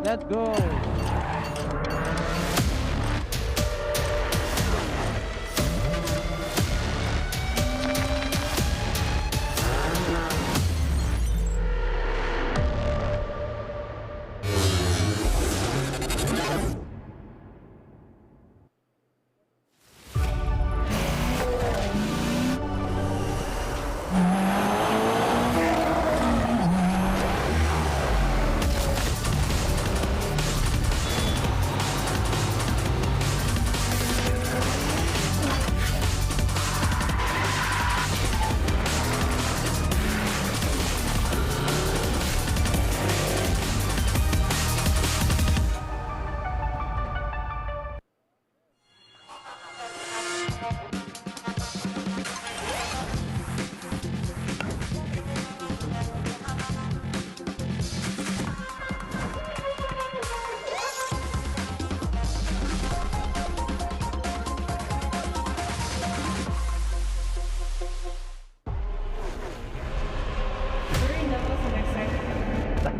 let's go.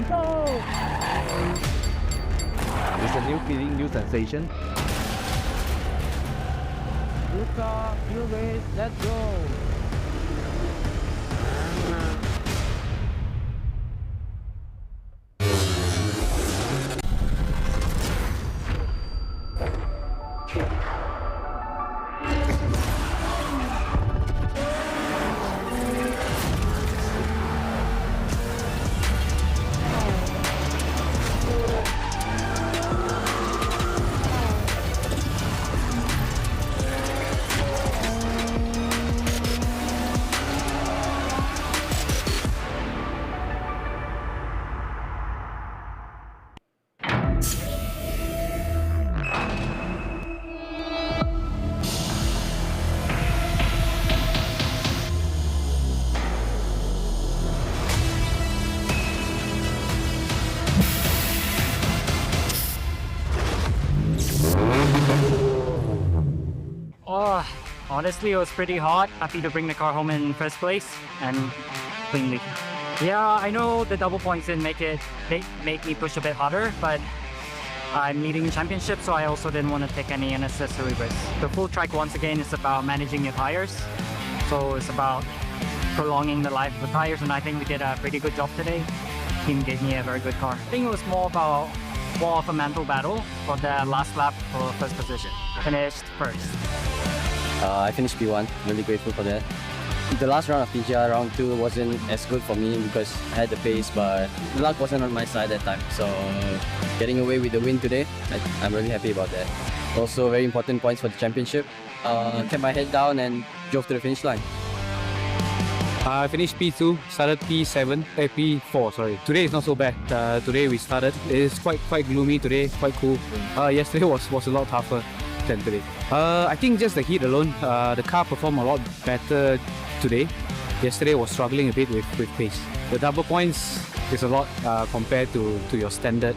Go! It's a new feeling, new sensation. Good car, new race, let's go. Oh, honestly, it was pretty hot. Happy to bring the car home in first place and cleanly. Yeah, I know the double points didn't make me push a bit harder, but I'm leading the championship, so I also didn't want to take any unnecessary risks. The full track, once again, is about managing your tires. So it's about prolonging the life of the tires, and I think we did a pretty good job today. Team gave me a very good car. I think it was more of a mental battle for the last lap for first position. Finished first. I finished P1, really grateful for that. The last round of TGR, round 2, wasn't as good for me because I had the pace, but the luck wasn't on my side that time. So getting away with the win today, I'm really happy about that. Also very important points for the championship. Kept my head down and drove to the finish line. I finished P2, started P4, sorry. Today is not so bad. Today we started. It's quite gloomy today, quite cool. Yesterday was a lot tougher than today. I think just the heat alone, the car performed a lot better today. Yesterday was struggling a bit with pace. The double points is a lot compared to your standard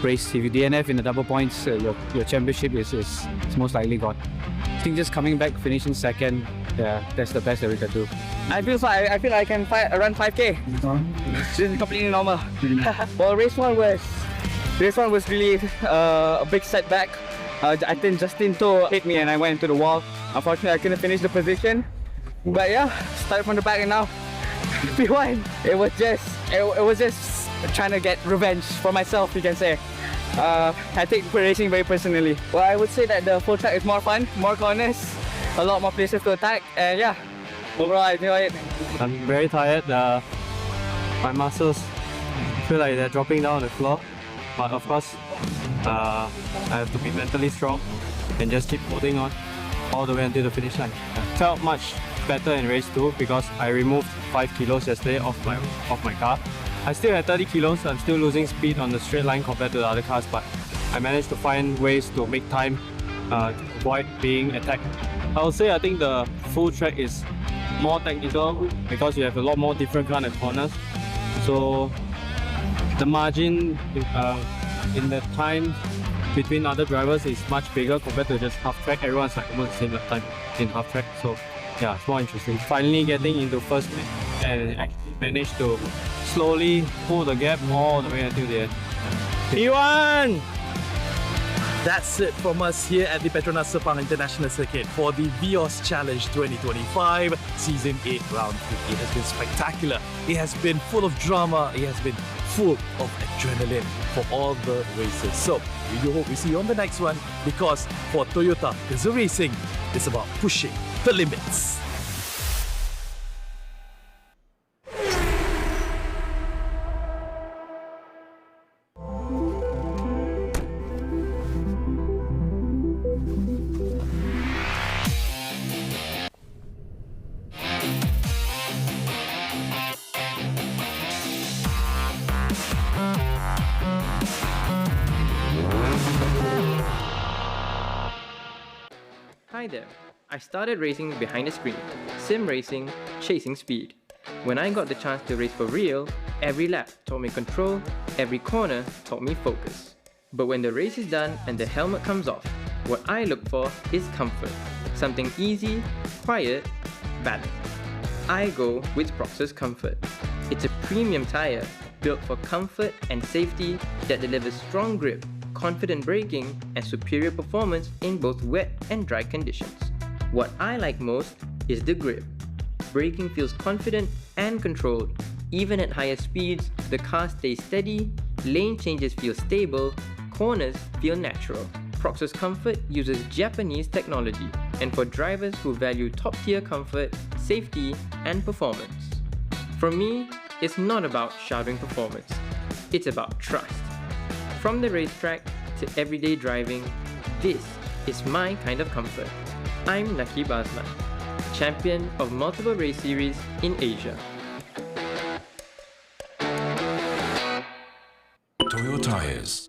race. If you DNF in the double points, your championship is most likely gone. I think just coming back, finishing second, yeah, that's the best that we can do. I feel I can run 5k. This is completely normal. Well, race one was really a big setback. I think Justin Toe hit me and I went into the wall. Unfortunately, I couldn't finish the position. But yeah, started from the back and now P1. It was just trying to get revenge for myself, you can say. I take racing very personally. Well, I would say that the full track is more fun, more corners, a lot more places to attack, and yeah, overall I enjoy it. I'm very tired. My muscles feel like they're dropping down on the floor. But of course, I have to be mentally strong and just keep holding on all the way until the finish line. Felt much better in race 2 because I removed 5 kilos yesterday off my car. I still had 30 kilos, I'm still losing speed on the straight line compared to the other cars, but I managed to find ways to make time to avoid being attacked. I would say I think the full track is more technical because you have a lot more different kind of corners. So the margin in the time between other drivers is much bigger compared to just half track. Everyone's like almost the same time in half track. So yeah, it's more interesting. Finally getting into first place and actually managed to slowly pull the gap all the way until the end. P1! That's it from us here at the Petronas Sepang International Circuit for the Vios Challenge 2025 Season 8 Round 3. It has been spectacular. It has been full of drama. It has been full of adrenaline for all the races. So, we do hope we see you on the next one, because for Toyota, Gazoo Racing is about pushing the limits. Hi there. I started racing behind the screen, sim racing, chasing speed. When I got the chance to race for real, every lap taught me control, every corner taught me focus. But when the race is done and the helmet comes off, what I look for is comfort. Something easy, quiet, balanced. I go with Proxus Comfort. It's a premium tire built for comfort and safety that delivers strong grip, confident braking, and superior performance in both wet and dry conditions. What I like most is the grip. Braking feels confident and controlled. Even at higher speeds, the car stays steady, lane changes feel stable, corners feel natural. Proxus Comfort uses Japanese technology, and for drivers who value top-tier comfort, safety, and performance. For me, it's not about shouting performance. It's about trust. From the racetrack to everyday driving, this is my kind of comfort. I'm Nakib Azman, champion of multiple race series in Asia. Toyo Tires.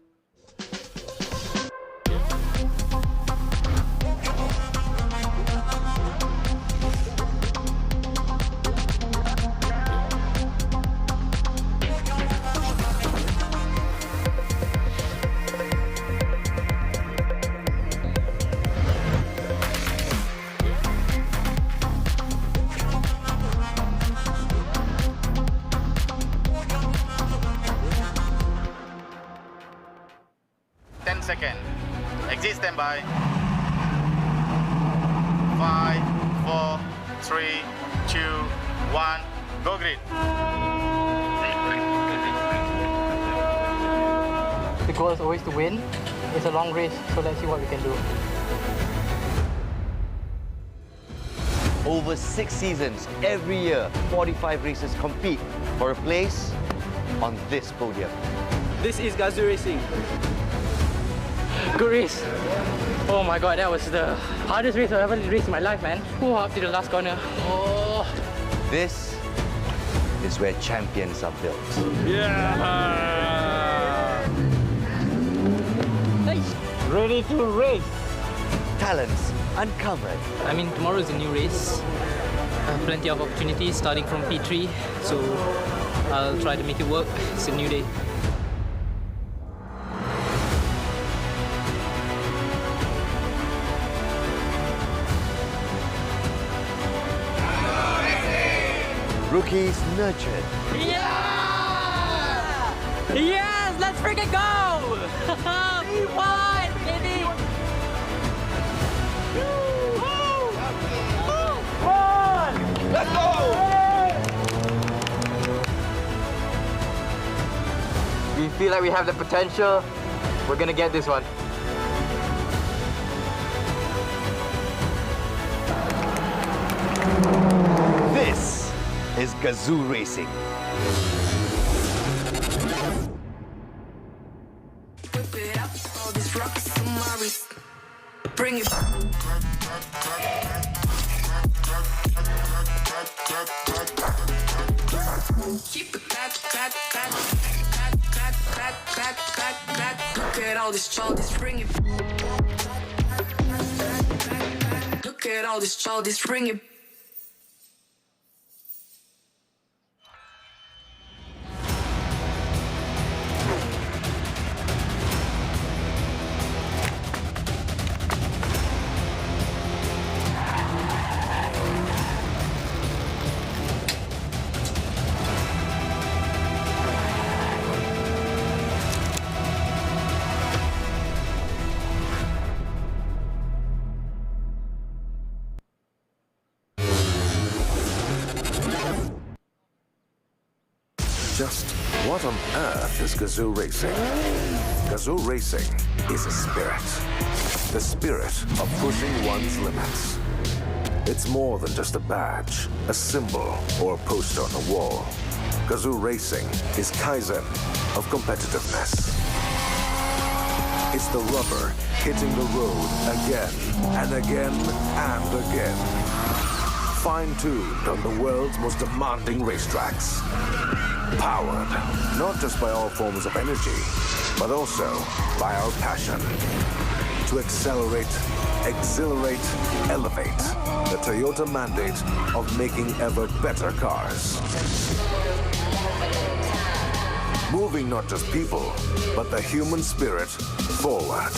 Second. Exit standby. 5, 4, 3, 2, 1. Go grid. The goal is always to win. It's a long race, so let's see what we can do. Over 6 seasons, every year, 45 racers compete for a place on this podium. This is Gazoo Racing. Good race. Oh my god, that was the hardest race I've ever raced in my life, man. Oh, up to the last corner. Oh. This is where champions are built. Yeah! Ready to race. Talents uncovered. I mean, tomorrow is a new race. Plenty of opportunities starting from P3, so I'll try to make it work. It's a new day. Rookies nurtured. Yeah! Yes! Let's freaking go! P1, baby! Let's go! We feel like we have the potential. We're gonna get this one. This is Gazoo Racing. Bring it. Keep it look at all this childish, bring it. Look at all this childish, bring it. Just what on earth is Gazoo Racing? Gazoo Racing is a spirit. The spirit of pushing one's limits. It's more than just a badge, a symbol, or a poster on the wall. Gazoo Racing is Kaizen of competitiveness. It's the rubber hitting the road again and again and again. Fine-tuned on the world's most demanding racetracks. Powered not just by all forms of energy, but also by our passion. To accelerate, exhilarate, elevate the Toyota mandate of making ever better cars. Moving not just people, but the human spirit forward.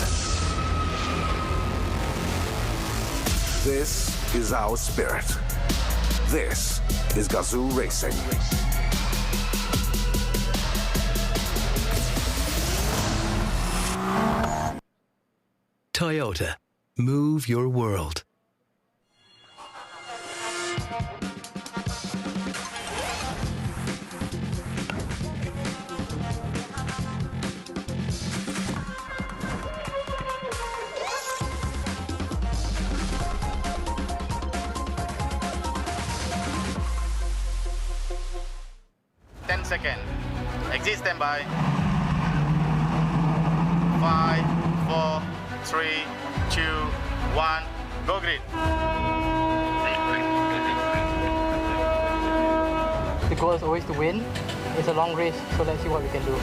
This is our spirit. This is Gazoo Racing. Toyota. Move your world. Second. Exit standby. 5, 4, 3, 2, 1. Go grid. The goal is always to win. It's a long race, so let's see what we can do.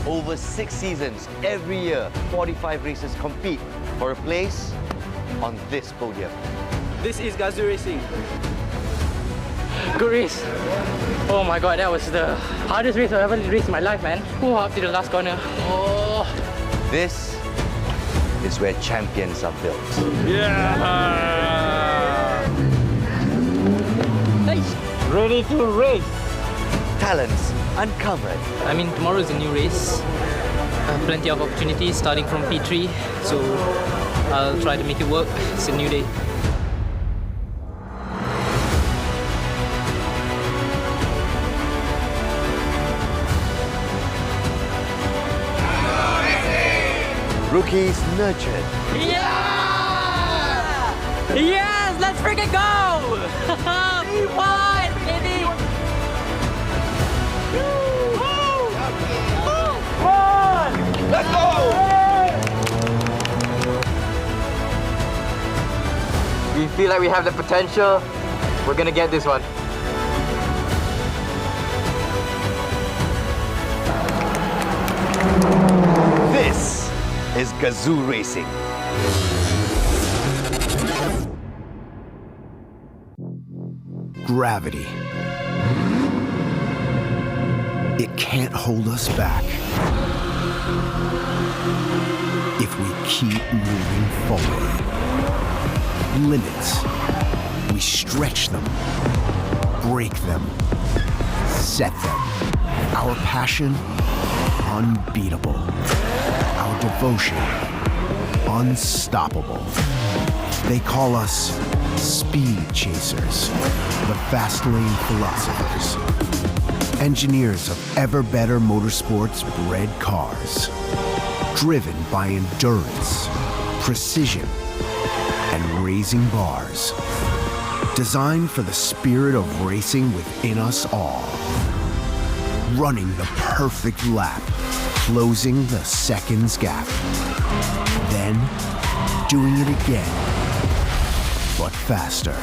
Over 6 seasons, every year, 45 racers compete for a place on this podium. This is Gazoo Racing. Good race. Oh my god, that was the hardest race I've ever raced in my life, man. Oh, up to the last corner. Oh. This is where champions are built. Yeah! Ready to race. Talents uncovered. I mean, tomorrow is a new race. Plenty of opportunities starting from P3, so I'll try to make it work. It's a new day. Rookies nurtured. Yeah! Yes! Let's freaking go! P1, baby! Let's go! We feel like we have the potential. We're gonna get this one. This is Gazoo Racing. Gravity. It can't hold us back if we keep moving forward. Limits. We stretch them, break them, set them. Our passion, unbeatable. Our devotion, unstoppable. They call us speed chasers, the fast lane philosophers. Engineers of ever better motorsports bred cars. Driven by endurance, precision, and raising bars. Designed for the spirit of racing within us all. Running the perfect lap, closing the seconds gap. Then, doing it again, but faster.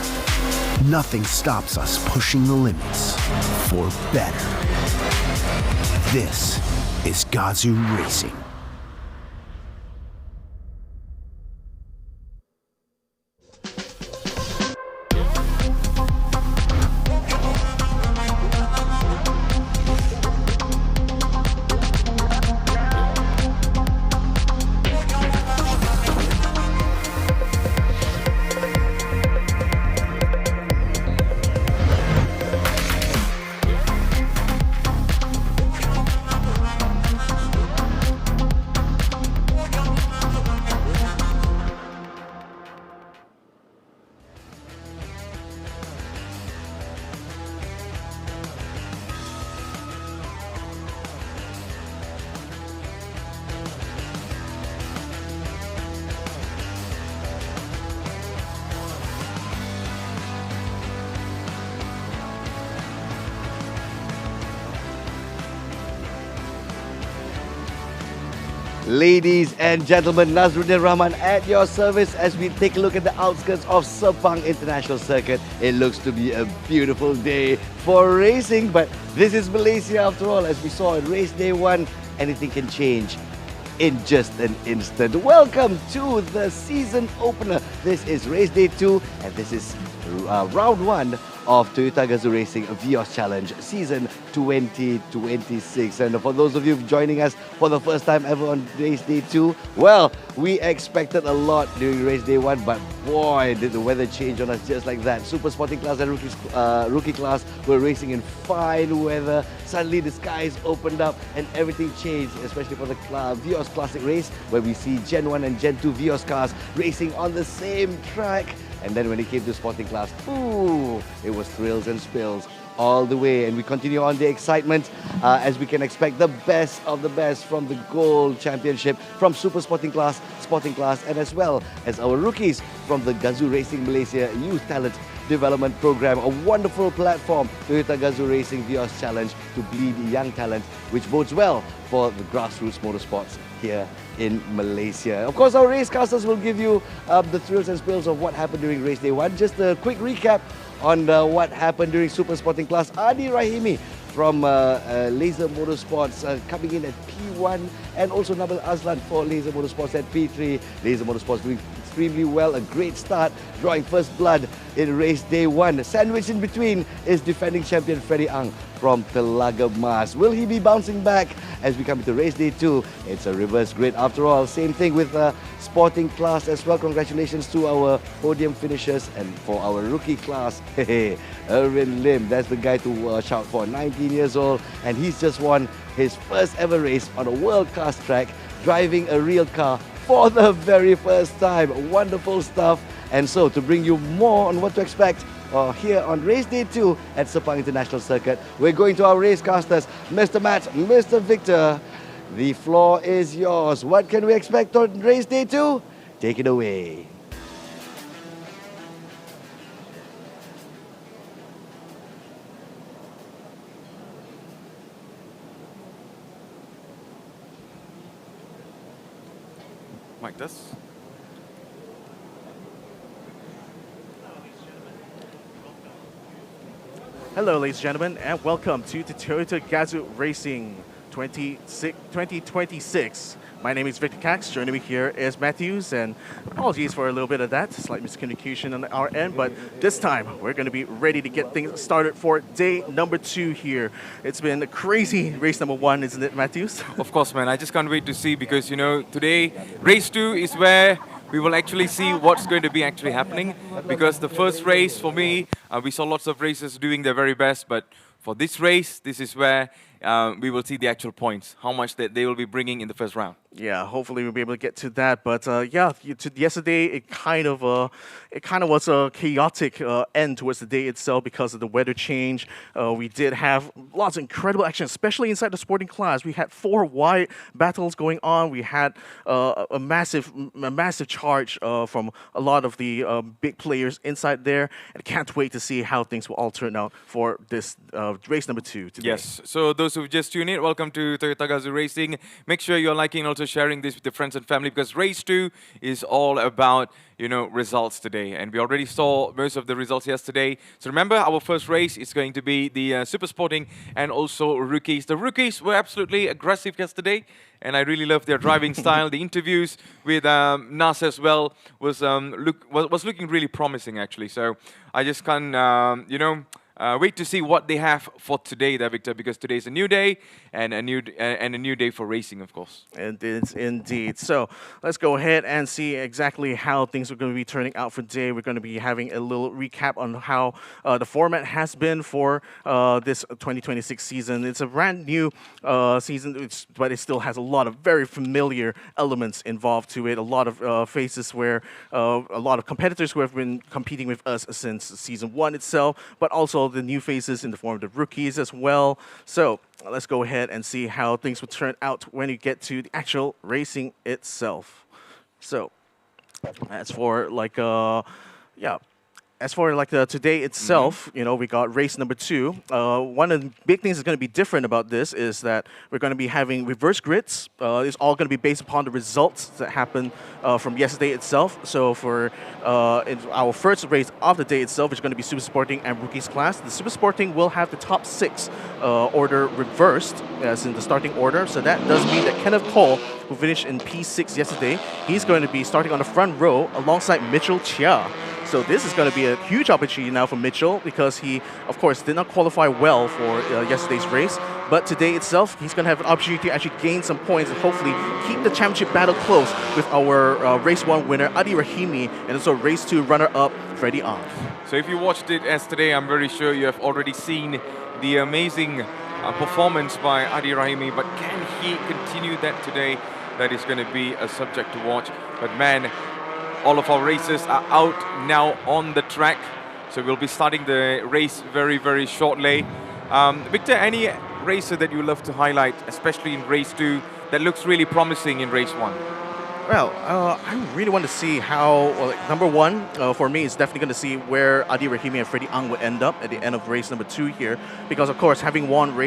Nothing stops us pushing the limits for better. This is Gazoo Racing. Ladies and gentlemen, Nazruddin Rahman at your service as we take a look at the outskirts of Sepang International Circuit. It looks to be a beautiful day for racing, but this is Malaysia after all. As we saw in race day 1, anything can change in just an instant. Welcome to the season opener. This is race day 2 and this is round 1 of Toyota Gazoo Racing Vios Challenge Season 2026. And for those of you joining us for the first time ever on race day 2, well, we expected a lot during race day 1, but boy, did the weather change on us just like that. Super Sporting class and rookie class were racing in fine weather. Suddenly the skies opened up and everything changed, especially for the Vios Classic race, where we see Gen 1 and Gen 2 Vios cars racing on the same track. And then when it came to sporting class, ooh, it was thrills and spills all the way. And we continue on the excitement as we can expect the best of the best from the Gold Championship, from Super Sporting class, and as well as our rookies from the Gazoo Racing Malaysia Youth Talent Development Program, a wonderful platform, Toyota Gazoo Racing Vios Challenge, to bleed young talent, which bodes well for the grassroots motorsports here in Malaysia. Of course, our racecasters will give you the thrills and spills of what happened during race day 1. Just a quick recap on what happened during Super Sporting class. Adi Rahimi from Laser Motorsports coming in at P1, and also Nabil Azlan for Laser Motorsports at P3. Laser Motorsports doing extremely well, a great start, drawing first blood in race day 1. Sandwiched in between is defending champion Freddie Ang from Telaga Mas. Will he be bouncing back as we come into race day 2? It's a reverse grid after all. Same thing with sporting class as well. Congratulations to our podium finishers, and for our rookie class, Erwin Lim, that's the guy to shout for. 19 years old, and he's just won his first ever race on a world-class track, driving a real car for the very first time. Wonderful stuff. And so, to bring you more on what to expect here on race day 2 at Sepang International Circuit, we're going to our racecasters, Mr. Matt, Mr. Victor. The floor is yours. What can we expect on race day 2? Take it away. Mic this. Hello, ladies and gentlemen, and welcome to the Toyota Gazoo Racing 2026. My name is Victor Cax. Joining me here is Matthews, and apologies for a little bit of that, slight miscommunication on our end, but this time we're going to be ready to get things started for day number 2 here. It's been a crazy race number 1, isn't it, Matthews? Of course, man. I just can't wait to see, because, you know, today, race 2 is where we will actually see what's going to be actually happening, because the first race for me, we saw lots of racers doing their very best, but for this race, this is where we will see the actual points, how much that they will be bringing in the first round. Yeah, hopefully we'll be able to get to that. But yeah, yesterday it kind of was a chaotic end towards the day itself because of the weather change. We did have lots of incredible action, especially inside the sporting class. We had 4 wide battles going on. We had a massive charge from a lot of the big players inside there. And I can't wait to see how things will all turn out for this race number 2 today. Yes. So those who just tuned in, welcome to Toyota Gazoo Racing. Make sure you're liking and also sharing this with your friends and family, because race 2 is all about, you know, results today. And we already saw most of the results yesterday. So remember, our first race is going to be the Super Sporting and also rookies. The rookies were absolutely aggressive yesterday, and I really loved their driving style. The interviews with Nas as well was looking really promising, actually. So I just can't, wait to see what they have for today there, Victor, because today is a new day and a new day for racing, of course. It is indeed. So let's go ahead and see exactly how things are going to be turning out for today. We're going to be having a little recap on how the format has been for this 2026 season. It's a brand new season, but it still has a lot of very familiar elements involved to it. A lot of faces where a lot of competitors who have been competing with us since season 1 itself, but also the new faces in the form of the rookies as well. So let's go ahead and see how things will turn out when you get to the actual racing itself. So as for as for like today itself, you know, we got race number 2. One of the big things that's going to be different about this is that we're going to be having reverse grids. It's all going to be based upon the results that happened from yesterday itself. So for in our first race of the day itself, it's going to be Super Sporting and Rookies class. The Super Sporting will have the top 6 order reversed, as in the starting order. So that does mean that Kenneth Cole, who finished in P6 yesterday, he's going to be starting on the front row alongside Mitchell Chia. So this is going to be a huge opportunity now for Mitchell, because he, of course, did not qualify well for yesterday's race. But today itself, he's going to have an opportunity to actually gain some points and hopefully keep the championship battle close with our race 1 winner, Adi Rahimi, and also race 2 runner-up, Freddie Ang. So if you watched it yesterday, I'm very sure you have already seen the amazing performance by Adi Rahimi. But can he continue that today? That is going to be a subject to watch. But man, all of our racers are out now on the track. So we'll be starting the race very, very shortly. Victor, any racer that you love to highlight, especially in race 2, that looks really promising in race 1? Well, I really want to see how, well, like, number 1, for me, is definitely going to see where Adi Rahimi and Freddie Ang will end up at the end of race number 2 here. Because, of course, having won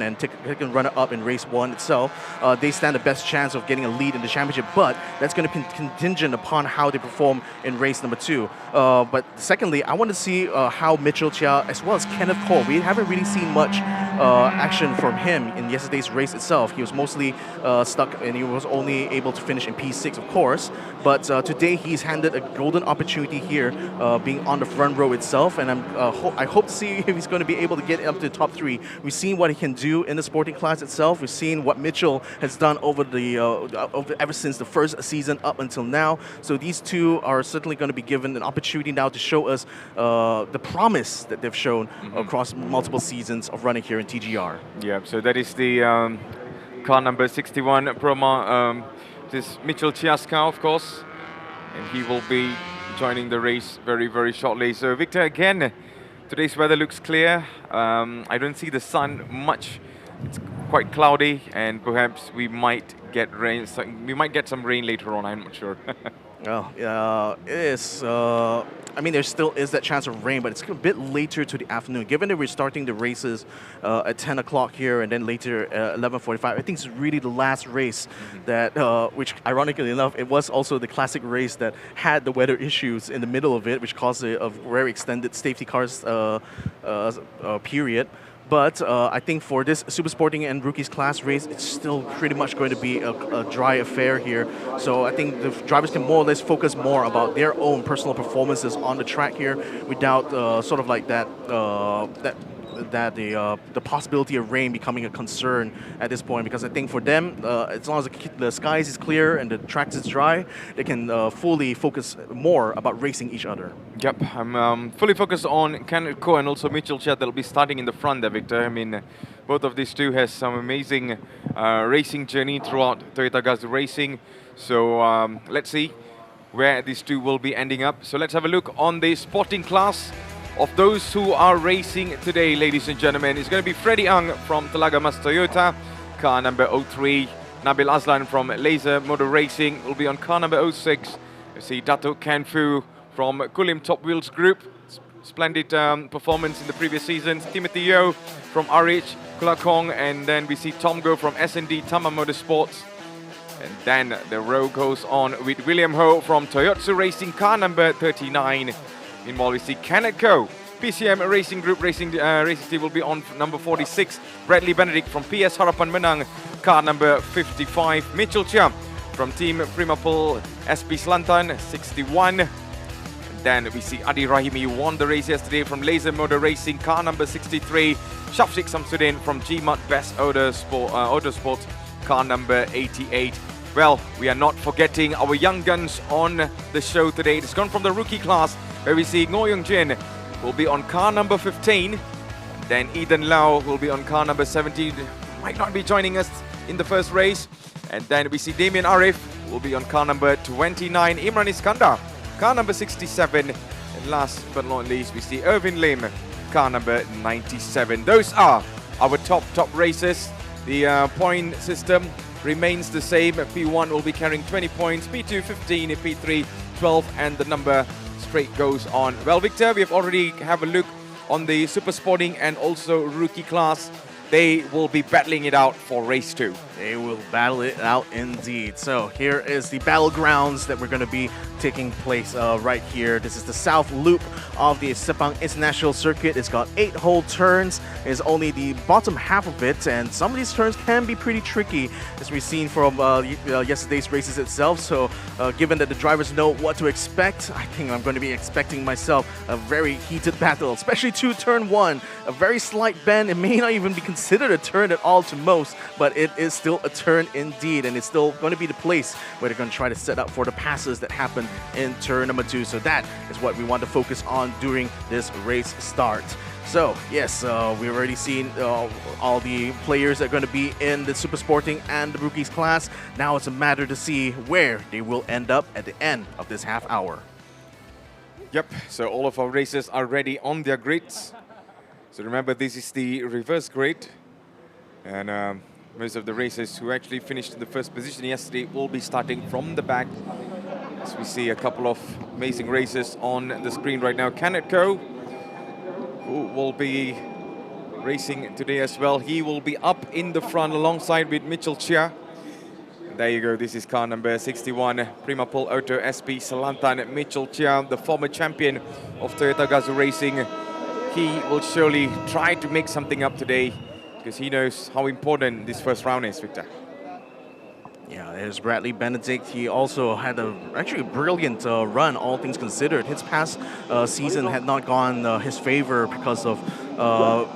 and taken runner-up in race 1 itself, they stand the best chance of getting a lead in the championship. But that's going to be contingent upon how they perform in race number 2. But secondly, I want to see how Mitchell Chia, as well as Kenneth Cole, we haven't really seen much action from him in yesterday's race itself. He was mostly stuck, and he was only able to finish in P6, of course. But today he's handed a golden opportunity here, being on the front row itself. And I hope to see if he's going to be able to get up to the top 3. We've seen what he can do in the sporting class itself. We've seen what Mitchell has done over ever since the first season up until now. So these two are certainly going to be given an opportunity now to show us the promise that they've shown across multiple seasons of running here in TGR. Yeah, so that is the car number 61, Proma. This is Mitchell Chia's car, of course, and he will be joining the race very, very shortly. So Victor, again, today's weather looks clear. I don't see the sun much. It's quite cloudy, and perhaps we might get rain. We might get some rain later on. I'm not sure. Well, it is. I mean, there still is that chance of rain, but it's a bit later to the afternoon. Given that we're starting the races at 10 o'clock here and then later 11:45, I think it's really the last race that, which ironically enough, it was also the classic race that had the weather issues in the middle of it, which caused a very extended safety cars period. But I think for this Super Sporting and Rookies class race, it's still pretty much going to be a dry affair here. So I think the drivers can more or less focus more about their own personal performances on the track here without sort of like the possibility of rain becoming a concern at this point, because I think for them, as long as the skies is clear and the tracks is dry, they can fully focus more about racing each other. Yep, I'm fully focused on Kenneth Cole and also Mitchell Chia. They'll be starting in the front there, Victor. I mean, both of these two has some amazing racing journey throughout Toyota Gazoo Racing. So let's see where these two will be ending up. So let's have a look on the sporting class of those who are racing today, ladies and gentlemen. It's going to be Freddie Ang from Telaga Mas Toyota, car number 03. Nabil Azlan from Laser Motor Racing will be on car number 06. You see Dato Kanfu from Kulim Top Wheels Group. Splendid performance in the previous seasons. Timothy Yeo from RH Kulakong, and then we see Tom Go from S&D Tama Motorsports. And then the row goes on with William Ho from Toyotsu Racing, car number 39. Meanwhile, we see Kenneth Cole, PCM Racing Group Racing team will be on number 46. Bradley Benedict from PS Harapan Menang, car number 55. Mitchell Chia from Team Primapol SP Slantan, 61. And then we see Adi Rahimi, who won the race yesterday from Laser Motor Racing, car number 63. Shafik Samsudin from GMAT Best Autosport, car number 88. Well, we are not forgetting our young guns on the show today. It's gone from the rookie class, where we see Ngo Young Jin will be on car number 15. Then Eden Lau will be on car number 17. Might not be joining us in the first race. And then we see Damien Arif will be on car number 29. Imran Iskandar, car number 67. And last but not least, we see Irvin Lim, car number 97. Those are our top racers. The point system remains the same. P1 will be carrying 20 points, P2 15, P3 12, and the number straight goes on. Well, Victor, we have already have a look on the Super Sporting and also Rookie class. They will be battling it out for race 2. They will battle it out indeed. So here is the battlegrounds that we're going to be taking place right here. This is the south loop of the Sepang International Circuit. It's got 8-hole turns. It's only the bottom half of it, and some of these turns can be pretty tricky, as we've seen from yesterday's races itself. So given that the drivers know what to expect, I think I'm going to be expecting myself a very heated battle, especially to turn 1. A very slight bend. It may not even be considered a turn at all to most, but it is still a turn indeed, and it's still going to be the place where they're going to try to set up for the passes that happen in turn number 2. So that is what we want to focus on during this race start. So yes, we've already seen all the players that are going to be in the Super Sporting and the Rookies class. Now it's a matter to see where they will end up at the end of this half hour. Yep, so all of our racers are ready on their grids. So remember, this is the reverse grid, and most of the racers who actually finished in the first position yesterday will be starting from the back. As we see a couple of amazing racers on the screen right now. Kenneth Coe, who will be racing today as well. He will be up in the front alongside with Mitchell Chia. There you go, this is car number 61, Primapol Auto SP Salantan. Mitchell Chia, the former champion of Toyota Gazoo Racing. He will surely try to make something up today because he knows how important this first round is, Victor. Yeah, there's Bradley Benedict. He also had actually a brilliant run, all things considered. His past season had not gone his favor because of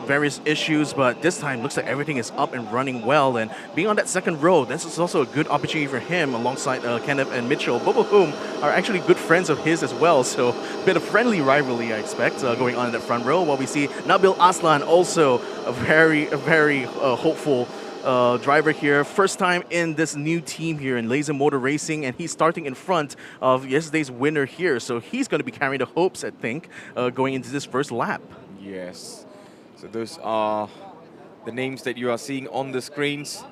various issues, but this time looks like everything is up and running well. And being on that second row, this is also a good opportunity for him alongside Kenneth and Mitchell, both of whom are actually good friends of his as well. So a bit of friendly rivalry, I expect, going on in that front row. While we see Nabil Aslan, also a very hopeful driver here. First time in this new team here in Laser Motor Racing, and he's starting in front of yesterday's winner here. So he's going to be carrying the hopes, I think, going into this first lap. Yes. So those are the names that you are seeing on the screens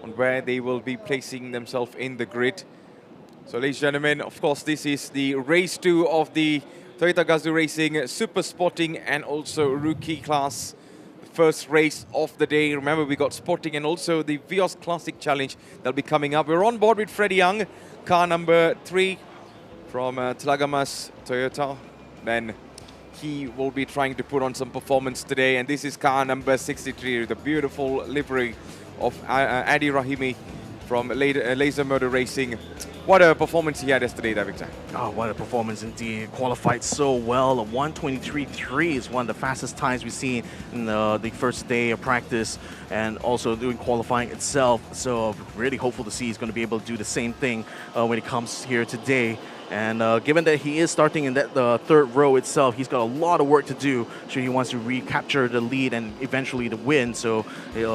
on where they will be placing themselves in the grid. So ladies and gentlemen, of course, this is the race 2 of the Toyota Gazoo Racing Super Sporting and also Rookie class. First race of the day. Remember, we got Sporting and also the Vios Classic Challenge that'll be coming up. We're on board with Freddie Young, car number 3 from Telagamas Toyota. Then he will be trying to put on some performance today. And this is car number 63, the beautiful livery of Adi Rahimi from Laser Motor Racing. What a performance he had yesterday, Victor. Oh, what a performance indeed. Qualified so well. A 1:23.3 is one of the fastest times we've seen in the first day of practice and also doing qualifying itself. So really hopeful to see he's going to be able to do the same thing when he comes here today. And given that he is starting in that third row itself, he's got a lot of work to do should he wants to recapture the lead and eventually the win. So a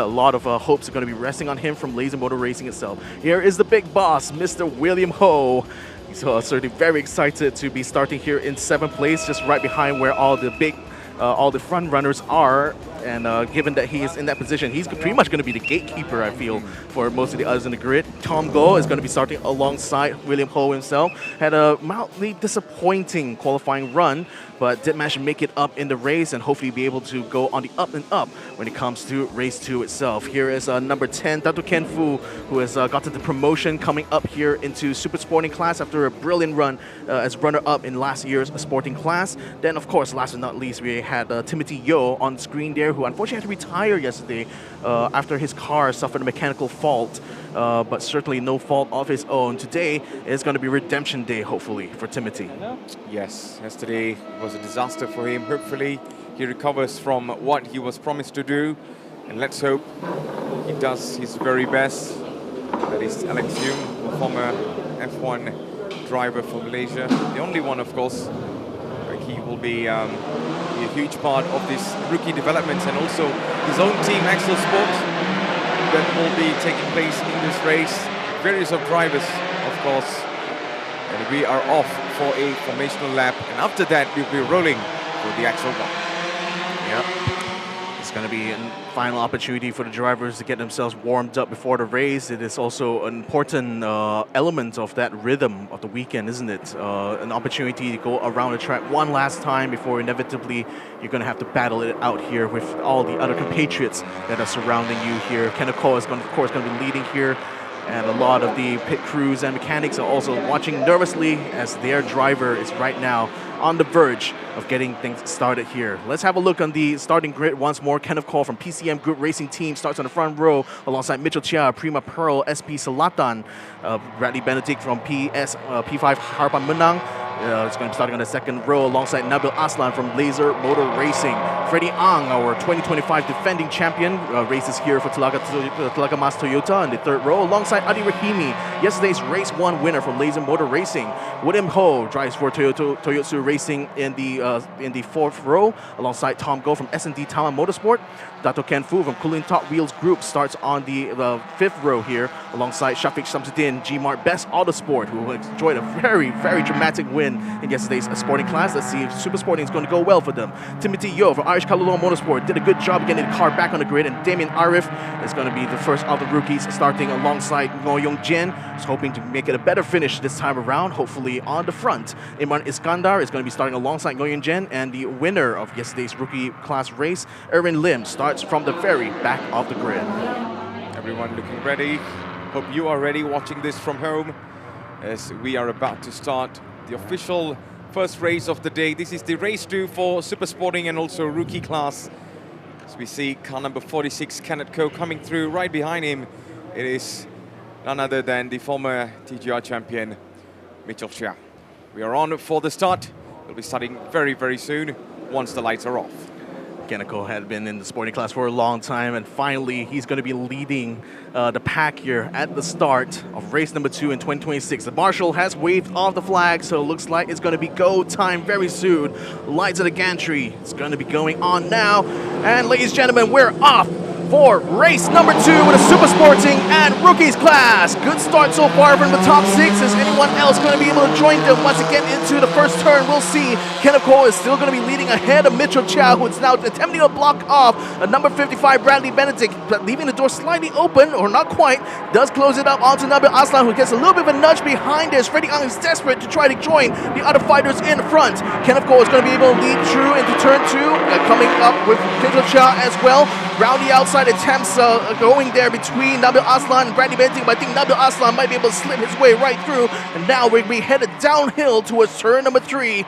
lot of hopes are going to be resting on him from Laser Motor Racing itself. Here is the big boss, Mr. William Ho. He's certainly very excited to be starting here in 7th place, just right behind where all the front runners are. And given that he is in that position, he's pretty much going to be the gatekeeper, I feel, for most of the others in the grid. Tom Goh is going to be starting alongside William Ho himself. Had a mildly disappointing qualifying run, but did manage to make it up in the race and hopefully be able to go on the up and up when it comes to race 2 itself. Here is number 10, Datu Ken Fu, who has gotten the promotion coming up here into Super Sporting class after a brilliant run as runner-up in last year's Sporting class. Then, of course, last but not least, we had Timothy Yo on screen there, who unfortunately had to retire yesterday after his car suffered a mechanical fault, but certainly no fault of his own. Today is going to be redemption day, hopefully, for Timothy. Yes, yesterday was a disaster for him. Hopefully, he recovers from what he was promised to do, and let's hope he does his very best. That is Alex Hume, a former F1 driver from Malaysia. The only one, of course. He will be a huge part of this rookie developments and also his own team, Axel Sport, that will be taking place in this race. Various of drivers, of course. And we are off for a formational lap. And after that, we'll be rolling for the actual one. Yep. It's going to be a final opportunity for the drivers to get themselves warmed up before the race. It is also an important element of that rhythm of the weekend, isn't it? An opportunity to go around the track one last time before inevitably you're going to have to battle it out here with all the other compatriots that are surrounding you here. Kenneth Cole is, of course, going to be leading here. And a lot of the pit crews and mechanics are also watching nervously as their driver is right now on the verge of getting things started here. Let's have a look on the starting grid once more. Kenneth Cole from PCM Group Racing Team starts on the front row alongside Mitchell Chia, Prima Pearl, SP Selatan, Bradley Benedict from P5 Harapan Menang. It's going to be starting on the second row alongside Nabil Aslan from Laser Motor Racing. Freddie Ang, our 2025 defending champion, races here for Telaga Mas Toyota in the third row alongside Adi Rahimi, yesterday's race 1 winner from Laser Motor Racing. William Ho drives for Toyotsu Racing in the fourth row alongside Tom Go from S&D Taman Motorsport. Dato Ken Fu from Cooling Top Wheels Group starts on the fifth row here alongside Shafiq Shamsuddin, G-Mart Best Autosport, who enjoyed a very, very dramatic win in yesterday's sporting class. Let's see if Super Sporting is going to go well for them. Timothy Yo from Irish Kalulong Motorsport did a good job getting the car back on the grid, and Damien Arif is going to be the first of the rookies starting alongside Ngo Yong Jin, who's hoping to make it a better finish this time around, hopefully on the front. Imran Iskandar is going to be starting alongside Ngo Yong Jin, and the winner of yesterday's rookie class race, Erwin Lim, starts from the very back of the grid. Everyone looking ready. Hope you are ready watching this from home as we are about to start the official first race of the day. This is the race 2 for Super Sporting and also rookie class. As we see car number 46, Kenneth Ko, coming through. Right behind him, it is none other than the former TGR champion, Mitchell Chia. We are on for the start. We'll be starting very, very soon once the lights are off. Kenneth Cole had been in the sporting class for a long time, and finally he's going to be leading the pack here at the start of race number 2 in 2026. The marshal has waved off the flag, so it looks like it's going to be go time very soon. Lights of the gantry, it's going to be going on now. And ladies and gentlemen, we're off for race number 2 with a Super Sporting and Rookies class. Good start so far from the top 6. Is anyone else going to be able to join them once they get into the first turn? We'll see. Kenneth Cole is still going to be leading ahead of Mitchell Chia, who is now attempting to block off a number 55 Bradley Benedict, but leaving the door slightly open, or not quite. Does close it up onto Nabil Aslan, who gets a little bit of a nudge behind this. Freddie Ang is desperate to try to join the other fighters in front. Kenneth Cole is going to be able to lead through into turn 2, coming up with Mitchell Chia as well. Round the outside attempts going there between Nabil Aslan and Bradley Benedict, but I think Nabil Aslan might be able to slip his way right through, and now we're going to be headed downhill towards turn number 3.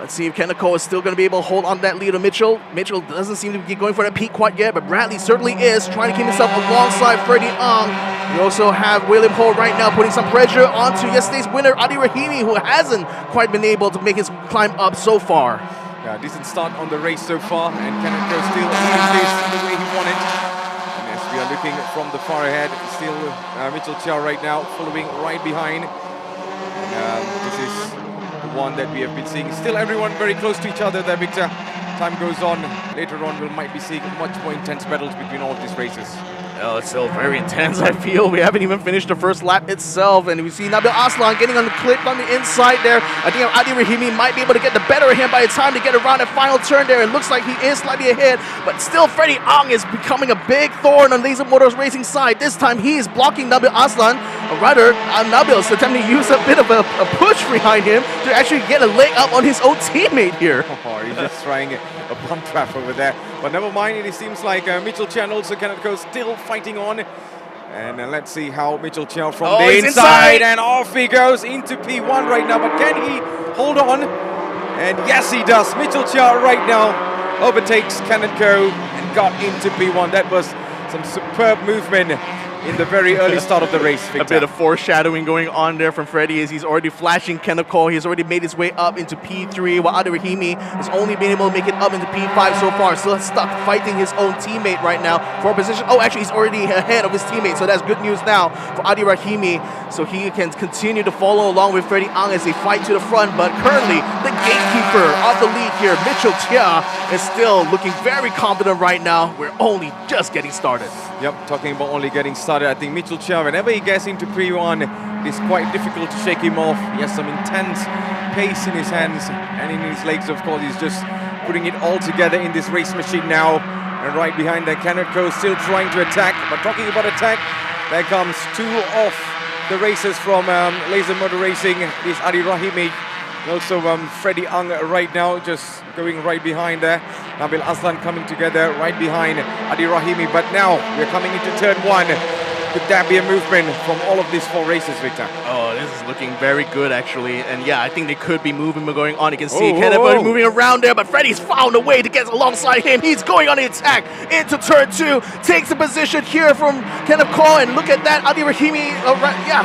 Let's see if Kenneth Cole is still going to be able to hold on to that lead of Mitchell. Mitchell doesn't seem to be going for that peak quite yet, but Bradley certainly is trying to keep himself alongside Freddie Ang. We also have William Ho right now putting some pressure onto yesterday's winner, Adi Rahimi, who hasn't quite been able to make his climb up so far. Yeah, decent start on the race so far, and Kenneth Cole still leading this the way he wanted. And as we are looking from the far ahead, still Mitchell Chia right now following right behind. And this is the one that we have been seeing. Still everyone very close to each other there, Victor. Time goes on. Later on, we might be seeing much more intense battles between all of these races. Oh, it's still very intense, I feel. We haven't even finished the first lap itself, and we see Nabil Aslan getting on the clip on the inside there. I think Adi Rahimi might be able to get the better of him by the time to get around that final turn there. It looks like he is slightly ahead, but still Freddie Ang is becoming a big thorn on Laser Motors Racing side. This time he is blocking Nabil Aslan, or rather, Nabil is attempting to use a bit of a push behind him to actually get a leg up on his own teammate here. Oh, he's just trying a bump trap over there. But never mind, it seems like Mitchell Chia and also Kenneth Cole still fighting on. And let's see how Mitchell Chia from the inside, and off he goes into P1 right now. But can he hold on? And yes, he does. Mitchell Chia right now overtakes Kenneth Cole and got into P1. That was some superb movement in the very early start of the race, Victor. A bit of foreshadowing going on there from Freddie as he's already flashing Kenneth Cole. He's already made his way up into P3, while Adi Rahimi has only been able to make it up into P5 so far. Still stuck fighting his own teammate right now for a position. Oh, actually, he's already ahead of his teammate, so that's good news now for Adi Rahimi. So he can continue to follow along with Freddie Ang as they fight to the front. But currently, the gatekeeper of the lead here, Mitchell Chia, is still looking very confident right now. We're only just getting started. Yep, talking about only getting started. I think Mitchell Chia, whenever he gets into P1, it's quite difficult to shake him off. He has some intense pace in his hands and in his legs, of course. He's just putting it all together in this race machine now. And right behind that, Kenneth Ko still trying to attack. But talking about attack, there comes two of the racers from Laser Motor Racing. This Adi Rahimi. And also Freddie Ang right now just going right behind there. Nabil Aslan coming together right behind Adi Rahimi. But now we're coming into turn one. Could that be a movement from all of these four races, Victor? Oh, this is looking very good, actually. And yeah, I think they could be moving going on. You can see Kenneth moving around there, but Freddie's found a way to get alongside him. He's going on the attack into turn two. Takes a position here from Kenneth Ko, and look at that. Adi Rahimi,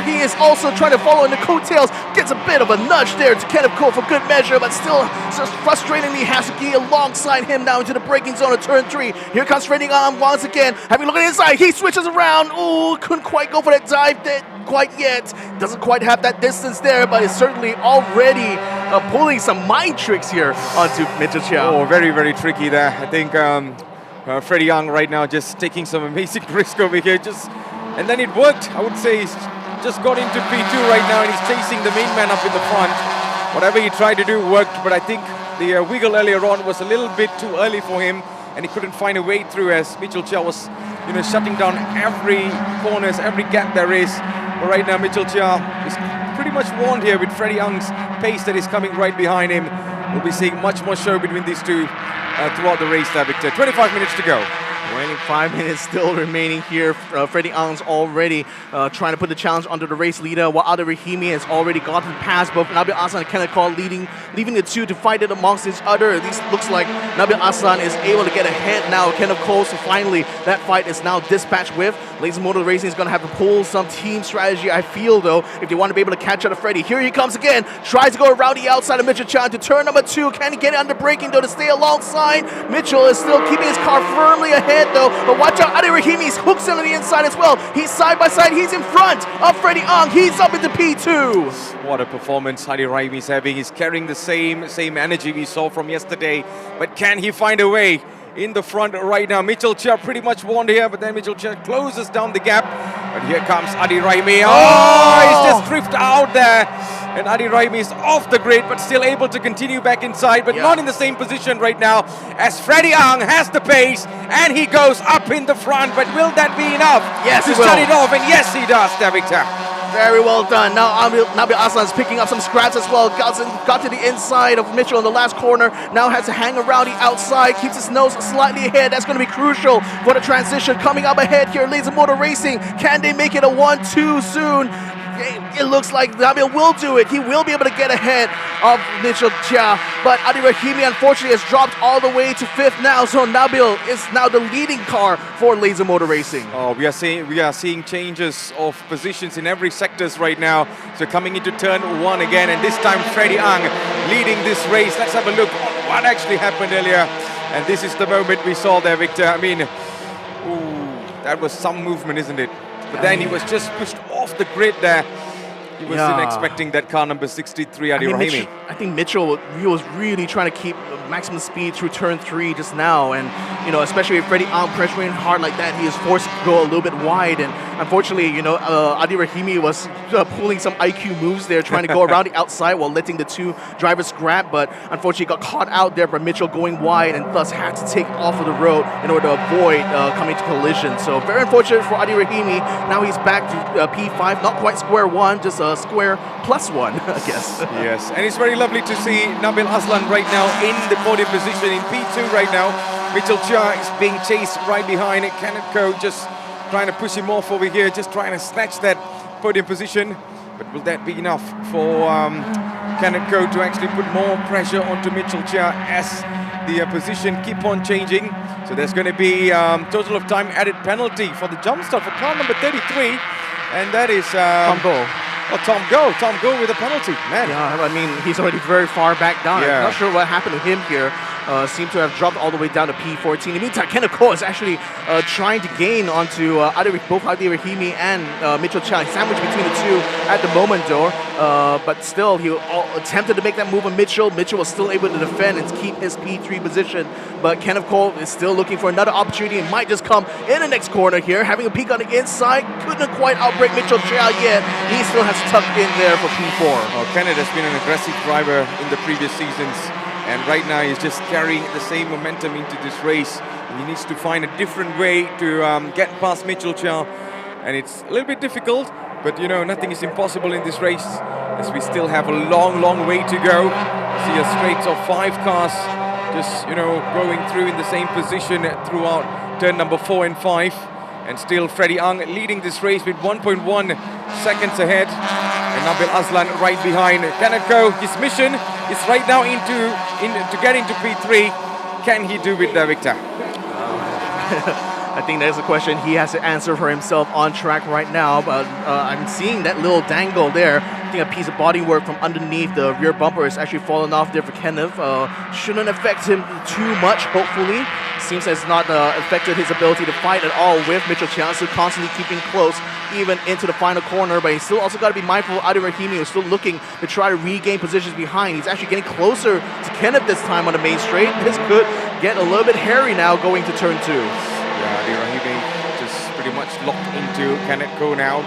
he is also trying to follow in the coattails. Gets a bit of a nudge there to Kenneth Ko for good measure, but still just frustratingly has to get alongside him now into the braking zone of turn three. Here comes Freddie Ang once again. Having a look at the inside, he switches around. Ooh, couldn't quite go for that dive there quite yet. Doesn't quite have that distance there, but is certainly already pulling some mind tricks here onto Mitchell Chia. Oh, very, very tricky there. I think Freddie Young right now just taking some amazing risk over here. And then it worked. I would say he's just got into P2 right now and he's chasing the main man up in the front. Whatever he tried to do worked, but I think the wiggle earlier on was a little bit too early for him and he couldn't find a way through as Mitchell Chia was shutting down every corners, every gap there is. But right now Mitchell Chia is pretty much warned here with Freddie Young's pace that is coming right behind him. We'll be seeing much more show between these two throughout the race there, Victor. 25 minutes to go. 25 minutes still remaining here. Freddie Ang's already trying to put the challenge onto the race leader, while Adi Rahimi has already gotten past both Nabil Aslan and Kenneth Ko, leaving the two to fight it amongst each other. At least looks like Nabil Aslan is able to get ahead now. Kenneth Ko, so finally that fight is now dispatched with. Laser Motor Racing is going to have to pull some team strategy, I feel, though, if they want to be able to catch up to Freddie. Here he comes again. Tries to go around the outside of Mitchell Chan to turn number two. Can he get it under braking, though, to stay alongside? Mitchell is still keeping his car firmly ahead, though. But watch out, Adi Rahimi's hooks in on the inside as well. He's side by side. He's in front of Freddie Ang. He's up into P2. What a performance Adi Rahimi's having. He's carrying the same energy we saw from yesterday. But can he find a way in the front right now? Mitchell Chia pretty much won here, but then Mitchell Chia closes down the gap. But here comes Adi Rahimi. Oh, he's just drifted out there. And Adi Rahimi is off the grid, but still able to continue back inside, but not in the same position right now, as Freddie Ang has the pace, and he goes up in the front. But will that be enough to shut it off? And yes, he does, there, Victor. Very well done. Now Nabil Aslan is picking up some scraps as well. Got to the inside of Mitchell in the last corner. Now has to hang around the outside. Keeps his nose slightly ahead. That's going to be crucial for the transition. Coming up ahead here, Laser Motor Racing. Can they make it a 1-2 soon? It looks like Nabil will do it. He will be able to get ahead of Mitchell Chia. But Adi Rahimi, unfortunately, has dropped all the way to 5th now. So Nabil is now the leading car for Laser Motor Racing. Oh, we are seeing changes of positions in every sectors right now. So coming into turn one again, and this time Freddie Ang leading this race. Let's have a look at what actually happened earlier. And this is the moment we saw there, Victor. I mean, that was some movement, isn't it? But then he was just pushed off the grid there. He wasn't expecting that car number 63, Adi Rahimi. I think Mitchell, he was really trying to keep maximum speed through turn 3 just now. And, especially with Freddie Ang pressuring hard like that, he is forced to go a little bit wide. And unfortunately, Adi Rahimi was pulling some IQ moves there, trying to go around the outside while letting the two drivers scrap. But unfortunately, got caught out there by Mitchell going wide and thus had to take off of the road in order to avoid coming to collision. So very unfortunate for Adi Rahimi. Now he's back to P5, not quite square one, just a square plus one, I guess. Yes, and it's very lovely to see Nabil Aslan right now in the podium position in P2 right now. Mitchell Chia is being chased right behind it. Kenneth Ko just trying to push him off over here, just trying to snatch that podium position. But will that be enough for Kenneth Ko to actually put more pressure onto Mitchell Chia as the position keep on changing? So there's going to be total of time added penalty for the jump start for car number 33, and that is Tom Go. Oh, Tom Go with a penalty, man. Yeah, I mean, he's already very far back down. Yeah. I'm not sure what happened to him here. Seemed to have dropped all the way down to P14. In the meantime, Kenneth Ko is actually trying to gain onto both Adi Rahimi and Mitchell Chia. Sandwiched between the two at the moment, though. But still, he attempted to make that move on Mitchell. Mitchell was still able to defend and keep his P3 position. But Kenneth Ko is still looking for another opportunity. It might just come in the next corner here. Having a peek on the inside. Couldn't quite outbreak Mitchell Chia yet. He still has tucked in there for P4. Oh, Kenneth has been an aggressive driver in the previous seasons. And right now he's just carrying the same momentum into this race. He needs to find a different way to get past Mitchell Chia, and it's a little bit difficult, but you know, nothing is impossible in this race, as we still have a long way to go. See a straight of 5 cars just, you know, going through in the same position throughout turn number 4 and 5. And still Freddie Ang leading this race with 1.1 seconds ahead. And Nabil Aslan right behind. Kenneth Ko, his mission is right now to get into P3. Can he do it there, Victor? I think that's a question he has to answer for himself on track right now. But I'm seeing that little dangle there. I think a piece of bodywork from underneath the rear bumper is actually fallen off there for Kenneth. Shouldn't affect him too much, hopefully. Seems as not affected his ability to fight at all with Mitchell Chia, so constantly keeping close even into the final corner. But he's still also got to be mindful of Adi Rahimi, who's still looking to try to regain positions behind. He's actually getting closer to Kenneth this time on the main straight. This could get a little bit hairy now going to turn 2. Yeah, Adi Rahimi just pretty much locked into Kenneth Ko now,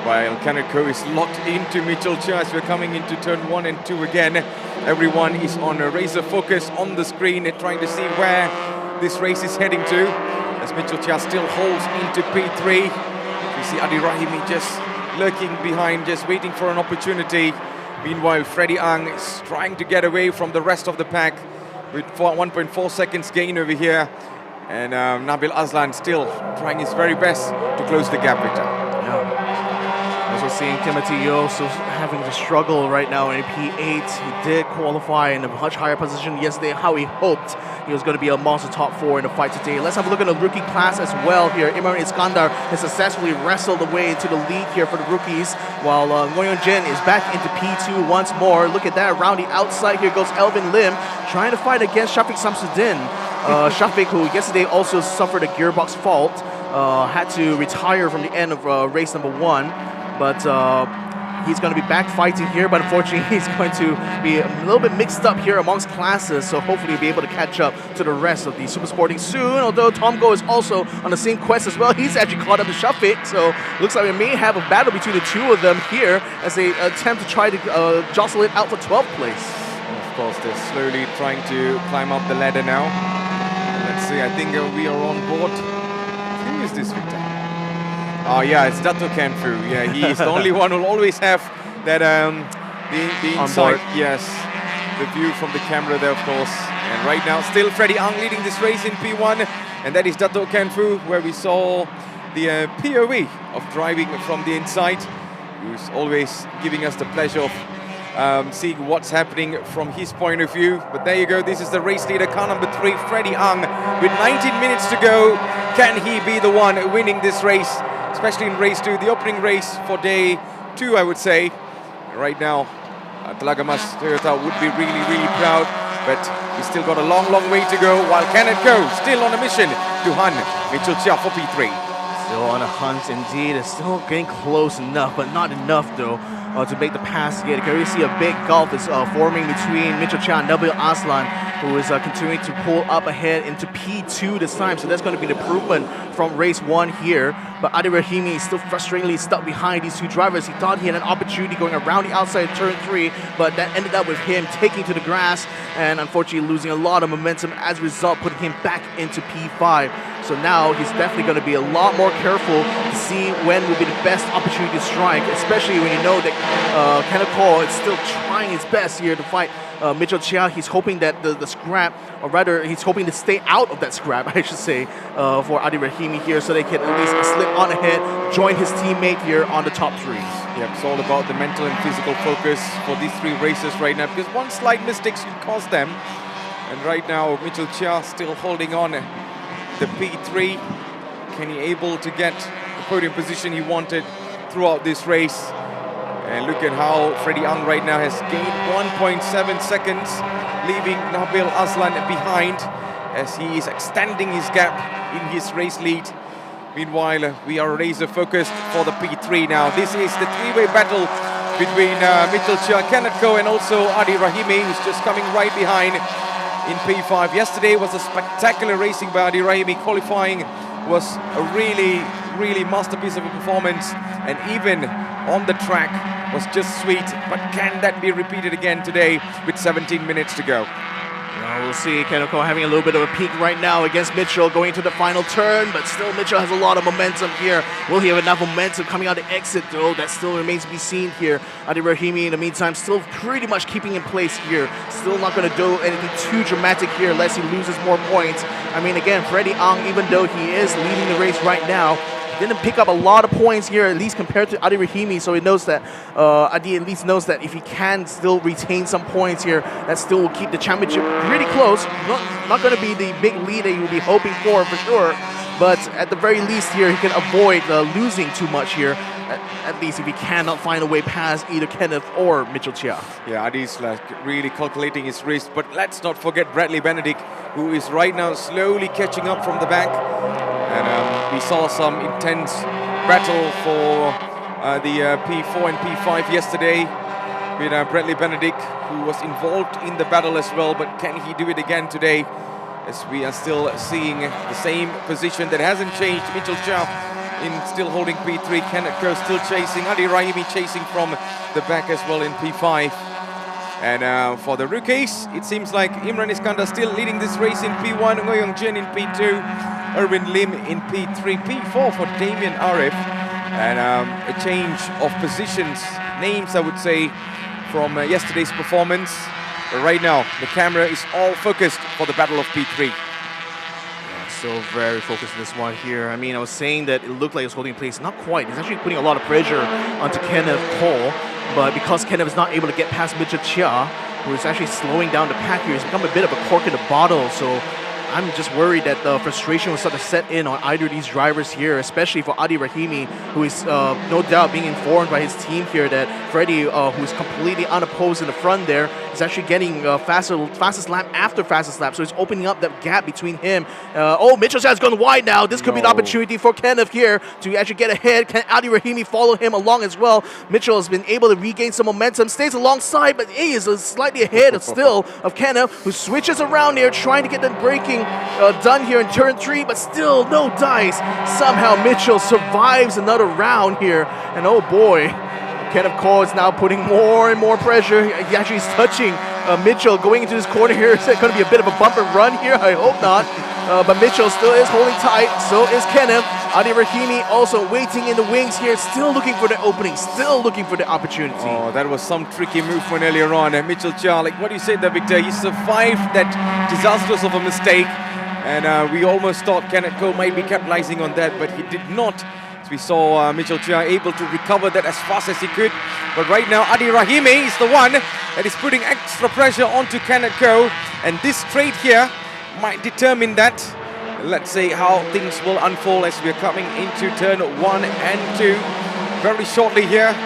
while Kenneth Ko is locked into Mitchell Chia as we're coming into turn 1 and 2 again. Everyone is on a razor focus on the screen and trying to see where this race is heading to, as Mitchell Chia still holds into P3. We see Adi Rahimi just lurking behind, just waiting for an opportunity. Meanwhile, Freddie Ang is trying to get away from the rest of the pack with 1.4 seconds gain over here. And Nabil Aslan still trying his very best to close the gap, Victor. Also seeing Timothy Yeo still having to struggle right now in P8. He did qualify in a much higher position yesterday, how he hoped he was going to be a monster top 4 in the fight today. Let's have a look at the rookie class as well here. Imran Iskandar has successfully wrestled the way into the lead here for the rookies, while Ngoyon Jin is back into P2 once more. Look at that, around the outside here goes Elvin Lim, trying to fight against Shafiq Samsudin. Shafiq, who yesterday also suffered a gearbox fault, had to retire from the end of race number 1. But he's going to be back fighting here, but unfortunately he's going to be a little bit mixed up here amongst classes, so hopefully he'll be able to catch up to the rest of the Super Sporting soon, although Tom Go is also on the same quest as well. He's actually caught up to Shafiq, so looks like we may have a battle between the two of them here as they attempt to try to jostle it out for 12th place. And of course, they're slowly trying to climb up the ladder now. Let's see, I think we are on board. Who is this, Victor? Oh yeah, it's Dato Kanfu. Yeah, he is the only one who'll always have that the inside. Yes, the view from the camera there, of course. And right now, still Freddie Ang leading this race in P1, and that is Dato Kanfu, where we saw the POV of driving from the inside, who's always giving us the pleasure of seeing what's happening from his point of view. But there you go, this is the race leader, car number 3, Freddie Ang, with 19 minutes to go. Can he be the one winning this race, especially in race 2, the opening race for day 2, I would say. Right now, Telaga Mas Toyota would be really proud, but we still got a long way to go, while Kenneth Ko still on a mission to hunt Mitchell Chia for P3. Still on a hunt indeed. It's still getting close enough, but not enough though to make the pass yet. You can really see a big gulf is forming between Mitchell Chia and Nabil Aslan, who is continuing to pull up ahead into P2 this time. So that's going to be an improvement from race 1 here. But Adi Rahimi is still frustratingly stuck behind these two drivers. He thought he had an opportunity going around the outside of turn 3, but that ended up with him taking to the grass and unfortunately losing a lot of momentum as a result, putting him back into P5. So now he's definitely going to be a lot more careful to see when will be the best opportunity to strike, especially when you know that Kenneth Ko is still trying his best here to fight Mitchell Chia. He's hoping that the scrap, or rather he's hoping to stay out of that scrap, I should say, for Adi Rahimi here, so they can at least slip on ahead, join his teammate here on the top 3. Yep, it's all about the mental and physical focus for these 3 racers right now, because one slight mistake could cost them. And right now, Mitchell Chia still holding on the P3. Can he able to get the podium position he wanted throughout this race? And look at how Freddie Ang right now has gained 1.7 seconds, leaving Nabil Aslan behind as he is extending his gap in his race lead. Meanwhile, we are razor focused for the P3 now. This is the 3-way battle between Mitchell Chia, Kenneth Ko, and also Adi Rahimi, who's just coming right behind in P5. Yesterday was a spectacular racing by Adi Rahimi. Qualifying was a really masterpiece of a performance, and even on the track was just sweet. But can that be repeated again today with 17 minutes to go? We'll see Kenneth Cole having a little bit of a peak right now against Mitchell going to the final turn, but still Mitchell has a lot of momentum here. Will he have enough momentum coming out the exit though? That still remains to be seen here. Adi Rahimi in the meantime still pretty much keeping in place here. Still not going to do anything too dramatic here unless he loses more points. I mean, again, Freddie Ang, even though he is leading the race right now, didn't pick up a lot of points here, at least compared to Adi Rahimi, so he knows that Adi at least knows that if he can still retain some points here, that still will keep the championship pretty close. Not going to be the big lead that he will be hoping for sure, but at the very least here, he can avoid losing too much here. At least if he cannot find a way past either Kenneth or Mitchell Chia. Yeah, Adi's like really calculating his risk, but let's not forget Bradley Benedict, who is right now slowly catching up from the back. And we saw some intense battle for the P4 and P5 yesterday with Bradley Benedict, who was involved in the battle as well, but can he do it again today? As we are still seeing the same position that hasn't changed. Mitchell Chia in still holding P3, Kenneth Ko still chasing, Adi Rahimi chasing from the back as well in P5. And for the rookies, it seems like Imran Iskandar still leading this race in P1, Ngoyong Jin in P2, Erwin Lim in P3, P4 for Damien Arif. And a change of positions, names I would say, from yesterday's performance. But right now, the camera is all focused for the battle of P3. Still very focused on this one here. I mean, I was saying that it looked like it was holding place. Not quite. It's actually putting a lot of pressure onto Kenneth Cole. But because Kenneth is not able to get past Mitchell Chia, who is actually slowing down the pack here, he's become a bit of a cork in the bottle. So I'm just worried that the frustration will start to set in on either of these drivers here, especially for Adi Rahimi, who is no doubt being informed by his team here that Freddie, who's completely unopposed in the front there, is actually getting fastest lap after fastest lap. So he's opening up that gap between him. Mitchell has gone wide now. This could be an opportunity for Kenneth here to actually get ahead. Can Adi Rahimi follow him along as well? Mitchell has been able to regain some momentum, stays alongside, but he is slightly ahead still of Kenneth, who switches around here, trying to get the braking done here in turn 3, but still no dice. Somehow Mitchell survives another round here, and oh boy, Kenneth Cole is now putting more and more pressure. He actually is touching Mitchell going into this corner here. Is it going to be a bit of a bumper run here? I hope not. But Mitchell still is holding tight, so is Kenneth. Adi Rahimi also waiting in the wings here, still looking for the opening, still looking for the opportunity. Oh, that was some tricky movement earlier on. And Mitchell Chia, like what you said there, Victor, he survived that disastrous of a mistake. And we almost thought Kenneth Cole might be capitalizing on that, but he did not. So we saw Mitchell Chia able to recover that as fast as he could. But right now, Adi Rahimi is the one that is putting extra pressure onto Kenneth Cole. And this straight here might determine that. Let's see how things will unfold as we are coming into turn 1 and 2. Very shortly here,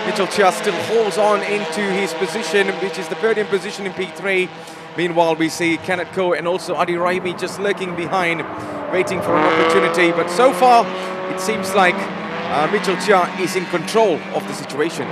Mitchell Chia still holds on into his position, which is the podium position in P3. Meanwhile, we see Kenneth Ko and also Adi Rahimi just lurking behind, waiting for an opportunity. But so far, it seems like Mitchell Chia is in control of the situation.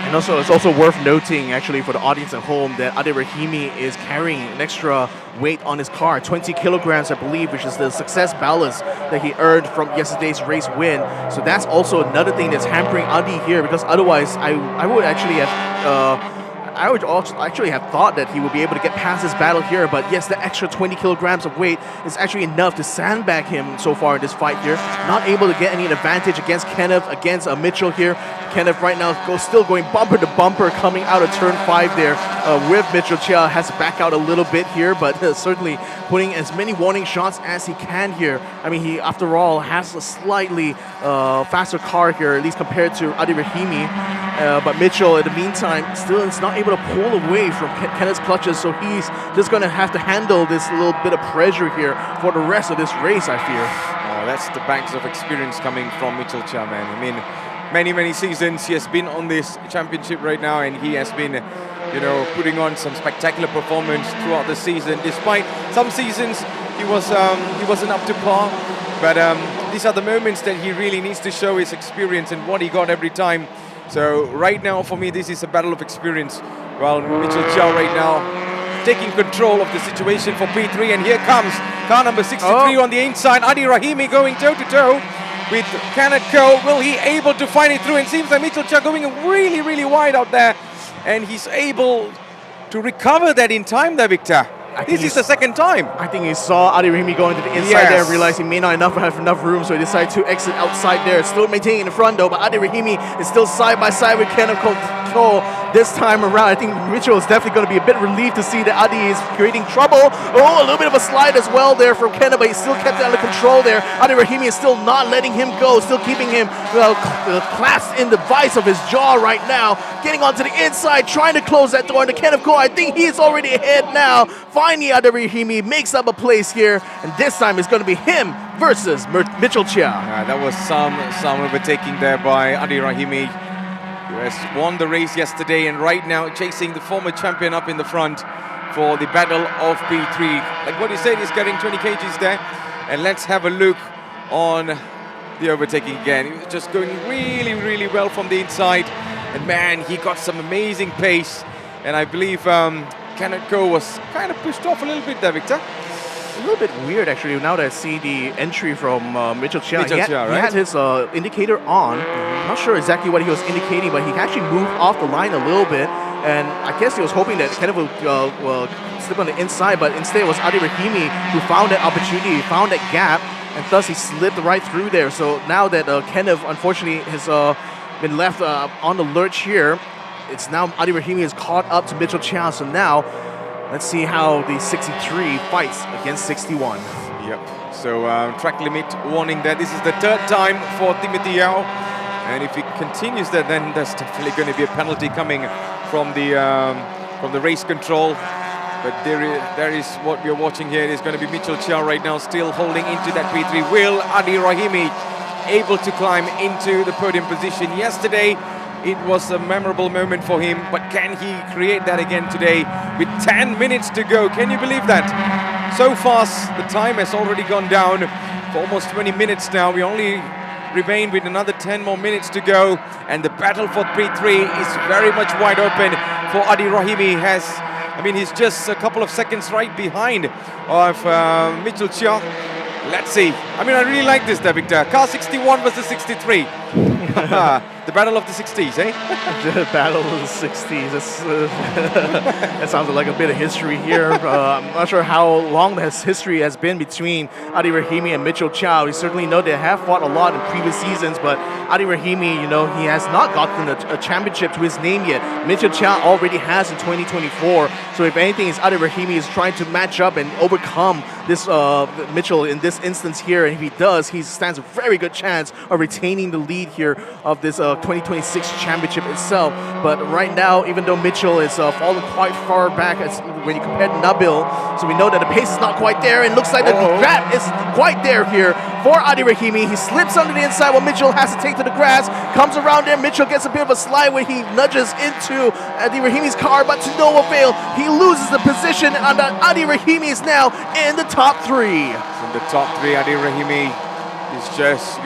And also, it's also worth noting, actually, for the audience at home, that Adi Rahimi is carrying an extra weight on his car, 20 kilograms, I believe, which is the success ballast that he earned from yesterday's race win. So that's also another thing that's hampering Adi here, because otherwise, I would actually have... I would also actually have thought that he would be able to get past this battle here, but yes, the extra 20 kilograms of weight is actually enough to sandbag him so far in this fight here. Not able to get any advantage against Kenneth, against Mitchell here. Kenneth right now still going bumper to bumper coming out of turn 5 there with Mitchell Chia. Has to back out a little bit here, but certainly putting as many warning shots as he can here. I mean, he, after all, has a slightly faster car here, at least compared to Adi Rahimi. But Mitchell, in the meantime, still is not able to pull away from Kenneth's clutches, so he's just going to have to handle this little bit of pressure here for the rest of this race, I fear. Oh, that's the bags of experience coming from Mitchell Chia, man. I mean, many seasons he has been on this championship right now, and he has been, you know, putting on some spectacular performance throughout the season. Despite some seasons he wasn't up to par, but these are the moments that he really needs to show his experience and what he got every time. So right now, for me, this is a battle of experience. Well, Mitchell Chia right now taking control of the situation for P3, and here comes car number 63 on the inside. Adi Rahimi going toe-to-toe with Kenneth Ko. Will he able to find it through? And seems like Mitchell Chia going really wide out there, and he's able to recover that in time there, Victor. This is the second time. I think he saw Adi Rahimi going to the inside there and realized he may not have enough room, so he decided to exit outside there. Still maintaining in the front though, but Adi Rahimi is still side by side with Kenneth Cole this time around. I think Mitchell is definitely going to be a bit relieved to see that Adi is creating trouble. Oh, a little bit of a slide as well there from Kenneth, but he still kept it under control there. Adi Rahimi is still not letting him go, still keeping him clasped in the vice of his jaw right now. Getting onto the inside, trying to close that door into Kenneth Cole. I think he's already ahead now. Finally, Adi Rahimi makes up a place here, and this time it's going to be him versus Mitchell Chia. That was some overtaking there by Adi Rahimi, who has won the race yesterday and right now chasing the former champion up in the front for the battle of P3. Like what he said, he's getting 20 kgs there. And let's have a look on the overtaking again. He was just going really, really well from the inside. And man, he got some amazing pace. And I believe Kenneth Cole was kind of pushed off a little bit there, Victor. A little bit weird actually now that I see the entry from Mitchell Chia. Mitchell Chia, right? He had his indicator on. Not sure exactly what he was indicating, but he actually moved off the line a little bit. And I guess he was hoping that Kenneth would slip on the inside, but instead it was Adi Rahimi who found that opportunity, found that gap, and thus he slipped right through there. So now that Kenneth unfortunately has been left on the lurch here, it's now Adi Rahimi is caught up to Mitchell Chia. So now let's see how the 63 fights against 61. Yep. So track limit warning there. This is the third time for Timothy Yao. And if he continues that, then there's definitely going to be a penalty coming from the race control. But there is what we're watching here. It is going to be Mitchell Chia right now still holding into that P3. Will Adi Rahimi able to climb into the podium position? Yesterday, it was a memorable moment for him, but can he create that again today with 10 minutes to go? Can you believe that? So fast, the time has already gone down for almost 20 minutes now. We only remain with another 10 more minutes to go, and the battle for P3 is very much wide open for Adi Rahimi. He's just a couple of seconds right behind of Mitchell Chia. Let's see. I really like this there, Victor. Car 61 versus 63. The battle of the 60s, eh? The battle of the 60s. That sounds like a bit of history here. I'm not sure how long this history has been between Adi Rahimi and Mitchell Chia. We certainly know they have fought a lot in previous seasons, but Adi Rahimi, he has not gotten a championship to his name yet. Mitchell Chia already has in 2024. So if anything, Adi Rahimi is trying to match up and overcome this Mitchell in this instance here, and if he does, he stands a very good chance of retaining the lead here of this 2026 championship itself. But right now, even though Mitchell is fallen quite far back when you compare to Nabil, so we know that the pace is not quite there, and looks like the grab is quite there here for Adi Rahimi. He slips under the inside while Mitchell has to take to the grass, comes around there, Mitchell gets a bit of a slide where he nudges into Adi Rahimi's car, but to no avail. He loses the position, and Adi Rahimi is now in the top three. So in the top three, Adi Rahimi is just,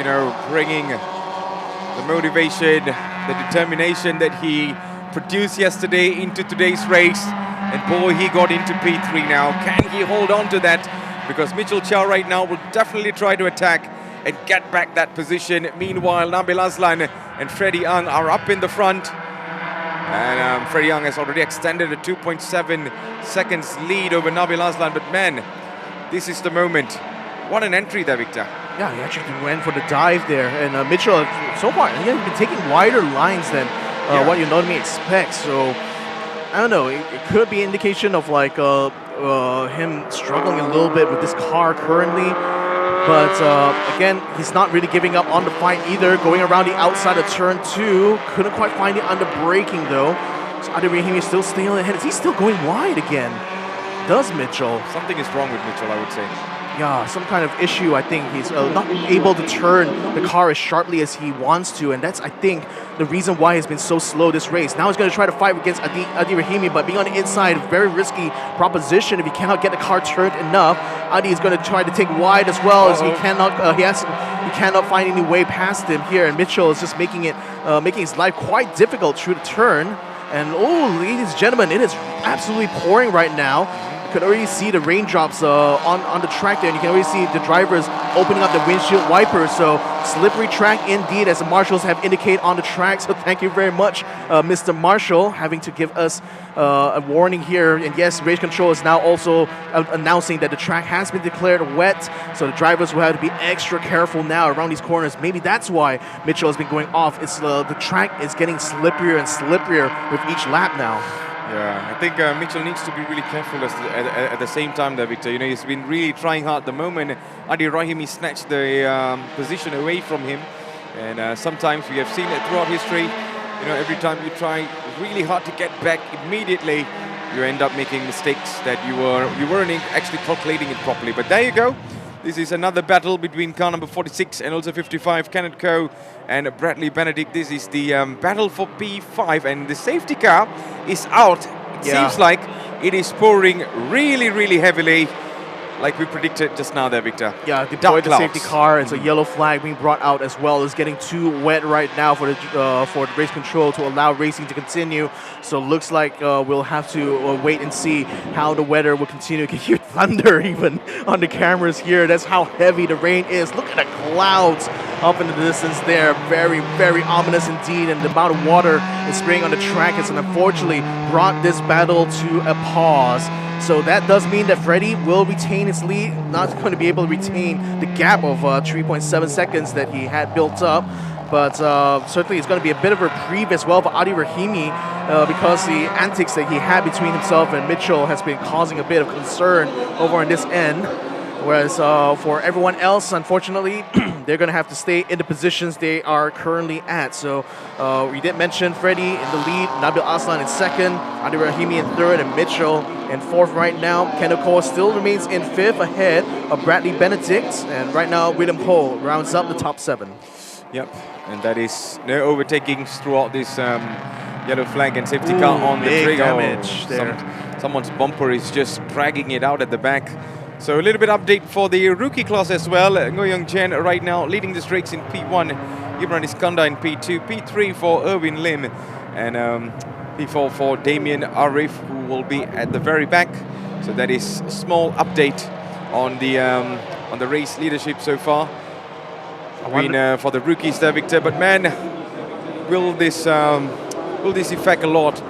bringing the motivation, the determination that he produced yesterday into today's race. And boy, he got into P3 now. Can he hold on to that? Because Mitchell Chia right now will definitely try to attack and get back that position. Meanwhile, Nabil Aslan and Freddie Ang are up in the front. And Freddie Ang has already extended a 2.7 seconds lead over Nabil Aslan. But man, this is the moment. What an entry there, Victor. Yeah, he actually went for the dive there. And Mitchell, so far, he has been taking wider lines than what you normally expect. So, I don't know, it could be indication of him struggling a little bit with this car currently. But again, he's not really giving up on the fight either. Going around the outside of turn 2. Couldn't quite find it under braking though. So Adi Rahimi is still staying ahead. Is he still going wide again? Does Mitchell? Something is wrong with Mitchell, I would say. Yeah, some kind of issue. I think he's not able to turn the car as sharply as he wants to, and that's, I think, the reason why he's been so slow this race. Now he's going to try to fight against Adi Rahimi, but being on the inside, very risky proposition. If he cannot get the car turned enough, Adi is going to try to take wide as well, as he cannot find any way past him here, and Mitchell is just making his life quite difficult through the turn. And ladies and gentlemen, it is absolutely pouring right now. You can already see the raindrops on the track there, and you can already see the drivers opening up the windshield wipers. So slippery track indeed, as the marshals have indicated on the track. So thank you very much, Mr. Marshall, having to give us a warning here. And yes, race control is now also announcing that the track has been declared wet. So the drivers will have to be extra careful now around these corners. Maybe that's why Mitchell has been going off. It's the track is getting slipperier and slipperier with each lap now. Yeah, I think Mitchell needs to be really careful at the same time there, Victor. You know, he's been really trying hard. The moment Adi Rahimi snatched the position away from him, and sometimes we have seen it throughout history. You know, every time you try really hard to get back immediately, you end up making mistakes that you weren't actually calculating it properly. But there you go. This is another battle between car number 46 and also 55, Kenneth Coe and Bradley Benedict. This is the battle for P5, and the safety car is out. It seems like it is pouring really, really heavily, like we predicted just now there, Victor. Yeah, deployed the safety car. It's a yellow flag being brought out as well. It's getting too wet right now for the race control to allow racing to continue. So looks like we'll have to wait and see how the weather will continue. You can hear thunder even on the cameras here. That's how heavy the rain is. Look at the clouds up in the distance there. Very, very ominous indeed. And the amount of water is spraying on the track has unfortunately brought this battle to a pause. So that does mean that Freddie will retain his lead, not going to be able to retain the gap of 3.7 seconds that he had built up. But certainly it's going to be a bit of a reprieve as well for Adi Rahimi because the antics that he had between himself and Mitchell has been causing a bit of concern over on this end. Whereas for everyone else, unfortunately, they're going to have to stay in the positions they are currently at. So we did mention Freddie in the lead, Nabil Aslan in second, Adi Rahimi in third, and Mitchell in fourth right now. Kenneth Coe still remains in fifth ahead of Bradley Benedict. And right now, William Ho rounds up the top 7. Yep, and that is no overtakings throughout this yellow flag and safety car on the big trigger. damage there. Someone's bumper is just dragging it out at the back. So a little bit update for the rookie class as well. Ngo Young Jen right now leading this race in P1. Imran Iskandar in P2. P3 for Erwin Lim. And P4 for Damien Arif, who will be at the very back. So that is a small update on the race leadership so far. For the rookies there, Victor. But man, will this affect a lot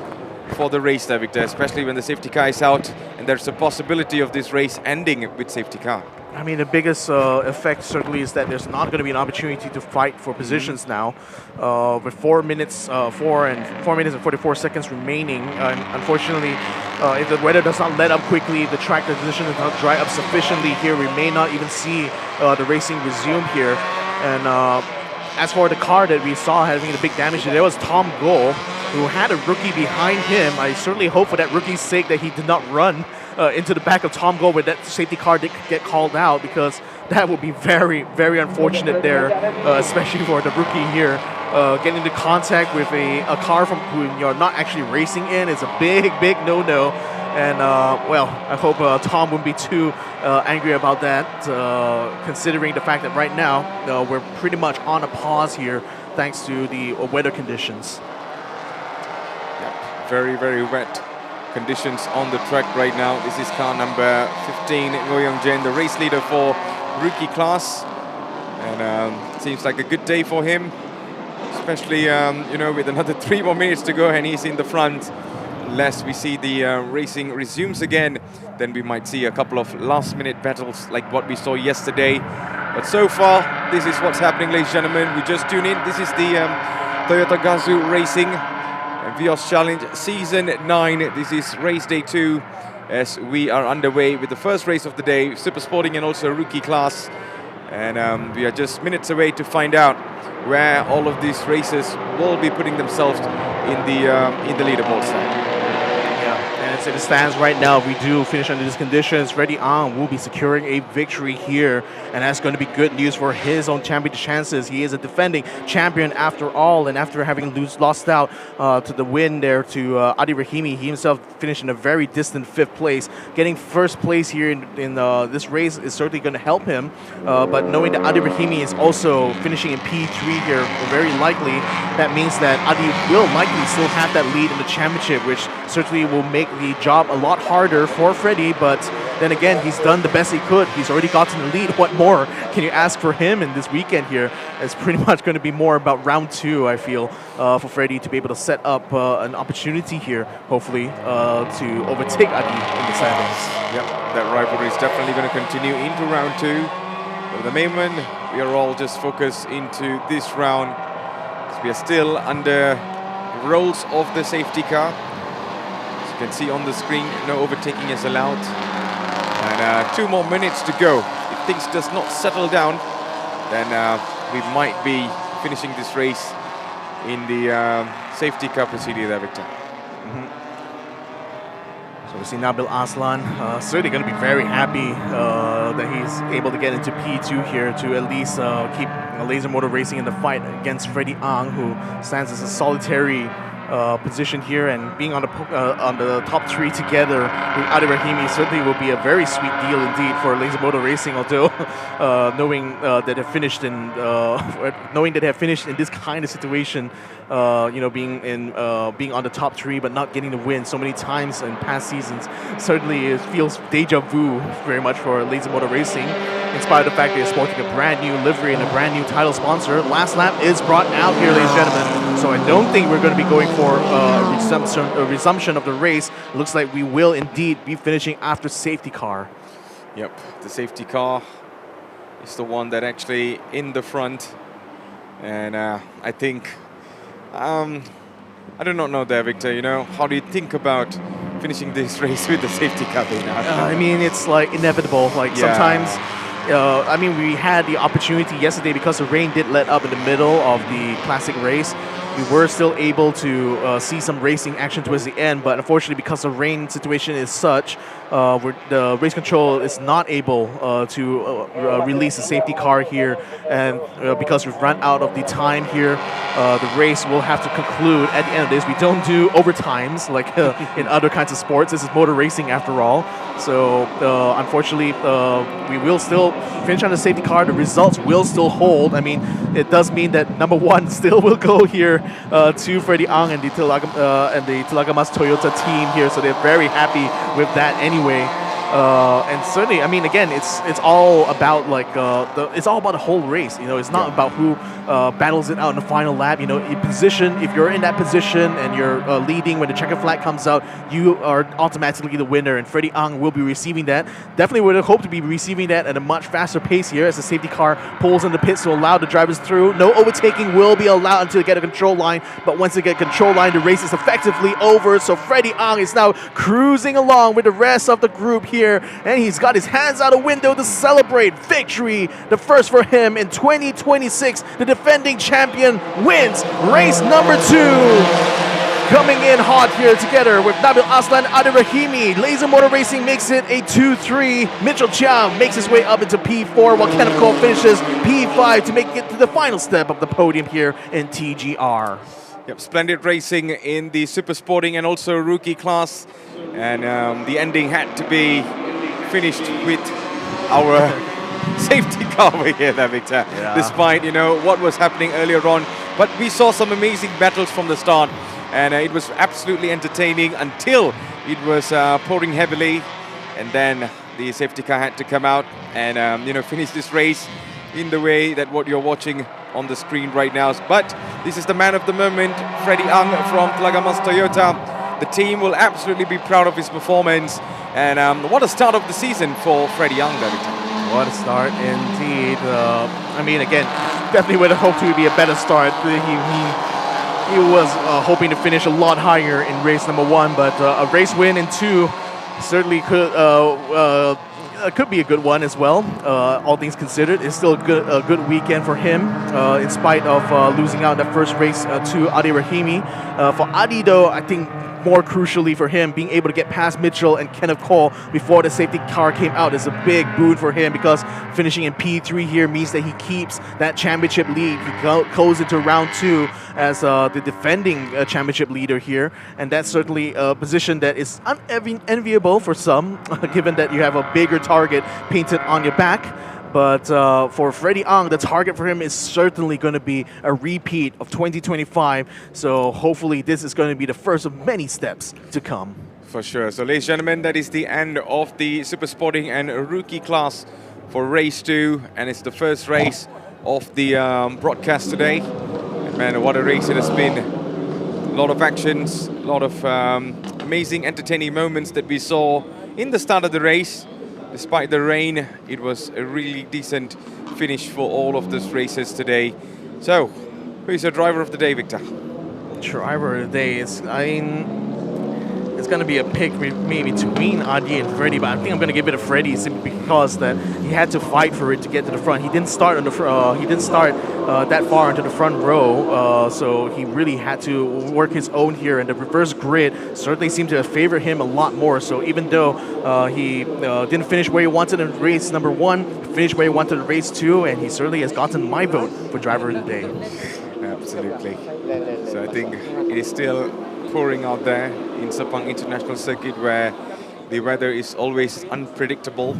for the race there, Victor, especially when the safety car is out and there's a possibility of this race ending with safety car. I mean, the biggest effect certainly is that there's not going to be an opportunity to fight for positions now. With 4 minutes and 44 seconds remaining, unfortunately, if the weather does not let up quickly, the track condition does not dry up sufficiently here, we may not even see the racing resume here. And as for the car that we saw having the big damage, there was Tom Goh, who had a rookie behind him. I certainly hope for that rookie's sake that he did not run into the back of Tom Goh when that safety car did get called out, because that would be very, very unfortunate there, especially for the rookie here. Getting into contact with a car from who you're not actually racing in is a big, big no-no. And, well, I hope Tom wouldn't be too angry about that, considering the fact that right now we're pretty much on a pause here thanks to the weather conditions. Yep, very, very wet conditions on the track right now. This is car number 15, Ngo Young Jen, the race leader for rookie class. And seems like a good day for him, especially, you know, with another 3 more minutes to go and he's in the front. Unless we see the racing resumes again, then we might see a couple of last-minute battles like what we saw yesterday. But so far, this is what's happening, ladies and gentlemen. We just tune in. This is the Toyota Gazoo Racing Vios Challenge Season 9. This is race day 2 as we are underway with the first race of the day, Super Sporting and also Rookie class. And we are just minutes away to find out where all of these races will be putting themselves in the leaderboard side. As it stands right now, if we do finish under these conditions, Freddie Ang will be securing a victory here, and that's going to be good news for his own championship chances. He is a defending champion after all, and after having lost out to the win there to Adi Rahimi, he himself finished in a very distant 5th place. Getting first place here in this race is certainly going to help him, but knowing that Adi Rahimi is also finishing in P3 here, very likely, that means that Adi will likely still have that lead in the championship, which certainly will make the job a lot harder for Freddie, but then again, he's done the best he could. He's already gotten the lead. What more can you ask for him in this weekend here? It's pretty much going to be more about round 2, I feel, for Freddie to be able to set up an opportunity here, hopefully, to overtake Adi in the standings. Yep, that rivalry is definitely going to continue into round 2. But at the moment, we are all just focused into this round. We are still under the rules of the safety car. As you can see on the screen, no overtaking is allowed. And 2 more minutes to go. If things does not settle down, then we might be finishing this race in the safety car procedure there, Victor. So we see Nabil Aslan certainly going to be very happy that he's able to get into P2 here to at least keep Laser Motor Racing in the fight against Freddie Ang, who stands as a solitary position here, and being on the top 3 together with Adi Rahimi certainly will be a very sweet deal indeed for Laser Motor Racing. Although knowing that they finished in this kind of situation, being on the top 3 but not getting the win so many times in past seasons, certainly it feels deja vu very much for Laser Motor Racing. In spite of the fact they're sporting a brand new livery and a brand new title sponsor, last lap is brought out here, ladies and gentlemen. So I don't think we're going to be going for a resumption of the race. Looks like we will indeed be finishing after safety car. Yep, the safety car is the one that actually in the front. And I think, I do not know there, Victor, how do you think about finishing this race with the safety car being out? I mean, it's like inevitable. Like sometimes, I mean, we had the opportunity yesterday because the rain did let up in the middle of the classic race. We were still able to see some racing action towards the end, but unfortunately, because the rain situation is such, the race control is not able to release the safety car here, and because we've run out of the time here, the race will have to conclude at the end of this. We don't do overtimes like in other kinds of sports. This is motor racing after all. So unfortunately, we will still finish on the safety car. The results will still hold. I mean, it does mean that number 1 still will go here to Freddie Ang and the Telagamas Toyota team here. So they're very happy with that anyway. And certainly, I mean, again, it's all about it's all about the whole race. It's not about who battles it out in the final lap. If you're in that position and you're leading when the checker flag comes out, you are automatically the winner. And Freddie Ang will be receiving that. Definitely would hope to be receiving that at a much faster pace here as the safety car pulls in the pits to allow the drivers through. No overtaking will be allowed until they get a control line. But once they get a control line, the race is effectively over. So Freddie Ang is now cruising along with the rest of the group here, and he's got his hands out the window to celebrate victory. The first for him in 2026. The defending champion wins race number 2. Coming in hot here together with Nabil Aslan, Adi Rahimi. Laser Motor Racing makes it a 2-3. Mitchell Chow makes his way up into P4, while Kenneth Cole finishes P5 to make it to the final step of the podium here in TGR. Yep, splendid racing in the super sporting and also rookie class. And the ending had to be finished with our safety car over here there, Victor. Despite, what was happening earlier on. But we saw some amazing battles from the start. And it was absolutely entertaining until it was pouring heavily. And then the safety car had to come out and, finish this race in the way that what you're watching on the screen right now. But this is the man of the moment, Freddie Ang from Telagamas Toyota. The team will absolutely be proud of his performance. And what a start of the season for Freddie Ang, Victor. What a start indeed. I mean, again, definitely would have hoped it would be a better start. He was hoping to finish a lot higher in race number 1, but a race win in 2 certainly could be a good one as well. All things considered, it's still a good weekend for him, in spite of losing out in the first race to Adi Rahimi. For Adi, though, I think more crucially for him, being able to get past Mitchell and Kenneth Cole before the safety car came out is a big boon for him, because finishing in P3 here means that he keeps that championship lead. He goes into round 2 as the defending championship leader here, and that's certainly a position that is unenviable for some, given that you have a bigger target painted on your back. But for Freddie Ang, the target for him is certainly going to be a repeat of 2025. So hopefully this is going to be the first of many steps to come. For sure. So, ladies and gentlemen, that is the end of the Super Sporting and Rookie class for race 2, and it's the first race of the broadcast today. And man, what a race it has been. A lot of actions, a lot of amazing, entertaining moments that we saw in the start of the race. Despite the rain, it was a really decent finish for all of those races today. So, who is your driver of the day, Victor? Driver of the day is, it's going to be a pick maybe between Adi and Freddy, but I think I'm going to give it to Freddy simply because that he had to fight for it to get to the front. He didn't start on the that far into the front row, so he really had to work his own here. And the reverse grid certainly seemed to favor him a lot more. So even though he didn't finish where he wanted in race number 1, finished where he wanted in race 2, and he certainly has gotten my vote for driver of the day. Absolutely. So I think it is still pouring out there in Sepang International Circuit, where the weather is always unpredictable.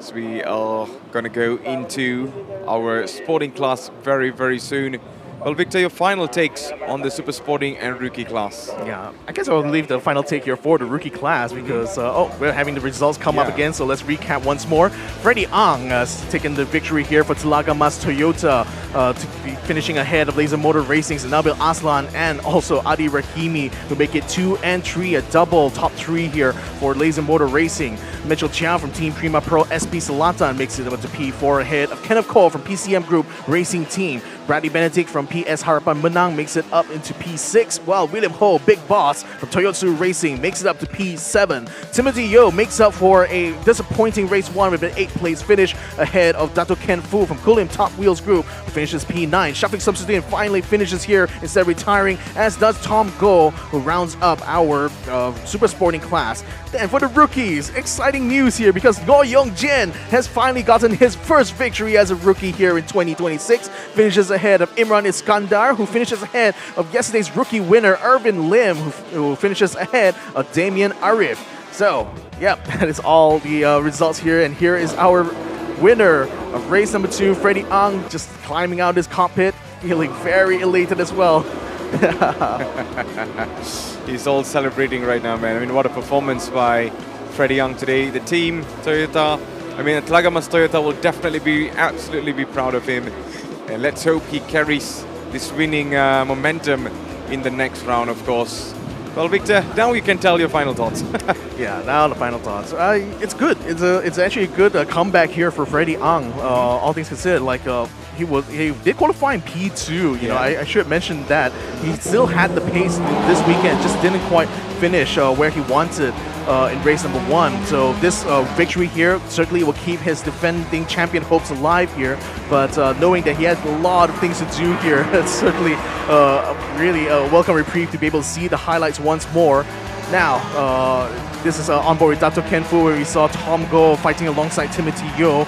So we are going to go into our sporting class very, very soon. Well, Victor, your final takes on the Super Sporting and Rookie class. Yeah, I guess I'll leave the final take here for the rookie class because, we're having the results come up again, so let's recap once more. Freddie Ang has taken the victory here for Telaga Mas Toyota, to be finishing ahead of Laser Motor Racing's Nabil Aslan and also Adi Rahimi, who make it 2 and 3, a double top 3 here for Laser Motor Racing. Mitchell Chow from Team Prima Pro SP Selatan makes it up to P4 ahead of Kenneth Cole from PCM Group Racing Team. Bradley Benedict from PS Harapan Menang makes it up into P6, while William Ho, Big Boss from Toyotsu Racing, makes it up to P7. Timothy Yo makes up for a disappointing race 1 with an 8th place finish ahead of Dato Ken Fu from Kulim Top Wheels Group, who finishes P9. Shafiq Substitute and finally finishes here instead of retiring, as does Tom Go, who rounds up our Super Sporting class. Then for the rookies, exciting news here because Go Yong Jin has finally gotten his first victory as a rookie here in 2026, finishes ahead of Imran Iskandar, who finishes ahead of yesterday's rookie winner Irvin Lim, who finishes ahead of Damian Arif. So, yep, that is all the results here, and here is our winner of race number 2, Freddie Ang, just climbing out his cockpit, feeling very elated as well. He's all celebrating right now, man. I mean, what a performance by Freddie Young today. The team, Toyota, I mean, Telaga Mas Toyota will definitely absolutely be proud of him. And let's hope he carries this winning momentum in the next round, of course. Well, Victor, now you can tell your final thoughts. Yeah, now the final thoughts. It's good. It's actually a good comeback here for Freddie Ang. All things considered, like he did qualify in P2. You know, I should mention that he still had the pace this weekend, just didn't quite finish where he wanted in race number 1. So this victory here certainly will keep his defending champion hopes alive here. But knowing that he has a lot of things to do here, it's certainly really a welcome reprieve to be able to see the highlights once more. Now, this is on board with Dato Ken Fu, where we saw Tom Go fighting alongside Timothy Yo,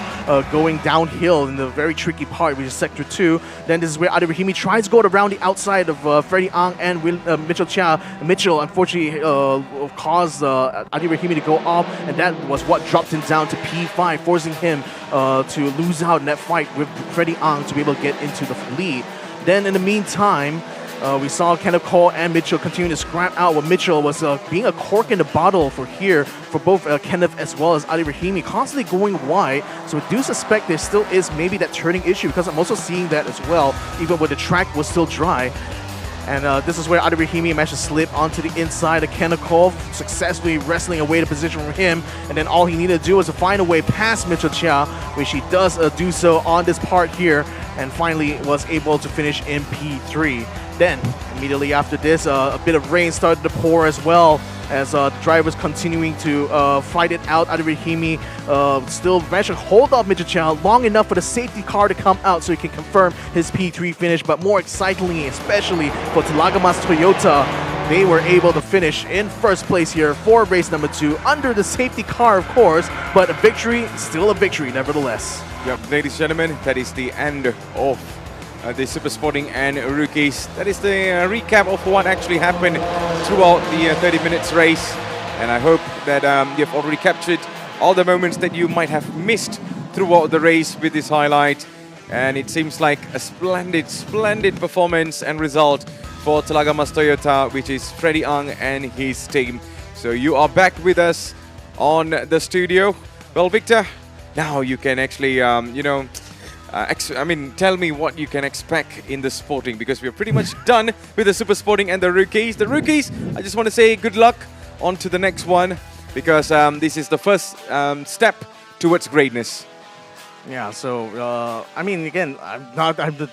going downhill in the very tricky part, which is Sector 2. Then this is where Adi Rahimi tries to go around the outside of Freddie Ang and Mitchell Chia. Mitchell, unfortunately, caused Adi Rahimi to go off, and that was what dropped him down to P5, forcing him to lose out in that fight with Freddie Ang to be able to get into the lead. Then in the meantime, we saw Kenneth Cole and Mitchell continue to scrap out what Mitchell was being a cork in the bottle for both Kenneth as well as Adi Rahimi, constantly going wide. So I do suspect there still is maybe that turning issue, because I'm also seeing that as well, even when the track was still dry. And this is where Adi Rahimi managed to slip onto the inside of Kenneth Cole, successfully wrestling away the position from him. And then all he needed to do was to find a way past Mitchell Chia, which he does do so on this part here, and finally was able to finish in P3. Then, immediately after this, a bit of rain started to pour as well, as drivers continuing to fight it out. Adi Rahimi still managed to hold off Mitchell Chia long enough for the safety car to come out so he can confirm his P3 finish. But more excitingly, especially for Telaga Mas Toyota, they were able to finish in first place here for race number 2 under the safety car, of course, but a victory, still a victory nevertheless. Yep, ladies and gentlemen, that is the end of the Super Sporting and Rookies. That is the recap of what actually happened throughout the 30 minutes race. And I hope that you've already captured all the moments that you might have missed throughout the race with this highlight. And it seems like a splendid, splendid performance and result for Telaga Mas Toyota, which is Freddie Ang and his team. So you are back with us on the studio. Well, Victor, now you can actually, tell me what you can expect in the sporting, because we're pretty much done with the super sporting and the rookies. The rookies, I just want to say good luck on to the next one, because this is the first step towards greatness. Yeah, so, again, I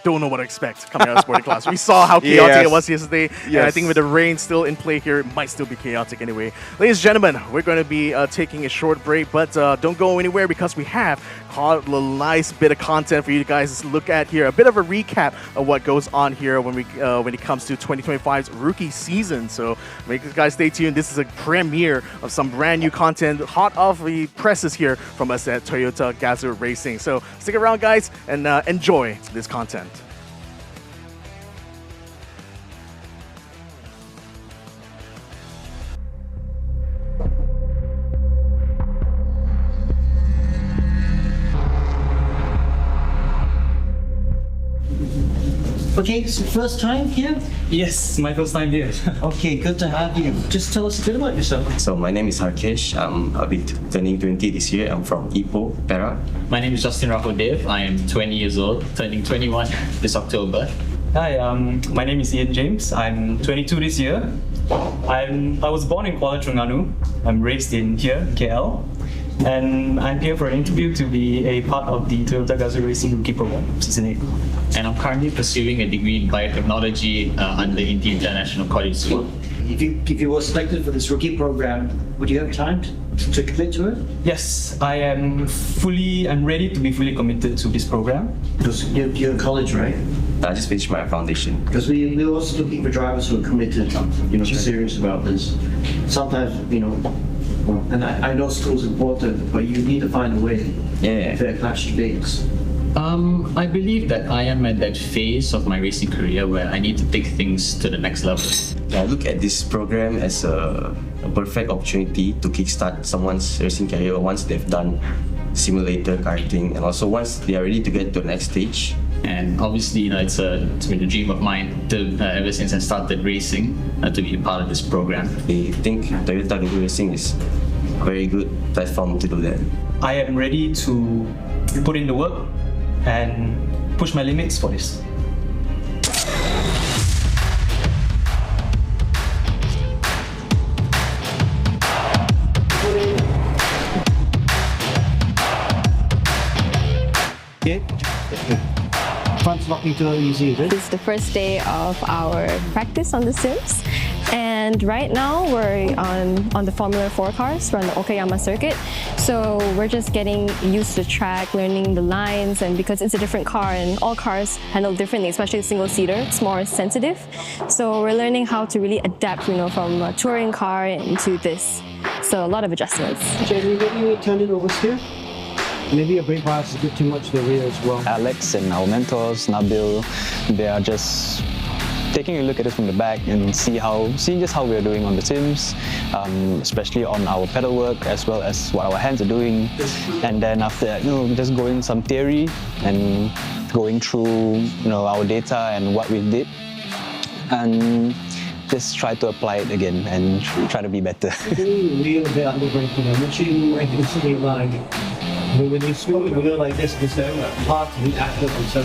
don't know what to expect coming out of sporting class. We saw how chaotic it was yesterday, and I think with the rain still in play here, it might still be chaotic anyway. Ladies and gentlemen, we're going to be taking a short break, but don't go anywhere, because we have a nice bit of content for you guys to look at here. A bit of a recap of what goes on here when it comes to 2025's rookie season. So make you guys stay tuned. This is a premiere of some brand new content, hot off the presses here from us at Toyota Gazoo Racing. So stick around, guys, and enjoy this content. Okay, so first time here? Yes, my first time here. Okay, good to have you. Just tell us a bit about yourself. So my name is Harkesh. I'll be turning 20 this year. I'm from Ipoh, Perak. My name is Justin Rakodev. I am 20 years old, turning 21 this October. Hi, my name is Ian James. I'm 22 this year. I was born in Kuala Terengganu. I'm raised in here, KL. And I'm here for an interview to be a part of the Toyota Gazoo Racing Rookie Program, Season 8. And I'm currently pursuing a degree in biotechnology under India International College School. If you were selected for this rookie program, would you have time to commit to it? Yes, I'm ready to be fully committed to this program. Because you're in college, right? I just finished my foundation. Because we're also looking for drivers who are committed, serious about this. Sometimes, and I know school's important, but you need to find a way to attach your dates. I believe that I am at that phase of my racing career where I need to take things to the next level. I look at this program as a perfect opportunity to kickstart someone's racing career once they've done simulator karting, and also once they are ready to get to the next stage. And obviously, it's been a dream of mine ever since I started racing to be a part of this program. I think Toyota Gazoo Racing is a very good platform to do that. I am ready to put in the work and push my limits for this. Front's locking too easy, is it? This is the first day of our practice on the sims. And right now we're on the Formula 4 cars, we're on the Okayama circuit. So we're just getting used to the track, learning the lines, and because it's a different car and all cars handle differently, especially a single-seater, it's more sensitive. So we're learning how to really adapt, from a touring car into this. So a lot of adjustments. Jamie, maybe we turn it over here? Maybe a brake bias is a bit too much to the rear as well. Alex and our mentors, Nabil, they are just taking a look at it from the back and seeing just how we're doing on the sims, especially on our pedal work as well as what our hands are doing. And then after that, just going some theory and going through, our data and what we did, and just try to apply it again and try to be better. Real bit under braking, make sure you make it silly line. When you swing it, we go like this, it's hard to be active and so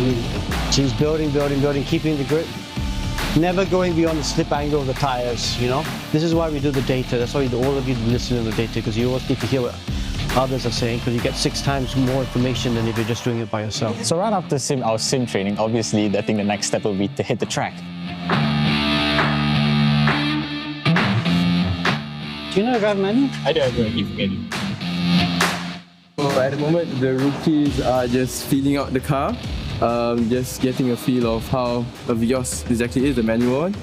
she's building, keeping the grip. Never going beyond the slip angle of the tires, This is why we do the data. That's why all of you listen to the data, because you always need to hear what others are saying, because you get 6 times more information than if you're just doing it by yourself. So right after our sim training, obviously I think the next step will be to hit the track. Do you know how to drive a manual? I do, I keep forgetting. So at the moment, the rookies are just feeling out the car, just getting a feel of how a Vios exactly is, the manual one.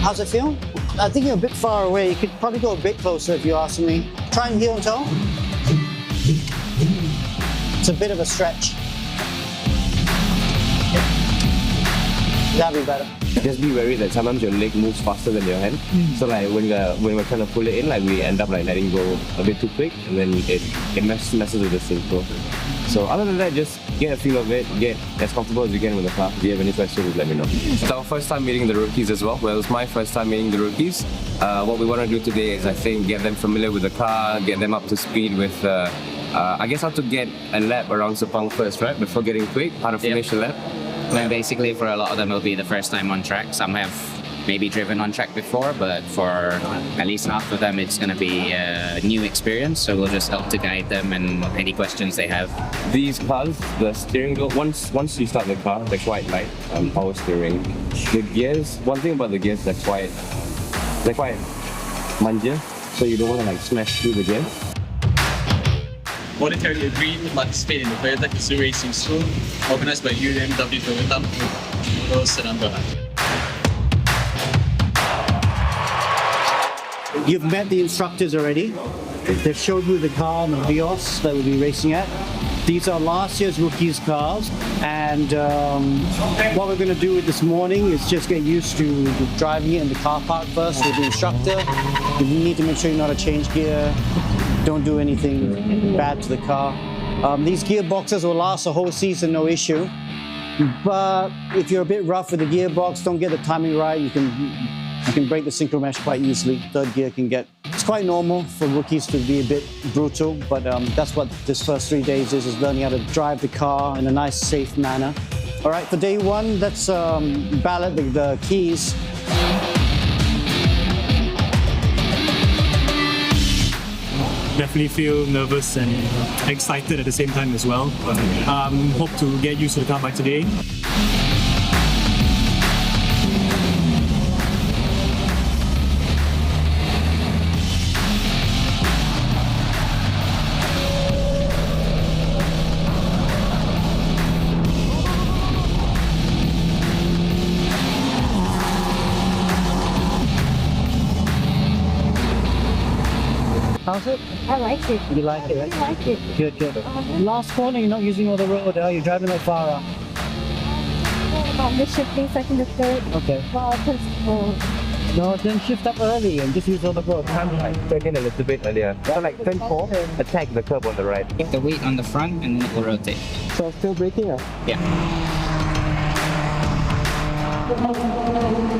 How's it feel? I think you're a bit far away. You could probably go a bit closer if you ask me. Try and heel and toe. It's a bit of a stretch. That'd be better. Just be wary that sometimes your leg moves faster than your hand. So like when we're trying to pull it in, we end up letting go a bit too quick, and then it messes with the synchro. So other than that, just get a feel of it, get as comfortable as you can with the car. If you have any questions, let me know. It's our first time meeting the rookies as well. Well, it's my first time meeting the rookies. What we want to do today is, I think, get them familiar with the car, get them up to speed with, I guess, how to get a lap around Sepang first, right? Before getting quick, how to finish the lap. Well, basically, for a lot of them, it'll be the first time on track. Some have maybe driven on track before, but for at least half of them, it's going to be a new experience. So we'll just help to guide them and any questions they have. These cars, the steering wheel, once you start the car, they're quite light, power steering. The gears, one thing about the gears, they're quite manja, so you don't want to like smash through the gears. Voluntarily agreed to participate in the Toyota Gazoo Racing School, organized by UMW Toyota Senambara. You've met the instructors already. They've showed you the car and the Vios that we'll be racing at. These are last year's rookies cars, and what we're going to do this morning is just get used to driving it in the car park first with the instructor. You need to make sure you know how to change gear, don't do anything bad to the car. These gearboxes will last a whole season, no issue. But if you're a bit rough with the gearbox, don't get the timing right, you can break the synchro mesh quite easily. Third gear can get... It's quite normal for rookies to be a bit brutal, but that's what this first 3 days is learning how to drive the car in a nice, safe manner. All right, for day one, let's ballot the keys. Definitely feel nervous and excited at the same time as well. Hope to get used to the car by today. How's it? I like it. You like it, right? I like it. Good, good. Last corner, you're not using all the road, are you? Driving like far out? About the shifting second to third. Okay. No, then shift up early and just use all the road. Turn in a little bit earlier. So like turn 4, attack the curb on the right. Keep the weight on the front and then it will rotate. So still braking? Yeah.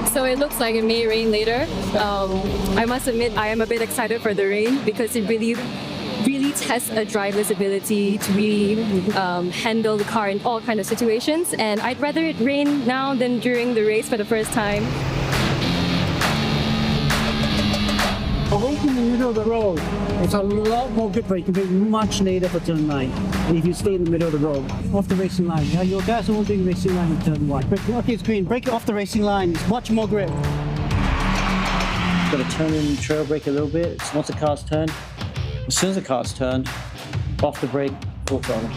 So it looks like it may rain later. I must admit I am a bit excited for the rain because it really tests a driver's ability to really handle the car in all kinds of situations, and I'd rather it rain now than during the race for the first time. Away from the middle of the road, it's a lot more good, but you can be much later for turn 9. And if you stay in the middle of the road, off the racing line. Yeah, your guys are all doing racing line in turn 1. Okay, it's green. Break it off the racing line. It's much more grip. Got to turn in, trail brake a little bit. Once the car's turned, as soon as the car's turned, off the brake, full throttle.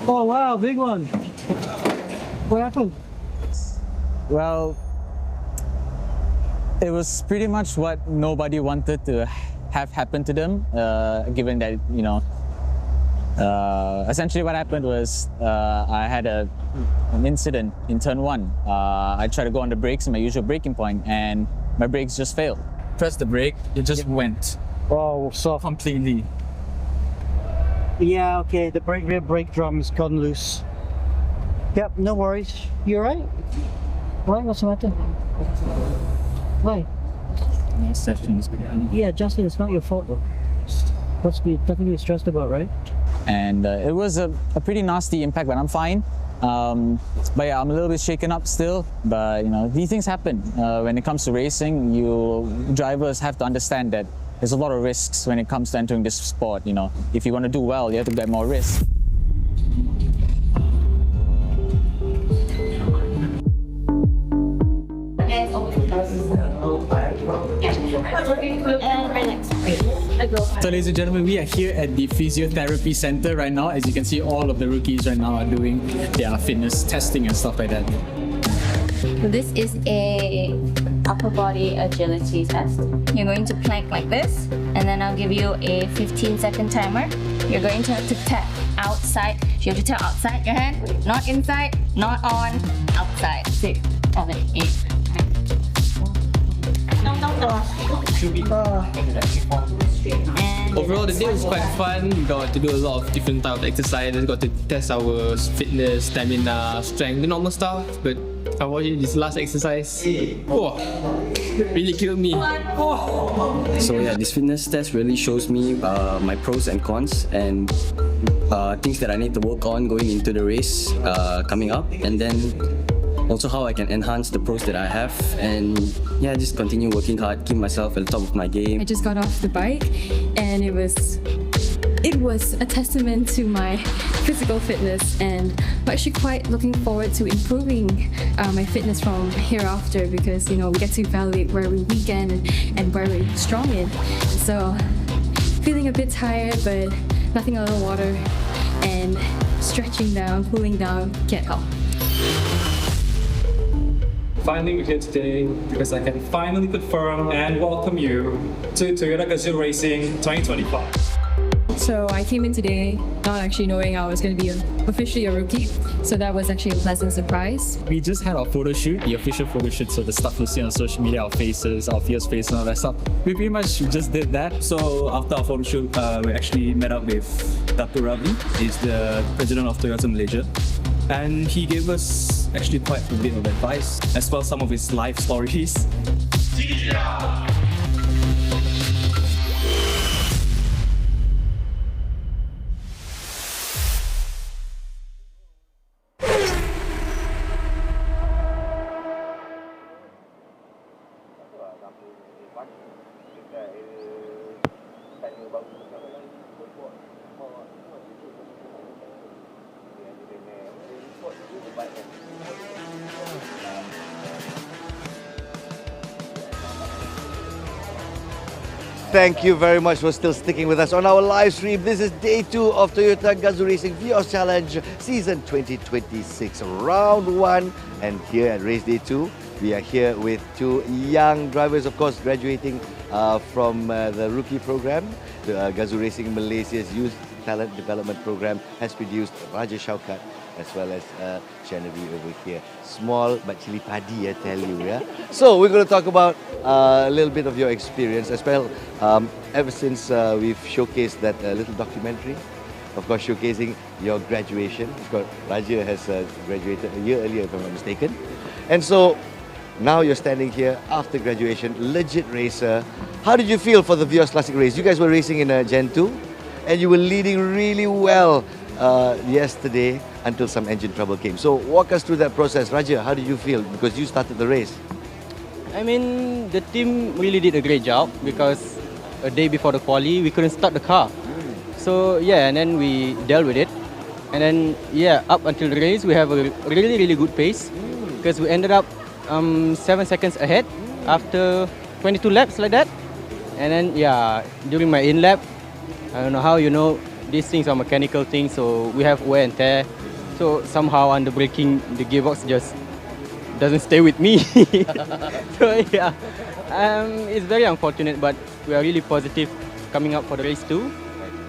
Oh wow, big one. What happened? Well, it was pretty much what nobody wanted to have happen to them, given that, you know, essentially what happened was I had an incident in turn 1. I tried to go on the brakes in my usual braking point and my brakes just failed. Press the brake, it just went. Oh, soft. Completely. Yeah, okay, the rear brake drum's gone loose. Yep, no worries. You alright? Why? What's the matter? Why? Yeah, Justin, it's not your fault though. Must be nothing to be stressed about, right? And it was a pretty nasty impact, but I'm fine. But yeah, I'm a little bit shaken up still. But you know, these things happen. When it comes to racing, drivers have to understand that there's a lot of risks when it comes to entering this sport. You know, if you want to do well, you have to get more risk. So ladies and gentlemen, we are here at the physiotherapy center right now. As you can see, all of the rookies right now are doing their fitness testing and stuff like that. So this is a upper body agility test. You're going to plank like this, and then I'll give you a 15-second timer. You're going to have to tap outside. You have to tap outside your hand, not inside, not on, outside. 6, 7, 8, 9, 10, 11, 12, Overall, the day was quite fun. We got to do a lot of different type of exercises. Got to test our fitness, stamina, strength, the normal stuff. But I watched this last exercise. Oh, really killed me. So yeah, this fitness test really shows me my pros and cons and things that I need to work on going into the race coming up, and then also how I can enhance the pros that I have, and yeah, just continue working hard, keep myself at the top of my game. I just got off the bike and it was a testament to my physical fitness, and I'm actually quite looking forward to improving my fitness from hereafter, because we get to evaluate where we're weak in and where we're strong in. So feeling a bit tired, but nothing out of the water, and stretching down, cooling down, get up. Finally, we're here today because I can finally confirm and welcome you to Toyota Gazoo Racing 2025. So I came in today not actually knowing I was going to be officially a rookie, so that was actually a pleasant surprise. We just had our photo shoot, the official photo shoot, so the stuff you see on social media, our faces, our Vios face and all that stuff. We pretty much just did that. So after our photo shoot, we actually met up with Dr. Ravi. He's the president of Toyota Malaysia. And he gave us actually quite a bit of advice, as well as some of his life stories. Thank you very much for still sticking with us on our live stream. This is day 2 of Toyota Gazoo Racing Vios Challenge Season 2026, Round 1. And here at Race Day 2, we are here with 2 young drivers, of course, graduating from the rookie program. The Gazoo Racing Malaysia's Youth Talent Development Program has produced Raja Shaukat as well as Genevieve over here. Small but chili padi, I tell you, yeah? So we're going to talk about a little bit of your experience as well. Ever since we've showcased that little documentary, of course showcasing your graduation. Of course, Raja has graduated a year earlier, if I'm not mistaken. And so now you're standing here after graduation, legit racer. How did you feel for the Vios Classic race? You guys were racing in Gen 2 and you were leading really well yesterday until some engine trouble came. So walk us through that process. Raja, how did you feel? Because you started the race. I mean, the team really did a great job because a day before the quali, we couldn't start the car. So yeah, and then we dealt with it. And then yeah, up until the race, we have a really good pace because we ended up 7 seconds ahead after 22 laps like that. And then yeah, during my in lap, I don't know how, these things are mechanical things, so we have wear and tear. So somehow under braking, the gearbox just doesn't stay with me. So yeah, it's very unfortunate, but we are really positive coming up for the race too.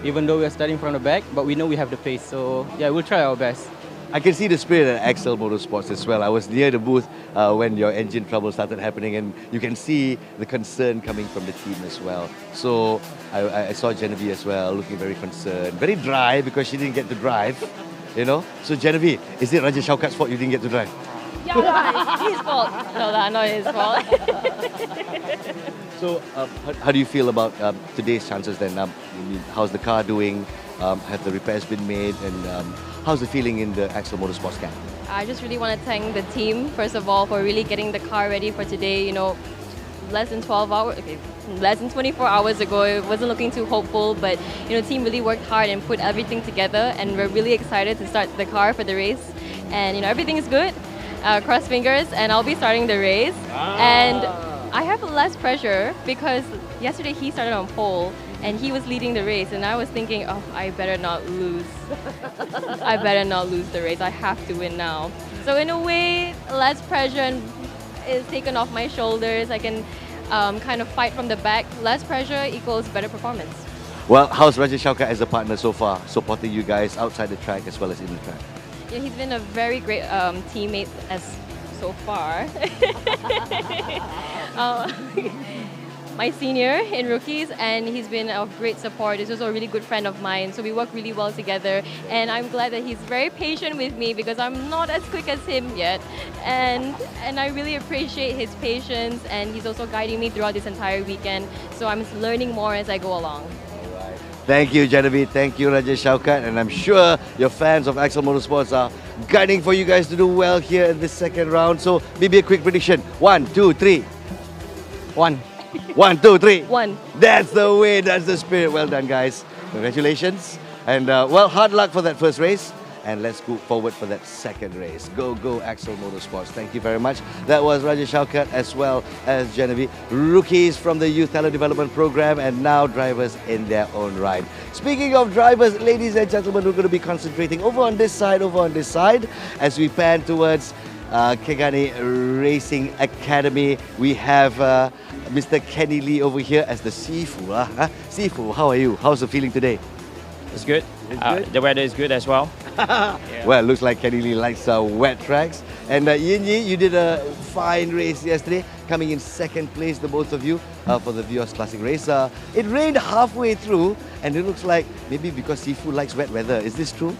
Even though we are starting from the back, but we know we have the pace. So yeah, we'll try our best. I can see the spirit at Axel Motorsports as well. I was near the booth when your engine trouble started happening, and you can see the concern coming from the team as well. So I saw Genevieve as well, looking very concerned, very dry because she didn't get to drive, So Genevieve, is it Raja Shaukat's fault you didn't get to drive? Yeah, it's his fault. No, not his fault. So how do you feel about today's chances then? How's the car doing? Have the repairs been made? And how's the feeling in the Axel Motorsports camp? I just really want to thank the team, first of all, for really getting the car ready for today. Less than 12 hours, less than 24 hours ago, it wasn't looking too hopeful, but the team really worked hard and put everything together, and we're really excited to start the car for the race. And everything is good. Cross fingers, and I'll be starting the race. And I have less pressure because yesterday he started on pole and he was leading the race, and I was thinking, oh, I better not lose. I better not lose the race. I have to win now. So in a way, less pressure is taken off my shoulders. I can kind of fight from the back. Less pressure equals better performance. Well, how's Raja Shaukat as a partner so far, supporting you guys outside the track as well as in the track? Yeah, he's been a very great teammate so far. my senior in rookies, and he's been of great support. He's also a really good friend of mine, so we work really well together. And I'm glad that he's very patient with me because I'm not as quick as him yet. And I really appreciate his patience, and he's also guiding me throughout this entire weekend. So I'm learning more as I go along. Thank you, Genevieve. Thank you, Rajesh Shaukat. And I'm sure your fans of Axel Motorsports are gunning for you guys to do well here in this second round. So maybe a quick prediction. 1, 2, 3. 1. 1, 2, 3. 1. That's the way. That's the spirit. Well done, guys. Congratulations. And well, hard luck for that first race. And let's go forward for that second race. Go, go, Axel Motorsports. Thank you very much. That was Rajesh Shaukat as well as Genevieve. Rookies from the Youth Talent Development Program and now drivers in their own right. Speaking of drivers, ladies and gentlemen, we're going to be concentrating over on this side, as we pan towards Kegani Racing Academy. We have Mr. Kenny Lee over here as the Sifu. Sifu, how are you? How's the feeling today? It's good. It's good? The weather is good as well. Well, it looks like Kenny Lee likes wet tracks. And Yin Yi, you did a fine race yesterday, coming in second place, the both of you, for the Vios Classic race. It rained halfway through, and it looks like maybe because Sifu likes wet weather. Is this true?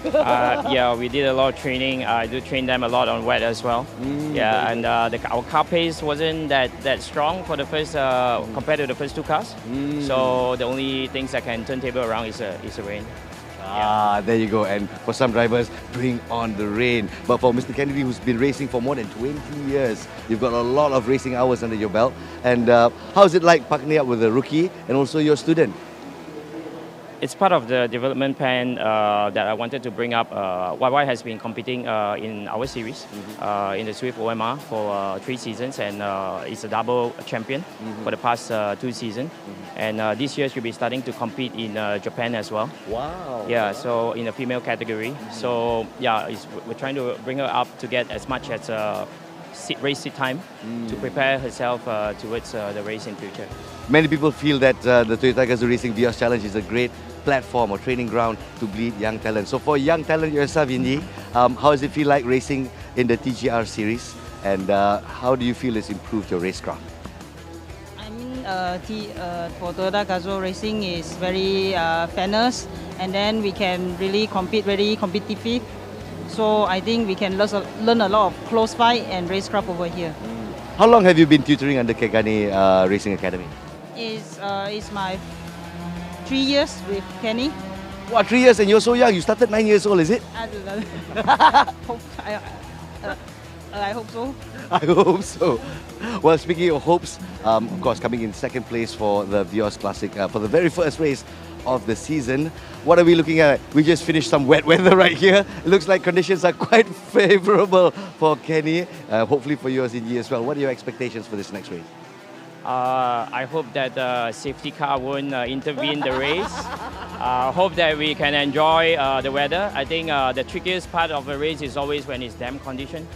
Yeah, we did a lot of training. I do train them a lot on wet as well. Yeah, and our car pace wasn't that strong for the first compared to the first two cars. So the only things that can turntable around is the rain. There you go. And for some drivers, bring on the rain. But for Mr. Kennedy, who's been racing for more than 20 years, you've got a lot of racing hours under your belt. And how's it like partnering up with a rookie and also your student? It's part of the development plan that I wanted to bring up. YY has been competing in our series in the Swift OMR for 3 seasons, and it's a double champion for the past 2 seasons. And this year she'll be starting to compete in Japan as well. Wow. Yeah, so in the female category. So yeah, we're trying to bring her up to get as much as race seat time to prepare herself towards the race in future. Many people feel that the Toyota Gazoo Racing Vios Challenge is a great platform or training ground to bleed young talent. So for young talent yourself, Yinyi, how does it feel like racing in the TGR series? And how do you feel it's improved your racecraft? I mean, for Toyota Gazoo Racing is very fairness, and then we can really compete very competitive. So I think we can learn a lot of close fight and racecraft over here. How long have you been tutoring under Kegani Racing Academy? It's my 3 years with Kenny. What, 3 years and you're so young? You started 9 years old, is it? I don't know. I hope so. I hope so. Well, speaking of hopes, of course, coming in second place for the Vios Classic for the very first race of the season. What are we looking at? We just finished some wet weather right here. It looks like conditions are quite favorable for Kenny. Hopefully for yours, Inji, as well. What are your expectations for this next race? I hope that the safety car won't intervene the race. Hope that we can enjoy the weather. I think the trickiest part of the race is always when it's damp condition.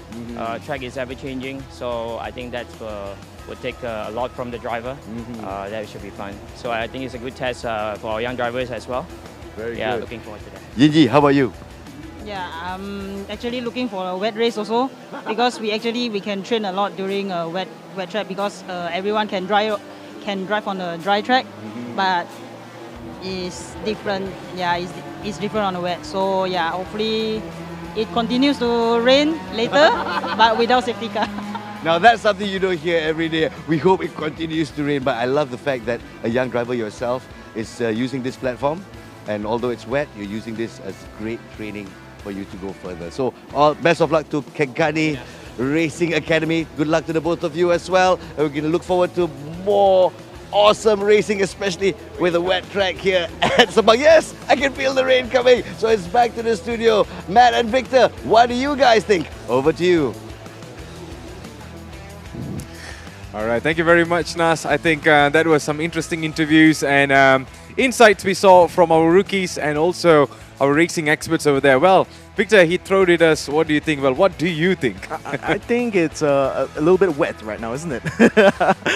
Track is ever changing, so I think that will take a lot from the driver. That should be fun. So I think it's a good test for young drivers as well. Very good. Looking forward to that. Yinji, how about you? Yeah, I'm actually looking for a wet race also, because we can train a lot during a wet track, because everyone can drive on a dry track, but it's different. Yeah, it's different on the wet. So yeah, hopefully it continues to rain later, but without safety car. Now that's something you don't hear every day. We hope it continues to rain, but I love the fact that a young driver yourself is using this platform, and although it's wet, you're using this as great training for you to go further. So all best of luck to Kegani Racing Academy. Good luck to the both of you as well. And we're going to look forward to more awesome racing, especially with a wet track here at Sabang. Yes, I can feel the rain coming. So it's back to the studio. Matt and Victor, what do you guys think? Over to you. All right, thank you very much, Nas. I think that was some interesting interviews and insights we saw from our rookies and also our racing experts over there. Well, Victor, he threw it us. What do you think? Well, what do you think? I think it's a little bit wet right now, isn't it?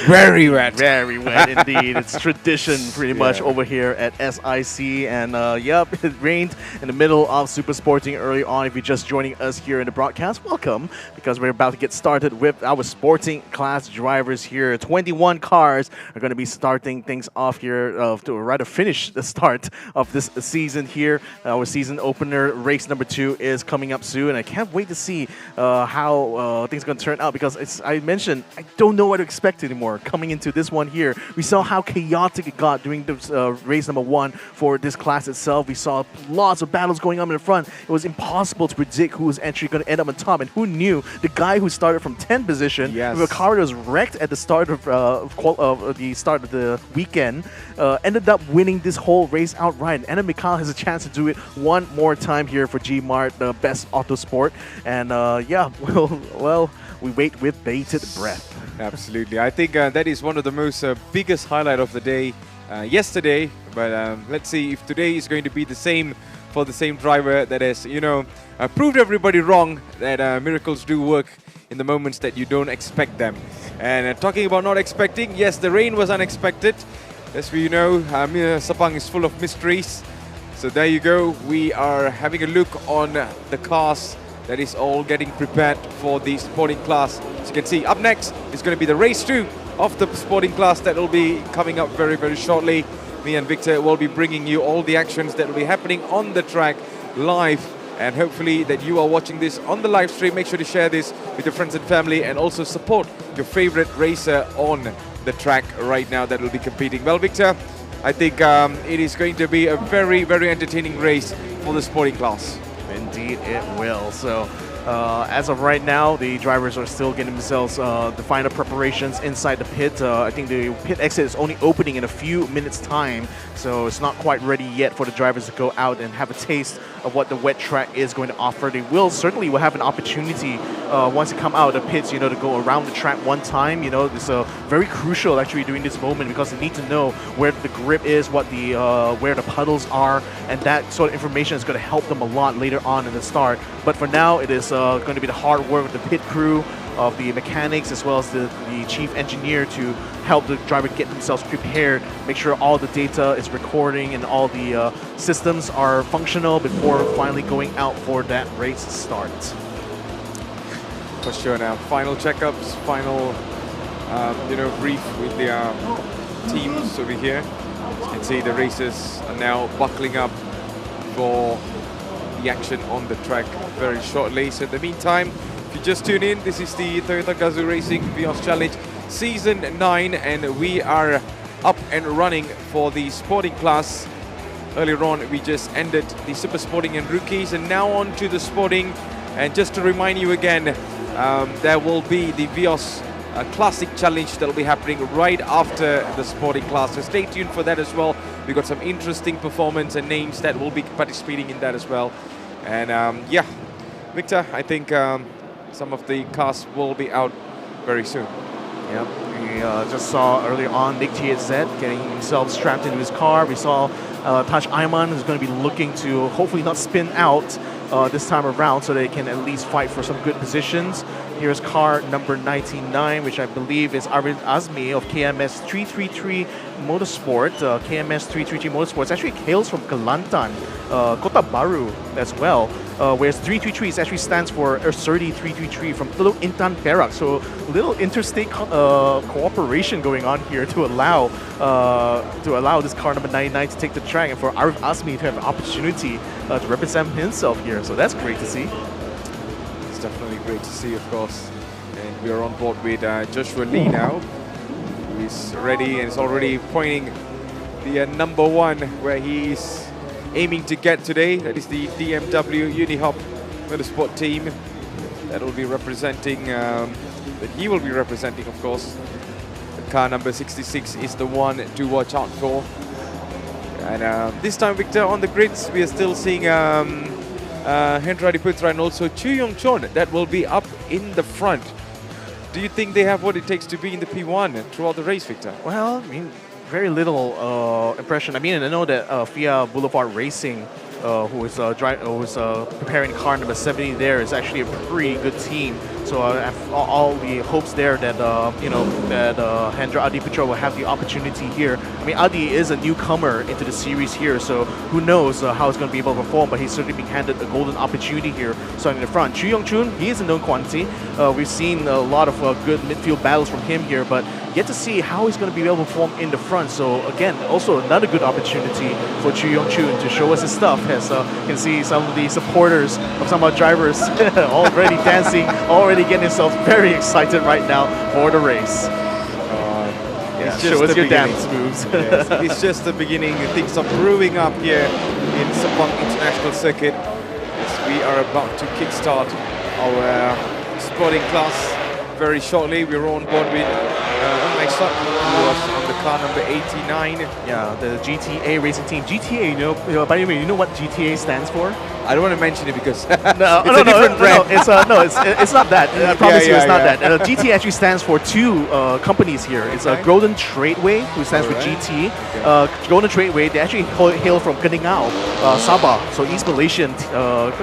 Very wet. Very wet indeed. It's tradition pretty much Yeah. over here at SIC. And yep, it rained in the middle of Super Sporting early on. If you're just joining us here in the broadcast, welcome, because we're about to get started with our sporting class drivers here. 21 cars are going to be starting things off here to rather finish the start of this season here. Our season opener, race number 2, is coming up soon. I can't wait to see how things are going to turn out, because I mentioned I don't know what to expect anymore coming into this one here. We saw how chaotic it got during this race number 1 for this class itself. We saw lots of battles going on in the front. It was impossible to predict who was actually going to end up on top, and who knew the guy who started from 10th position with a car that was wrecked at the start of the weekend ended up winning this whole race outright. And Mikhail has a chance to do it one more time here for G-Mart, the best auto sport. And yeah, well, we wait with bated breath. Absolutely. I think that is one of the most biggest highlight of the day yesterday. But let's see if today is going to be the same for the same driver that has, proved everybody wrong, that miracles do work in the moments that you don't expect them. And talking about not expecting, yes, the rain was unexpected. As we know, Sepang is full of mysteries. So there you go. We are having a look on the cars that is all getting prepared for the sporting class. As you can see, up next is going to be the race 2 of the sporting class that will be coming up very, very shortly. Me and Victor will be bringing you all the actions that will be happening on the track live. And hopefully that you are watching this on the live stream. Make sure to share this with your friends and family, and also support your favorite racer on the track right now that will be competing. Well, Victor, I think it is going to be a very, very entertaining race for the sporting class. Indeed, it will. So, as of right now, the drivers are still getting themselves the final preparations inside the pit. I think the pit exit is only opening in a few minutes' time, so it's not quite ready yet for the drivers to go out and have a taste of what the wet track is going to offer. They will have an opportunity once they come out of the pits, to go around the track one time. It's very crucial actually during this moment, because they need to know where the grip is, where the puddles are, and that sort of information is going to help them a lot later on in the start. But for now, it is going to be the hard work of the pit crew, of the mechanics, as well as the chief engineer, to help the driver get themselves prepared, make sure all the data is recording and all the systems are functional before finally going out for that race start. For sure. Now, final checkups, final brief with the teams over here. As you can see, the racers are now buckling up for the action on the track very shortly. So in the meantime, if you just tune in, this is the Toyota Gazoo Racing Vios Challenge Season 9, and we are up and running for the sporting class. Earlier on, we just ended the Super Sporting and Rookies, and now on to the Sporting. And just to remind you again, there will be the Vios Classic Challenge that will be happening right after the sporting class. So stay tuned for that as well. We've got some interesting performance and names that will be participating in that as well. And yeah, Victor, I think some of the cars will be out very soon. Yep, we just saw earlier on Nick TZ getting himself strapped into his car. We saw Taj Ayman is going to be looking to hopefully not spin out this time around, so they can at least fight for some good positions. Here's car number 99, which I believe is Arvind Azmi of KMS 333 Motorsport. KMS 333 Motorsports actually hails from Kelantan, Kota Baru as well. Whereas 333 actually stands for Ersurdi 333 from Teluk Intan, Perak. So little interstate cooperation going on here to allow this car number 99 to take the track, and for Arvind Azmi to have an opportunity to represent himself here. So that's great to see. It's definitely great to see, of course. And we are on board with Joshua Lee now, who is ready and is already pointing the number 1 where he is aiming to get today. That is the DMW Unihop Motorsport team that will be representing, that he will be representing, of course. The car number 66 is the one to watch out for. And this time, Victor, on the grids, we are still seeing Hendra Diputra and also Chu Yong Chon that will be up in the front. Do you think they have what it takes to be in the P1 throughout the race, Victor? Well, I mean, very little impression. I mean, I know that FIA Boulevard Racing preparing car number 70 there, is actually a pretty good team. So I have all the hopes there that Hendra Adi Putra will have the opportunity here. I mean, Adi is a newcomer into the series here, so who knows how he's going to be able to perform, but he's certainly being handed a golden opportunity here starting in the front. Chu Yong-chun, he is a known quantity. We've seen a lot of good midfield battles from him here, but yet to see how he's going to be able to perform in the front. So again, also another good opportunity for Chu Yong-chun to show us his stuff. As you can see some of the supporters of some of our drivers already dancing, already getting themselves very excited right now for the race. It's Show just us the your beginning. dance moves. Yes, it's just the beginning. Things are brewing up here in Sepang International Circuit. As we are about to kickstart our sporting class very shortly. We're on board with who was on the car number 89. Yeah, the GTA racing team. GTA, by the way, you know what GTA stands for? I don't want to mention it because no, it's a different brand. It's not that. I promise you, it's not yeah. that. GTA actually stands for two companies here. It's Golden Tradeway, who stands for GT. Golden Tradeway, they actually hail from Geningau, Sabah, so East Malaysian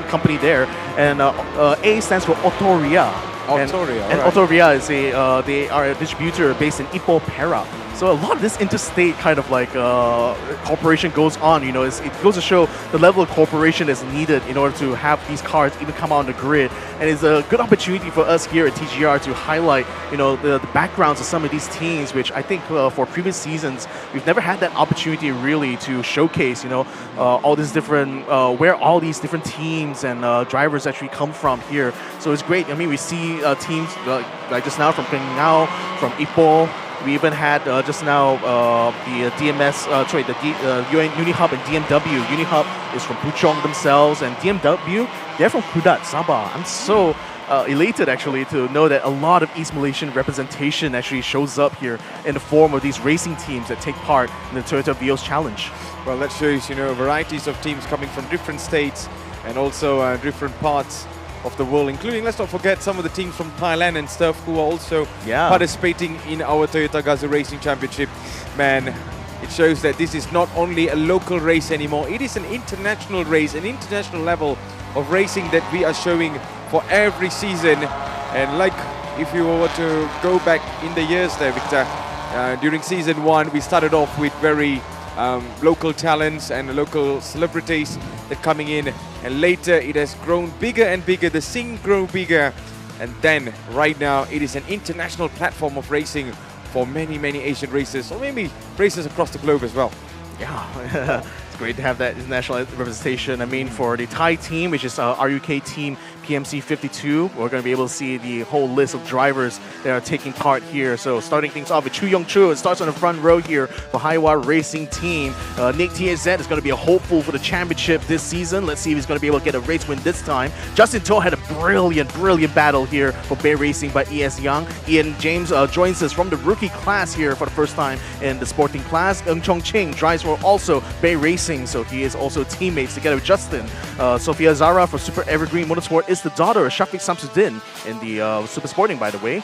company there. And A stands for Otoria. And Otoria is they are a distributor based in Ipoh, Perak. So a lot of this interstate kind of like cooperation goes on. It goes to show the level of cooperation that's needed in order to have these cars even come out on the grid. And it's a good opportunity for us here at TGR to highlight, the backgrounds of some of these teams, which I think for previous seasons we've never had that opportunity really to showcase, all these different where all these different teams and drivers actually come from here. So it's great. I mean, we see teams like just now from Geningau, from Ipoh. We even had just now the DMS, Unihub and DMW. Unihub is from Puchong themselves, and DMW, they're from Kudat, Sabah. I'm so elated actually to know that a lot of East Malaysian representation actually shows up here in the form of these racing teams that take part in the Toyota Vios Challenge. Well, that shows, varieties of teams coming from different states and also different parts of the world, including, let's not forget, some of the teams from Thailand and stuff who are also participating in our Toyota Gazoo Racing Championship. Man, it shows that this is not only a local race anymore, it is an international race, an international level of racing that we are showing for every season. And like, if you were to go back in the years there, Victor, during season 1, we started off with very local talents and local celebrities that coming in, and later it has grown bigger and bigger, the scene grew bigger, and then right now it is an international platform of racing for many Asian races, or maybe races across the globe as well. Yeah, it's great to have that international representation. I mean, for the Thai team, which is RUK team PMC 52, we're going to be able to see the whole list of drivers that are taking part here. So starting things off with Chu Yong-chun, it starts on the front row here for Haiwa Racing Team. Nick TZ is going to be a hopeful for the championship this season. Let's see if he's going to be able to get a race win this time. Justin Toh had a brilliant battle here for Bay Racing by ES Young. Ian James joins us from the rookie class here for the first time in the sporting class. Ng Chong Ching drives for also Bay Racing, so he is also teammates together with Justin. Sophia Zara for Super Evergreen Motorsport is the daughter of Shafiq Samsuddin in the Super Sporting, by the way.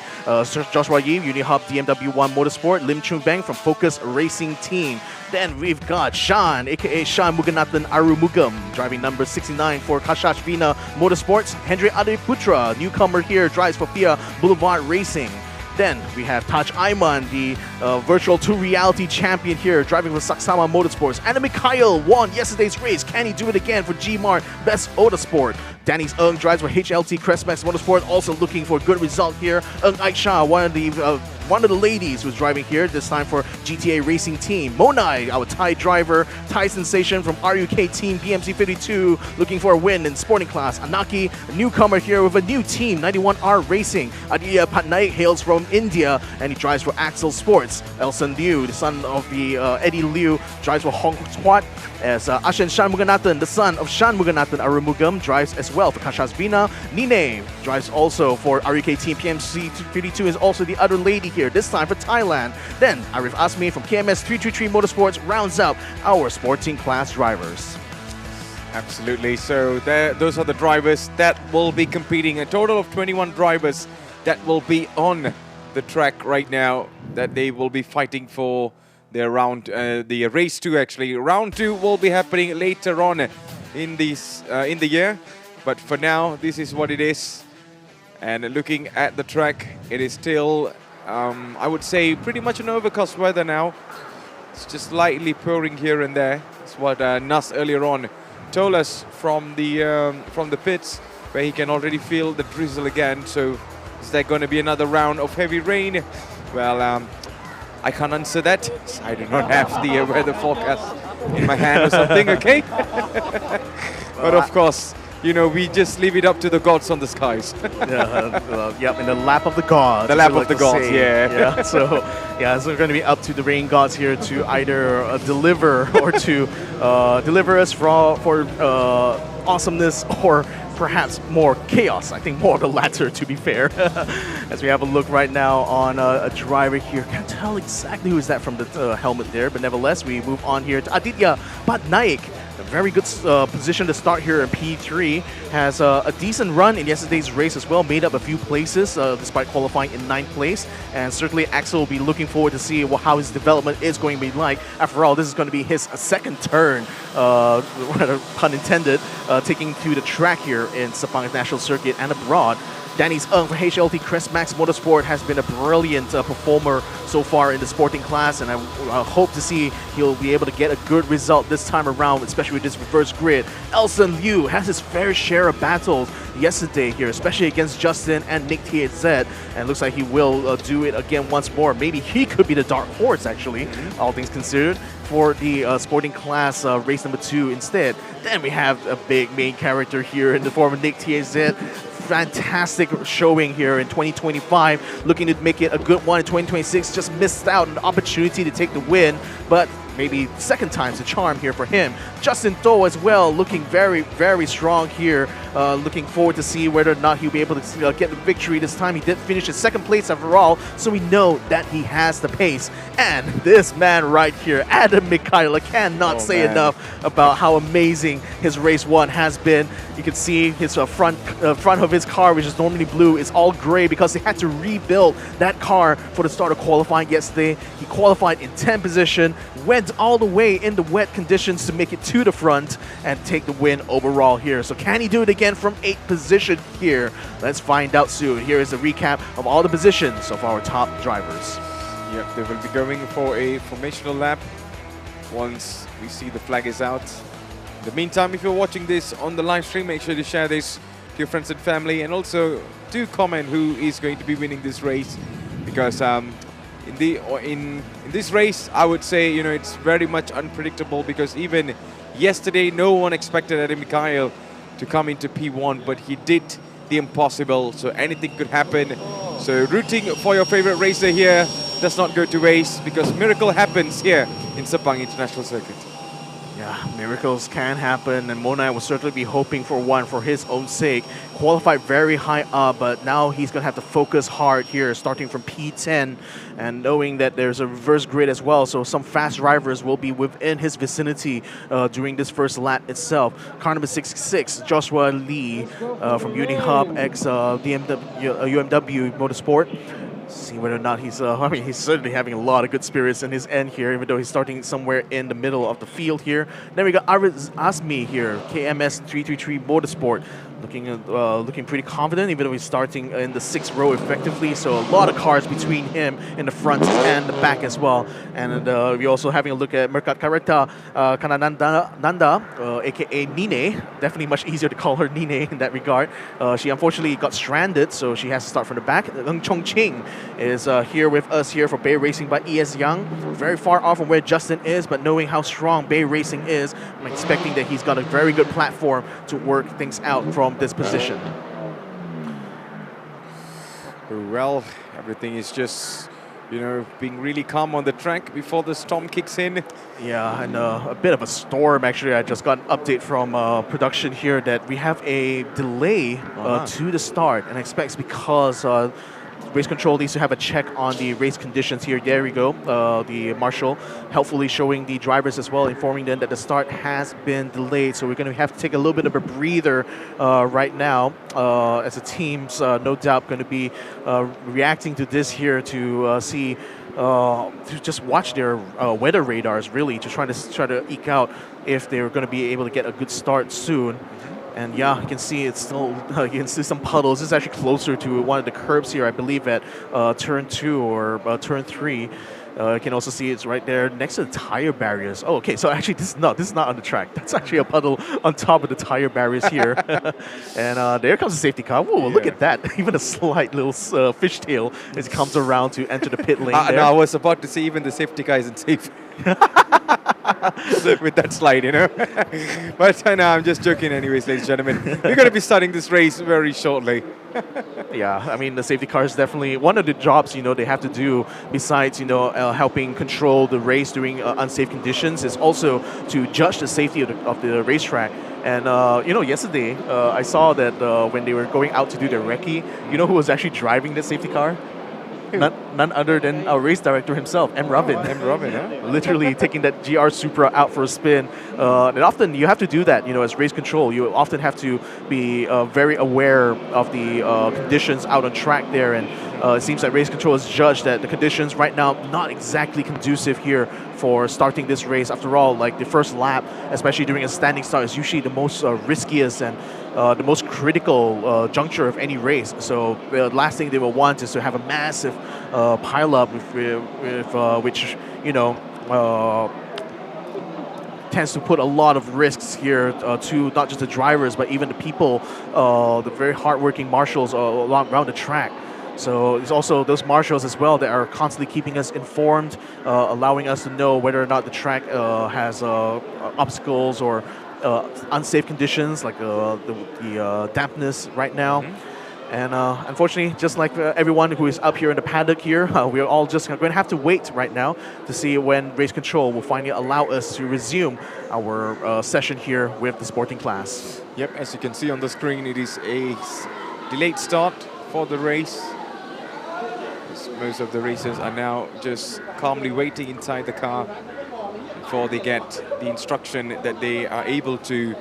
Joshua Yee, Unihub DMW1 Motorsport. Lim Chung Beng from Focus Racing Team. Then we've got Sean, aka Sean Muganathan Arumugam, driving number 69 for Kashash Vina Motorsports. Hendry Adeputra, newcomer here, drives for FIA Boulevard Racing. Then we have Taj Aiman, the virtual 2 reality champion here, driving for Saksama Motorsports. Anna Mikhail won yesterday's race. Can he do it again for G-Mart Best Autosport? Danny Ng drives for HLT Crestmax Motorsport, also looking for a good result here. Ng Aisha, one of the ladies who's driving here, this time for GTA Racing Team. Monai, our Thai driver, Thai sensation from RUK Team BMC 52, looking for a win in sporting class. Anaki, a newcomer here with a new team, 91R Racing. Adiya Patnaik hails from India, and he drives for Axel Sports. Elson Liu, the son of the Eddie Liu, drives for Hong Twat. As Ashen Shan Muganathan, the son of Shan Muganathan Arumugam, drives as well for Kashas Vina. Nine drives also for RUK Team PMC 52, is also the other lady here, this time for Thailand. Then Arif Asmi from KMS 333 Motorsports rounds out our sporting class drivers. Absolutely. So those are the drivers that will be competing. A total of 21 drivers that will be on the track right now, that they will be fighting for the race 2 actually. Round 2 will be happening later on in the year. But for now, this is what it is. And looking at the track, it is still, I would say, pretty much an overcast weather now. It's just lightly pouring here and there. That's what Nas earlier on told us from the pits, where he can already feel the drizzle again. So is there going to be another round of heavy rain? Well, I can't answer that. I do not have the weather forecast in my hand or something, okay? But of course, you know, we just leave it up to the gods on the skies. Yep, in the lap of the gods. The lap of the gods, yeah. So it's going to be up to the rain gods here to either deliver or to deliver us for awesomeness or perhaps more chaos. I think more of the latter, to be fair. As we have a look right now on a driver here. Can't tell exactly who is that from the helmet there, but nevertheless, we move on here to Aditya Patnaik. A very good position to start here in P3. Has a decent run in yesterday's race as well. Made up a few places despite qualifying in 9th place. And certainly Axel will be looking forward to see how his development is going to be like. After all, this is going to be his second turn, pun intended, taking to the track here in Sepang International Circuit and abroad. Danny's Ng for HLT Crest Max Motorsport has been a brilliant performer so far in the sporting class, and I hope to see he'll be able to get a good result this time around, especially with this reverse grid. Elson Liu has his fair share of battles yesterday here, especially against Justin and Nick THZ, and looks like he will do it again once more. Maybe he could be the dark horse, actually, all things considered, for the sporting class race number 2 instead. Then we have a big main character here in the form of Nick THZ. Fantastic showing here in 2025, looking to make it a good one in 2026. Just missed out on the opportunity to take the win, but maybe second time's a charm here for him. Justin Do as well, looking very, very strong here. Looking forward to see whether or not he'll be able to get the victory this time. He did finish in 2nd place overall, so we know that he has the pace. And this man right here, Adam Mikhaila, cannot say enough about how amazing his race 1 has been. You can see his front of his car, which is normally blue, is all gray because they had to rebuild that car for the start of qualifying yesterday. He qualified in 10th position, went all the way in the wet conditions to make it to the front and take the win overall here. So can he do it again from 8th position here? Let's find out soon. Here is a recap of all the positions of our top drivers. Yep, they will be going for a formational lap once we see the flag is out. In the meantime, if you're watching this on the live stream, make sure to share this to your friends and family, and also do comment who is going to be winning this race, because in this race, I would say, you know, it's very much unpredictable, because even yesterday, no one expected Adam Mikhail to come into P1, but he did the impossible, so anything could happen. So rooting for your favorite racer here does not go to waste, because miracle happens here in Sepang International Circuit. Yeah, miracles can happen, and Monai will certainly be hoping for one for his own sake. Qualified very high up, but now he's going to have to focus hard here, starting from P10, and knowing that there's a reverse grid as well, so some fast drivers will be within his vicinity during this first lap itself. Car number 66, Joshua Lee from UniHub X UMW Motorsport. See whether or not he's, he's certainly having a lot of good spirits in his end here, even though he's starting somewhere in the middle of the field here. Then we got Ariz Asmi here, KMS 333 Motorsport, looking pretty confident, even though he's starting in the 6th row effectively. So a lot of cars between him in the front and the back as well. And we're also having a look at Merkat Kareta Kanananda, aka Nine. Definitely much easier to call her Nine in that regard. She unfortunately got stranded, so she has to start from the back. Ng Chong Ching is here with us here for Bay Racing by ES Young. Very far off from where Justin is, but knowing how strong Bay Racing is, I'm expecting that he's got a very good platform to work things out from this position. Well, everything is just, you know, being really calm on the track before the storm kicks in. Yeah, and a bit of a storm, actually. I just got an update from production here that we have a delay to the start, and I expect it's because race control needs to have a check on the race conditions here. There we go. The marshal helpfully showing the drivers as well, informing them that the start has been delayed. So we're going to have to take a little bit of a breather right now as the teams no doubt going to be reacting to this here to see to just watch their weather radars really to try to eke out if they're going to be able to get a good start soon. And yeah, you can see it's still, you can see some puddles. This is actually closer to one of the curbs here, I believe at turn 2 or turn 3. You can also see it's right there next to the tire barriers. Oh, okay, so actually this is not on the track. That's actually a puddle on top of the tire barriers here. And there comes the safety car. Whoa, look at that. Even a slight little fishtail as it comes around to enter the pit lane there. No, I was about to say even the safety car isn't safe. With that slide, you know. But no, I'm just joking anyways, ladies and gentlemen. We're going to be starting this race very shortly. Yeah, I mean, the safety car is definitely one of the jobs, they have to do besides, helping control the race during unsafe conditions is also to judge the safety of the racetrack. And, yesterday I saw that when they were going out to do their recce, you know who was actually driving the safety car? None other than our race director himself, M. Robin. M. Robin, huh? Literally taking that GR Supra out for a spin. And often you have to do that, as race control. You often have to be very aware of the conditions out on track there. And it seems that race control has judged that the conditions right now not exactly conducive here for starting this race. After all, like the first lap, especially during a standing start, is usually the most riskiest and the most critical juncture of any race. So the last thing they will want is to have a massive pile-up which, tends to put a lot of risks here to not just the drivers, but even the people, the very hardworking marshals around the track. So it's also those marshals as well that are constantly keeping us informed, allowing us to know whether or not the track has obstacles or unsafe conditions like the dampness right now. And unfortunately, just like everyone who is up here in the paddock here, we're all just going to have to wait right now to see when race control will finally allow us to resume our session here with the sporting class. Yep, as you can see on the screen, it is a delayed start for the race. Most of the racers are now just calmly waiting inside the car before they get the instruction that they are able to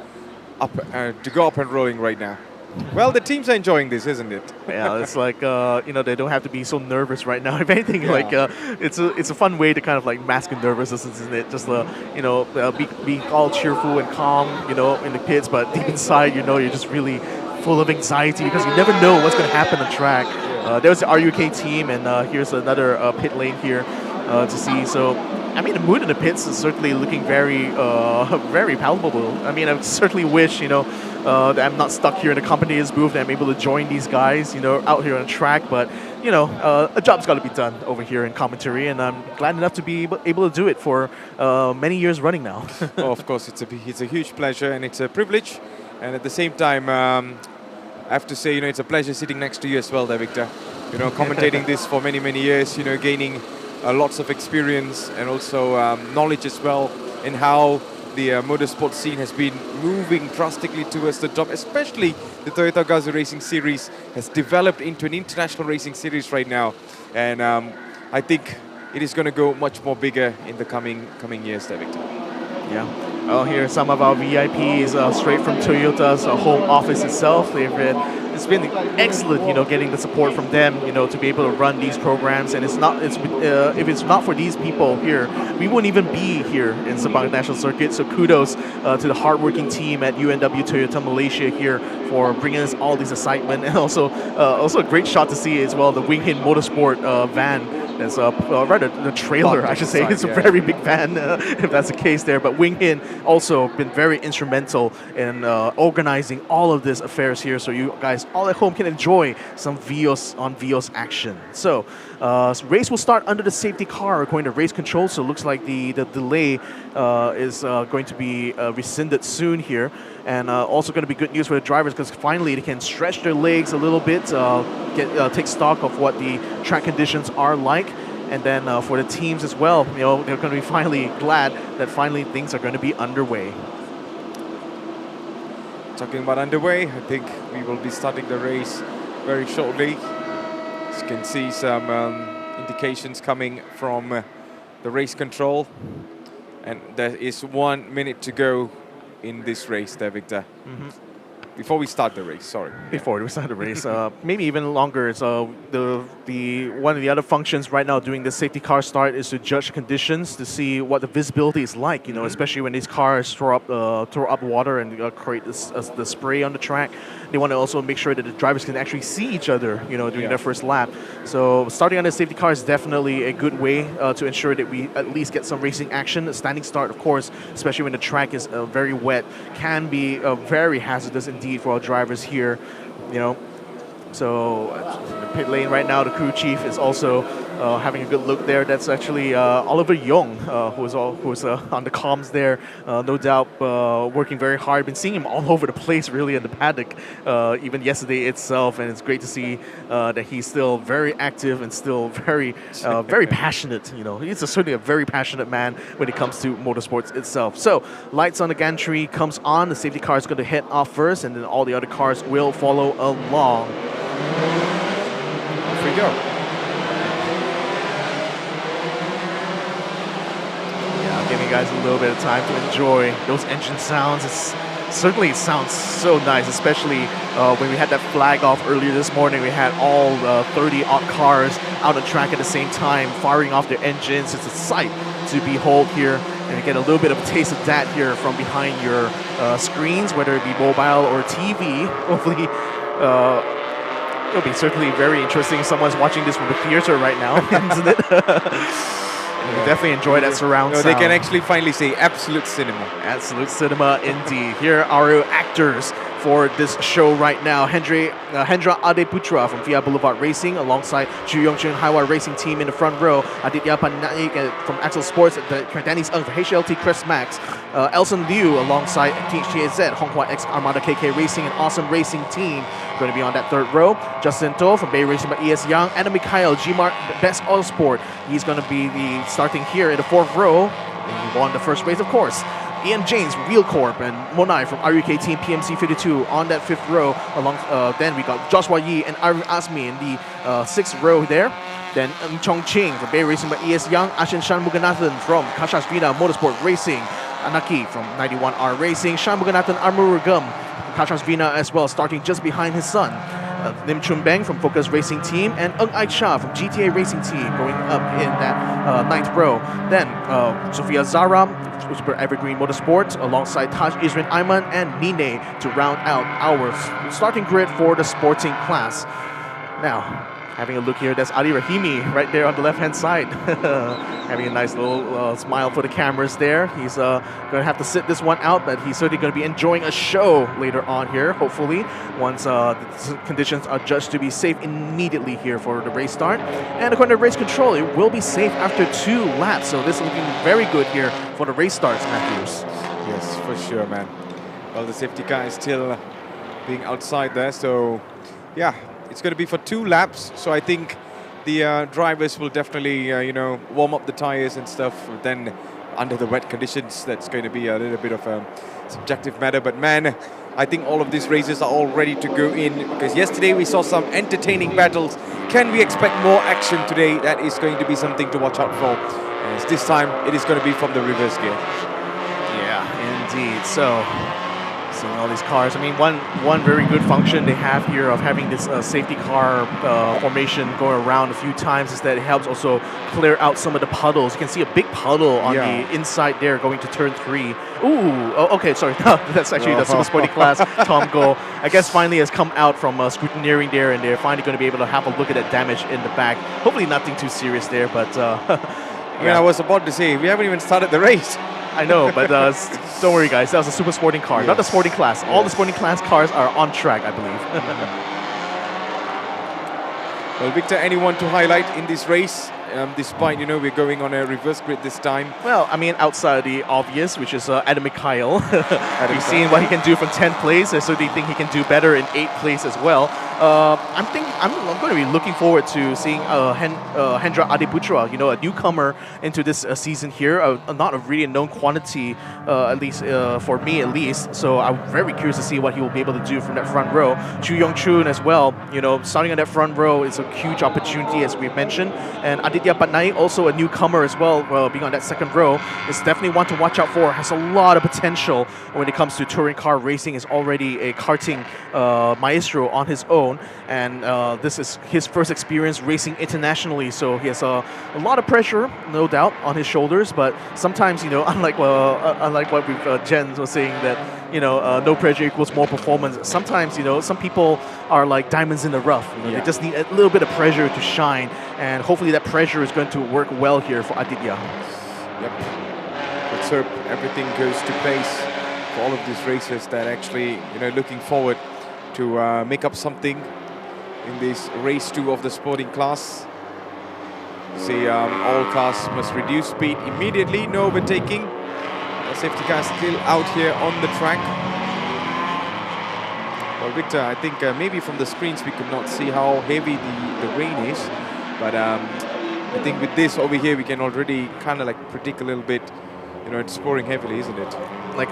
go up and rolling right now. Well, the teams are enjoying this, isn't it? Yeah, it's like they don't have to be so nervous right now. If anything, it's a fun way to kind of like mask nervousness, isn't it? Just be all cheerful and calm, in the pits, but deep inside, you're just really full of anxiety because you never know what's going to happen on track. There's the RUK team, and here's another pit lane here to see. So, I mean, the mood in the pits is certainly looking very, very palpable. I mean, I certainly wish, that I'm not stuck here in the company's booth, that I'm able to join these guys, out here on the track. But, a job's got to be done over here in commentary, and I'm glad enough to be able to do it for many years running now. Oh, of course, it's a huge pleasure and it's a privilege. And at the same time, I have to say, it's a pleasure sitting next to you as well there, Victor. Commentating this for many, many years, gaining lots of experience and also knowledge as well in how the motorsport scene has been moving drastically towards the top, especially the Toyota Gazoo Racing Series has developed into an international racing series right now. And I think it is going to go much more bigger in the coming years there, Victor. Yeah. Well, here are some of our VIPs straight from Toyota's home office itself. It's been excellent, getting the support from them, to be able to run these programs. And if it's not for these people here, we wouldn't even be here in Sabang International Circuit. So kudos to the hardworking team at UNW Toyota Malaysia here for bringing us all this excitement, and also a great shot to see as well the Wing Hin Motorsport van. That's rather the trailer, I should say. It's a very big van, if that's the case there. But Wing Hin also been very instrumental in organizing all of these affairs here, so you guys all at home can enjoy some Vios on Vios action. So, race will start under the safety car according to race control. So it looks like the delay is going to be rescinded soon here. And also going to be good news for the drivers because finally they can stretch their legs a little bit, take stock of what the track conditions are like. And then for the teams as well, they're going to be finally glad that finally things are going to be underway. Talking about underway, I think we will be starting the race very shortly. As you can see some indications coming from the race control. And there is 1 minute to go in this race there, Victor. Before we start the race, sorry. Before we start the race, maybe even longer. So the one of the other functions right now doing the safety car start is to judge conditions to see what the visibility is like. You know, especially when these cars throw up water and create the spray on the track. They want to also make sure that the drivers can actually see each other. You know, during their first lap. So starting on the safety car is definitely a good way to ensure that we at least get some racing action. A standing start, of course, especially when the track is very wet, can be very hazardous indeed for our drivers here, you know. So in the pit lane right now, the crew chief is also having a good look there. That's actually Oliver Young, who's on the comms there. No doubt working very hard. Been seeing him all over the place, really, in the paddock, even yesterday itself. And it's great to see that he's still very active and still very, very passionate. You know, he's certainly a very passionate man when it comes to motorsports itself. So lights on the gantry comes on. The safety car is going to head off first, and then all the other cars will follow along. Off we go. Yeah, I'll give you guys a little bit of time to enjoy those engine sounds. Certainly sounds so nice, especially when we had that flag off earlier this morning. We had all 30-odd cars out on track at the same time, firing off their engines. It's a sight to behold here, and you get a little bit of a taste of that here from behind your screens, whether it be mobile or TV. Hopefully, it'll be certainly very interesting. Someone's watching this from the theater right now, isn't it? You definitely enjoy that surround sound. They can actually finally say absolute cinema. Absolute cinema indeed. Here are our actors for this show right now. Hendra Adeputra from Via Boulevard Racing alongside Chu Yongchun Haiwa Racing Team in the front row. Aditya Panaik from Axel Sports, Dennis Ng for HLT Crest Max. Elson Liu alongside THTAZ, Honghua X Armada KK Racing and Awesome Racing Team. Going to be on that third row. Justin To from Bay Racing by ES Young. Adam Mikhail, G-Mark Best Auto Sport. He's going to be starting here in the fourth row. And he won the first race, of course. Ian James, Wheel Corp, and Monai from RUK Team PMC 52 on that fifth row. Then we got Joshua Yi and Arvin Asmi in the sixth row there. Then Chong Ching from Bay Racing by ES Young. Ashin Shanmuganathan from Kashash Vida Motorsport Racing. Anaki from 91R Racing. Shanmuganathan Armurugam from Kashash Vina as well, starting just behind his son. Lim Chun Beng from Focus Racing Team and Ung Ai Cha from GTA Racing Team going up in that ninth row. Then Sofia Zara, Super Evergreen Motorsport, alongside Taj Isrin Ayman and Nine to round out our starting grid for the sporting class. Now, having a look here, that's Ali Rahimi right there on the left-hand side. Having a nice little smile for the cameras there. He's going to have to sit this one out, but he's certainly going to be enjoying a show later on here, hopefully, once the conditions are judged to be safe immediately here for the race start. And according to race control, it will be safe after 2 laps. So this is looking very good here for the race starts, Matthews. Yes, for sure, man. Well, the safety car is still being outside there, so yeah. It's going to be for 2 laps, so I think the drivers will definitely, warm up the tires and stuff. Then, under the wet conditions, that's going to be a little bit of a subjective matter. But man, I think all of these races are all ready to go in, because yesterday we saw some entertaining battles. Can we expect more action today? That is going to be something to watch out for. As this time, it is going to be from the reverse gear. Yeah, indeed. So, seeing all these cars. I mean, one very good function they have here of having this safety car formation going around a few times is that it helps also clear out some of the puddles. You can see a big puddle on the inside there going to turn 3. Ooh, okay, sorry. That's actually the Super Sporty class. Tom Go, I guess, finally has come out from scrutineering there, and they're finally going to be able to have a look at that damage in the back. Hopefully nothing too serious there, but... I mean, I was about to say, we haven't even started the race. I know, but don't worry, guys. That was a super sporting car, not the sporting class. All the sporting class cars are on track, I believe. Well, Victor, anyone to highlight in this race? despite, we're going on a reverse grid this time. Well, I mean, outside the obvious, which is Adam Mikhail. We've seen what he can do from 10th place, so do you think he can do better in 8th place as well? I'm going to be looking forward to seeing Hendra Adiputra, a newcomer into this season here, not a really known quantity, at least for me at least. So I'm very curious to see what he will be able to do from that front row. Chu Yong Chun as well, starting on that front row is a huge opportunity, as we've mentioned. And Aditya Patnaik, also a newcomer as well, being on that second row, is definitely one to watch out for. Has a lot of potential when it comes to touring car racing. Is already a karting maestro on his own, and this is his first experience racing internationally. So he has a lot of pressure, no doubt, on his shoulders. But sometimes, unlike what Jen was saying, that no pressure equals more performance. Sometimes, some people are like diamonds in the rough. They just need a little bit of pressure to shine, and hopefully that pressure is going to work well here for Aditya. Yep. Let's hope everything goes to place for all of these racers that actually, looking forward to make up something in this race 2 of the sporting class. See, all cars must reduce speed immediately. No overtaking. The safety car still out here on the track. Well, Victor, I think maybe from the screens we could not see how heavy the rain is, but I think with this over here we can already kind of like predict a little bit. It's pouring heavily, isn't it? Like,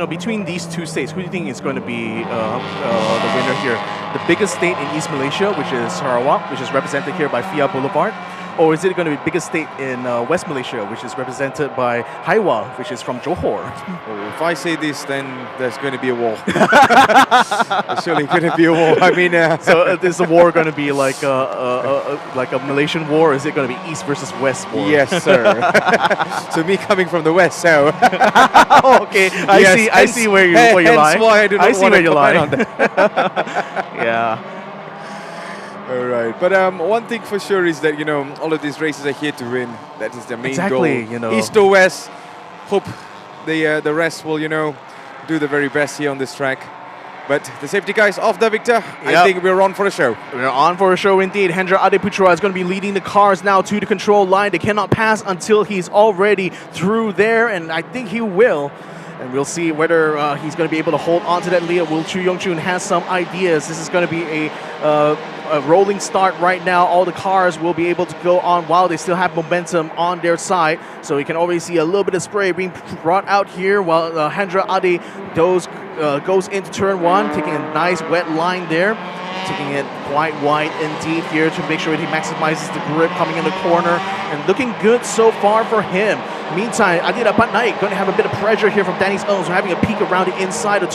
between these two states, who do you think is going to be the winner here? The biggest state in East Malaysia, which is Sarawak, which is represented here by FIA Boulevard, or is it going to be the biggest state in West Malaysia, which is represented by Haiwa, which is from Johor? Well, if I say this, then there's going to be a war. There's surely going to be a war. I mean, so is the war going to be like a Malaysian war, or is it going to be East versus West war? Yes, sir. So me coming from the West, so okay, I see where you lie. Why I do not want to comment on that. Yeah. All right, but one thing for sure is that all of these races are here to win. That is their main goal. East or West. Hope the rest will do the very best here on this track. But the safety car is off there, Victor. I think we're on for a show. We're on for a show indeed. Hendra Adiputra is going to be leading the cars now to the control line. They cannot pass until he's already through there, and I think he will. And we'll see whether he's going to be able to hold on to that lead. Will Chu Yong Chun has some ideas. This is going to be a rolling start right now. All the cars will be able to go on while they still have momentum on their side. So you can already see a little bit of spray being brought out here while Hendra Adi goes into turn 1, taking a nice wet line there. Taking it quite wide indeed here to make sure that he maximizes the grip coming in the corner, and looking good so far for him. Meantime, Aditya Patnaik going to have a bit of pressure here from Danny's own, so having a peek around the inside of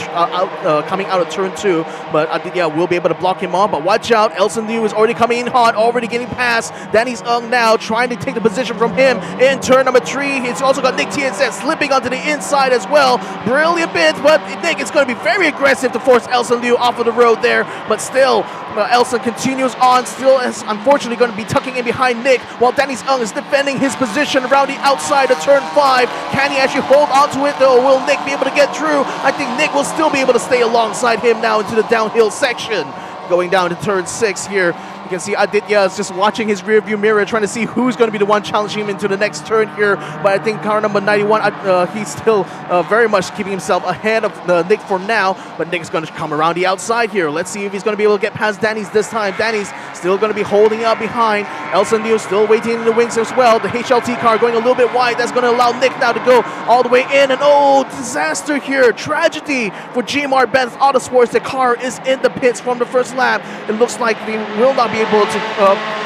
coming out of turn 2, but Aditya will be able to block him off. But watch out, Elson Liu is already coming in hot, already getting past Danny's Ung now, trying to take the position from him in turn number 3. He's also got Nick Tianset slipping onto the inside as well. Brilliant bit, but Nick is going to be very aggressive to force Elson Liu off of the road there, but still, Elson continues on, still is unfortunately going to be tucking in behind Nick, while Danny's Ung is defending his position around the outside of turn 5. Can he actually hold on to it though? Will Nick be able to get through? I think Nick will still be able to stay alongside him now into the downhill section. Going down to turn 6 here. You can see Aditya is just watching his rearview mirror, trying to see who's going to be the one challenging him into the next turn here. But I think car number 91, he's still very much keeping himself ahead of Nick for now. But Nick's going to come around the outside here. Let's see if he's going to be able to get past Danny's this time. Danny's still going to be holding up behind. Elson Liu still waiting in the wings as well. The HLT car going a little bit wide. That's going to allow Nick now to go all the way in. And oh, disaster here. Tragedy for GMR Benz Autosports. The car is in the pits from the first lap. It looks like they will not be able to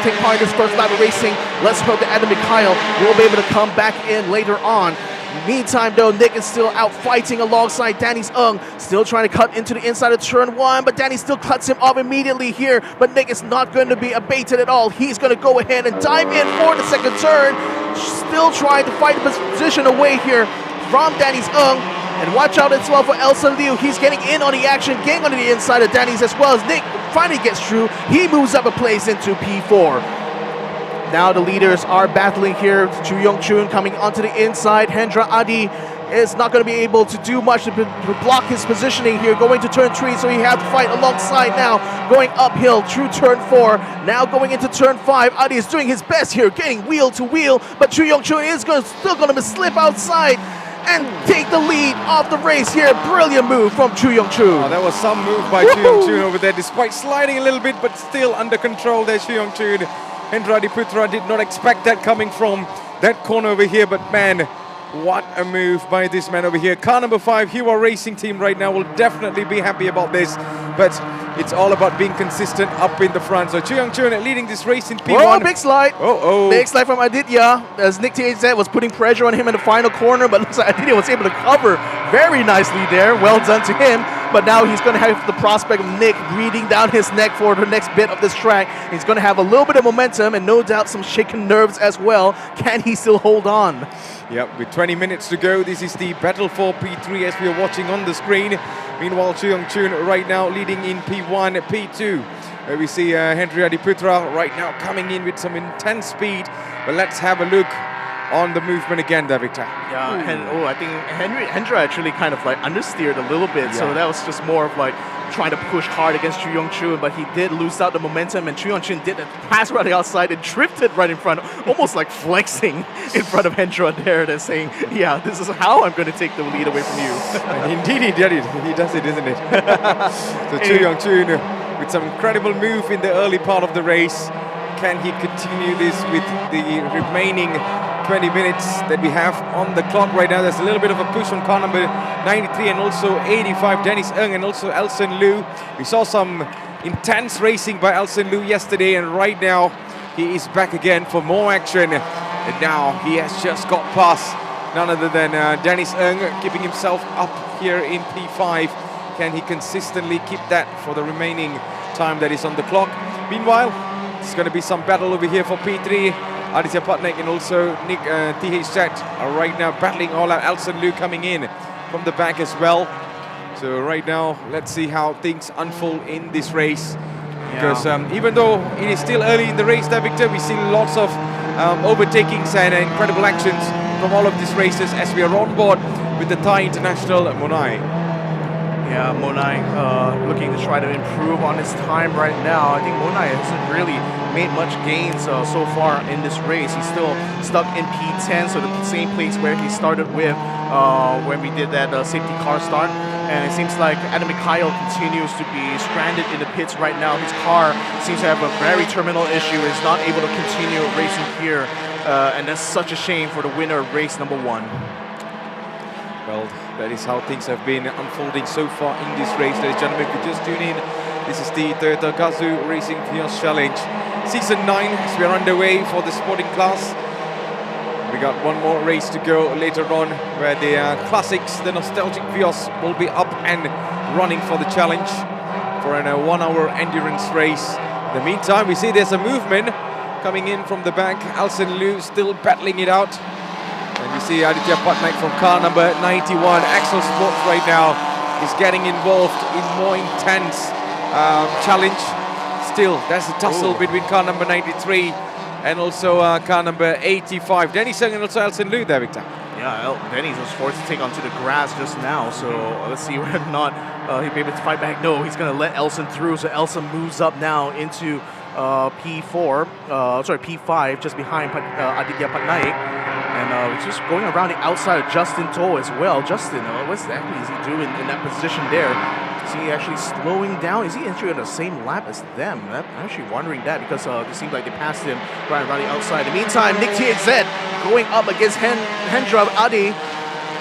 take part in this first lap of racing. Let's hope that Adam Mikhail will be able to come back in later on. Meantime, though, Nick is still out fighting alongside Danny's Ung, still trying to cut into the inside of turn 1, but Danny still cuts him off immediately here, but Nick is not going to be abated at all. He's going to go ahead and dive in for the second turn, still trying to fight the position away here from Danny's Ung. And watch out as well for Elson Liu. He's getting in on the action, getting onto the inside of Danny's as well as Nick finally gets through. He moves up a place into P4. Now the leaders are battling here. Chu Yong Chun coming onto the inside. Hendra Adi is not going to be able to do much to block his positioning here, going to turn 3, so he has to fight alongside now, going uphill through turn 4, now going into turn 5. Adi is doing his best here, getting wheel to wheel, but Chu Yong-chun is still going to slip outside and take the lead of the race here. Brilliant move from Chu Yong-chun. Oh, that was some move by Chu Yong-chun over there, despite sliding a little bit, but still under control there, Chu Yong-chun. Hendra Adiputra did not expect that coming from that corner over here, but man, what a move by this man over here. Car number 5, Hua Racing Team right now will definitely be happy about this, but it's all about being consistent up in the front. So Chu Yong-chun leading this race in P1. Whoa, big slide. Oh. Big slide from Aditya as Nick THZ was putting pressure on him in the final corner, but looks like Aditya was able to cover very nicely there. Well done to him. But now he's going to have the prospect of Nick breathing down his neck for the next bit of this track. He's going to have a little bit of momentum and no doubt some shaken nerves as well. Can he still hold on? Yep, with 20 minutes to go, this is the battle for P3 as we are watching on the screen. Meanwhile, Chu Yong-chun right now leading in P1, P2. Where we see Hendra Adiputra right now coming in with some intense speed. But let's have a look on the movement again there, Victor. Yeah, and I think Hendra actually kind of like understeered a little bit, so that was just more of like trying to push hard against Chu Yong-chun, but he did lose out the momentum, and Chu Yong-chun did a pass right outside and drifted right in front, almost like flexing in front of Hendra there, and saying, yeah, this is how I'm going to take the lead away from you. And indeed he did it. He does it, isn't it? So Chu Yong-chun with some incredible move in the early part of the race. Can he continue this with the remaining 20 minutes that we have on the clock right now? There's a little bit of a push on car number 93 and also 85, Dennis Ng and also Elson Liu. We saw some intense racing by Elson Liu yesterday, and right now he is back again for more action. And now he has just got past none other than Dennis Ng, keeping himself up here in P5. Can he consistently keep that for the remaining time that is on the clock? Meanwhile, it's going to be some battle over here for P3. Aditya Patnaik and also Nick THZ are right now battling all out. Elson Liu coming in from the back as well. So right now, let's see how things unfold in this race. Because even though it is still early in the race there, Victor, we see lots of overtakings and incredible actions from all of these races as we are on board with the Thai international Monai. Yeah, Monai looking to try to improve on his time right now. I think Monai hasn't really made much gains so far in this race. He's still stuck in P10, so the same place where he started with when we did that safety car start. And it seems like Adam Mikhail continues to be stranded in the pits right now. His car seems to have a very terminal issue. Is not able to continue racing here. And that's such a shame for the winner of race number 1. Well, that is how things have been unfolding so far in this race. Ladies and gentlemen, if you just tune in, this is the Toyota Gazoo Racing Vios Challenge. Season 9, as we are underway for the sporting class. We got one more race to go later on, where the classics, the nostalgic Vios, will be up and running for the challenge for a 1-hour endurance race. In the meantime, we see there's a movement coming in from the back. Elson Liu still battling it out. And we see Aditya Patnaik from car number 91. Axel Sports right now is getting involved in more intense challenge. Still, there's a tussle between car number 93 and also car number 85. Denny Sung and also Elson Liu there, Victor. Yeah, Denny was forced to take onto the grass just now, so let's see whether or not he'll be able to fight back. No, he's going to let Elson through, so Elson moves up now into P5, just behind Aditya Patnaik. And just going around the outside of Justin To as well. Justin, what exactly is he doing in that position there? Is he actually slowing down? Is he entering on the same lap as them? I'm actually wondering that because it seems like they passed him right around the outside. In the meantime, Nick THZ going up against Hendra Adi.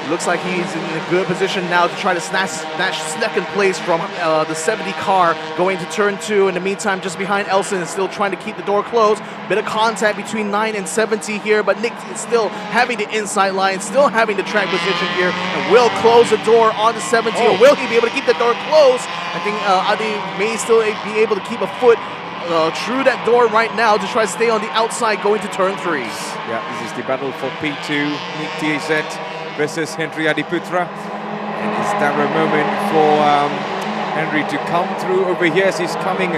Looks like he's in a good position now to try to snatch second place from the 70 car going to turn 2. In the meantime, just behind Elson is still trying to keep the door closed. Bit of contact between 9 and 70 here, but Nick is still having the inside line, still having the track position here, and will close the door on the 70. Or will he be able to keep the door closed? I think Adi may still be able to keep a foot through that door right now to try to stay on the outside going to turn 3. Yeah, this is the battle for P2. Nick THZ versus Hendra Adiputra. And is there a moment for Henry to come through over here as he's coming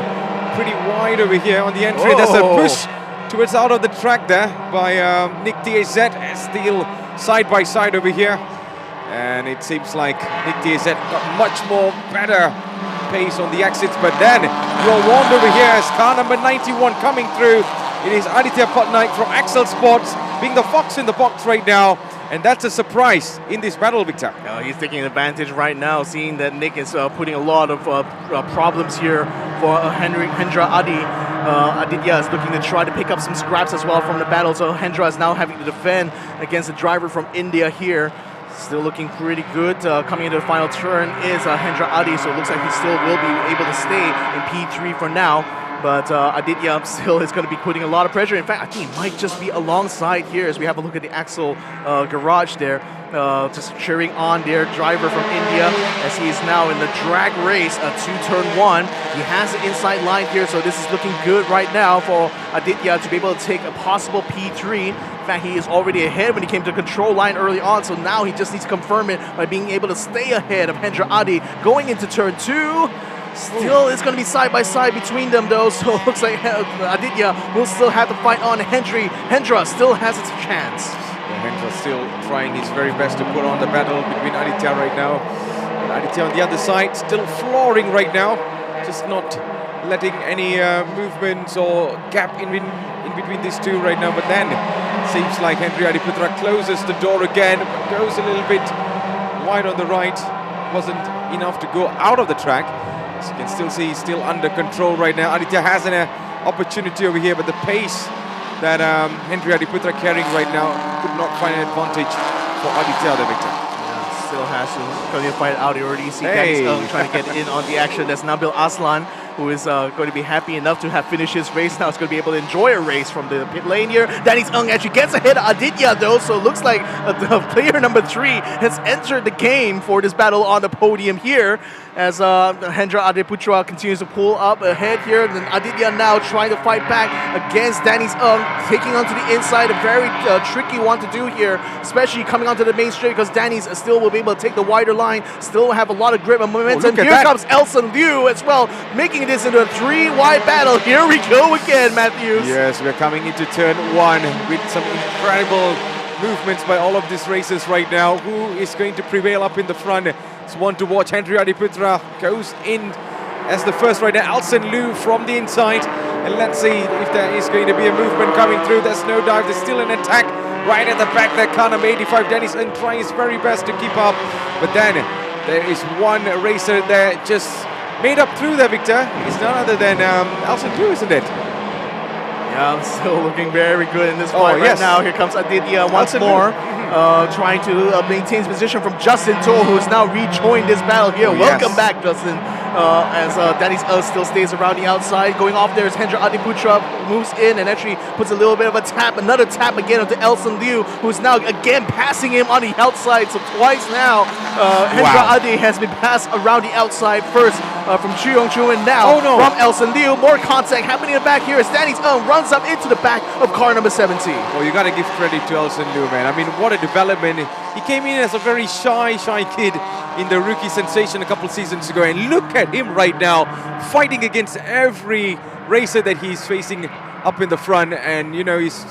pretty wide over here on the entry. There's a push towards out of the track there by Nick THZ. Still side by side over here. And it seems like Nick TZ got much more better pace on the exits, but then you're warned over here as car number 91 coming through. It is Aditya Patnaik from Excel Sports being the fox in the box right now, and that's a surprise in this battle, Victor. He's taking advantage right now, seeing that Nick is putting a lot of problems here for Hendra Aditya is looking to try to pick up some scraps as well from the battle, so Hendra is now having to defend against the driver from India here. Still looking pretty good. Coming into the final turn is Hendra Adi, so it looks like he still will be able to stay in P3 for now. But Aditya still is going to be putting a lot of pressure. In fact, I think he might just be alongside here as we have a look at the Axel garage there. Just cheering on their driver from India as he is now in the drag race to turn 1. He has the inside line here, so this is looking good right now for Aditya to be able to take a possible P3. In fact, he is already ahead when he came to control line early on, so now he just needs to confirm it by being able to stay ahead of Hendra Adi going into turn 2. Still, it's going to be side by side between them though, so it looks like Aditya will still have to fight on. Hendra still has its chance. Hendra still trying his very best to put on the battle between Aditya right now. And Aditya on the other side, still flooring right now, just not letting any movements or gap in between these two right now. But then seems like Henry Adiputra closes the door again, but goes a little bit wide on the right. Wasn't enough to go out of the track. As you can still see, he's still under control right now. Aditya has an opportunity over here, but the pace that Henry Adiputra carrying right now could not find an advantage for Aditya, the Victor. Yeah, still has to continue to fight out. You already see guys trying to get in on the action. That's Nabil Aslan, who is going to be happy enough to have finished his race now. Is going to be able to enjoy a race from the pit lane here. Danny Ng actually gets ahead of Aditya though, so it looks like the player number 3 has entered the game for this battle on the podium here. As Hendra Adiputra continues to pull up ahead here. Then Aditya now trying to fight back against Danny Ng, taking onto the inside. A very tricky one to do here, especially coming onto the main straight because Danny's still will be able to take the wider line, still have a lot of grip and momentum. Here comes Elson Liu as well, making this into a 3-wide battle. Here we go again, Matthews. Yes, we're coming into turn 1 with some incredible movements by all of these racers right now. Who is going to prevail up in the front? It's one to watch. Henry Adiputra goes in as the first right now. Elson Liu from the inside. And let's see if there is going to be a movement coming through. There's no dive. There's still an attack right at the back there. Car number 85, Dennis Ng trying his very best to keep up. But then there is one racer there just made up through there, Victor. It's none other than Elson Liu, isn't it? Yeah, I'm still looking very good in this fight right now. Here comes Aditya once more, trying to maintain his position from Justin To, who has now rejoined this battle here. Welcome back, Justin. As Danny still stays around the outside. Going off there is Hendra Adiputra, moves in and actually puts a little bit of a tap, another tap again onto Elson Liu, who's now again passing him on the outside. So twice now, Hendra Adi has been passed around the outside first from Chu Yong Chu and now from Elson Liu. More contact happening in the back here as Danny runs up into the back of car number 17. Well, you got to give credit to Elson Liu, man. I mean, what a development. He came in as a very shy kid in the rookie sensation a couple seasons ago, and look at him right now fighting against every racer that he's facing up in the front, and you know, he's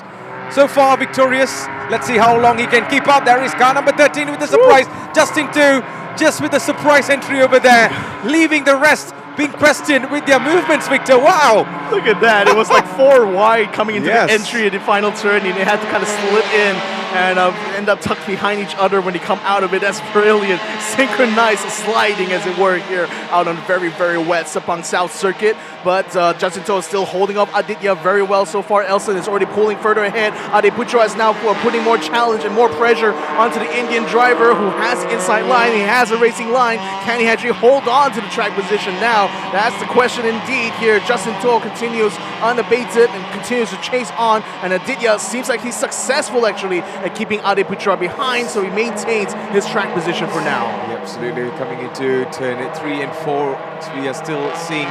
so far victorious. Let's see how long he can keep up. There is car number 13 with the surprise. Justin To just with a surprise entry over there, leaving the rest being questioned with their movements, Victor. Wow! Look at that. It was like 4 wide coming into the entry at the final turn, and they had to kind of slip in and end up tucked behind each other when they come out of it. That's brilliant. Synchronized sliding, as it were, here out on very, very wet Sepang South Circuit. But Justin To is still holding up Aditya very well so far. Elson is already pulling further ahead. Adiputra is now putting more challenge and more pressure onto the Indian driver who has the inside line. He has a racing line. Can he actually hold on to the track position now? That's the question indeed here. Justin To continues unabated and continues to chase on. And Aditya seems like he's successful actually at keeping Adiputra behind, so he maintains his track position for now. Yeah, absolutely. Coming into turn 3 and 4, so we are still seeing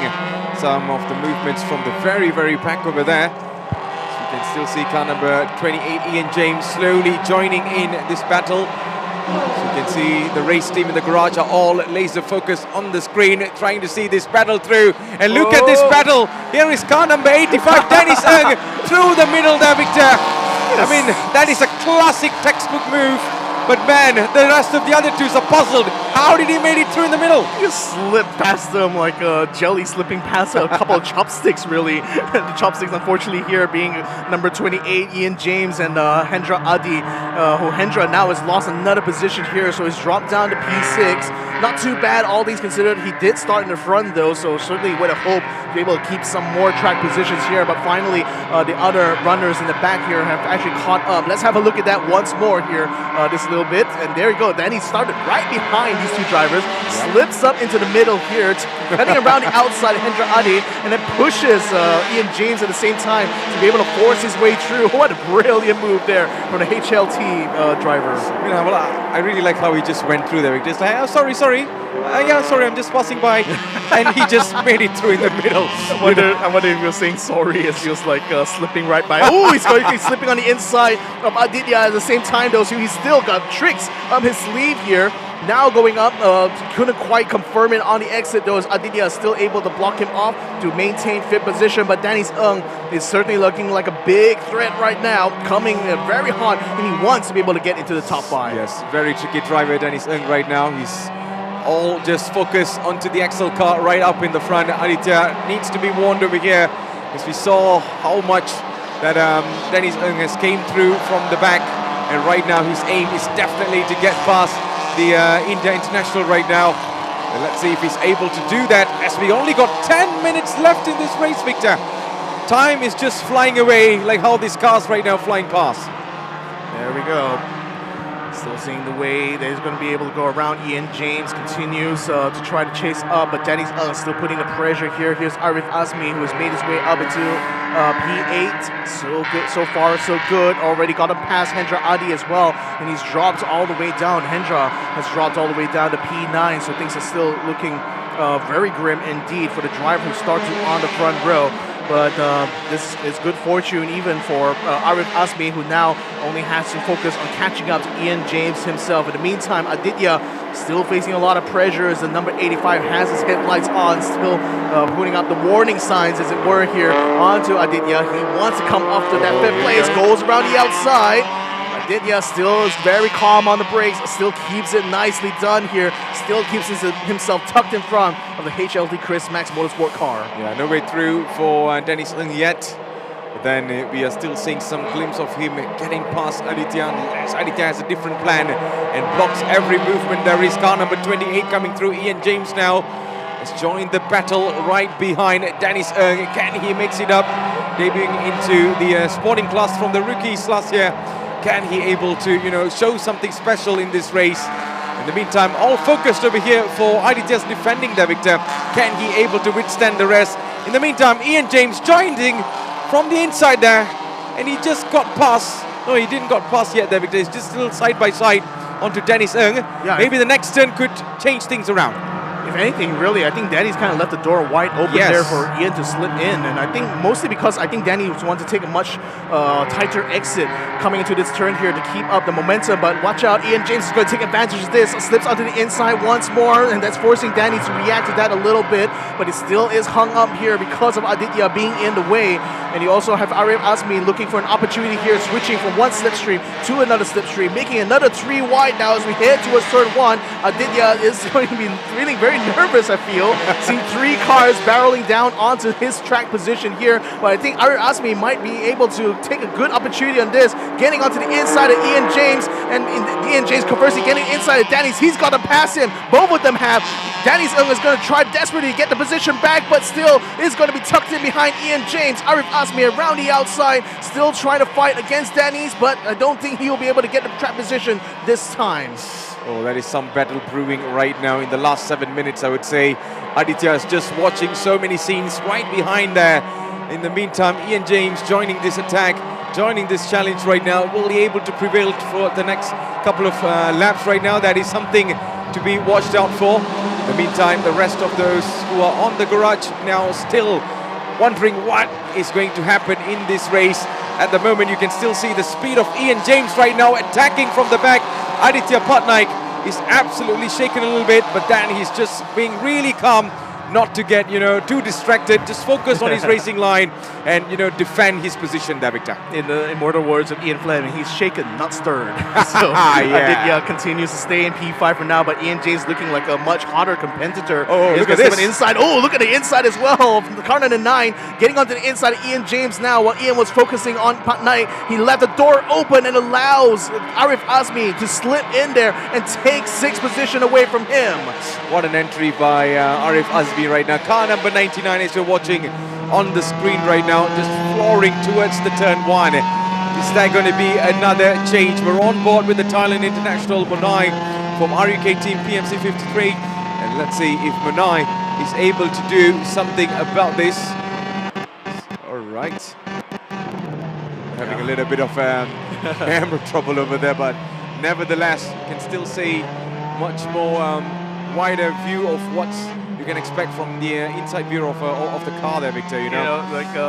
some of the movements from the very, very back over there. So you can still see car number 28, Ian James, slowly joining in this battle. So you can see the race team in the garage are all laser focused on the screen, trying to see this battle through. And look at this battle. Here is car number 85, Dennis Ng, through the middle there, Victor. I mean, that is a classic textbook move But man, the rest of the other twos are puzzled. How did he made it through in the middle? He just slipped past them like a jelly slipping past a couple of chopsticks, really. The chopsticks, unfortunately, here being number 28, Ian James, and Hendra Adi, who Hendra now has lost another position here, so he's dropped down to P6. Not too bad, all things considered. He did start in the front, though, so certainly would have hoped to be able to keep some more track positions here, but finally, the other runners in the back here have actually caught up. Let's have a look at that once more here, this little bit, and there you go. Then he started right behind these two drivers, slips up into the middle here, heading around the outside of Hendra Adi, and then pushes Ian James at the same time to be able to force his way through. What a brilliant move there from the HLT drivers. Yeah, well, I really like how he just went through there. Just like, oh, sorry. Yeah, sorry, I'm just passing by. And he just made it through in the middle. I wonder if you're saying sorry as he was like slipping right by. Oh, he's slipping on the inside of Aditya at the same time, though, so he's still got tricks up his sleeve here. Now going up, couldn't quite confirm it on the exit, though, as Aditya is still able to block him off to maintain fifth position. But Danny Ng is certainly looking like a big threat right now, coming very hot, and he wants to be able to get into the top 5. Yes, very tricky driver, Dennis Ng right now. He's all just focused onto the Excel car right up in the front. Aditya needs to be warned over here, as we saw how much that Dennis Ng has came through from the back, and right now his aim is definitely to get past the India International right now. And let's see if he's able to do that, as we only got 10 minutes left in this race, Victor. Time is just flying away, like how these cars right now flying past. There we go. Still seeing the way that he's going to be able to go around. Ian James continues to try to chase up, but Dennis still putting the pressure here. Here's Arif Azmi, who has made his way up into P8. So good, so far so good. Already got him past Hendra Adi as well, and he's dropped all the way down. Hendra has dropped all the way down to P9, so things are still looking very grim indeed for the driver who started on the front row. But this is good fortune even for Arif Azmi, who now only has to focus on catching up to Ian James himself. In the meantime, Aditya still facing a lot of pressure as the number 85 has his headlights on, still putting up the warning signs, as it were, here onto Aditya. He wants to come off to that fifth place, goes around the outside. Aditya still is very calm on the brakes, still keeps it nicely done here, still keeps himself tucked in front of the HLT Chris Max Motorsport car. Yeah, no way through for Dennis Ng yet. But then we are still seeing some glimpse of him getting past Aditya. Aditya has a different plan and blocks every movement. There is car number 28 coming through. Ian James now has joined the battle right behind Dennis Ng. Can he mix it up? Debuting into the sporting class from the rookies last year. Can he able to, show something special in this race? In the meantime, all focused over here for Aditya's defending there, Victor. Can he able to withstand the rest? In the meantime, Ian James joining from the inside there, and he just got past. No, he didn't got past yet there, Victor. He's just still side by side onto Dennis Ng. Yeah, maybe the next turn could change things around. If anything, really, I think Danny's kind of left the door wide open there for Ian to slip in. And I think mostly because I think Danny wants to take a much tighter exit coming into this turn here to keep up the momentum. But watch out, Ian James is going to take advantage of this. Slips onto the inside once more, and that's forcing Danny to react to that a little bit. But he still is hung up here because of Aditya being in the way. And you also have Arif Azmi looking for an opportunity here, switching from one slipstream to another slipstream, making another 3 wide now as we head towards turn 1. Aditya is going to be feeling very nervous, I feel. Seeing 3 cars barreling down onto his track position here. But I think Arif Azmi might be able to take a good opportunity on this, getting onto the inside of Ian James, and Ian James conversely getting inside of Danny's. He's got to pass him. Both of them have. Danny's is going to try desperately to get the position back, but still is going to be tucked in behind Ian James. Arif Azmi around the outside, still trying to fight against Danny's, but I don't think he'll be able to get the track position this time. Oh, that is some battle brewing right now in the last 7 minutes, I would say. Aditya is just watching so many scenes right behind there. In the meantime, Ian James joining this attack, joining this challenge right now. Will he able to prevail for the next couple of laps right now? That is something to be watched out for. In the meantime, the rest of those who are on the garage now still wondering what is going to happen in this race. At the moment, you can still see the speed of Ian James right now attacking from the back. Aditya Patnaik is absolutely shaken a little bit, but then he's just being really calm, not to get, too distracted. Just focus on his racing line and, defend his position there, Victor. In the immortal words of Ian Fleming, he's shaken, not stirred. So Aditya continues to stay in P5 for now, but Ian James looking like a much hotter competitor. Oh, look at this. this. Inside. Oh, look at the inside as well. From the car 9 getting onto the inside of Ian James now. While Ian was focusing on Pat Knight, he left the door open and allows Arif Azmi to slip in there and take 6th position away from him. What an entry by Arif Azmi right now. Car number 99, as you're watching on the screen right now, just flooring towards the turn 1. Is there going to be another change? We're on board with the Thailand International Monai from RUK team PMC 53. And let's see if Monai is able to do something about this. All right. Having a little bit of camera trouble over there, but nevertheless, you can still see much more wider view of what you can expect from the inside view of the car there, Victor.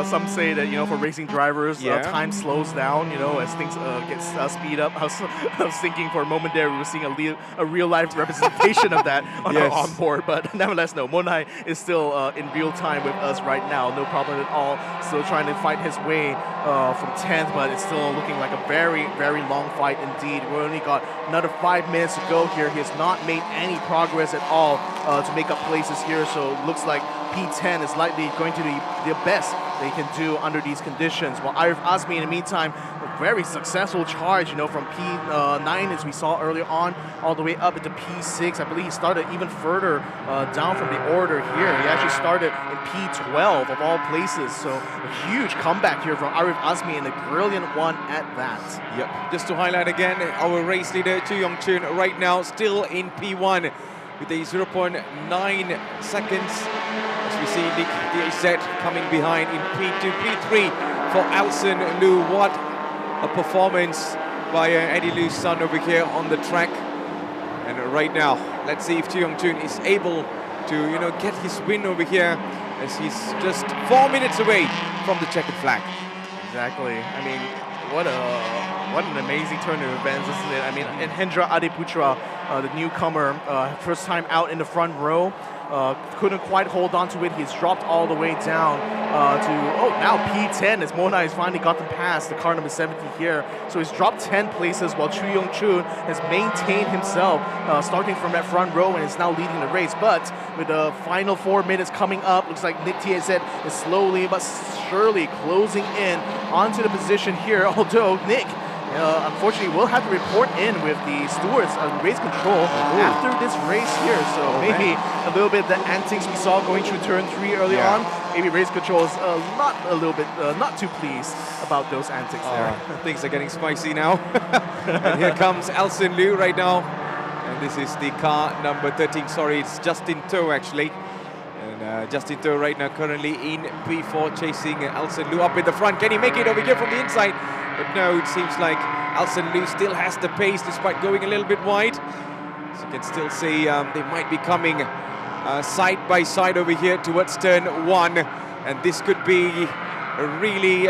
Some say that for racing drivers, time slows down. As things get speed up. I was thinking for a moment there we were seeing a real life representation of that on our onboard, but nevertheless, no. Monai is still in real time with us right now. No problem at all. Still trying to fight his way from 10th, but it's still looking like a very, very long fight indeed. We only got another 5 minutes to go here. He has not made any progress at all to make up places here, so it looks like P10 is likely going to be the best they can do under these conditions. While Arif Azmi, in the meantime, a very successful charge, from P9, as we saw earlier on, all the way up into P6. I believe he started even further down from the order here. He actually started in P12 of all places, so a huge comeback here from Arif Azmi, and a brilliant one at that. Yep. Just to highlight again, our race leader, Chu Yong Chun, right now still in P1 with a 0.9 seconds. As we see Nick DZ coming behind in P2, P3 for Elson Liu. What a performance by Eddie Liu's son over here on the track. And right now, let's see if Chu Yong Chun is able to, get his win over here, as he's just 4 minutes away from the checkered flag. Exactly. I mean, what an amazing turn of events, isn't it? I mean, and Hendra Adiputra, the newcomer, first time out in the front row, couldn't quite hold on to it. He's dropped all the way down now P10, as Monai has finally gotten past the car number 70 here. So he's dropped 10 places, while Chu Yong Chun has maintained himself, starting from that front row, and is now leading the race. But with the final 4 minutes coming up, looks like Nick TZ is slowly but surely closing in onto the position here, although Nick unfortunately will have to report in with the stewards of race control after this race here. So maybe a little bit of the antics we saw going through turn 3 early on, maybe race control is not too pleased about those antics there. Things are getting spicy now. And here comes Elson Liu right now. And this is the car number 13. Sorry, it's Justin Toh actually. And Justin Toh right now currently in P4, chasing Elson Liu up in the front. Can he make it over here from the inside? But no, it seems like Elson Liu still has the pace despite going a little bit wide. So you can still see they might be coming side by side over here towards turn 1. And this could be a really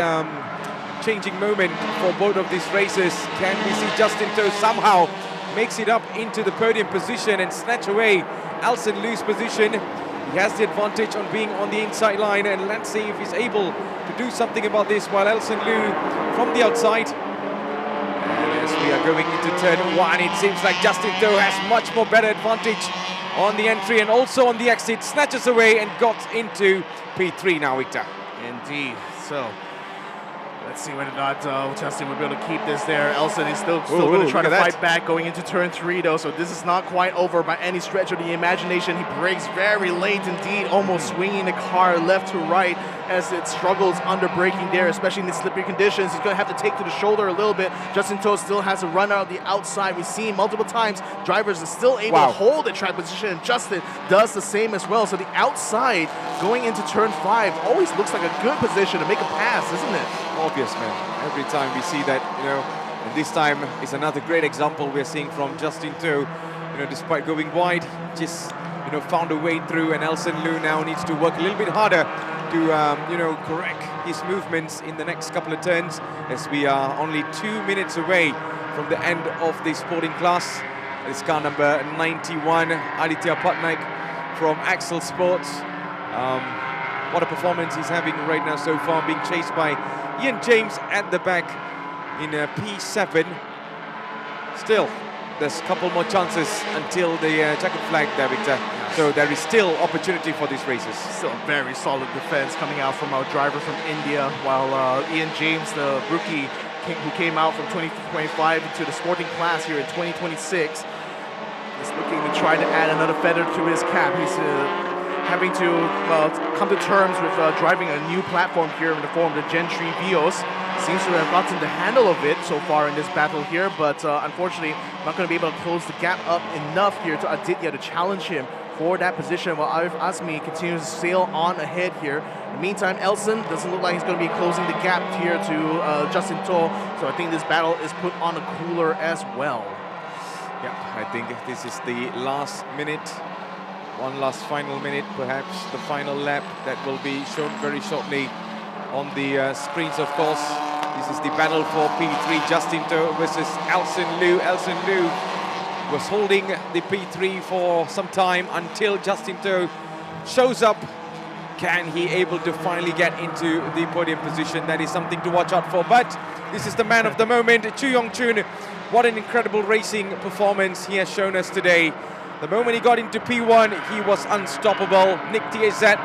changing moment for both of these races. Can we see Justin Toh somehow makes it up into the podium position and snatch away Elson Liu's position? He has the advantage on being on the inside line, and let's see if he's able to do something about this, while Elson Liu from the outside. And as we are going into turn 1, it seems like Justin Toh has much more better advantage on the entry and also on the exit. Snatches away and got into P3 now, Victor. Indeed. So let's see whether or not Justin will be able to keep this there. Elson is still going to try to fight back going into turn 3 though, so this is not quite over by any stretch of the imagination. He brakes very late indeed, almost swinging the car left to right as it struggles under braking there, especially in the slippery conditions. He's going to have to take to the shoulder a little bit. Justin Toh still has to run out the outside. We've seen multiple times drivers are still able to hold the track position, and Justin does the same as well. So the outside going into turn 5 always looks like a good position to make a pass, isn't it? Obvious, man. Every time we see that, and this time is another great example we're seeing from Justin Toh. Despite going wide, just found a way through, and Elson Liu now needs to work a little bit harder to correct his movements in the next couple of turns, as we are only 2 minutes away from the end of the sporting class. It's car number 91, Aditya Patnaik from Axel Sports. What a performance he's having right now so far, being chased by Ian James at the back in P7. Still, there's a couple more chances until the checkered flag there, Victor. So there is still opportunity for these races. Still a very solid defense coming out from our driver from India, while Ian James, the rookie who came out from 2025 into the sporting class here in 2026, is looking to try to add another feather to his cap. He's having to come to terms with driving a new platform here in the form of the Gen 3 Vios. Seems to have gotten the handle of it so far in this battle here, but unfortunately not going to be able to close the gap up enough here to Aditya to challenge him for that position, while Arif Asmi continues to sail on ahead here. In the meantime, Elson doesn't look like he's going to be closing the gap here to Justin To, so I think this battle is put on a cooler as well. Yeah, I think this is the last minute, one last final minute, perhaps the final lap that will be shown very shortly on the screens, of course. This is the battle for P3, Justin To versus Elson Liu. Elson Liu was holding the P3 for some time until Justin To shows up. Can he able to finally get into the podium position? That is something to watch out for. But this is the man of the moment, Chu Yong-chun. What an incredible racing performance he has shown us today. The moment he got into P1, he was unstoppable. Nick TAZ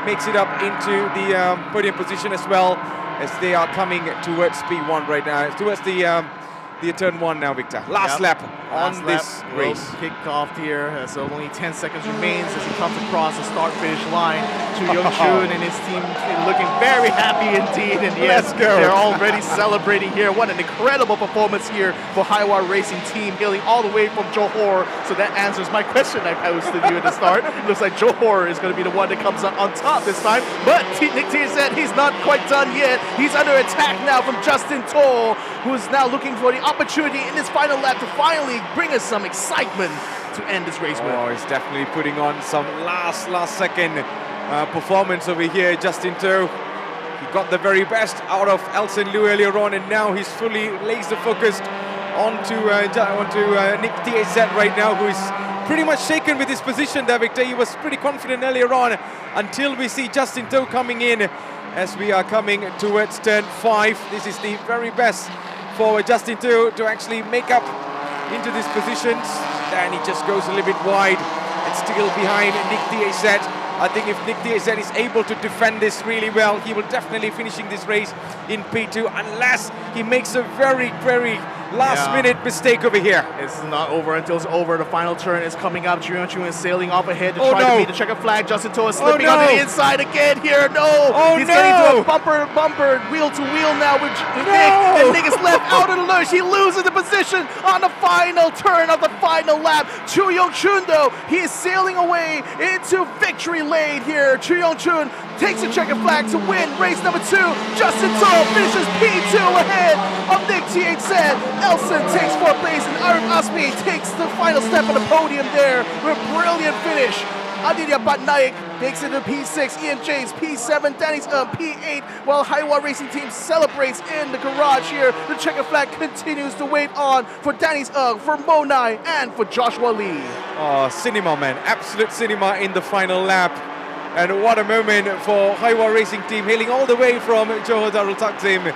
makes it up into the podium position as well, as they are coming towards P1 right now, towards the turn 1 now, Victor. Last lap on this race. Kicked off here as only 10 seconds remains as he comes across the start-finish line. Chu Yong-chun and his team looking very happy indeed. And yes, they're already celebrating here. What an incredible performance here for Haiwa Racing Team, hailing all the way from Johor. So that answers my question I posed to you at the start. It looks like Johor is going to be the one that comes out on top this time. But Nick T said he's not quite done yet. He's under attack now from Justin To, who is now looking for the opportunity in this final lap to finally bring us some excitement to end this race with. Oh, he's definitely putting on some last second performance over here, Justin To. He got the very best out of Elson Liu earlier on, and now he's fully laser focused onto Nick TAZ right now, who is pretty much shaken with his position there, Victor. He was pretty confident earlier on until we see Justin To coming in as we are coming towards turn 5. This is the very best for Justin To actually make up into these positions. And he just goes a little bit wide and still behind Nick TAZ. I think if Nick TAZ is able to defend this really well, he will definitely finishing this race in P2, unless he makes a very last-minute mistake over here. It's not over until it's over. The final turn is coming up. Chu Yong-chun is sailing off ahead to try to beat the checkered flag. Justin To is slipping onto the inside again here. He's getting to a bumper, wheel-to-wheel now with Nick. And Nick is left out of the lurch. He loses the position on the final turn of the final lap. Chu Yong-chun, though, he is sailing away into victory lane here. Chu Yong-chun takes the checkered flag to win race number 2. Justin To finishes P2 ahead of Nick TAZ. Elson takes 4th place, and Arif Asmi takes the final step on the podium there with a brilliant finish. Aditya Patnaik makes it to P6, Ian James P7, Danny's P8, while Haiwa Racing Team celebrates in the garage here. The checkered flag continues to wave on for Danny's for Monai, and for Joshua Lee. Oh, cinema, man. Absolute cinema in the final lap. And what a moment for Haiwa Racing Team, hailing all the way from Johor Darul Takzim,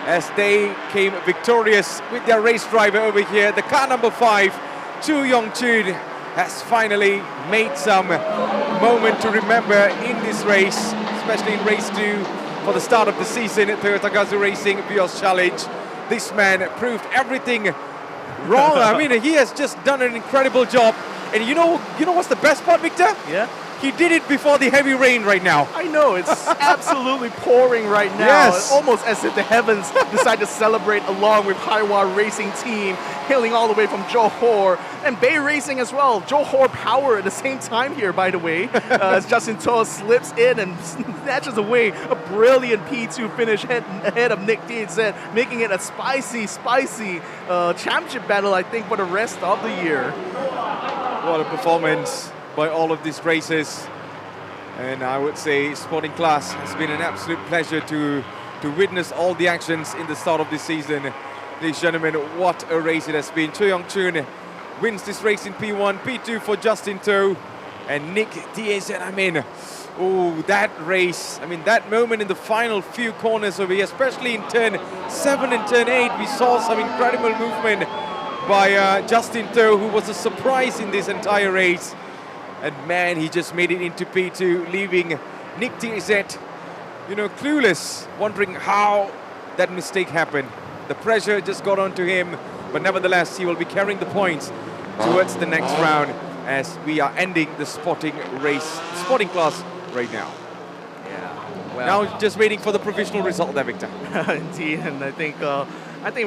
as they came victorious with their race driver over here. The car number 5, Chu Yong-chun, has finally made some moment to remember in this race, especially in race 2 for the start of the season at Toyota Gazoo Racing Vios Challenge. This man proved everything wrong. I mean, he has just done an incredible job. And you know what's the best part, Victor? Yeah. He did it before the heavy rain right now. I know, it's absolutely pouring right now. Yes. Almost as if the heavens decide to celebrate along with Haiwa Racing Team, hailing all the way from Johor, and Bay Racing as well. Johor Power at the same time here, by the way, as Justin To slips in and snatches away a brilliant P2 finish ahead of Nick TAZ, making it a spicy championship battle, I think, for the rest of the year. What a performance by all of these races, and I would say sporting class has been an absolute pleasure to witness all the actions in the start of this season. Ladies and gentlemen, what a race it has been. Chu Yong-chun wins this race in P1, P2 for Justin To, and Nick TAZ, I mean, Oh, that race. I mean, that moment in the final few corners over here, especially in turn 7 and turn 8, we saw some incredible movement by Justin Toh, who was a surprise in this entire race. And man, he just made it into P2, leaving Nick TZ, clueless, wondering how that mistake happened. The pressure just got onto him, but nevertheless, he will be carrying the points towards the next round as we are ending the spotting class right now. Yeah. Well, now just waiting for the provisional result there, Victor. Indeed, and I think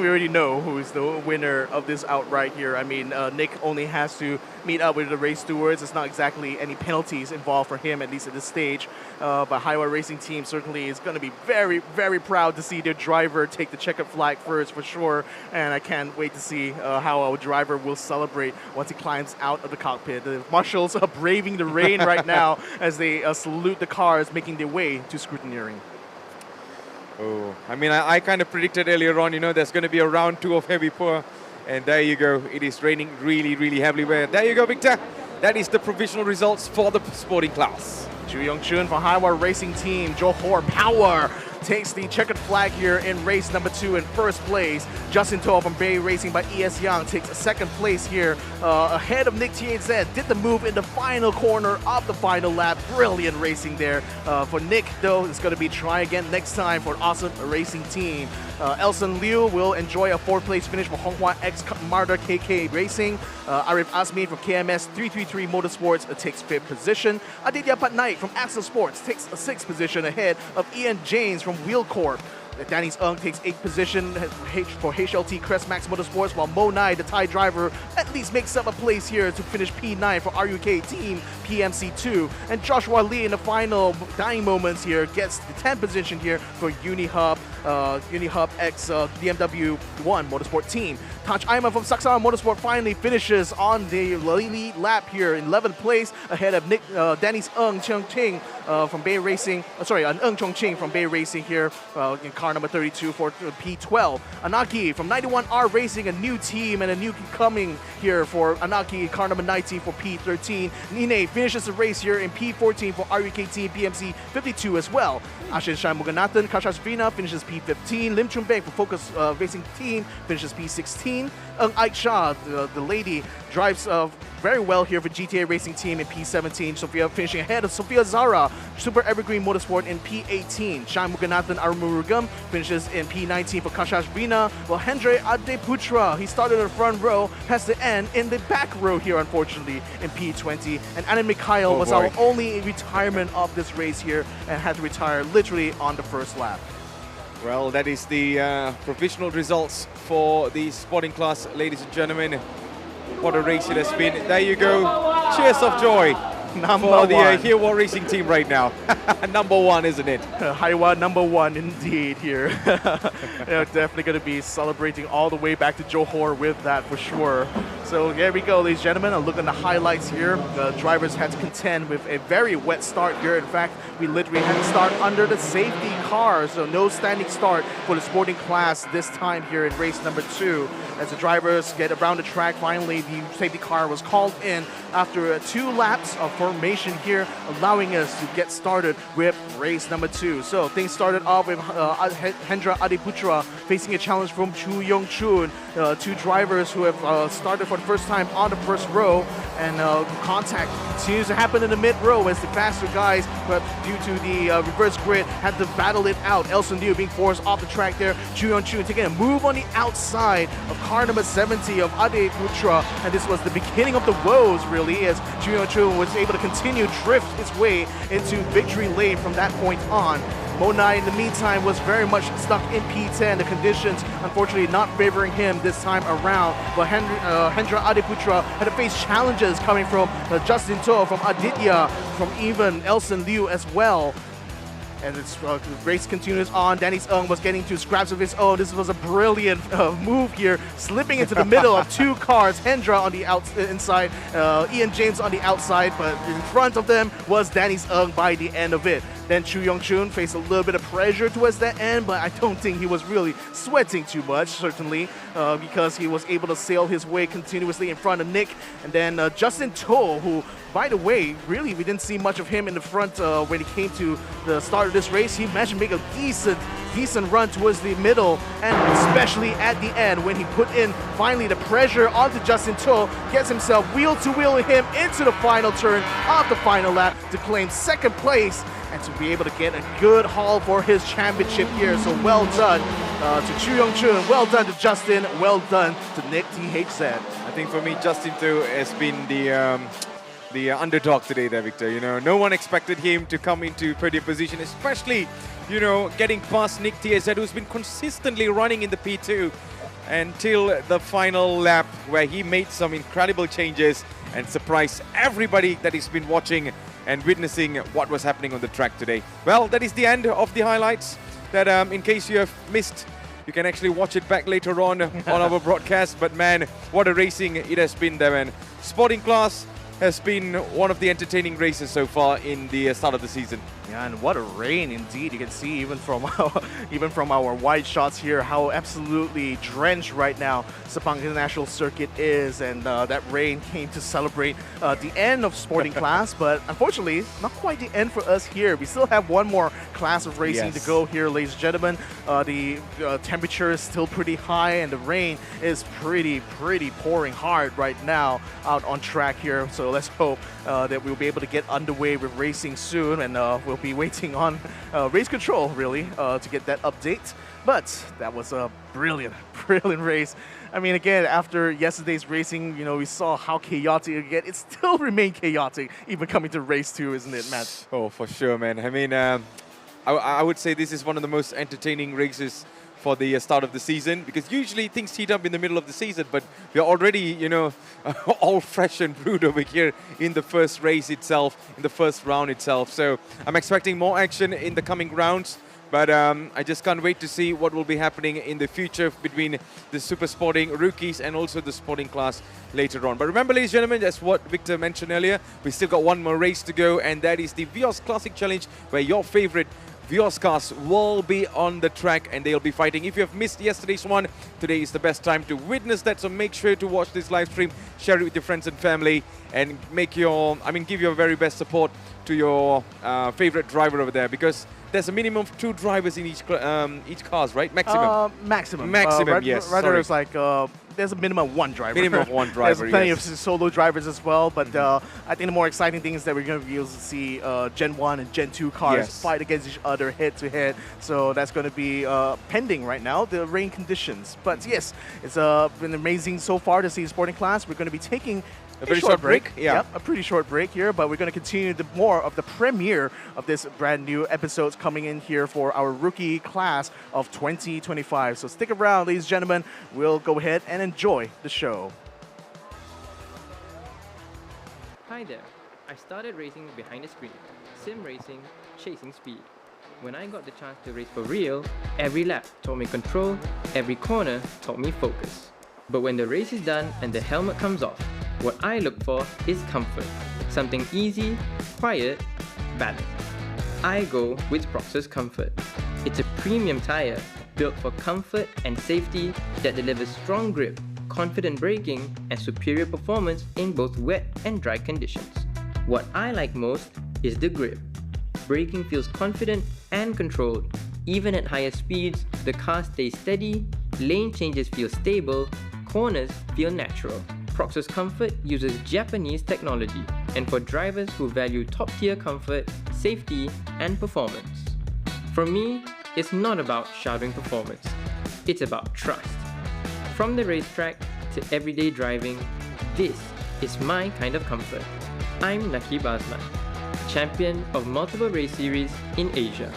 we already know who is the winner of this outright here. I mean, Nick only has to meet up with the race stewards. It's not exactly any penalties involved for him, at least at this stage. But Haiwa Racing Team certainly is going to be very, very proud to see their driver take the checkered flag first, for sure. And I can't wait to see how our driver will celebrate once he climbs out of the cockpit. The marshals are braving the rain right now as they salute the cars making their way to scrutineering. Oh, I mean, I kind of predicted earlier on, there's going to be a round 2 of heavy pour. And there you go. It is raining really, really heavily. But there you go, Victor. That is the provisional results for the sporting class. Ju Yong-chun for Haiwa Racing Team. Johor Power takes the checkered flag here in race number 2 in first place. Justin Toh from Bay Racing by ES Young takes a second place here ahead of Nick TZ. Did the move in the final corner of the final lap. Brilliant racing there for Nick, though. It's going to be try again next time for Awesome Racing Team. Elson Liu will enjoy a 4th place finish for Honghua X Marder KK Racing. Arif Asmi from KMS 333 Motorsports takes 5th position. Aditya Patnaik from Axel Sports takes a 6th position ahead of Ian James from Wheel Corp. Danny Eung takes 8th position for HLT Crest Max Motorsports, while Mo Nai, the Thai driver, at least makes up a place here to finish P9 for RUK Team PMC2. And Joshua Lee in the final dying moments here gets the 10th position here for Unihub X BMW 1 Motorsport Team. Taj Aiman from Saksama Motorsport finally finishes on the lead lap here in 11th place ahead of Danny's Eung Chong-ching from Bay Racing. Eung Chong-ching from Bay Racing here in car number 32 for P12. Anaki from 91R Racing, a new team and a new coming here for Anaki, car number 19 for P13. Nine finishes the race here in P14 for RUK Team PMC 52 as well. Ashin Shanmuganathan, Kashash Vina finishes P15. Lim Chun Beng for Focus Racing Team finishes P16. Eung Aik-sha, the lady, drives very well here for GTA Racing Team in P17. Sophia finishing ahead of Sophia Zara, Super Evergreen Motorsport in P18. Shai Muganathan Arumurugam finishes in P19 for Kashash Vina, while Hendry Adeputra, he started in the front row, has to end in the back row here, unfortunately, in P20. And Anand Mikhail was our only retirement of this race here and had to retire literally on the first lap. Well, that is the provisional results for the sporting class, ladies and gentlemen. What a race it has been. There you go. Cheers of joy for the Haiwa Racing Team right now. Number 1, isn't it? Haiwa number 1 indeed here. They're definitely going to be celebrating all the way back to Johor with that for sure. So there we go, ladies and gentlemen. A look at the highlights here. The drivers had to contend with a very wet start here. In fact, we literally had to start under the safety car, so no standing start for the sporting class this time here in race number 2. As the drivers get around the track, finally the safety car was called in after 2 laps of formation here, allowing us to get started with race number 2. So things started off with Hendra Adiputra facing a challenge from Ju Yong-chun, 2 drivers who have started for the first time on the first row, and contact continues to happen in the mid row as the faster guys, but due to the reverse grid, had to battle it out. Elson Liu being forced off the track there. Ju Yong-chun taking a move on the outside of car number 70 of Adiputra, and this was the beginning of the woes really, as Ju Yong-chun was able to continue drift his way into victory lane from that point on. Mo Nai, in the meantime, was very much stuck in P10. The conditions, unfortunately, not favoring him this time around. But Hendra Adiputra had to face challenges coming from Justin Toh, from Aditya, from even Elson Liu as well. And the race continues on. Danny Eung was getting to scraps of his own. This was a brilliant move here, slipping into the middle of 2 cars. Hendra on the inside, Ian James on the outside, but in front of them was Danny Eung by the end of it. Then Chu Yong-chun faced a little bit of pressure towards that end, but I don't think he was really sweating too much, certainly, because he was able to sail his way continuously in front of Nick. And then Justin To, who, by the way, really we didn't see much of him in the front when he came to the start of this race. He managed to make a decent run towards the middle, and especially at the end when he put in finally the pressure onto Justin To, gets himself wheel-to-wheel him into the final turn of the final lap to claim second place and to be able to get a good haul for his championship here. So well done to Chu Yong-chun, well done to Justin, well done to Nick THZ. I think for me, Justin To has been the underdog today there, Victor. You know, no one expected him to come into podium position, especially, you know, getting past Nick THZ, who's been consistently running in the P2 until the final lap, where he made some incredible changes and surprised everybody that has been watching and witnessing what was happening on the track today. Well, that is the end of the highlights. That in case you have missed, you can actually watch it back later on our broadcast. But man, what a racing it has been there, man. Sporting class has been one of the entertaining races so far in the start of the season. Yeah, and what a rain indeed. You can see even from our wide shots here how absolutely drenched right now Sepang International Circuit is, and that rain came to celebrate the end of sporting class, but unfortunately not quite the end for us here. We still have one more class of racing to go here, ladies and gentlemen. The temperature is still pretty high and the rain is pretty pouring hard right now out on track here, so let's hope that we'll be able to get underway with racing soon, and we'll be waiting on race control really to get that update. But that was a brilliant race. I mean, again, after yesterday's racing, you know, we saw how chaotic again. It still remained chaotic even coming to race 2, isn't it, Matt? Oh, for sure, man. I mean, I would say this is one of the most entertaining races for the start of the season, because usually things heat up in the middle of the season, but we're already, you know, all fresh and brewed over here in the first race itself, in the first round itself. So I'm expecting more action in the coming rounds, but I just can't wait to see what will be happening in the future between the super sporting rookies and also the sporting class later on. But remember, ladies and gentlemen, that's what Victor mentioned earlier, we still got one more race to go, and that is the Vios Classic Challenge, where your favorite Vios cars will be on the track and they'll be fighting. If you have missed yesterday's one, today is the best time to witness that. So make sure to watch this live stream, share it with your friends and family, and give your very best support to your favorite driver over there, because there's a minimum of 2 drivers in each cars, right? Maximum. Maximum. Yes. Rather, it's like there's a minimum of 1 driver. Minimum of 1 driver. There's plenty of solo drivers as well, but I think the more exciting thing is that we're going to be able to see Gen 1 and Gen 2 cars fight against each other head to head. So that's going to be pending right now, the rain conditions. But yes, it's been amazing so far to see sporting class. We're going to be taking a very short break. Yeah. Yep, a pretty short break here, but we're going to continue more of the premiere of this brand new episodes coming in here for our rookie class of 2025. So stick around, ladies and gentlemen. We'll go ahead and enjoy the show. Hi there. I started racing behind the screen, sim racing, chasing speed. When I got the chance to race for real, every lap taught me control, every corner taught me focus. But when the race is done and the helmet comes off, what I look for is comfort. Something easy, quiet, balanced. I go with Proxus Comfort. It's a premium tire built for comfort and safety that delivers strong grip, confident braking, and superior performance in both wet and dry conditions. What I like most is the grip. Braking feels confident and controlled. Even at higher speeds, the car stays steady, lane changes feel stable, corners feel natural. Proxus Comfort uses Japanese technology, and for drivers who value top-tier comfort, safety, and performance. For me, it's not about shouting performance, it's about trust. From the racetrack to everyday driving, this is my kind of comfort. I'm Naki Basman, champion of multiple race series in Asia.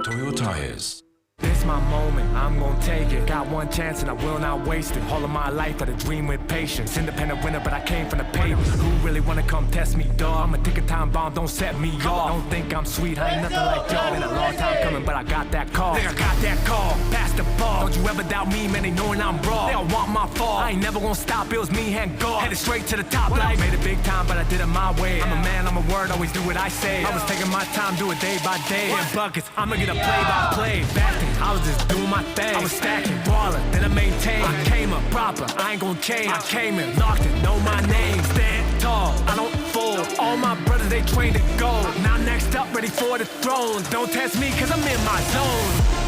Toyo Tires. This my moment, I'm gonna take it. Got one chance and I will not waste it. All of my life I had a dream with patience. Independent winner, but I came from the pavement. Who really wanna come test me, dawg? I'm a ticking time bomb, don't set me off. Don't think I'm sweet, I ain't nothing like y'all. Been a long time coming, but I got that call. Think I got that call, pass the ball. Don't you ever doubt me, man, they knowing I'm raw. They all want my fall, I ain't never gonna stop, it was me and God. Headed straight to the top, like made it big time, but I did it my way. I'm a man, I'm a word, always do what I say. I was taking my time, do it day by day. In buckets, I'ma get a play by play. Back then, I was just doing my thing. I was stacking, ballin', then I maintained. I came up proper, I ain't gonna change. I came in, locked it, know my name. Stand tall, I don't fold. All my brothers, they trained to go. Now next up, ready for the throne. Don't test me, cause I'm in my zone.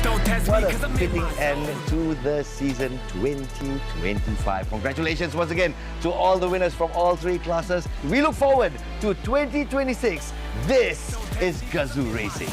Don't test What me, a cause I'm in fitting my end to the season 2025. Congratulations once again to all the winners from all three classes. We look forward to 2026. This is Gazoo Racing.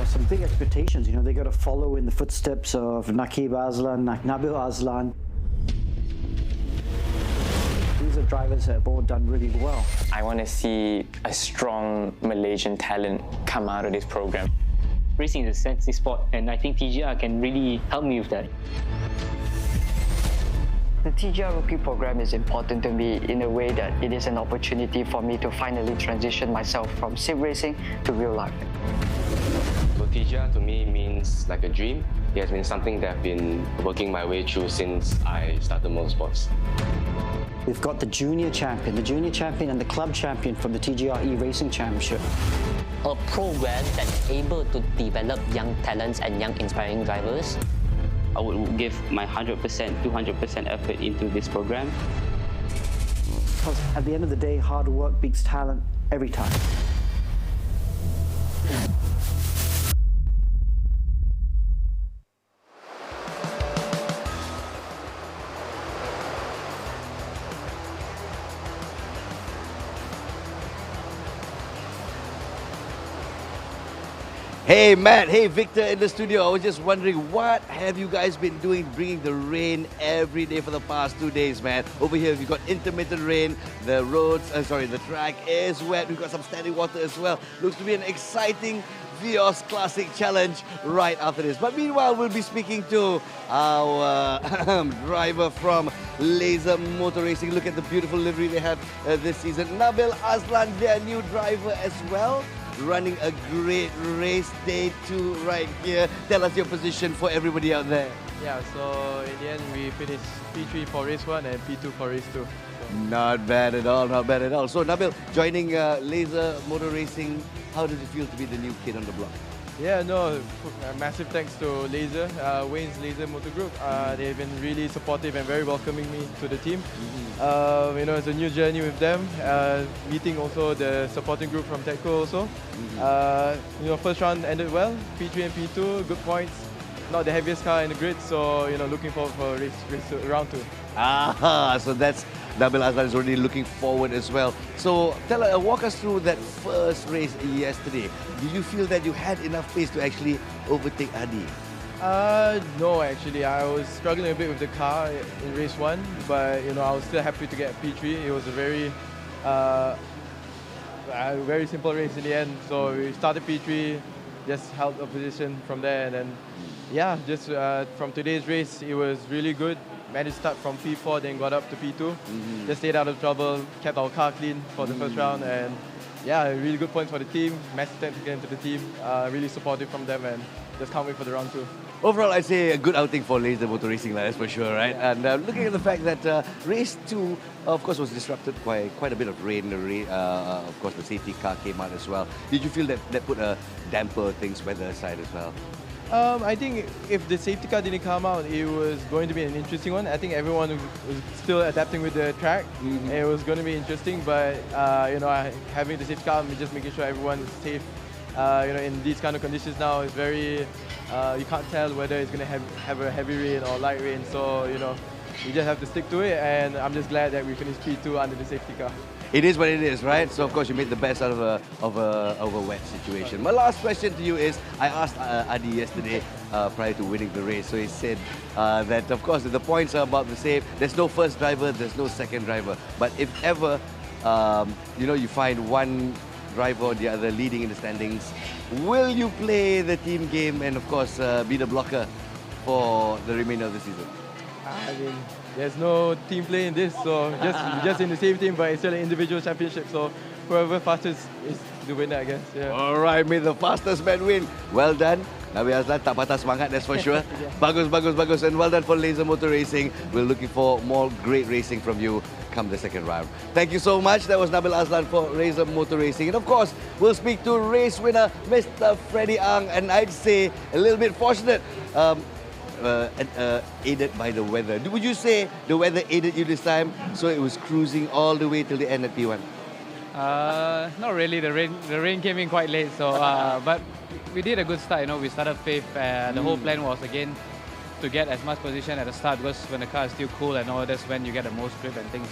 Some big expectations, you know, they got to follow in the footsteps of Nakib Aslan, Nabil Aslan. These are drivers that have all done really well. I want to see a strong Malaysian talent come out of this program. Racing is a sexy sport, and I think TGR can really help me with that. The TGR Rookie program is important to me in a way that it is an opportunity for me to finally transition myself from sim racing to real life. So TGR to me means like a dream. It has been something that I've been working my way through since I started motorsports. We've got the junior champion and the club champion from the TGR Racing Championship. A program that's able to develop young talents and young inspiring drivers. I would give my 100%, 200% effort into this program. Because at the end of the day, hard work beats talent every time. Hey Matt, hey Victor in the studio. I was just wondering, what have you guys been doing bringing the rain every day for the past 2 days, man? Over here we've got intermittent rain, the roads, the track is wet, we've got some standing water as well. Looks to be an exciting Vios Classic Challenge right after this. But meanwhile, we'll be speaking to our driver from Laser Motor Racing. Look at the beautiful livery they have this season. Nabil Aslan, their new driver as well. Running a great race, day 2 right here. Tell us your position for everybody out there. Yeah, so in the end we finished P3 for race 1 and P2 for race 2. Not bad at all, not bad at all. So Nabil, joining Laser Motor Racing, how does it feel to be the new kid on the block? Yeah, no, massive thanks to Laser, Wayne's Laser Motor Group. They've been really supportive and very welcoming me to the team. You know, it's a new journey with them. Meeting also the supporting group from TechCo also. You know, first round ended well, P3 and P2, good points. Not the heaviest car in the grid, so you know, looking forward for race round 2. So that's Nabil Aslan is already looking forward as well. So walk us through that first race yesterday. Do you feel that you had enough pace to actually overtake Adi? No, actually, I was struggling a bit with the car in race 1, but I was still happy to get P3. It was a very simple race in the end. So we started P3, just held a position from there, and then just from today's race, it was really good. Managed to start from P4, then got up to P2. Just stayed out of trouble, kept our car clean for the first round, and really good points for the team. Massive thanks again to the team. Really supportive from them, and just can't wait for the round 2. Overall, I'd say a good outing for Laser Motor Racing, that's for sure, right? And looking at the fact that race 2, of course, was disrupted by quite a bit of rain. Of course, the safety car came out as well. Did you feel that put a damper things weather aside as well? I think if the safety car didn't come out, it was going to be an interesting one. I think everyone was still adapting with the track. It was going to be interesting, but having the safety car and just making sure everyone is safe. In these kind of conditions now, it's very you can't tell whether it's going to have a heavy rain or light rain. So you just have to stick to it, and I'm just glad that we finished P2 under the safety car. It is what it is, right? So of course you made the best out of a wet situation. My last question to you is, I asked Adi yesterday prior to winning the race. So he said that of course the points are about the same. There's no first driver, there's no second driver. But if ever you find one driver or the other leading in the standings, will you play the team game and of course be the blocker for the remainder of the season? I mean, there's no team play in this, so just in the same team, but it's still an individual championship. So whoever fastest is the winner, I guess. Yeah. All right, may the fastest man win. Well done. Nabi Azlan tak patah semangat, that's for sure. Bagus. And well done for Laser Motor Racing. We're looking for more great racing from you come the second round. Thank you so much. That was Nabil Azlan for Laser Motor Racing. And of course, we'll speak to race winner, Mr. Freddie Ang. And I'd say a little bit fortunate. Aided by the weather. Would you say the weather aided you this time? So it was cruising all the way till the end at P1? Not really. The rain came in quite late. So, but we did a good start. We started 5th. The whole plan was again to get as much position at the start, because when the car is still cool and all, that's when you get the most grip and things.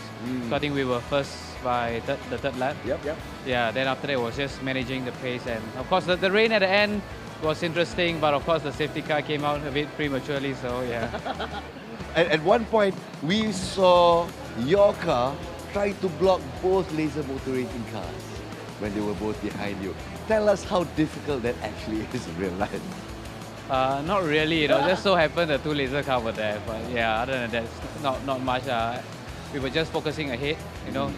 So I think we were first by the third lap. Yep. Yeah. Then after that, it was just managing the pace, and of course the rain at the end was interesting, but of course the safety car came out a bit prematurely, so yeah. At one point, we saw your car trying to block both Laser Motor Racing cars when they were both behind you. Tell us how difficult that actually is in real life. Not really, just so happened the 2 laser cars were there, but yeah, other than that, not much. We were just focusing ahead,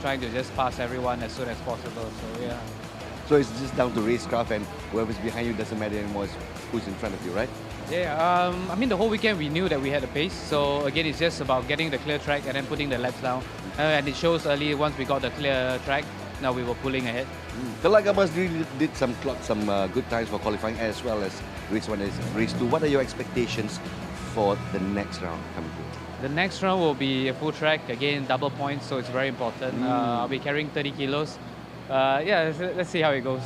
trying to just pass everyone as soon as possible, so yeah. So it's just down to racecraft, and whoever's behind you doesn't matter anymore, it's who's in front of you, right? Yeah, I mean the whole weekend we knew that we had the pace, so again it's just about getting the clear track and then putting the laps down. And it shows early once we got the clear track, now we were pulling ahead. Telagamas really did clock some good times for qualifying as well as race 1 and race 2. What are your expectations for the next round coming through? The next round will be a full track, again double points, so it's very important. I'll be carrying 30 kilos. Let's see how it goes.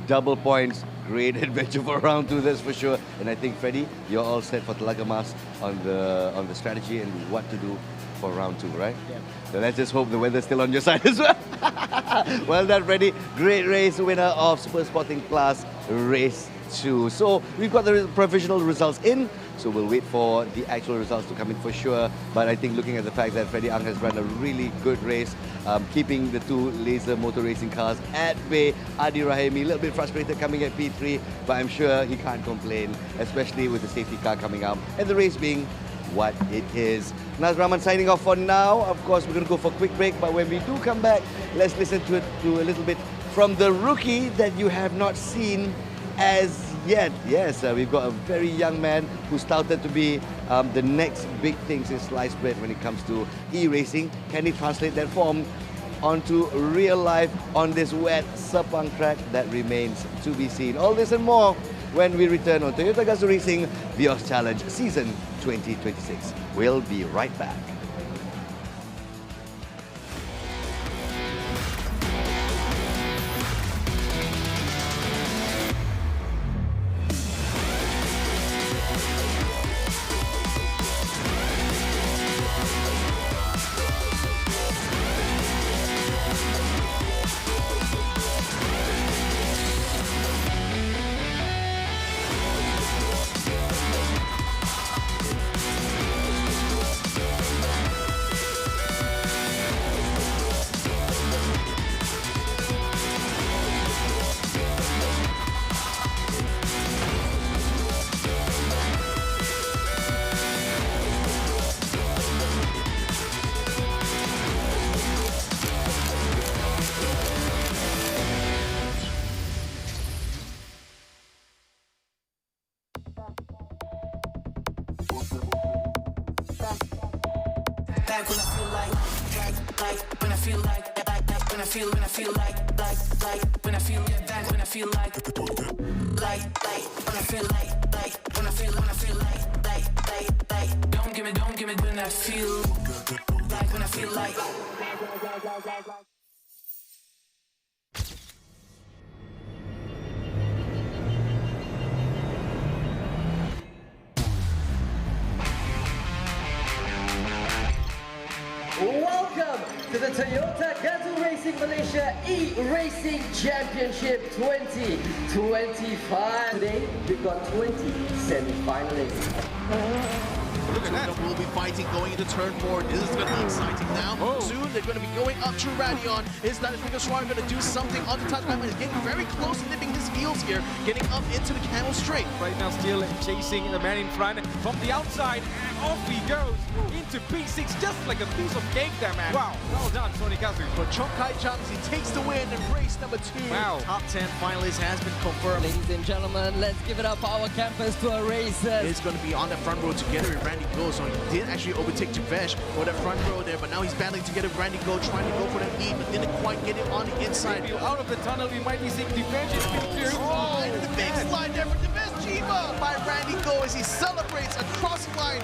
Double points, great adventure for round 2, that's for sure. And I think Freddie, you're all set for Telagamas on the strategy and what to do for round 2, right? Yeah. So let's just hope the weather's still on your side as well. Well done, Freddie. Great race, winner of Super Sporting Class Race 2. So we've got the provisional results in. So we'll wait for the actual results to come in for sure. But I think looking at the fact that Freddie Ang has run a really good race, keeping the 2 Laser Motor Racing cars at bay. Adi Rahimi, a little bit frustrated coming at P3, but I'm sure he can't complain, especially with the safety car coming out and the race being what it is. Naz Rahman signing off for now. Of course, we're going to go for a quick break, but when we do come back, let's listen to a little bit from the rookie that you have not seen as yet. Yes, we've got a very young man who's touted to be the next big thing since sliced bread when it comes to e-racing. Can he translate that form onto real life on this wet Sepang track? That remains to be seen. All this and more when we return on Toyota Gazoo Racing Vios Challenge Season 2026. We'll be right back. back when I feel like when I feel like when I feel when I feel like when I feel get back when I feel like when I feel when I feel like don't give me when I feel like when I feel like. Welcome to the Toyota Gazoo Racing Malaysia E-Racing Championship 2025. Today, we've got 20 semi-finalists. Look at that. We'll be fighting going into turn 4. This is going to be exciting now. Soon they're going to be going up to Radion. Is that Finger Schwarm going to do something on the touch? He's getting very close to nipping his heels here, getting up into the Camel Straight. Right now still chasing the man in front from the outside, and off he goes into P6, just like a piece of cake there, man. Wow, well done, Tony Kazu. For Chong Kai Chunks, he takes the win in race number 2. Wow. Top 10 finalist has been confirmed. Ladies and gentlemen, let's give it up for our campus tour racers. He's going to be on the front row together with Randy Go, so he did actually overtake Javesh for the front row there, but now he's battling together with Randy Go, trying to go for the lead, but didn't quite get it on the inside. Maybe out of the tunnel, we might be seeing Javesh into. The big slide there for Javesh Jiva by Randy Go as he celebrates across the line.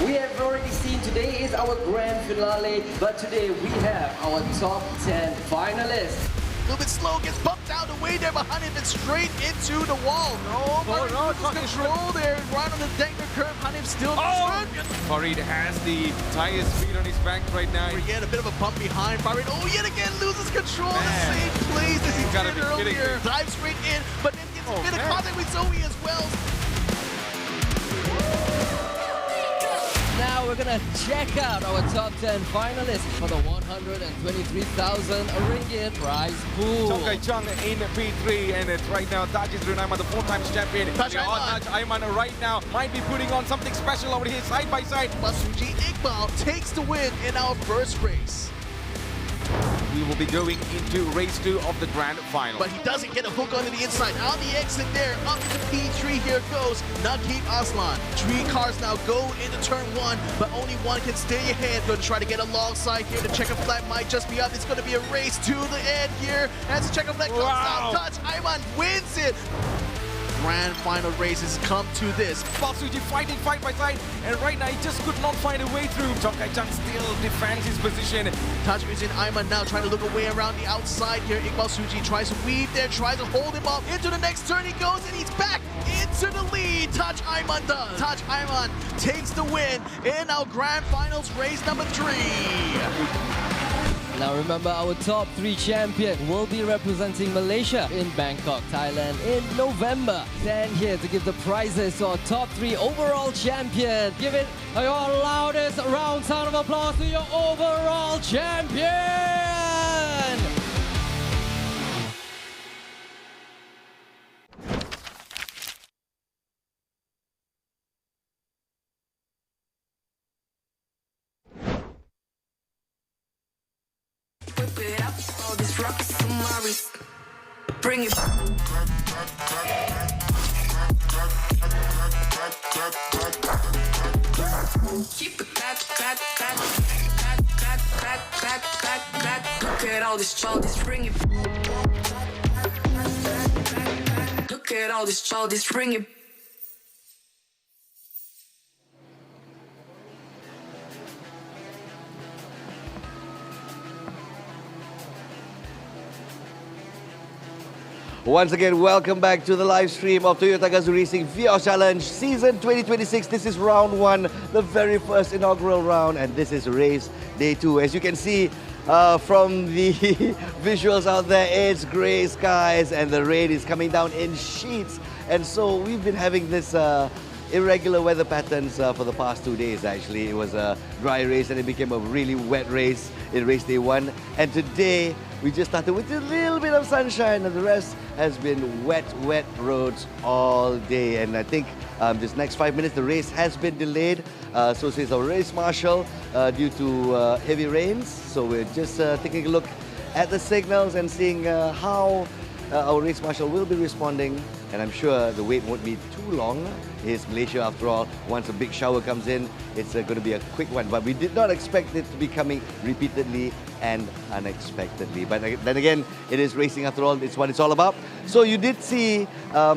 We have already seen today is our grand finale, but today we have our top 10 finalists. A little bit slow, gets bumped out the way there behind him and straight into the wall. No, control there, right on the Degner curve. Hanif still champion. Farid has the tire speed on his back right now. Yet a bit of a bump behind Farid. Oh, yet again loses control in the same place as he did earlier. Dives straight in, but then gets a bit of contact with Zoe as well. Now we're gonna check out our top 10 finalists for the 123,000 ringgit prize pool. Chong Kai Chung in P3, and it's right now Tajis Runaiman, the 4-time champion. Taj Aiman right now might be putting on something special over here side by side. Masuji Iqbal takes the win in our first race. We will be going into race 2 of the grand final. But he doesn't get a hook onto the inside. On the exit there, up into P3, here goes Naqib Aslan. 3 cars now go into turn 1, but only one can stay ahead. Going to try to get alongside here. The checker flag might just be up. It's going to be a race to the end here. As the checker flag comes out, Touch Aiman wins it. Grand final races come to this. Balsuji fighting side by side, and right now he just could not find a way through. Chong Kai Chung still defends his position. Touch is in Aiman now trying to look away around the outside here. Iqbal Suji tries to weave there, tries to hold him up. Into the next turn he goes, and he's back into the lead. Touch Aiman does. Touch Aiman takes the win in our grand finals race number 3. Now remember, our top 3 champion will be representing Malaysia in Bangkok, Thailand in November. Stand here to give the prizes to our top 3 overall champion. Give it your loudest round sound of applause to your overall champion! Bring it. Keep it clap. Look at all this bring it. Look at all this bring it. Once again, welcome back to the live stream of Toyota Gazoo Racing Vios Challenge Season 2026. This is round 1, the very first inaugural round, and this is race day 2. As you can see from the visuals out there, it's grey skies and the rain is coming down in sheets. And so we've been having this irregular weather patterns for the past 2 days actually. It was a dry race and it became a really wet race in race day 1. And today, we just started with a little bit of sunshine and the rest has been wet roads all day. And I think this next 5 minutes, the race has been delayed. So says our race marshal due to heavy rains. So we're just taking a look at the signals and seeing how our race marshal will be responding and I'm sure the wait won't be too long. It's Malaysia after all. Once a big shower comes in, it's going to be a quick one. But we did not expect it to be coming repeatedly and unexpectedly. But then again, it is racing after all. It's what it's all about. So you did see,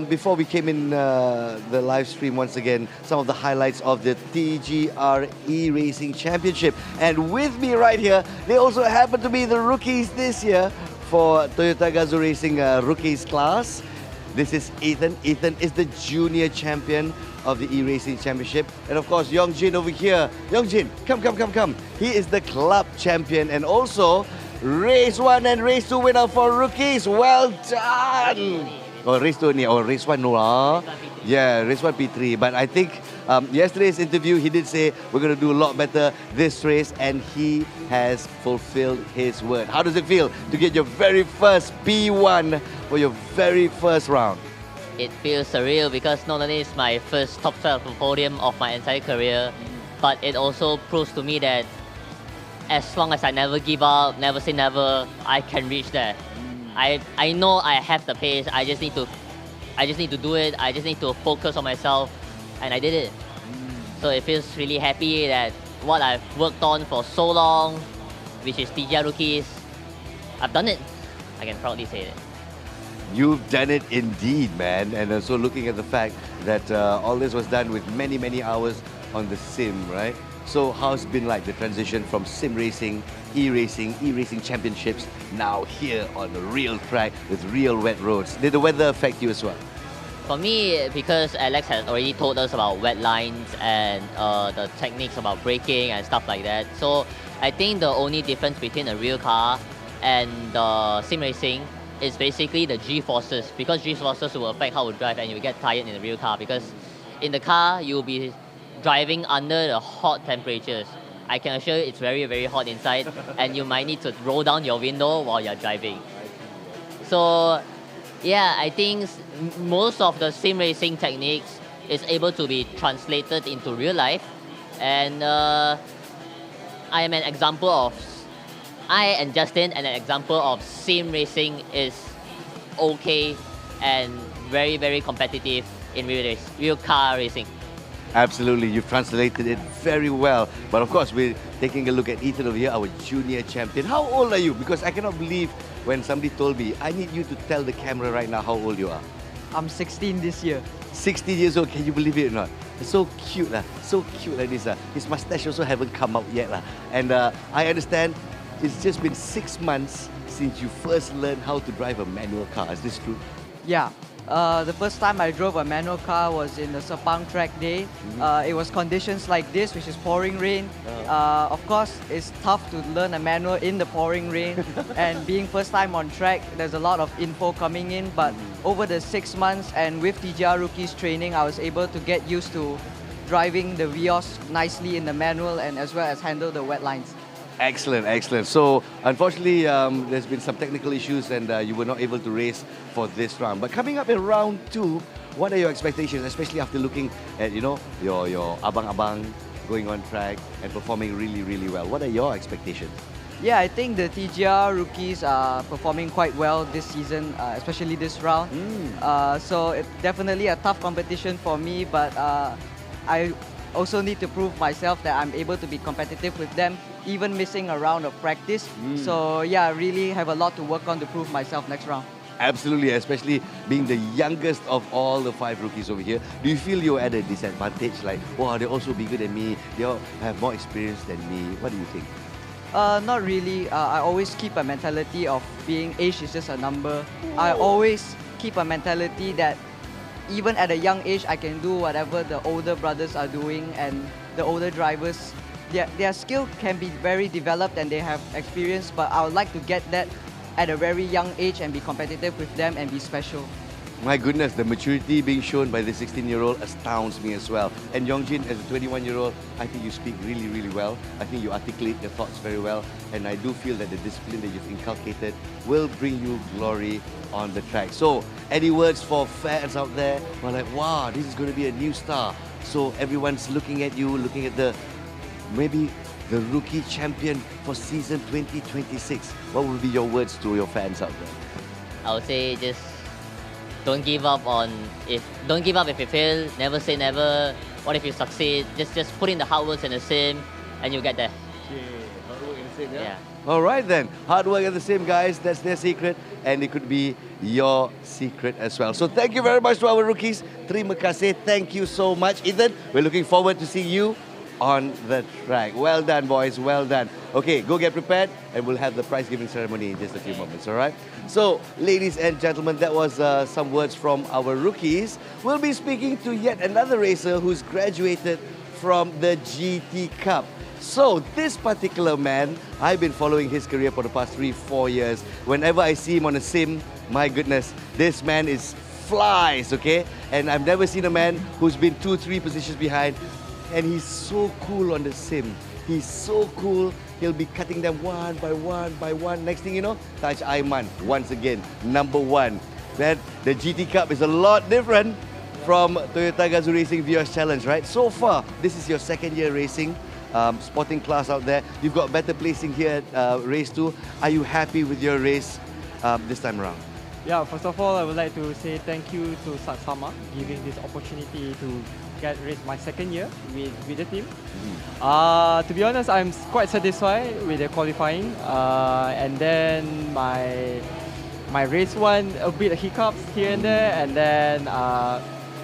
before we came in the live stream once again, some of the highlights of the TGR Racing Championship. And with me right here, they also happen to be the rookies this year for Toyota Gazoo Racing Rookies class. This is Ethan. Ethan is the junior champion of the E-Racing Championship. And of course, Yongjin over here. Yongjin, come. He is the club champion and also race 1 and race 2 winner for rookies. Well done! Oh, race 2 ni. Oh, race 1 no lah. Yeah, race 1 P3. But I think yesterday's interview, he did say we're going to do a lot better this race, and he has fulfilled his word. How does it feel to get your very first P1 for your very first round? It feels surreal because not only is my first top 12 podium of my entire career, but it also proves to me that as long as I never give up, never say never, I can reach there. I know I have the pace. I just need to do it. I just need to focus on myself, and I did it. So it feels really happy that what I've worked on for so long, which is TGR Rookies, I've done it. I can proudly say it. You've done it indeed, man. And also looking at the fact that all this was done with many, many hours on the sim, right? So how's it been like the transition from sim racing, E-Racing championships, now here on a real track with real wet roads? Did the weather affect you as well? For me, because Alex has already told us about wet lines and the techniques about braking and stuff like that. So I think the only difference between a real car and the sim racing is basically the G-forces, because G-forces will affect how you drive and you get tired in the real car, because in the car you'll be driving under the hot temperatures. I can assure you it's very, very hot inside and you might need to roll down your window while you're driving. So yeah, I think most of the sim racing techniques is able to be translated into real life, and I am an example of I and Justin and an example of sim racing is okay and very, very competitive in real car racing. Absolutely, you've translated it very well. But of course, we're taking a look at Ethan over here, our junior champion. How old are you? Because I cannot believe when somebody told me, I need you to tell the camera right now how old you are. I'm 16 this year. 16 years old, can you believe it or not? It's so cute, so cute like this. His mustache also haven't come out yet. And I understand it's just been 6 months since you first learned how to drive a manual car. Is this true? Yeah. The first time I drove a manual car was in the Sepang track day. It was conditions like this, which is pouring rain. Of course, it's tough to learn a manual in the pouring rain. And being first time on track, there's a lot of info coming in. But over the 6 months and with TGR Rookies training, I was able to get used to driving the Vios nicely in the manual and as well as handle the wet lines. Excellent, excellent. So, unfortunately, there's been some technical issues and you were not able to race for this round. But coming up in round 2, what are your expectations, especially after looking at, your abang-abang going on track and performing really, really well? What are your expectations? Yeah, I think the TGR Rookies are performing quite well this season, especially this round. So, it's definitely a tough competition for me, but I also need to prove myself that I'm able to be competitive with them, even missing a round of practice. So yeah, I really have a lot to work on to prove myself next round. Absolutely, especially being the youngest of all the 5 rookies over here. Do you feel you're at a disadvantage? Like, wow, they're also bigger than me, they all have more experience than me. What do you think? Not really. I always keep a mentality of being age is just a number. I always keep a mentality that even at a young age, I can do whatever the older brothers are doing, and the older drivers, their skill can be very developed and they have experience, but I would like to get that at a very young age and be competitive with them and be special. My goodness, the maturity being shown by the 16-year-old astounds me as well. And Yongjin, as a 21-year-old, I think you speak really, really well. I think you articulate your thoughts very well. And I do feel that the discipline that you've inculcated will bring you glory on the track. So, any words for fans out there who are like, wow, this is going to be a new star. So everyone's looking at you, looking at maybe the rookie champion for season 2026. What will be your words to your fans out there? I would say just don't give up if you fail. Never say never. What if you succeed? Just put in the hard work in the sim, and you get there. Hard work in the sim, Yeah. All right then, hard work and the same guys, that's their secret and it could be your secret as well. So thank you very much to our rookies. Terima kasih, thank you so much. Ethan, we're looking forward to seeing you on the track. Well done boys, well done. Okay, go get prepared and we'll have the prize giving ceremony in just a few moments, all right? So, ladies and gentlemen, that was some words from our rookies. We'll be speaking to yet another racer who's graduated from the GT Cup. So, this particular man, I've been following his career for the past 3-4 years. Whenever I see him on a sim, my goodness, this man is flies, okay? And I've never seen a man who's been 2-3 positions behind. And he's so cool on the sim. He's so cool. He'll be cutting them one by one. Next thing you know, Taj Aiman, once again, number 1. Then the GT Cup is a lot different from Toyota Gazoo Racing Vios Challenge, right? So far, this is your second year racing. Sporting class out there. You've got better placing here at race 2. Are you happy with your race this time around? Yeah, first of all, I would like to say thank you to Satsama giving this opportunity to get race my second year with the team. To be honest, I'm quite satisfied with the qualifying. And then my race 1, a bit of hiccups here and there, and then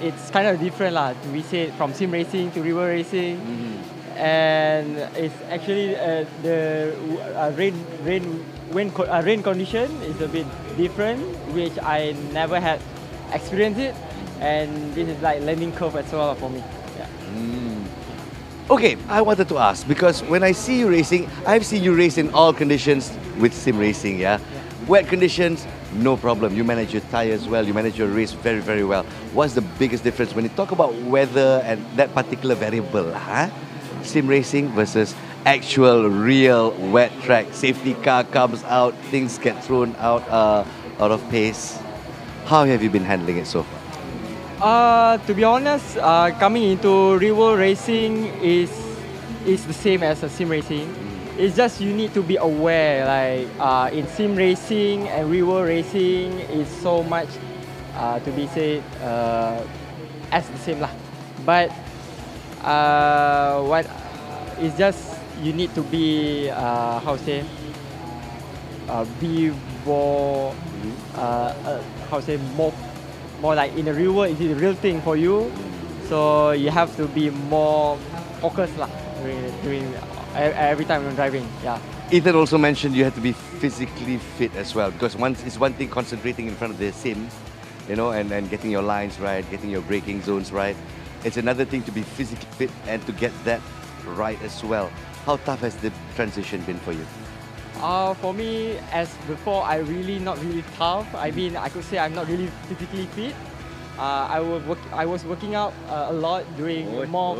it's kind of different lah. We say from sim racing to river racing. And it's actually the rain condition is a bit different, which I never had experienced it, and this is like learning curve as well for me. Yeah. Okay, I wanted to ask because when I see you racing, I've seen you race in all conditions with sim racing. Yeah, wet conditions, no problem. You manage your tires well. You manage your race very, very well. What's the biggest difference when you talk about weather and that particular variable? Sim racing versus actual real wet track. Safety car comes out, things get thrown out of pace. How have you been handling it so far? To be honest, coming into river racing is the same as a sim racing. It's just you need to be aware, like in sim racing and river racing is so much to be said as the same lah. But what it's just you need to be be more more like in the real world. It's a real thing for you, so you have to be more focused lah during every time you're driving. Yeah. Ethan also mentioned you have to be physically fit as well, because it's one thing concentrating in front of the sim, you know, and getting your lines right, getting your braking zones right. It's another thing to be physically fit and to get that right as well. How tough has the transition been for you? For me, as before, I not really tough. I mean, I could say I'm not really physically fit. I was working out a lot, doing more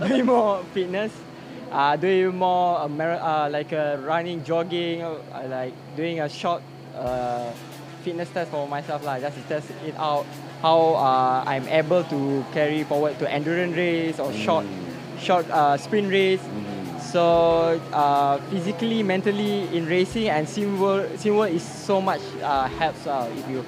doing more fitness, doing more like running, jogging, like doing a short fitness test for myself lah, just to test it out how I'm able to carry forward to endurance race or short sprint race. So physically, mentally in racing and sim world is so much helps if you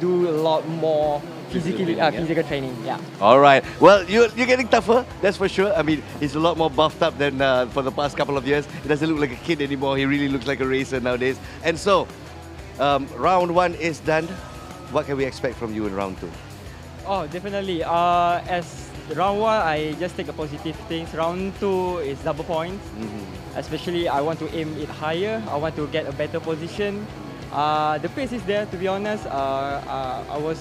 do a lot more physical training. Yeah. All right. Well, you're getting tougher, that's for sure. I mean, he's a lot more buffed up than for the past couple of years. He doesn't look like a kid anymore. He really looks like a racer nowadays. And so, round 1 is done. What can we expect from you in round 2? Oh, definitely. As round 1, I just take a positive things. Round 2 is double points. Especially, I want to aim it higher. I want to get a better position. The pace is there, to be honest. I was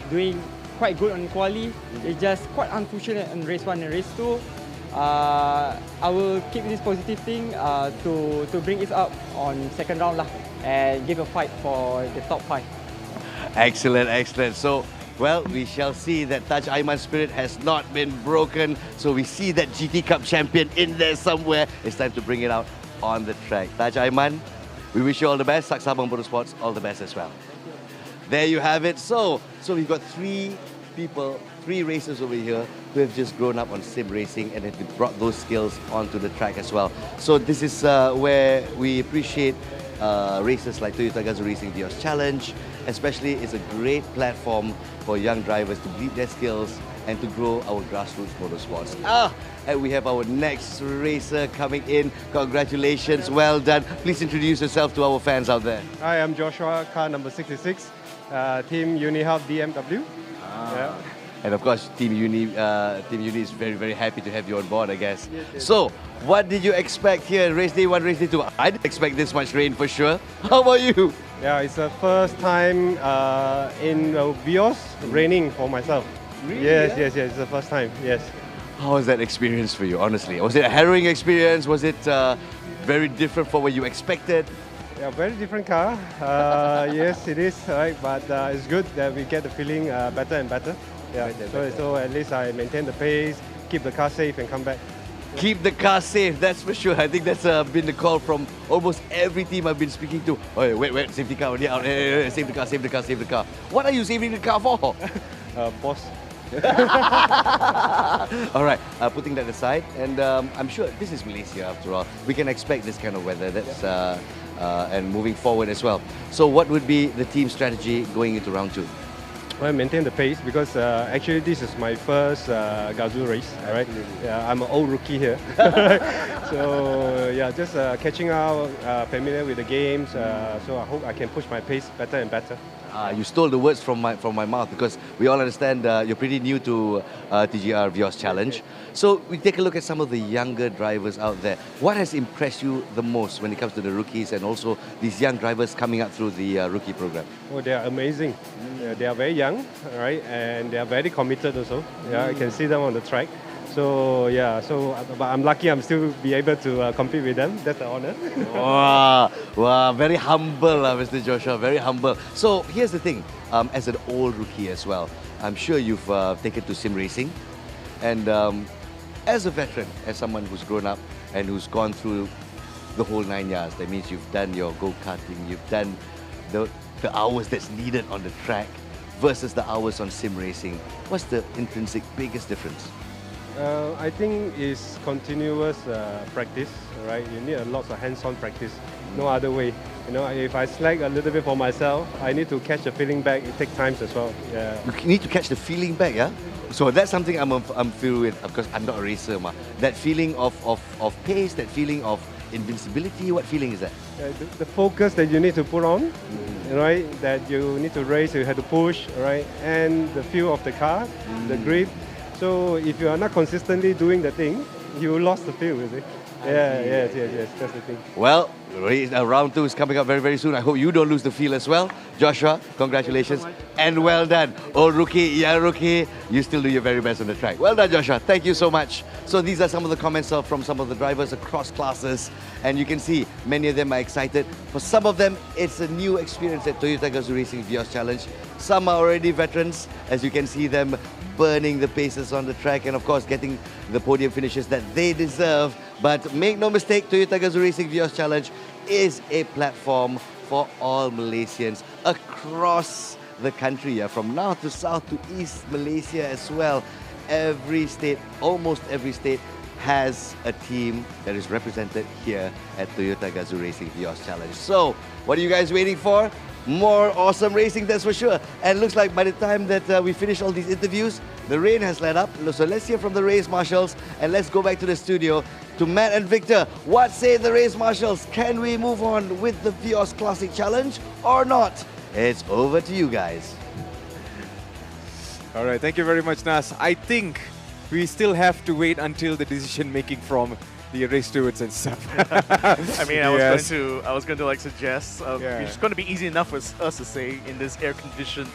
doing quite good on quali. It's just quite unfortunate in race 1 and race 2. I will keep this positive thing to bring it up on second round lah, and give a fight for the top 5. Excellent, excellent. So, well, we shall see that Taj Aiman's spirit has not been broken. So we see that GT Cup champion in there somewhere. It's time to bring it out on the track. Taj Aiman, we wish you all the best. Saksabang Motorsports, all the best as well. There you have it. So we've got 3 racers over here who have just grown up on sim racing and have brought those skills onto the track as well. So this is where we appreciate racers like Toyota Gazoo Racing Vios Challenge, especially it's a great platform for young drivers to build their skills and to grow our grassroots motorsports. And we have our next racer coming in. Congratulations, well done. Please introduce yourself to our fans out there. Hi, I'm Joshua, car number 66, Team UniHub BMW. Yeah. And of course, Team Uni is very, very happy to have you on board, I guess. So, what did you expect here, race day 1, race day 2? I didn't expect this much rain for sure. How about you? Yeah, it's the first time in Vios raining for myself. Really? Yes, it's the first time, yes. How was that experience for you, honestly? Was it a harrowing experience? Was it very different from what you expected? Yeah, very different car. Yes, it is, right? But it's good that we get the feeling better and better. Yeah, so at least I maintain the pace, keep the car safe and come back. Keep the car safe, that's for sure. I think that's been the call from almost every team I've been speaking to. Oh, wait, safety car, save the car. What are you saving the car for? Boss. All right, putting that aside, and I'm sure this is Malaysia after all. We can expect this kind of weather. That's and moving forward as well. So what would be the team strategy going into round 2? Well, maintain the pace because actually this is my first Gazoo race. All right, yeah, I'm an old rookie here. So yeah, just catching up, familiar with the games. So I hope I can push my pace better and better. You stole the words from my mouth because we all understand you're pretty new to TGR Vios Challenge. So we take a look at some of the younger drivers out there. What has impressed you the most when it comes to the rookies and also these young drivers coming up through the rookie program? Oh, they are amazing. They are very young, right, and they are very committed also. Yeah, I can see them on the track. So yeah, but I'm lucky I'm still be able to compete with them. That's an honor. Wow, very humble, Mr. Joshua, very humble. So here's the thing, as an old rookie as well, I'm sure you've taken to sim racing, and as a veteran, as someone who's grown up and who's gone through the whole 9 yards, that means you've done your go-karting, you've done the hours that's needed on the track versus the hours on sim racing. What's the intrinsic biggest difference? I think it's continuous practice, right? You need a lot of hands-on practice. No other way. You know, if I slack a little bit for myself, I need to catch the feeling back. It takes time as well. Yeah. You need to catch the feeling back, yeah? So that's something I'm filled with, because I'm not a racer, ma. That feeling of pace, that feeling of invincibility, what feeling is that? The focus that you need to put on, right? That you need to race, you have to push, right? And the feel of the car, the grip. So if you are not consistently doing the thing, you lost the feel, you see. Yes, that's the thing. Well, round 2 is coming up very, very soon. I hope you don't lose the feel as well. Joshua, congratulations. And well done. Old rookie, young rookie, you still do your very best on the track. Well done, Joshua. Thank you so much. So these are some of the comments from some of the drivers across classes. And you can see many of them are excited. For some of them, it's a new experience at Toyota Gazoo Racing Vios Challenge. Some are already veterans, as you can see them burning the paces on the track and of course getting the podium finishes that they deserve. But make no mistake, Toyota Gazoo Racing Vios Challenge is a platform for all Malaysians across the country, from north to south to east Malaysia as well. Every state, almost every state, has a team that is represented here at Toyota Gazoo Racing Vios Challenge. So, what are you guys waiting for? More awesome racing, that's for sure. And looks like by the time that we finish all these interviews, the rain has let up. So let's hear from the race marshals and let's go back to the studio to Matt and Victor. What say the race marshals? Can we move on with the Vios Classic Challenge or not? It's over to you guys. All right, thank you very much, Nas. I think we still have to wait until the decision making from the race stewards and stuff. I mean, I was going to like suggest it's going to be easy enough for us to say in this air-conditioned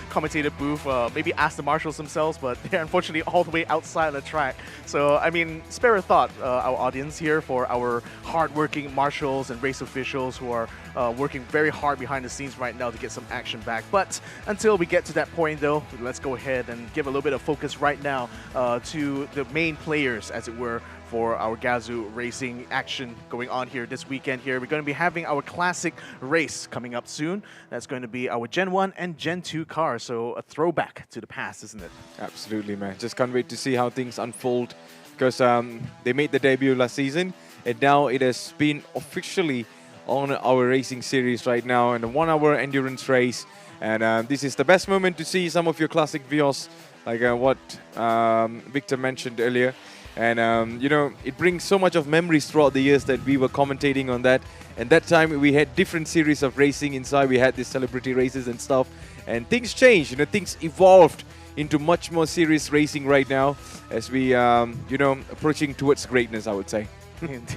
commentator booth. Maybe ask the marshals themselves, but they're unfortunately all the way outside the track. So I mean, spare a thought, our audience here, for our hard-working marshals and race officials who are working very hard behind the scenes right now to get some action back. But until we get to that point, though, let's go ahead and give a little bit of focus right now to the main players, as it were, for our Gazoo racing action going on here this weekend here. We're going to be having our classic race coming up soon. That's going to be our Gen 1 and Gen 2 cars, so a throwback to the past, isn't it? Absolutely, man. Just can't wait to see how things unfold, because they made the debut last season and now it has been officially on our racing series right now, and a 1 hour endurance race. And this is the best moment to see some of your classic Vios, like what Victor mentioned earlier. And, you know, it brings so much of memories throughout the years that we were commentating on that. And that time we had different series of racing inside. We had these celebrity races and stuff. And things changed, you know, things evolved into much more serious racing right now as we, you know, approaching towards greatness, I would say.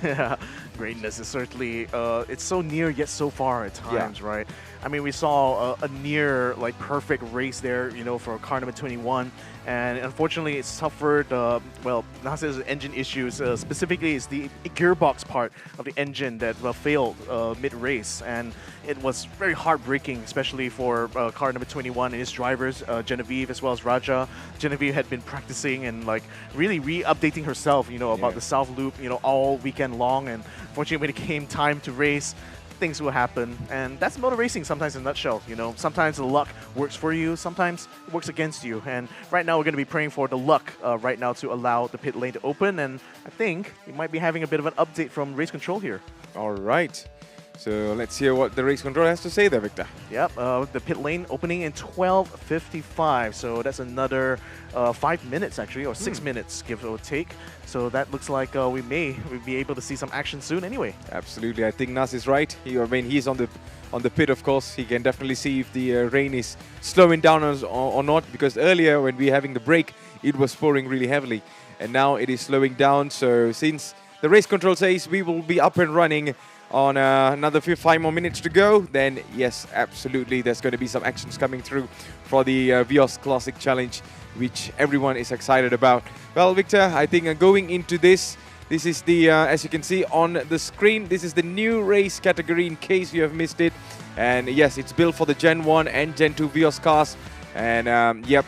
Yeah, greatness is certainly, it's so near yet so far at times, right? I mean, we saw a near, like, perfect race there, you know, for car number 21. And unfortunately, it suffered, well, not says engine issues. Specifically, it's the gearbox part of the engine that failed mid-race. And it was very heartbreaking, especially for car number 21 and his drivers, Genevieve as well as Raja. Genevieve had been practicing and, like, really re-updating herself, you know, about the South Loop, you know, all weekend long. And fortunately, when it came time to race, things will happen, and that's motor racing sometimes in a nutshell. You know, sometimes the luck works for you, sometimes it works against you. And right now we're going to be praying for the luck right now to allow the pit lane to open, and I think we might be having a bit of an update from race control here. All right. So let's hear what the race control has to say there, Victor. Yep, the pit lane opening in 12:55, so that's another 5 minutes actually, or 6 minutes give or take. So that looks like we'll be able to see some action soon anyway. Absolutely, I think Nas is right. I mean, he's on the pit, of course. He can definitely see if the rain is slowing down or not, because earlier when we were having the break, it was pouring really heavily, and now it is slowing down. So since the race control says we will be up and running on another 5 more minutes to go, then yes, absolutely, there's going to be some actions coming through for the Vios Classic Challenge, which everyone is excited about. Well, Victor, I think going into this is the, as you can see on the screen, this is the new race category in case you have missed it. And yes, it's built for the Gen 1 and Gen 2 Vios cars. And yep,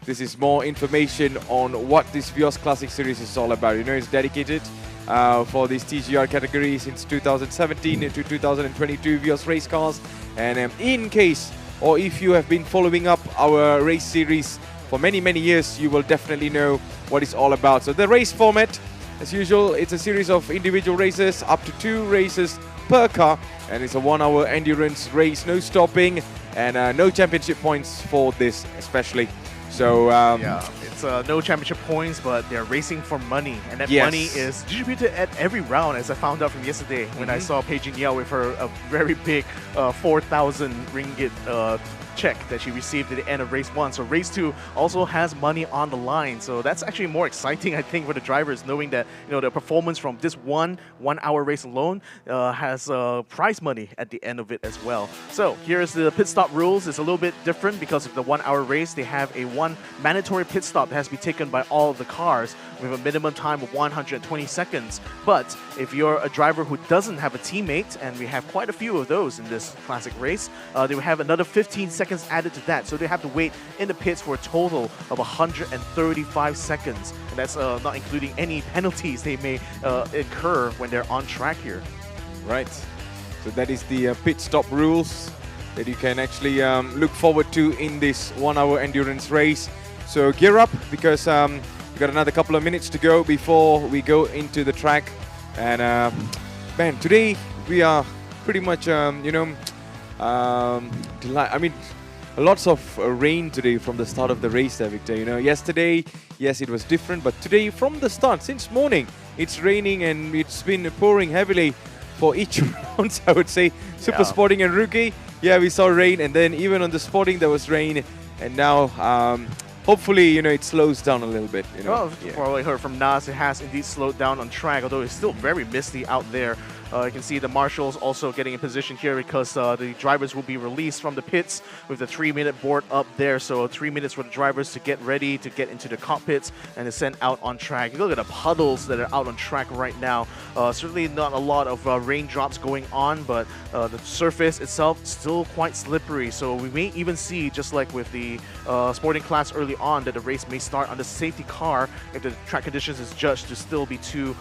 this is more information on what this Vios Classic Series is all about. You know, it's dedicated for this TGR category since 2017 to 2022 Vios race cars. And in case, or if you have been following up our race series for many years, you will definitely know what it's all about. So the race format, as usual, it's a series of individual races, up to 2 races per car, and it's a 1-hour endurance race, no stopping, and no championship points for this especially. So yeah, it's no championship points, but they're racing for money, and that money is distributed at every round, as I found out from yesterday when I saw Peijing Yao with her a very big 4,000 ringgit check that she received at the end of race 1. So race 2 also has money on the line. So that's actually more exciting, I think, for the drivers, knowing that, you know, the performance from this one-hour race alone has prize money at the end of it as well. So here's the pit stop rules. It's a little bit different because of the 1-hour race. They have a mandatory pit stop that has to be taken by all of the cars with a minimum time of 120 seconds. But if you're a driver who doesn't have a teammate, and we have quite a few of those in this classic race, they will have another 15 seconds added to that. So they have to wait in the pits for a total of 135 seconds. And that's not including any penalties they may incur when they're on track here. Right. So that is the pit stop rules that you can actually look forward to in this 1-hour endurance race. So gear up, because we've got another couple of minutes to go before we go into the track. And man, today we are pretty much, you know, I mean, lots of rain today from the start of the race there, Victor. You know, yesterday, yes, it was different, but today from the start, since morning, it's raining and it's been pouring heavily for each round, I would say. Super Sporting and Rookie, yeah, we saw rain, and then even on the Sporting there was rain, and now hopefully, you know, it slows down a little bit. You know? Well, probably heard from Nas, it has indeed slowed down on track, although it's still very misty out there. You can see the marshals also getting in position here because the drivers will be released from the pits with the 3-minute board up there. So 3 minutes for the drivers to get ready to get into the cockpits and to send out on track. You look at the puddles that are out on track right now. Certainly not a lot of raindrops going on, but the surface itself still quite slippery. So we may even see, just like with the sporting class early on, that the race may start on the safety car if the track conditions is judged to still be too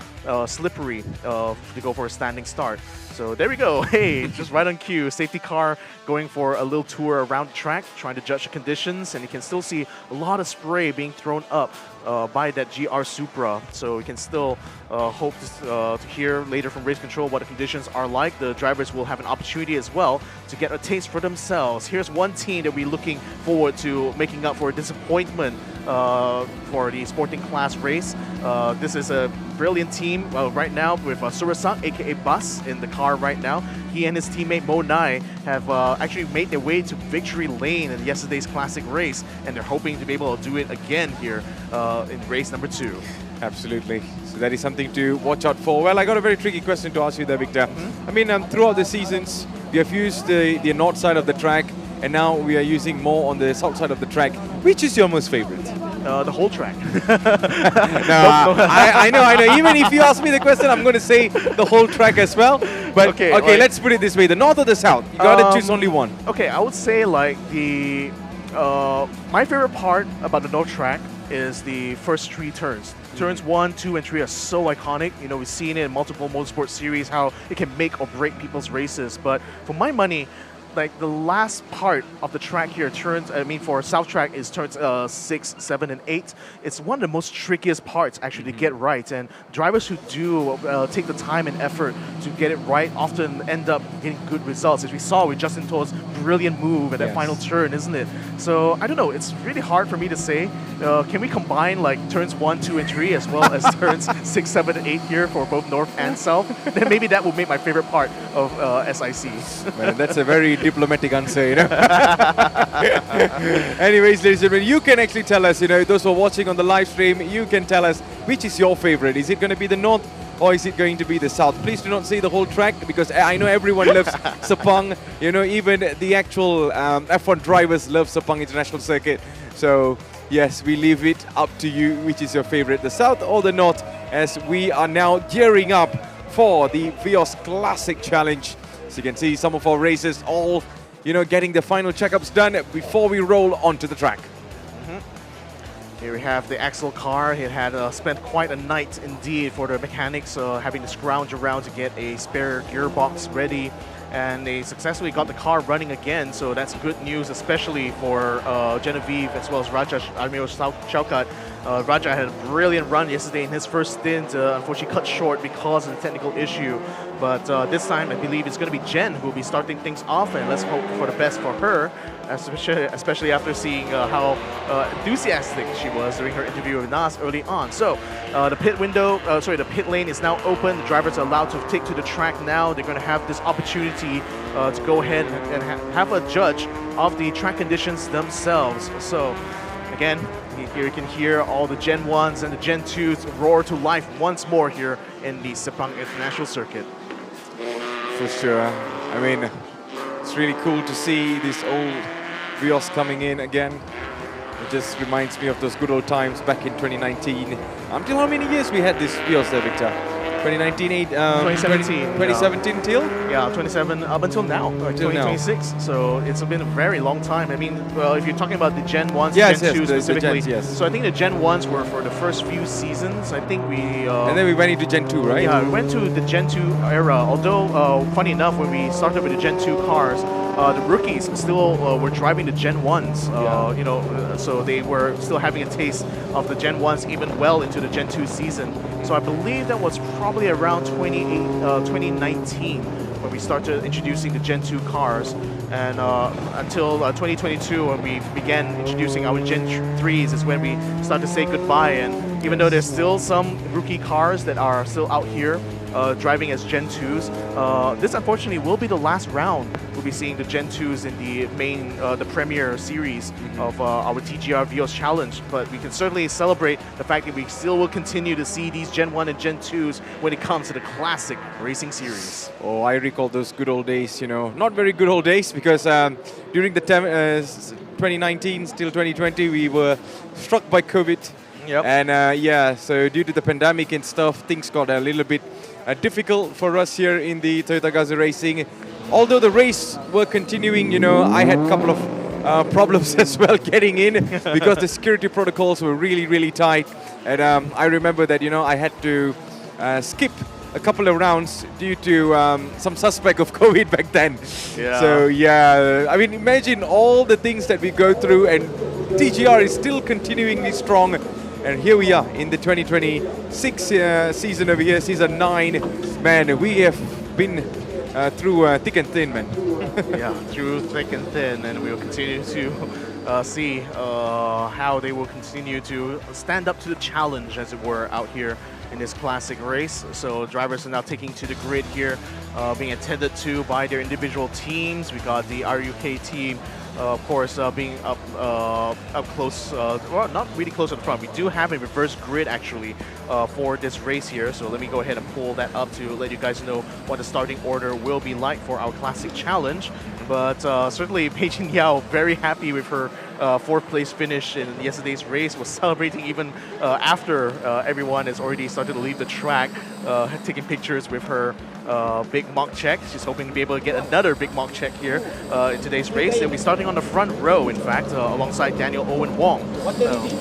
slippery to go for a standing start. So there we go. Hey, just right on cue. Safety car going for a little tour around the track, trying to judge the conditions, and you can still see a lot of spray being thrown up by that GR Supra. So we can still hope to hear later from race control what the conditions are like. The drivers will have an opportunity as well to get a taste for themselves. Here's one team that we're looking forward to making up for a disappointment for the sporting class race. This is a brilliant team right now with Surasak, aka Bus, in the car right now. He and his teammate Mo Nai have actually made their way to victory lane in yesterday's classic race, and they're hoping to be able to do it again here in race number 2. Absolutely. So that is something to watch out for. Well, I got a very tricky question to ask you there, Victor. I mean, throughout the seasons, we have used the north side of the track, and now we are using more on the south side of the track. Which is your most favorite? The whole track. I know. Even if you ask me the question, I'm going to say the whole track as well. But okay, let's put it this way: the north or the south? You got to choose only one. Okay, I would say like my favorite part about the north track is the first 3 turns. Turns 1, 2, and 3 are so iconic. You know, we've seen it in multiple motorsport series how it can make or break people's races. But for my money, like the last part of the track here, for South Track is turns 6, 7, and 8. It's one of the most trickiest parts actually to get right. And drivers who do take the time and effort to get it right often end up getting good results. As we saw with Justin To's brilliant move at that final turn, isn't it? So I don't know. It's really hard for me to say. Can we combine like turns 1, 2, and 3 as well as turns 6, 7, and 8 here for both North and South? Then maybe that will make my favorite part of SIC. Man, that's a very diplomatic answer, you know. Anyways, ladies and gentlemen, you can actually tell us, you know, those who are watching on the live stream, you can tell us which is your favorite. Is it going to be the north or is it going to be the south? Please do not say the whole track, because I know everyone loves Sepang. You know, even the actual F1 drivers love Sepang International Circuit. So yes, we leave it up to you which is your favorite, the south or the north, as we are now gearing up for the Vios Classic Challenge. So you can see some of our racers all, you know, getting the final checkups done before we roll onto the track. Here we have the Axel car. It had spent quite a night indeed for the mechanics, having to scrounge around to get a spare gearbox ready. And they successfully got the car running again, so that's good news, especially for Genevieve as well as Raja Admiral Chaukat. Raja had a brilliant run yesterday in his first stint, unfortunately cut short because of the technical issue. But this time, I believe it's going to be Jen who will be starting things off, and let's hope for the best for her, especially after seeing how enthusiastic she was during her interview with Nas early on. So the pit lane is now open. The drivers are allowed to take to the track now. They're going to have this opportunity to go ahead and have a judge of the track conditions themselves. So again, here you can hear all the Gen 1s and the Gen 2s roar to life once more here in the Sepang International Circuit. For sure. I mean, it's really cool to see this old Vios coming in again. It just reminds me of those good old times back in 2019. Until how many years we had this Vios there, Victor? 2019, 2017 till? Yeah, 27 up until now, 2026. So it's been a very long time. I mean, well, if you're talking about the Gen 1s, Gen 2s specifically. The gens, yes. So I think the Gen 1s were for the first few seasons. I think we... and then we went into Gen 2, right? Yeah, we went to the Gen 2 era. Although, funny enough, when we started with the Gen 2 cars, the rookies still were driving the Gen 1s, you know, so they were still having a taste of the Gen 1s even well into the Gen 2 season. So I believe that was probably around 2019 when we started introducing the Gen 2 cars, and until 2022 when we began introducing our Gen 3s is when we started to say goodbye. And even though there's still some rookie cars that are still out here driving as Gen 2s, this unfortunately will be the last round. We'll be seeing the Gen 2s in the main, the premier series of our TGR Vios Challenge, but we can certainly celebrate the fact that we still will continue to see these Gen 1 and Gen 2s when it comes to the classic racing series. Oh, I recall those good old days, you know, not very good old days, because during the 2019 till 2020 we were struck by COVID. Yep. And yeah, so due to the pandemic and stuff, things got a little bit difficult for us here in the Toyota Gazoo Racing. Although the race were continuing, you know, I had a couple of problems as well getting in because the security protocols were really, really tight. And I remember that, you know, I had to skip a couple of rounds due to some suspect of COVID back then. Yeah. So yeah, I mean, imagine all the things that we go through, and TGR is still continuingly strong. And here we are in the 2026 season over here, season 9. Man, we have been through thick and thin, man. Yeah, through thick and thin, and we'll continue to see how they will continue to stand up to the challenge, as it were, out here in this classic race. So drivers are now taking to the grid here, being attended to by their individual teams. We got the RUK team, of course, being up close, well, not really close to the front. We do have a reverse grid actually for this race here. So let me go ahead and pull that up to let you guys know what the starting order will be like for our classic challenge. But certainly Beijing Yao very happy with her 4th place finish in yesterday's race, was celebrating even after everyone has already started to leave the track, taking pictures with her big mock check. She's hoping to be able to get another big mock check here in today's race. They'll be starting on the front row, in fact, alongside Daniel Owen Wong.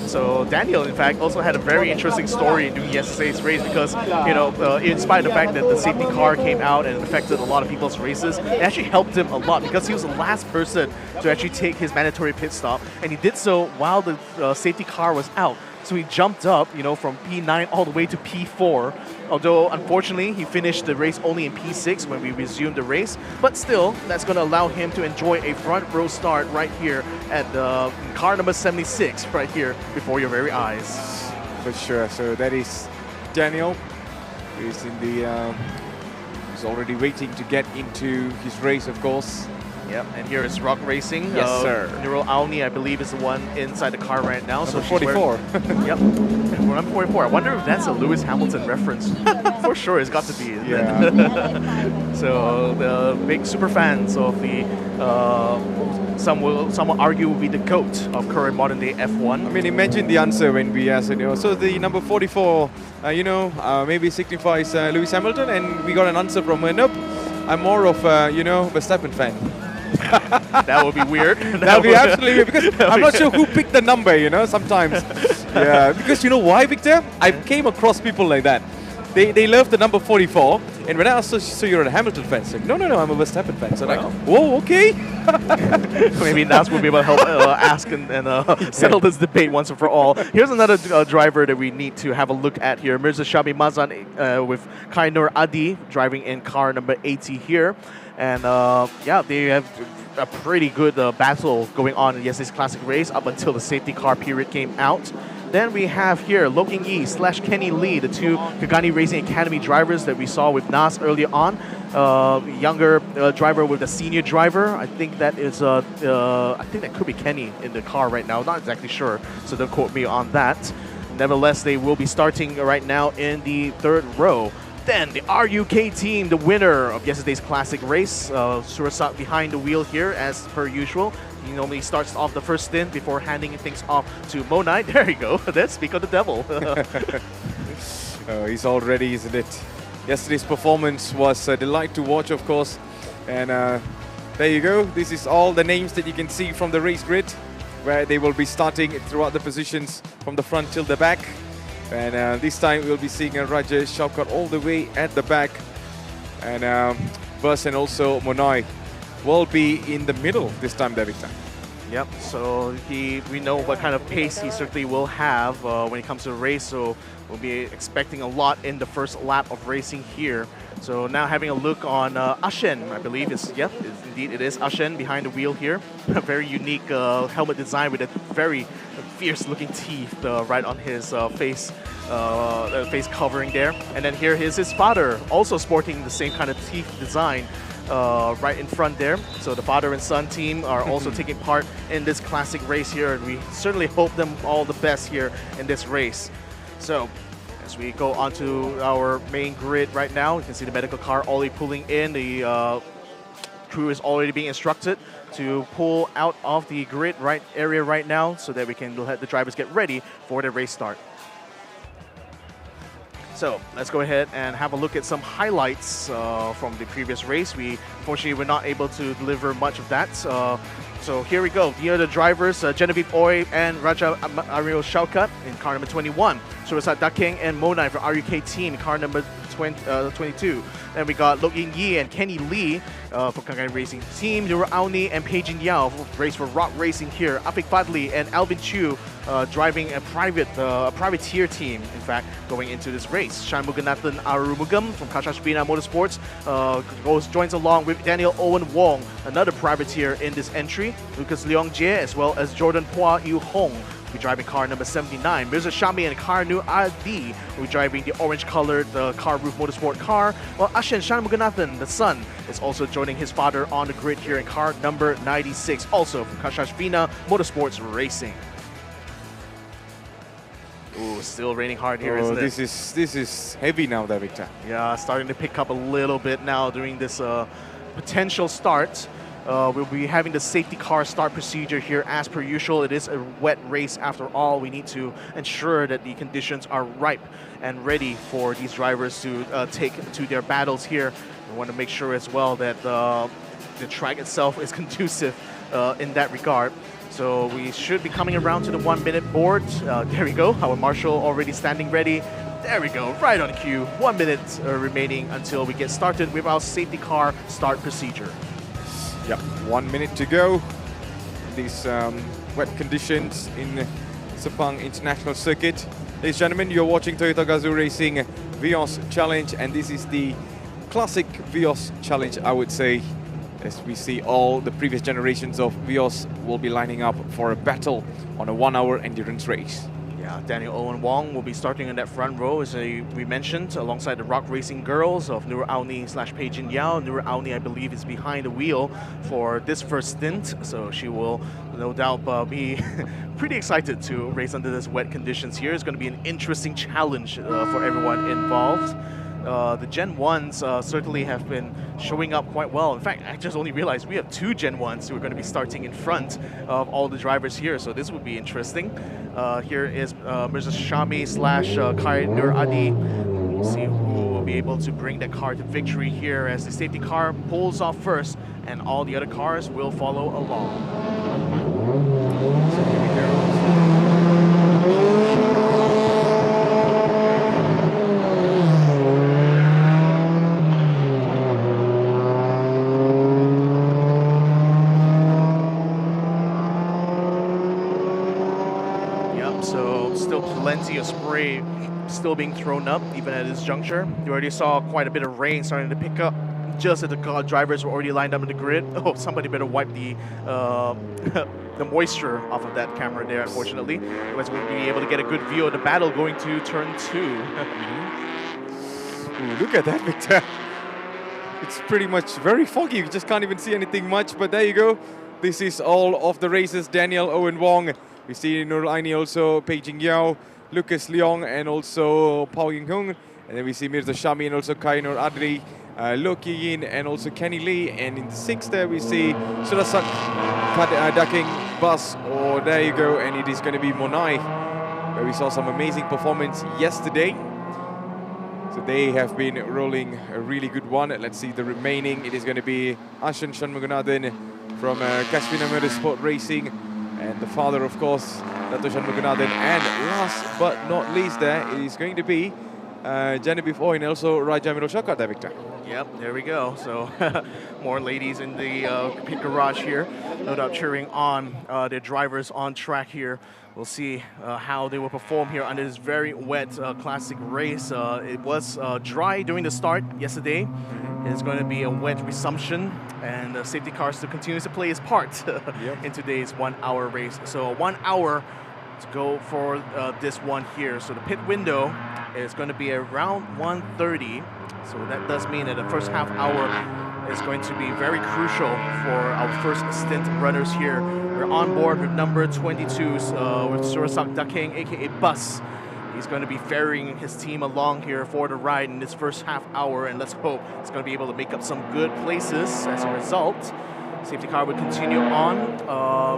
So Daniel, in fact, also had a very interesting story during yesterday's race because, you know, in spite of the fact that the safety car came out and affected a lot of people's races, it actually helped him a lot because he was the last person to actually take his mandatory pit stop, and he did so while the safety car was out. So he jumped up, you know, from P9 all the way to P4. Although, unfortunately, he finished the race only in P6 when we resumed the race. But still, that's going to allow him to enjoy a front row start right here at car number 76, right here before your very eyes. For sure. So that is Daniel, who is in the... he's already waiting to get into his race, of course. Yep, and here is Rock Racing. Yes, sir. Nurul Auni, I believe, is the one inside the car right now. Number 44. Yep, number 44. I wonder if that's a Lewis Hamilton reference. For sure, it's got to be. Yeah. So the big super fans of the, some will argue, will be the GOAT of current modern day F1. I mean, imagine the answer when we asked, you know, so the number 44, maybe signifies Lewis Hamilton, and we got an answer from nope. I'm more of a, Verstappen fan. That would be weird. That would be absolutely weird because I'm not sure who picked the number, sometimes. Yeah, because you know why, Victor? I came across people like that. They love the number 44, and when I asked, so you're a Hamilton fan? So, no, I'm a Verstappen fan. So like, whoa, okay. Maybe Nas will be able to help ask and settle this debate once and for all. Here's another driver that we need to have a look at here. Mirza Shabi Mazan with Kainur Adi driving in car number 80 here. And yeah, they have a pretty good battle going on in yesterday's classic race up until the safety car period came out. Then we have here Loking Yi / Kenny Lee, the two Kagani Racing Academy drivers that we saw with Nas earlier on. Younger driver with a senior driver. I think that is I think that could be Kenny in the car right now. Not exactly sure, so don't quote me on that. Nevertheless, they will be starting right now in the 3rd row. Then the RUK team, the winner of yesterday's classic race, Surasak behind the wheel here as per usual. He normally starts off the first stint before handing things off to Monai. There you go. Let's speak of the devil. He's all ready, isn't it? Yesterday's performance was a delight to watch, of course. And there you go. This is all the names that you can see from the race grid, where they will be starting throughout the positions from the front till the back. And this time we'll be seeing Rajesh Shaukat all the way at the back. And Bus and also Monai will be in the middle this time, Victor. Yep, so we know what kind of pace he certainly will have when it comes to the race, so we'll be expecting a lot in the first lap of racing here. So now having a look on Ashen, I believe indeed it is Ashen behind the wheel here. A very unique helmet design with a very fierce looking teeth right on his face covering there. And then here is his father, also sporting the same kind of teeth design right in front there. So the father and son team are also taking part in this classic race here, and we certainly hope them all the best here in this race. So as we go onto our main grid right now, you can see the medical car already pulling in. The crew is already being instructed to pull out of the grid area right now so that we can let the drivers get ready for the race start. So let's go ahead and have a look at some highlights from the previous race. We unfortunately were not able to deliver much of that. So here we go. Here are the drivers, Genevieve Oy and Raja Ariel Shaukat in car number 21. Surasat Dakeng and Monai for RUK team, car number 22. Then we got Look Yin Yi and Kenny Lee for Kangai Racing Team. Nura Auni and Peijin Yao race for Rock Racing here. Afik Fadli and Alvin Chu driving a privateer team, in fact, going into this race. Shanmuganathan Arumugam from Kashashbina Motorsports joins along with Daniel Owen Wong, another privateer in this entry. Lucas Leong Jie as well as Jordan Hua Yu Hong will be driving car number 79. Mirza Shami and Karnu Adi will be driving the orange-colored car roof motorsport car, while Ashen Shanmuganathan, the son, is also joining his father on the grid here in car number 96, also from Kashashbina Motorsports Racing. Ooh, still raining hard here, isn't it? This is heavy now there, Victor. Yeah, starting to pick up a little bit now during this potential start. We'll be having the safety car start procedure here as per usual. It is a wet race after all. We need to ensure that the conditions are ripe and ready for these drivers to take to their battles here. We want to make sure as well that the track itself is conducive in that regard. So we should be coming around to the 1 minute board. There we go, our marshal already standing ready. There we go, right on cue. 1 minute remaining until we get started with our safety car start procedure. Yep, 1 minute to go. These wet conditions in Sepang International Circuit. Ladies and gentlemen, you're watching Toyota Gazoo Racing Vios Challenge, and this is the classic Vios Challenge, I would say. As we see, all the previous generations of Vios will be lining up for a battle on a 1 hour endurance race. Yeah, Daniel Owen Wong will be starting in that front row, as we mentioned, alongside the Rock Racing girls of Nura Auni / Peijin Yao. Nura Auni, I believe, is behind the wheel for this first stint, so she will no doubt be pretty excited to race under this wet conditions here. It's going to be an interesting challenge for everyone involved. The Gen 1s certainly have been showing up quite well. In fact, I just only realized we have 2 Gen 1s who are going to be starting in front of all the drivers here, so this would be interesting. Here is Mirza Shami / Kai Nur Adi. We'll see who will be able to bring the car to victory here as the safety car pulls off first, and all the other cars will follow along. So here we go. Plenty of spray still being thrown up even at this juncture. You already saw quite a bit of rain starting to pick up just as the drivers were already lined up in the grid. Oh, somebody better wipe the the moisture off of that camera there, unfortunately. Otherwise we'll be able to get a good view of the battle going to turn 2. Ooh, look at that, Victor. It's pretty much very foggy. You just can't even see anything much, but there you go. This is all of the races. Daniel Owen Wong. We see Nur Aini also, Peijin Yao, Lucas Leong, and also Pao Ying Hung. And then we see Mirza Shami and also Kai Nur Adri, Lo Ki Yin, and also Kenny Lee. And in the 6th there we see Surasak Daking Bus. Oh, there you go. And it is going to be Monai, where we saw some amazing performance yesterday. So they have been rolling a really good one. Let's see the remaining. It is going to be Ashan Shanmuganathan from Kashmina Motorsport Racing. And the father, of course, Dato Shanmuganathan. And last but not least there, it is going to be Genevieve Oy and also Raja Mirul Shakat there, Victor. Yep, there we go. So more ladies in the pit garage here, no doubt cheering on their drivers on track here. We'll see how they will perform here under this very wet classic race. It was dry during the start yesterday. It's going to be a wet resumption, and the safety car still continues to play its part in today's 1 hour race. So 1 hour to go for this one here. So the pit window is going to be around 1:30. So that does mean that the first half hour is going to be very crucial for our first stint runners here. We're on board with number 22s with Surasak Dakeng, aka Bus. He's going to be ferrying his team along here for the ride in this first half hour, and let's hope it's going to be able to make up some good places as a result. Safety car will continue on.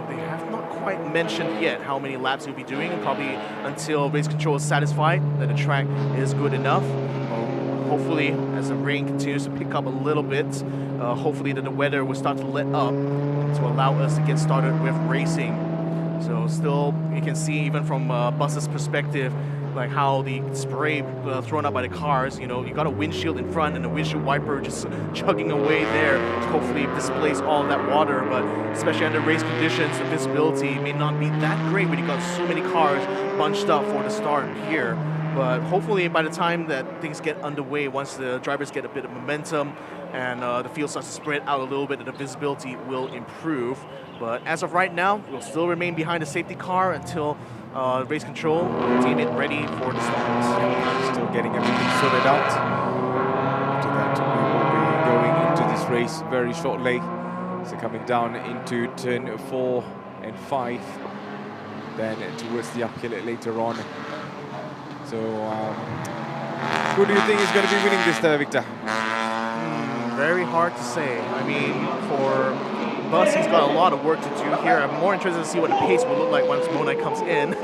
They have not quite mentioned yet how many laps he'll be doing, probably until race control is satisfied that the track is good enough. Hopefully, as the rain continues to pick up a little bit, hopefully that the weather will start to let up to allow us to get started with racing. So still, you can see even from Bus's perspective, like how the spray thrown out by the cars. You know, you got a windshield in front and a windshield wiper just chugging away there to hopefully displace all of that water. But especially under race conditions, the visibility may not be that great when you got so many cars bunched up for the start here. But hopefully by the time that things get underway, once the drivers get a bit of momentum and the field starts to spread out a little bit, the visibility will improve. But as of right now, we'll still remain behind the safety car until race control deem it ready for the start. Still getting everything sorted out. After that, we will be going into this race very shortly. So coming down into turn 4 and 5, then towards the uphill later on. So, who do you think is going to be winning this, Victor? Very hard to say. I mean, for Bus, he's got a lot of work to do here. I'm more interested to see what the pace will look like once Monai comes in.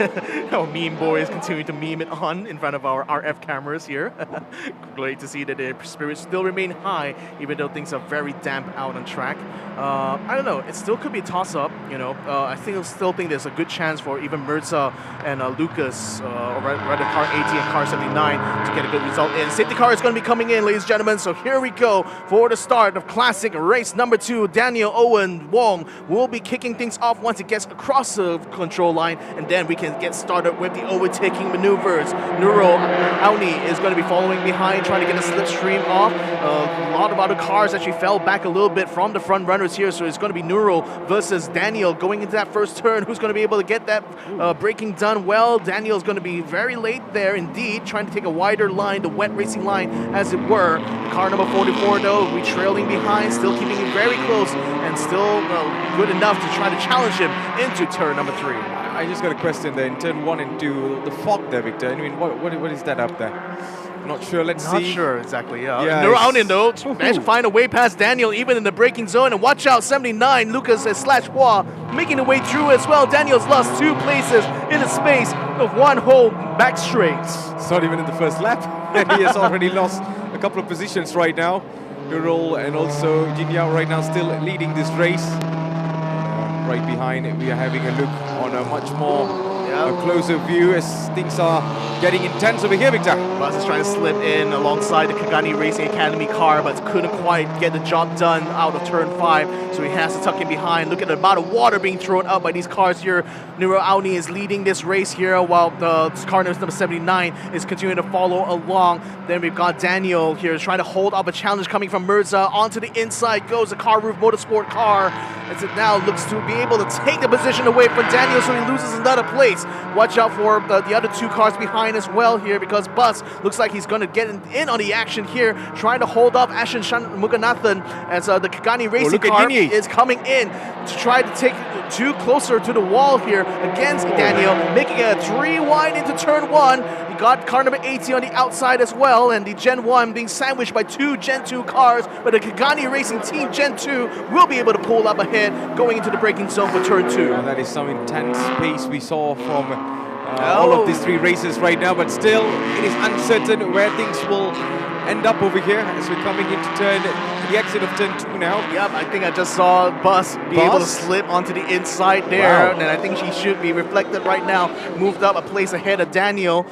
Our meme boy is continuing to meme it on in front of our RF cameras here. Great to see that the spirits still remain high, even though things are very damp out on track. I don't know. It still could be a toss-up. You know, I still think there's a good chance for even Mirza and Lucas, or rather car 80 and car 79, to get a good result in. Safety car is going to be coming in, ladies and gentlemen. So here we go for the start of classic race number 2. Daniel Owen Wong will be kicking things off once it gets across the control line, and then we can get started with the overtaking maneuvers. Nuro Auni is going to be following behind, trying to get the slipstream off. A lot of other cars actually fell back a little bit from the front runners here, so it's going to be Nuro versus Daniel going into that first turn. Who's going to be able to get that braking done well? Daniel is going to be very late there indeed, trying to take a wider line, the wet racing line as it were. Car number 44 though, we trailing behind, still keeping it very close and still good enough to try to challenge him into turn number 3. I just got a question there in turn 1 and 2. The fog there, Victor. I mean, what is that up there? Not sure. Let's see. Not sure exactly. Yeah. Nuraunin though managed to find a way past Daniel even in the braking zone, and watch out, 79 Lucas slash Hua making the way through as well. Daniel's lost 2 places in the space of 1 whole back straight. It's not even in the first lap, and he has already lost a couple of positions right now. Nurul and also Jin Yao right now still leading this race. Right behind it, we are having a look on a much more closer view as things are getting intense over here, Victor. Buzz is trying to slip in alongside the Kagani Racing Academy car, but couldn't quite get the job done out of turn 5, so he has to tuck in behind. Look at the amount of water being thrown out by these cars here. Nuro Auni is leading this race here, while the car number 79 is continuing to follow along. Then we've got Daniel here trying to hold up a challenge coming from Mirza. Onto the inside goes the Car Roof Motorsport car, as it now looks to be able to take the position away from Daniel, so he loses another place. Watch out for the other 2 cars behind as well here, because Bus looks like he's going to get in on the action here, trying to hold off Ashen Muganathan as the Kagani Racing car is coming in to try to take 2 closer to the wall here against Daniel, making it a 3 wide into turn 1. You got car number 80 on the outside as well, and the Gen 1 being sandwiched by 2 Gen 2 cars, but the Kagani Racing Team Gen 2 will be able to pull up ahead going into the braking zone for turn 2. That is some intense pace we saw from all of these 3 races right now, but still it is uncertain where things will end up over here as we're coming into the exit of turn 2 now. Yep, I think I just saw Bus be able to slip onto the inside there, and I think he should be reflected right now. Moved up a place ahead of Daniel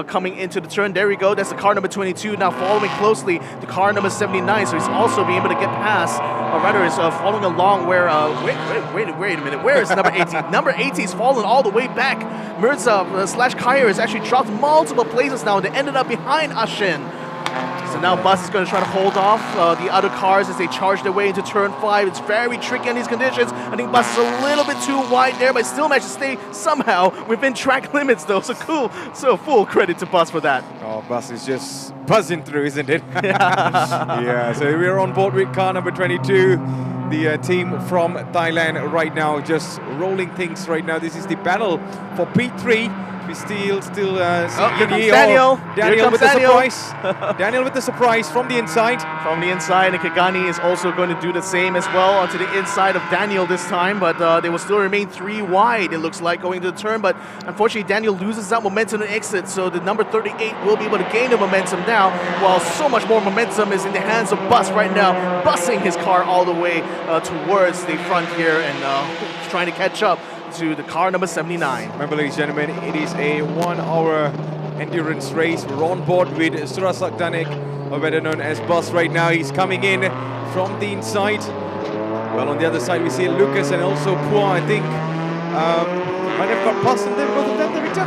coming into the turn. There we go. That's the car number 22 now following closely the car number 79, so he's also being able to get past, or rather is following along where, wait a minute, where is number 80? Number 80 is fallen all the way back. Mirza slash Kyer has actually dropped multiple places now, and they ended up behind Ashin. So now Bus is going to try to hold off the other cars as they charge their way into turn 5. It's very tricky in these conditions. I think Bus is a little bit too wide there, but still managed to stay somehow within track limits though. So cool. So full credit to Bus for that. Oh, Bus is just buzzing through, isn't it? Yeah, so we're on board with car number 22. The team from Thailand right now just rolling things right now. This is the battle for P3. We still see here comes Daniel. Daniel with the surprise. Daniel with the surprise from the inside. From the inside, and Kagani is also going to do the same as well onto the inside of Daniel this time, but they will still remain 3 wide, it looks like, going to the turn, but unfortunately Daniel loses that momentum and exit, so the number 38 will be able to gain the momentum now, while so much more momentum is in the hands of Bus right now, bussing his car all the way towards the front here and trying to catch up to the car number 79. Remember, ladies and gentlemen, it is a 1 hour endurance race. We're on board with Surasak Danik, or better known as Bus right now. He's coming in from the inside. Well, on the other side, we see Lucas and also Pua, I think. Might have got past them, both of them, Victor?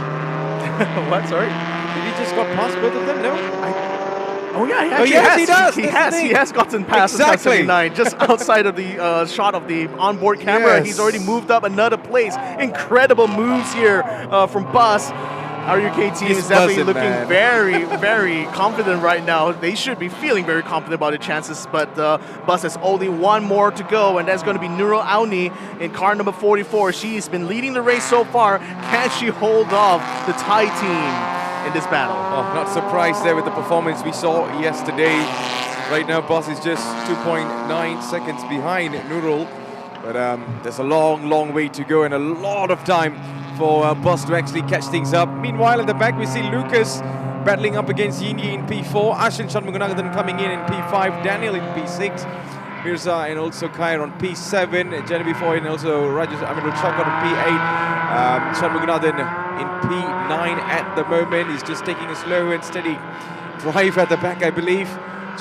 What, sorry? Did he just got past both of them? No? Oh yeah, He does. He has gotten past the 79, just outside of the shot of the onboard camera. Yes. He's already moved up another place. Incredible moves here from Bus. Our UK team is definitely looking very, very confident right now. They should be feeling very confident about their chances, but Bus has only one more to go, and that's going to be Nurul Auni in car number 44. She's been leading the race so far. Can she hold off the Thai team in this battle? Oh, not surprised there with the performance we saw yesterday. Right now, Bus is just 2.9 seconds behind Nurul. But there's a long, long way to go and a lot of time for Bus to actually catch things up. Meanwhile, at the back, we see Lucas battling up against Yinyi in P4, Ashin Shanmugunathan coming in P5, Daniel in P6, Mirza and also Khair on P7, Genevieve Foy and also Rajesh Amirul Chakar on P8, Shanmugunathan in P9 at the moment. He's just taking a slow and steady drive at the back, I believe.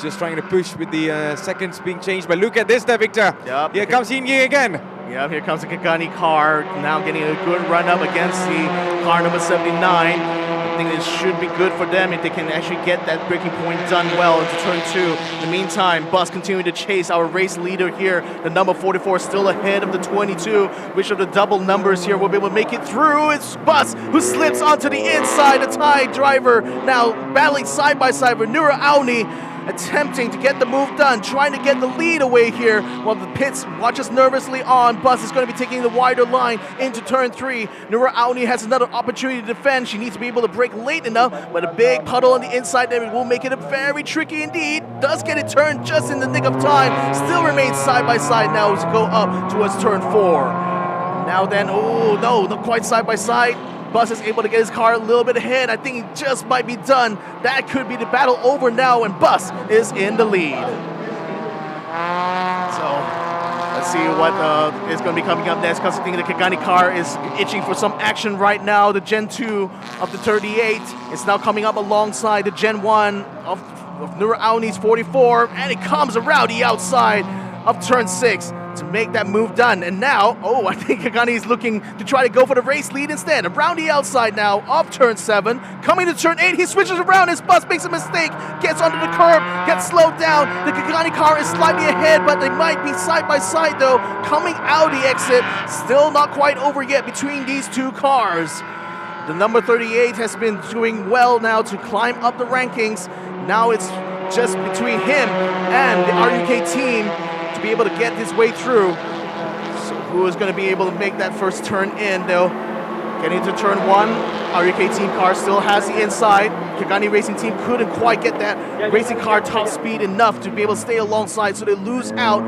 Just trying to push with the seconds being changed. But look at this there, Victor. Yep. Here comes Yinyi again. Yeah, here comes the Kagani car, now getting a good run up against the car number 79. I think it should be good for them if they can actually get that braking point done well into turn 2. In the meantime, Bus continuing to chase our race leader here. The number 44 still ahead of the 22. Which of the double numbers here will be able to make it through? It's Bus who slips onto the inside. The Thai driver now battling side by side with Nura Auni, attempting to get the move done, trying to get the lead away here while the pits watches nervously on. Bus is going to be taking the wider line into turn 3. Nura Auni has another opportunity to defend. She needs to be able to brake late enough, but a big puddle on the inside there will make it very tricky indeed. Does get it turned just in the nick of time. Still remains side by side now as we go up towards turn 4. Now then, oh no, not quite side by side. Bus is able to get his car a little bit ahead. I think he just might be done. That could be the battle over now, and Bus is in the lead. So let's see what is going to be coming up next, because I think the Kagani car is itching for some action right now. The Gen 2 of the 38 is now coming up alongside the Gen 1 of Nura Auni's 44, and it comes around the outside of turn 6 to make that move done. And now, oh, I think Kagani is looking to try to go for the race lead instead. Around the outside now of turn 7. Coming to turn 8, he switches around. His Bus makes a mistake, gets onto the curb, gets slowed down. The Kagani car is slightly ahead, but they might be side by side though. Coming out the exit, still not quite over yet between these two cars. The number 38 has been doing well now to climb up the rankings. Now it's just between him and the RUK team to be able to get his way through. So who is going to be able to make that first turn in though? Getting into turn 1, RUK team car still has the inside. Kagani Racing Team couldn't quite get that racing car top speed enough to be able to stay alongside, so they lose out.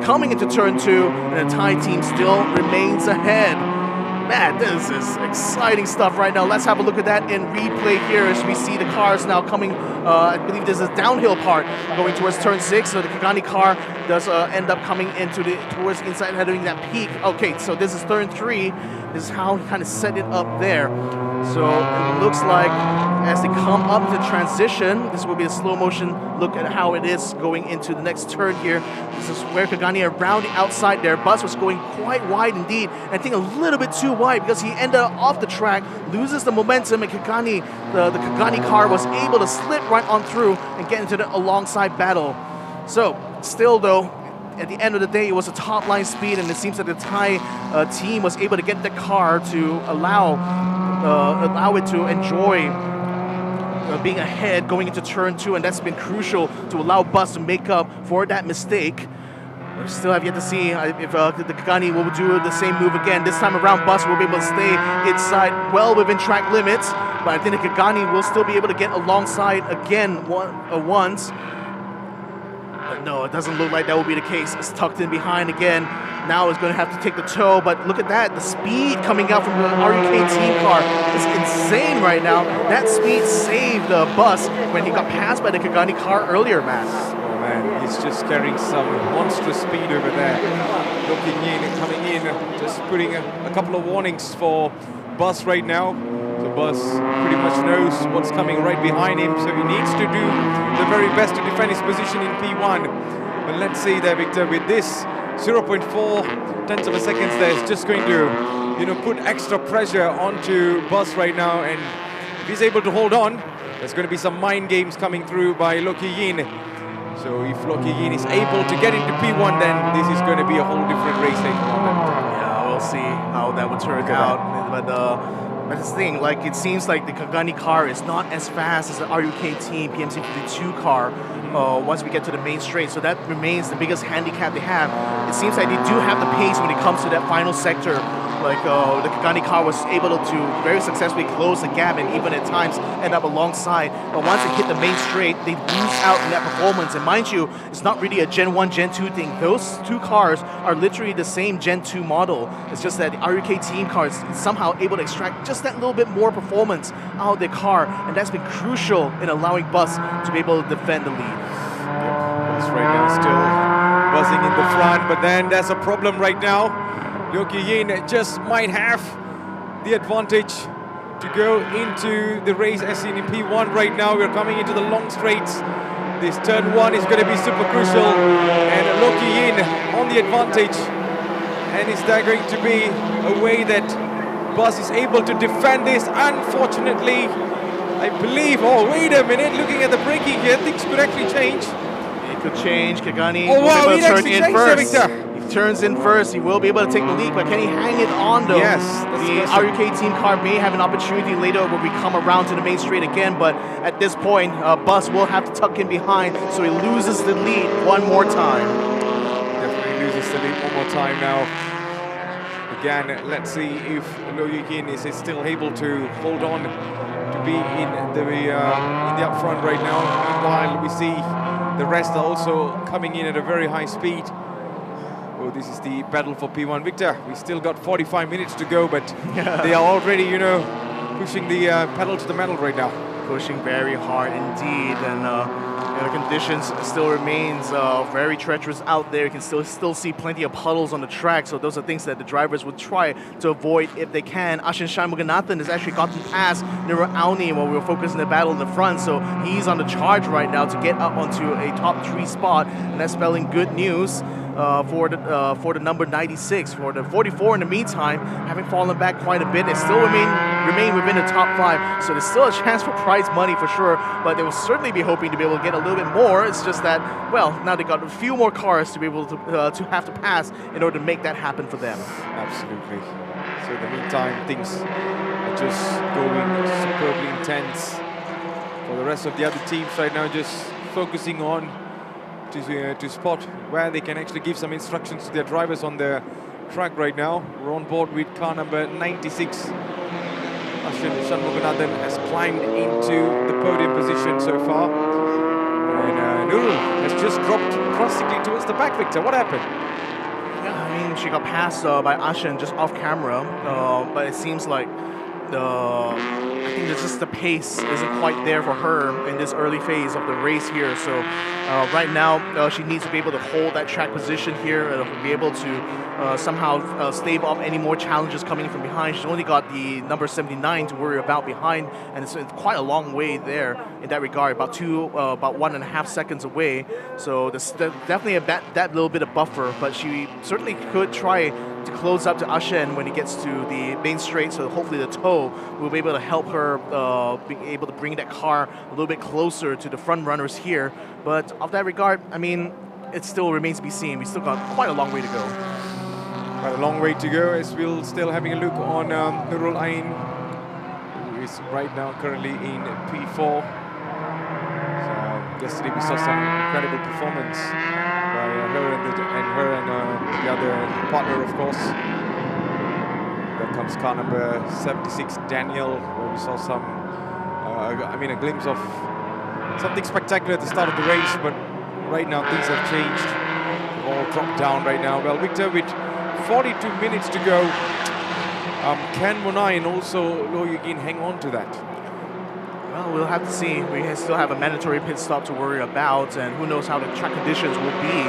Coming into turn 2, and the Thai team still remains ahead. Man, this is exciting stuff right now. Let's have a look at that in replay here as we see the cars now coming. I believe there's a downhill part going towards turn 6. So the Kagani car does end up coming into towards the inside, heading that peak. Okay, so this is turn 3. This is how he kind of set it up there. So it looks like as they come up to transition, this will be a slow motion look at how it is going into the next turn here. This is where Kagani around the outside there. Bus was going quite wide indeed. I think a little bit too wide because he ended up off the track, loses the momentum, and Kagani, the Kagani car was able to slip right on through and get into the alongside battle. So still though, at the end of the day, it was a top line speed, and it seems that the Thai team was able to get the car to allow it to enjoy being ahead going into turn 2, and that's been crucial to allow Bus to make up for that mistake. We still have yet to see if the Kagani will do the same move again. This time around, Bus will be able to stay inside well within track limits, but I think the Kagani will still be able to get alongside again once. But no, it doesn't look like that will be the case. It's tucked in behind again. Now it's going to have to take the tow, but look at that. The speed coming out from the RUK team car is insane right now. That speed saved the Bus when he got passed by the Kagani car earlier, Matt. Oh man, he's just carrying some monstrous speed over there. Looking in and coming in, just putting a couple of warnings for Bus right now. So The bus pretty much knows what's coming right behind him, so he needs to do the very best to defend his position in P1. But let's see there, Victor, with this 0.4 tenths of a second there is just going to, put extra pressure onto Bus right now, and if he's able to hold on, there's going to be some mind games coming through by Loki Yin. So if Loki Yin is able to get into P1, then this is going to be a whole different race later on. Yeah, we'll see how that would turn out. But this thing, like, it seems like the Kagani car is not as fast as the RUK team PMC52 car once we get to the main straight. So that remains the biggest handicap they have. It seems like they do have the pace when it comes to that final sector. Like the Kagani car was able to very successfully close the gap and even at times end up alongside. But once they hit the main straight, they lose out in that performance. And mind you, it's not really a Gen 1, Gen 2 thing. Those two cars are literally the same Gen 2 model. It's just that the RUK team car is somehow able to extract just that little bit more performance out of their car. And that's been crucial in allowing Bus to be able to defend the lead. Bus right now still buzzing in the front, but then there's a problem right now. Loki Yin just might have the advantage to go into the race as seen in P1 right now. We're coming into the long straights. This turn 1 is going to be super crucial, and Loki Yin on the advantage. And is there going to be a way that Bus is able to defend this? Unfortunately, I believe, oh wait a minute, looking at the braking here, things could actually change. It could change. Kagani oh wow, will he turn actually in changed first. there, Victor. Turns in first, he will be able to take the lead, but can he hang it on though? Yes. The RUK team car may have an opportunity later when we come around to the main straight again, but at this point, Bus will have to tuck in behind, so he loses the lead one more time. Definitely loses the lead one more time now. Again, let's see if Lo Yukin is still able to hold on to be in the up front right now. Meanwhile, we see the rest are also coming in at a very high speed. Oh, this is the battle for P1. Victor, we still got 45 minutes to go, but they are already, pushing the pedal to the metal right now. Pushing very hard indeed, and the conditions still remains very treacherous out there. You can still see plenty of puddles on the track, so those are things that the drivers would try to avoid if they can. Ashin Shanmuganathan has actually gotten past Nira Auni while we were focusing the battle in the front, so he's on the charge right now to get up onto a top 3 spot, and that's spelling good news. For the number 96. For the 44 in the meantime, having fallen back quite a bit, they still remain within the top 5, so there's still a chance for prize money for sure, but they will certainly be hoping to be able to get a little bit more. It's just that, well, now they got a few more cars to be able to have to pass in order to make that happen for them. Absolutely. So in the meantime, things are just going superbly intense for the rest of the other teams right now, just focusing on to spot where they can actually give some instructions to their drivers on the track right now. We're on board with car number 96. Ashin Shanmuganathan has climbed into the podium position so far. And Nurul has just dropped drastically towards the back, Victor. What happened? Yeah, I mean, she got passed by Ashin just off camera, but it seems like I think it's just the pace isn't quite there for her in this early phase of the race here. So right now, she needs to be able to hold that track position here and be able to somehow stave off any more challenges coming from behind. She's only got the number 79 to worry about behind, and it's quite a long way there in that regard, about 1.5 seconds away. So there's definitely that little bit of buffer, but she certainly could try to close up to Ashen when he gets to the main straight, so hopefully the tow will be able to help her be able to bring that car a little bit closer to the front runners here. But of that regard, I mean, it still remains to be seen. We still got quite a long way to go. Quite a long way to go, as we're still having a look on Nurul Ain, who is right now currently in P4. So yesterday we saw some incredible performance by her and the other partner, of course. There comes car number 76, Daniel, where we saw some, a glimpse of something spectacular at the start of the race, but right now things have changed. They've all dropped down right now. Well, Victor, with 42 minutes to go, can Monai and also Lo Yugin hang on to that? Well, we'll have to see. We still have a mandatory pit stop to worry about, and who knows how the track conditions will be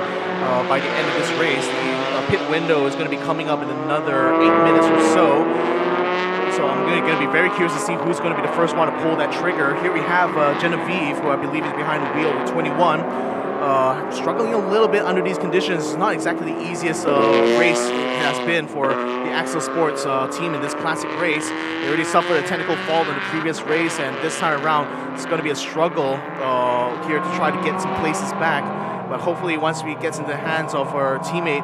by the end of this race. The pit window is going to be coming up in another 8 minutes or so. So I'm going to be very curious to see who's going to be the first one to pull that trigger. Here we have Genevieve, who I believe is behind the wheel with 21. Struggling a little bit under these conditions. It's not exactly the easiest race it has been for the Axel Sports team in this classic race. They already suffered a technical fault in the previous race, and this time around it's going to be a struggle here to try to get some places back. But hopefully once we get into the hands of our teammate,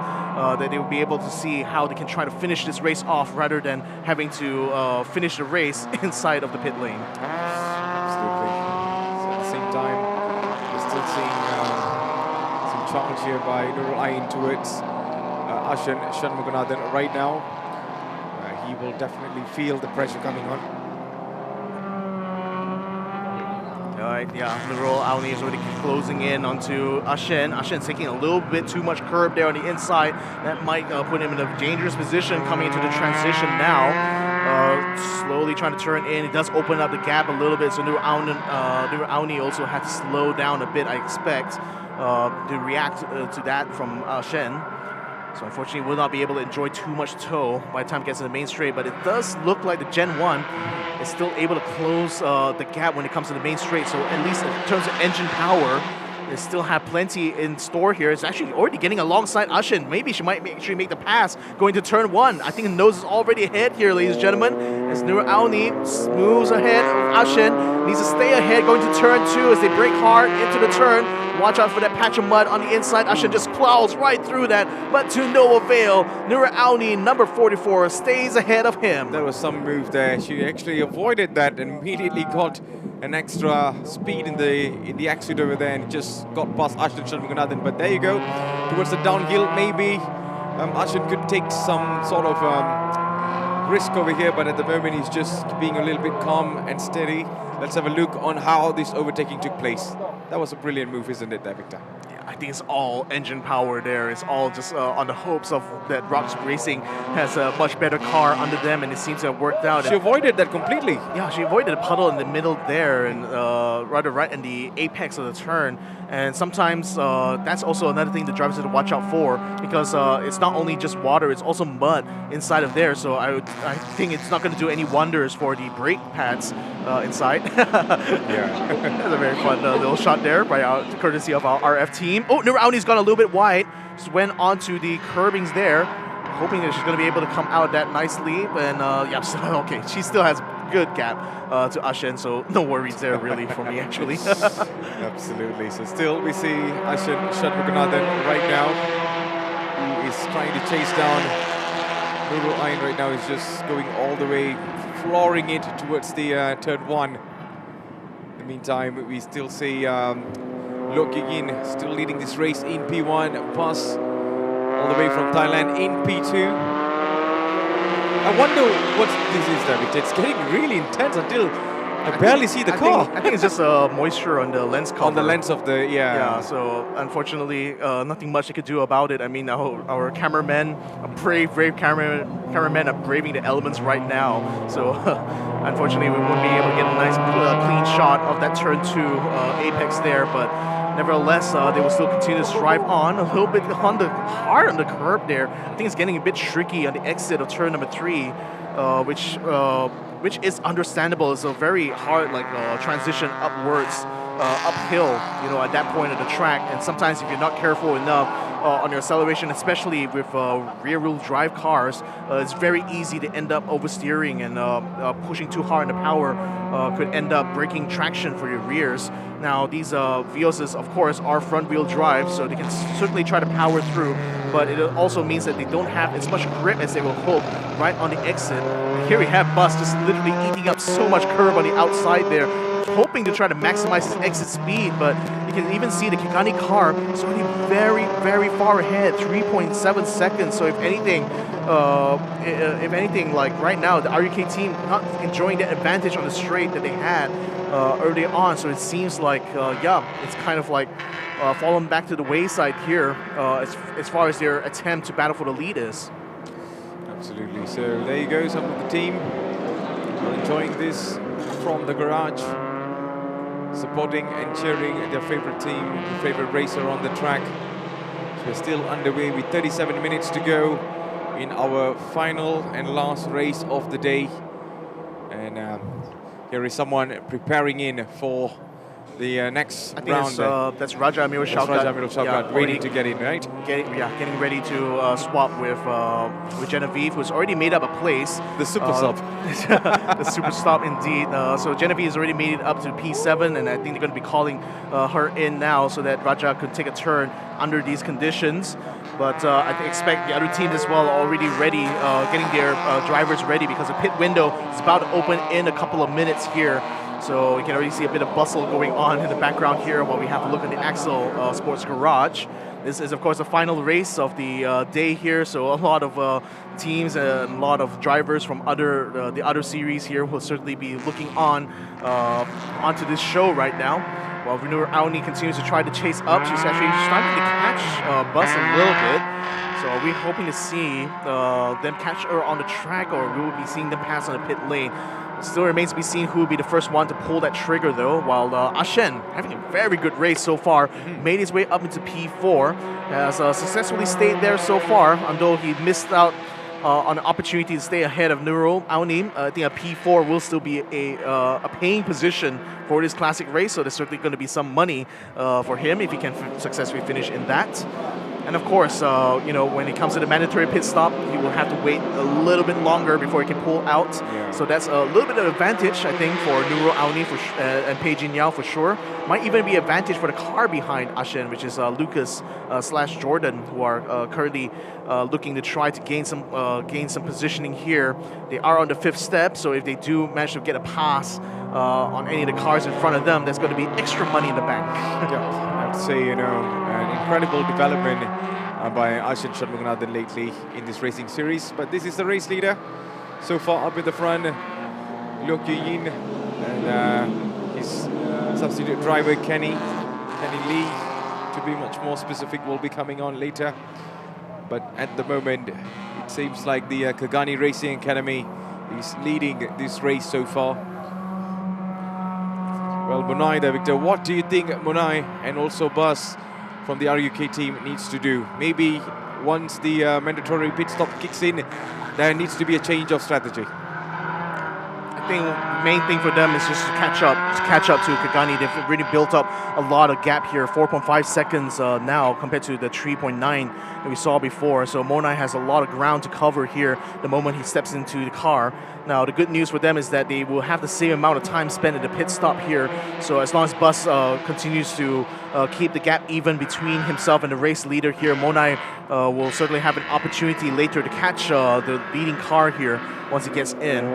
that they will be able to see how they can try to finish this race off rather than having to finish the race inside of the pit lane. Absolutely. So at the same time, we're still seeing some challenge here by Nurul Ain towards Ashen Shanmuganathan right now. He will definitely feel the pressure coming on. Alright, yeah, Nurul Auni is already closing in onto Ashen. Ashen's taking a little bit too much curb there on the inside. That might put him in a dangerous position coming into the transition now. Slowly trying to turn in. He does open up the gap a little bit, so Nurul Auni also had to slow down a bit, I expect, to react to that from Ashen. So unfortunately, will not be able to enjoy too much toe by the time it gets to the main straight, but it does look like the Gen 1 is still able to close the gap when it comes to the main straight. So at least in terms of engine power, they still have plenty in store here. It's actually already getting alongside Ashen. Maybe she might actually make the pass going to turn 1. I think the nose is already ahead here, ladies and gentlemen. As Nurul Auni moves ahead of Ashen, needs to stay ahead going to turn 2 as they brake hard into the turn. Watch out for that patch of mud on the inside. Ashen just plows right through that, but to no avail. Nurul Auni, number 44, stays ahead of him. There was some move there. She actually avoided that and immediately got an extra speed in the exit over there and just got past Ashen Shanmuganathan. But there you go, towards the downhill. Maybe Ashen could take some sort of risk over here, but at the moment he's just being a little bit calm and steady. Let's have a look on how this overtaking took place. That was a brilliant move, isn't it there, Victor? Yeah, I think it's all engine power there. It's all just on the hopes of that Rocks Racing has a much better car under them, and it seems to have worked out. She avoided that completely. Yeah, she avoided a puddle in the middle there, and rather right in the apex of the turn. And sometimes that's also another thing the drivers have to watch out for, because it's not only just water, it's also mud inside of there. So I think it's not going to do any wonders for the brake pads inside. Yeah, that's a very fun little shot there by courtesy of our RF team. Oh, Nurul Auni's gone a little bit wide. Just went onto the curbings there, hoping that she's going to be able to come out that nicely. And yeah, so, okay, she still has good gap to Ashen, so no worries there really for me actually. Absolutely. So still we see Ashen Shanmuganathan right now, who is trying to chase down Nurul Ain right now. Is just going all the way, flooring it towards the turn 1. In the meantime, we still see Lokik In still leading this race in P1, Bus all the way from Thailand in P2. I wonder what this is, David. It's getting really intense until I barely see the car. I think it's just moisture on the lens cover. On the lens of the, Yeah, so unfortunately, nothing much I could do about it. I mean, our cameramen, brave cameramen are braving the elements right now. So unfortunately, we wouldn't be able to get a nice clean shot of that turn 2 apex there, but nevertheless, they will still continue to strive on a little bit hard on the curb there. I think it's getting a bit tricky on the exit of turn number 3, which is understandable. It's a very hard transition upwards, uphill, at that point of the track. And sometimes if you're not careful enough on your acceleration, especially with rear-wheel drive cars, it's very easy to end up oversteering and pushing too hard on the power could end up breaking traction for your rears. Now, these Vios, of course, are front-wheel drive, so they can certainly try to power through, but it also means that they don't have as much grip as they will hope right on the exit. And here we have Bus just literally eating up so much curb on the outside there, hoping to try to maximize his exit speed, but you can even see the Kigani car is already very, very far ahead, 3.7 seconds. So if anything, like right now, the RUK team not enjoying the advantage on the straight that they had early on. So it seems like, it's kind of like fallen back to the wayside here as far as their attempt to battle for the lead is. Absolutely. So there you go, some of the team are enjoying this from the garage, supporting and cheering their favorite team, favorite racer on the track. So we're still underway with 37 minutes to go in our final and last race of the day. And here is someone preparing in for the next I think round. that's Raja Amir That's Shaukat. Raja Amir Shaukat waiting to get in, right? Getting ready to swap with Genevieve, who's already made up a place. The super stop. The super stop, indeed. So Genevieve has already made it up to P7, and I think they're going to be calling her in now so that Raja could take a turn under these conditions. But I expect the other teams as well are already ready, getting their drivers ready, because the pit window is about to open in a couple of minutes here. So you can already see a bit of bustle going on in the background here while we have a look at the Axel Sports Garage. This is, of course, the final race of the day here. So a lot of teams and a lot of drivers from the other series here will certainly be looking onto this show right now. While Renur Auni continues to try to chase up, she's actually starting to catch Bus a little bit. So are we hoping to see them catch her on the track, or we will be seeing them pass on the pit lane? It still remains to be seen who will be the first one to pull that trigger, though, while Ashen, having a very good race so far, made his way up into P4, has successfully stayed there so far, although he missed out on an opportunity to stay ahead of Nurul Auni. I think a P4 will still be a paying position for this classic race, so there's certainly going to be some money for him if he can successfully finish in that. And of course, when it comes to the mandatory pit stop, he will have to wait a little bit longer before he can pull out. Yeah. So that's a little bit of advantage, I think, for Nurul Auni and Pei Jin Yao for sure. Might even be advantage for the car behind Ashen, which is Lucas / Jordan, who are currently looking to try to gain some positioning here. They are on the 5th step, so if they do manage to get a pass on any of the cars in front of them, there's going to be extra money in the bank. Yeah. I have to say, an incredible development by Ashen Shanmuganathan lately in this racing series. But this is the race leader so far up in the front, Liu Yin, and his substitute driver Kenny Lee, to be much more specific, will be coming on later. But at the moment, it seems like the Kagani Racing Academy is leading this race so far. Well, Munai there, Victor, what do you think Munai and also Bus from the RUK team needs to do? Maybe once the mandatory pit stop kicks in, there needs to be a change of strategy. I think the main thing for them is just to catch up to Kagani. They've really built up a lot of gap here, 4.5 seconds now compared to the 3.9 that we saw before. So Monai has a lot of ground to cover here the moment he steps into the car. Now, the good news for them is that they will have the same amount of time spent at the pit stop here. So as long as Bus continues to keep the gap even between himself and the race leader here, Monai will certainly have an opportunity later to catch the leading car here once he gets in.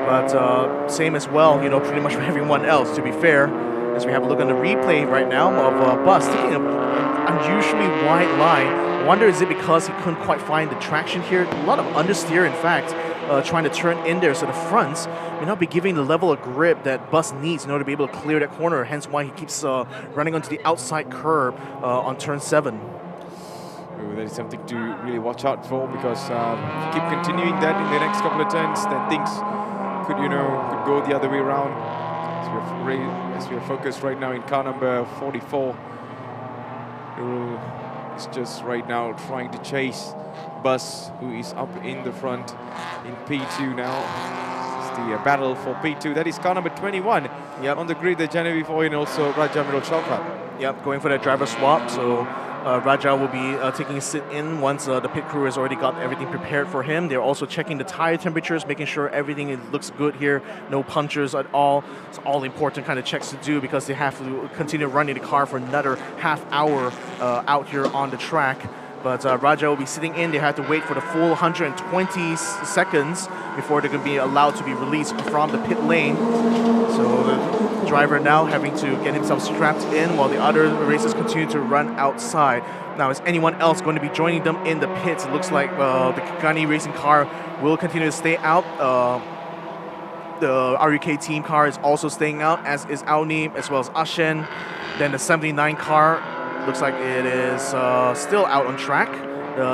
But same as well, pretty much for everyone else, to be fair, as we have a look on the replay right now of Bus taking an unusually wide line. I wonder, is it because he couldn't quite find the traction here? A lot of understeer, in fact, trying to turn in there, so the fronts may not be giving the level of grip that Bus needs in order to be able to clear that corner, hence why he keeps running onto the outside curb on turn 7. Ooh, that is something to really watch out for, because if you keep continuing that in the next couple of turns, then things could go the other way around. As we are focused right now in car number 44, is just right now trying to chase Bus, who is up in the front in P2 now. It's the battle for P2. That is car number 21 on the grid, the Genevieve Oy and also Raja Mirul Chaukat. Yep, going for that driver swap. So Raja will be taking a sit in once the pit crew has already got everything prepared for him. They're also checking the tire temperatures, making sure everything looks good here, no punctures at all. It's all important kind of checks to do, because they have to continue running the car for another half hour out here on the track. But Raja will be sitting in. They have to wait for the full 120 seconds before they're going to be allowed to be released from the pit lane. So the driver now having to get himself strapped in while the other racers continue to run outside. Now, is anyone else going to be joining them in the pits? It looks like the Kagani racing car will continue to stay out. The RUK team car is also staying out, as is Auni, as well as Ashen. Then the 79 car looks like it is still out on track.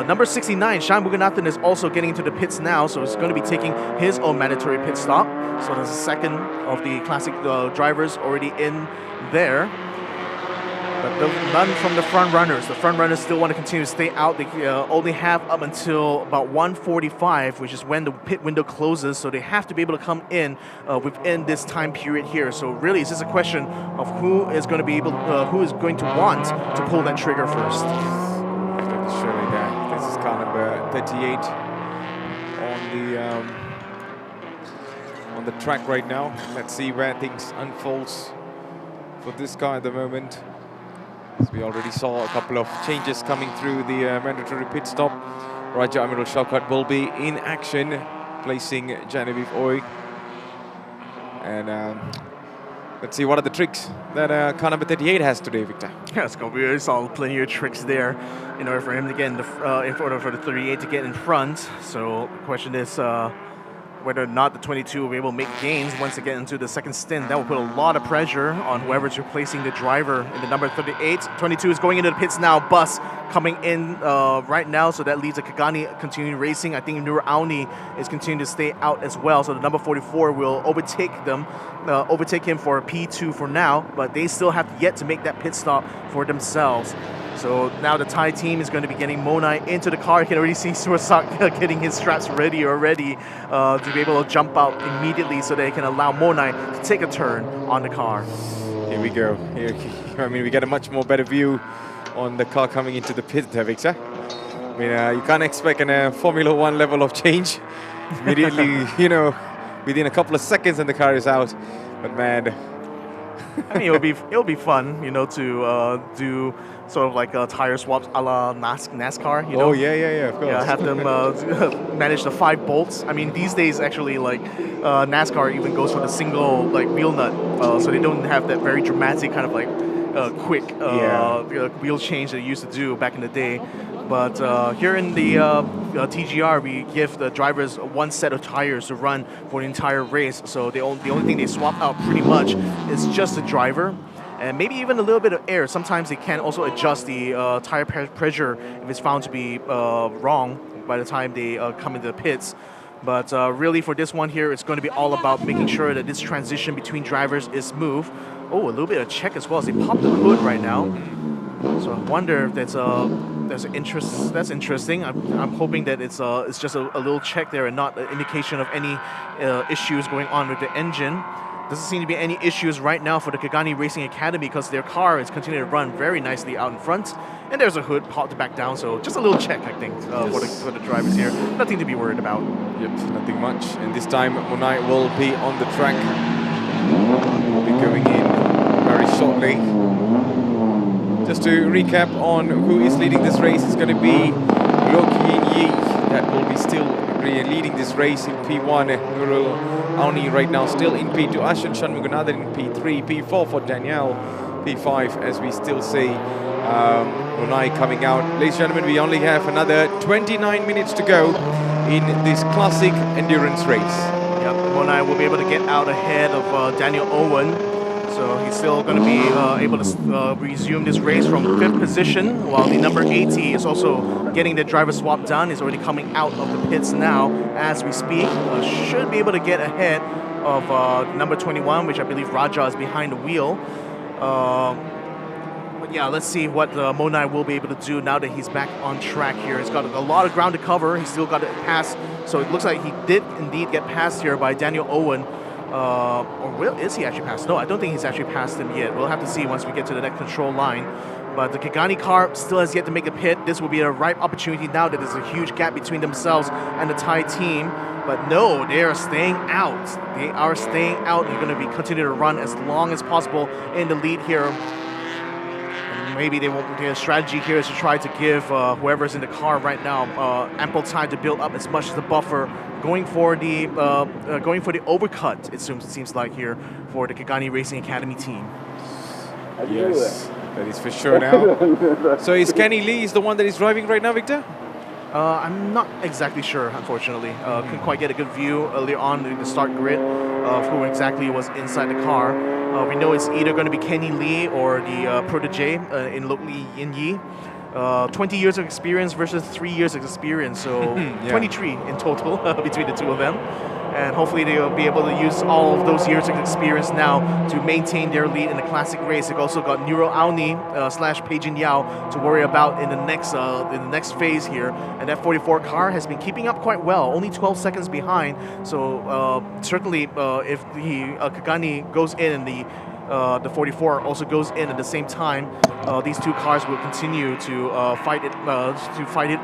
Number 69, Shan Muganathan, is also getting into the pits now, so he's going to be taking his own mandatory pit stop. So there's a second of the classic drivers already in there. But none from the front runners. The front runners still want to continue to stay out. They only have up until about 1:45, which is when the pit window closes. So they have to be able to come in within this time period here. So really, it's just a question of who is going to be able, who is going to want to pull that trigger first. Surely that. This is car number 38 on the track right now. Let's see where things unfolds for this car at the moment. As we already saw a couple of changes coming through the mandatory pit stop. Raja Amirul Shaukat will be in action, placing Genevieve Oy. And let's see what are the tricks that car number 38 has today, Victor. Yeah, it's going to be, we saw plenty of tricks there in order for him to get in order for the 38 to get in front. So the question is whether or not the 22 will be able to make gains once they get into the second stint. That will put a lot of pressure on whoever's replacing the driver in the number 38. 22 is going into the pits now. Bus coming in right now, so that leaves the Kagani continuing racing. I think Nur Auni is continuing to stay out as well, so the number 44 will overtake him for P2 for now, but they still have yet to make that pit stop for themselves. So now the Thai team is going to be getting Monai into the car. You can already see Sursak getting his straps ready already to be able to jump out immediately so they can allow Monai to take a turn on the car. Here we go. I mean, we get a much more better view on the car coming into the pit there, Victor. I mean, you can't expect a Formula One level of change immediately, you know, within a couple of seconds and the car is out. But man, I mean, it'll be fun, you know, to do sort of like tire swaps a la NASCAR, you know? Oh, yeah, of course. Yeah, have them manage the 5 bolts. I mean, these days, actually, like, NASCAR even goes for the single, like, wheel nut, so they don't have that very dramatic kind of, like, quick wheel change that they used to do back in the day. But here in the TGR, we give the drivers one set of tires to run for the entire race. So the only thing they swap out pretty much is just the driver and maybe even a little bit of air. Sometimes they can also adjust the tire pressure if it's found to be wrong by the time they come into the pits. But really for this one here, it's going to be all about making sure that this transition between drivers is smooth. Oh, a little bit of check as well as they pop the hood right now. So I wonder if there's an interest. That's interesting. I'm hoping that it's just a little check there and not an indication of any issues going on with the engine. Doesn't seem to be any issues right now for the Kagani Racing Academy because their car is continuing to run very nicely out in front. And there's a hood popped back down, so just a little check, I think, for the drivers here. Nothing to be worried about. Yep, nothing much. And this time, Monai will be on the track. Will be going in very shortly. Just to recap on who is leading this race, it's going to be Loki Yi that will be still leading this race in P1. Nurul Auni right now still in P2. Ashan Shanmugunathan in P3. P4 for Danielle. P5 as we still say. Monai coming out. Ladies and gentlemen, we only have another 29 minutes to go in this classic endurance race. Yep, Monai will be able to get out ahead of Daniel Owen. So he's still going to be able to resume this race from 5th position, while the number 80 is also getting the driver swap done. He's already coming out of the pits now as we speak. Should be able to get ahead of number 21, which I believe Raja is behind the wheel. But yeah, let's see what Monai will be able to do now that he's back on track here. He's got a lot of ground to cover. He's still got to pass. So it looks like he did indeed get passed here by Daniel Owen. Is he actually passed? No, I don't think he's actually passed him yet. We'll have to see once we get to the next control line. But the Kagani car still has yet to make a pit. This will be a ripe opportunity now that there's a huge gap between themselves and the Thai team. But no, they are staying out. They are staying out. They're going to be continuing to run as long as possible in the lead here. And maybe they won't. Their strategy here is to try to give whoever's in the car right now ample time to build up as much as the buffer. Going for the overcut, it seems like here for the Kagani Racing Academy team. Yes, that is for sure now. So is Kenny Lee is the one that is driving right now, Victor? I'm not exactly sure, unfortunately. Couldn't quite get a good view earlier on in the start grid of who exactly was inside the car. We know it's either going to be Kenny Lee or the protege in Lok Lee Yin Yi. 20 years of experience versus 3 years of experience, so 23 in total between the two of them. and hopefully they'll be able to use all of those years of experience now to maintain their lead in the classic race. They've also got Nuro Auni slash Peijin Yao to worry about in the next phase here, and that 44 car has been keeping up quite well, only 12 seconds behind. So certainly if the Kagani goes in and the 44 also goes in at the same time, these two cars will continue to fight it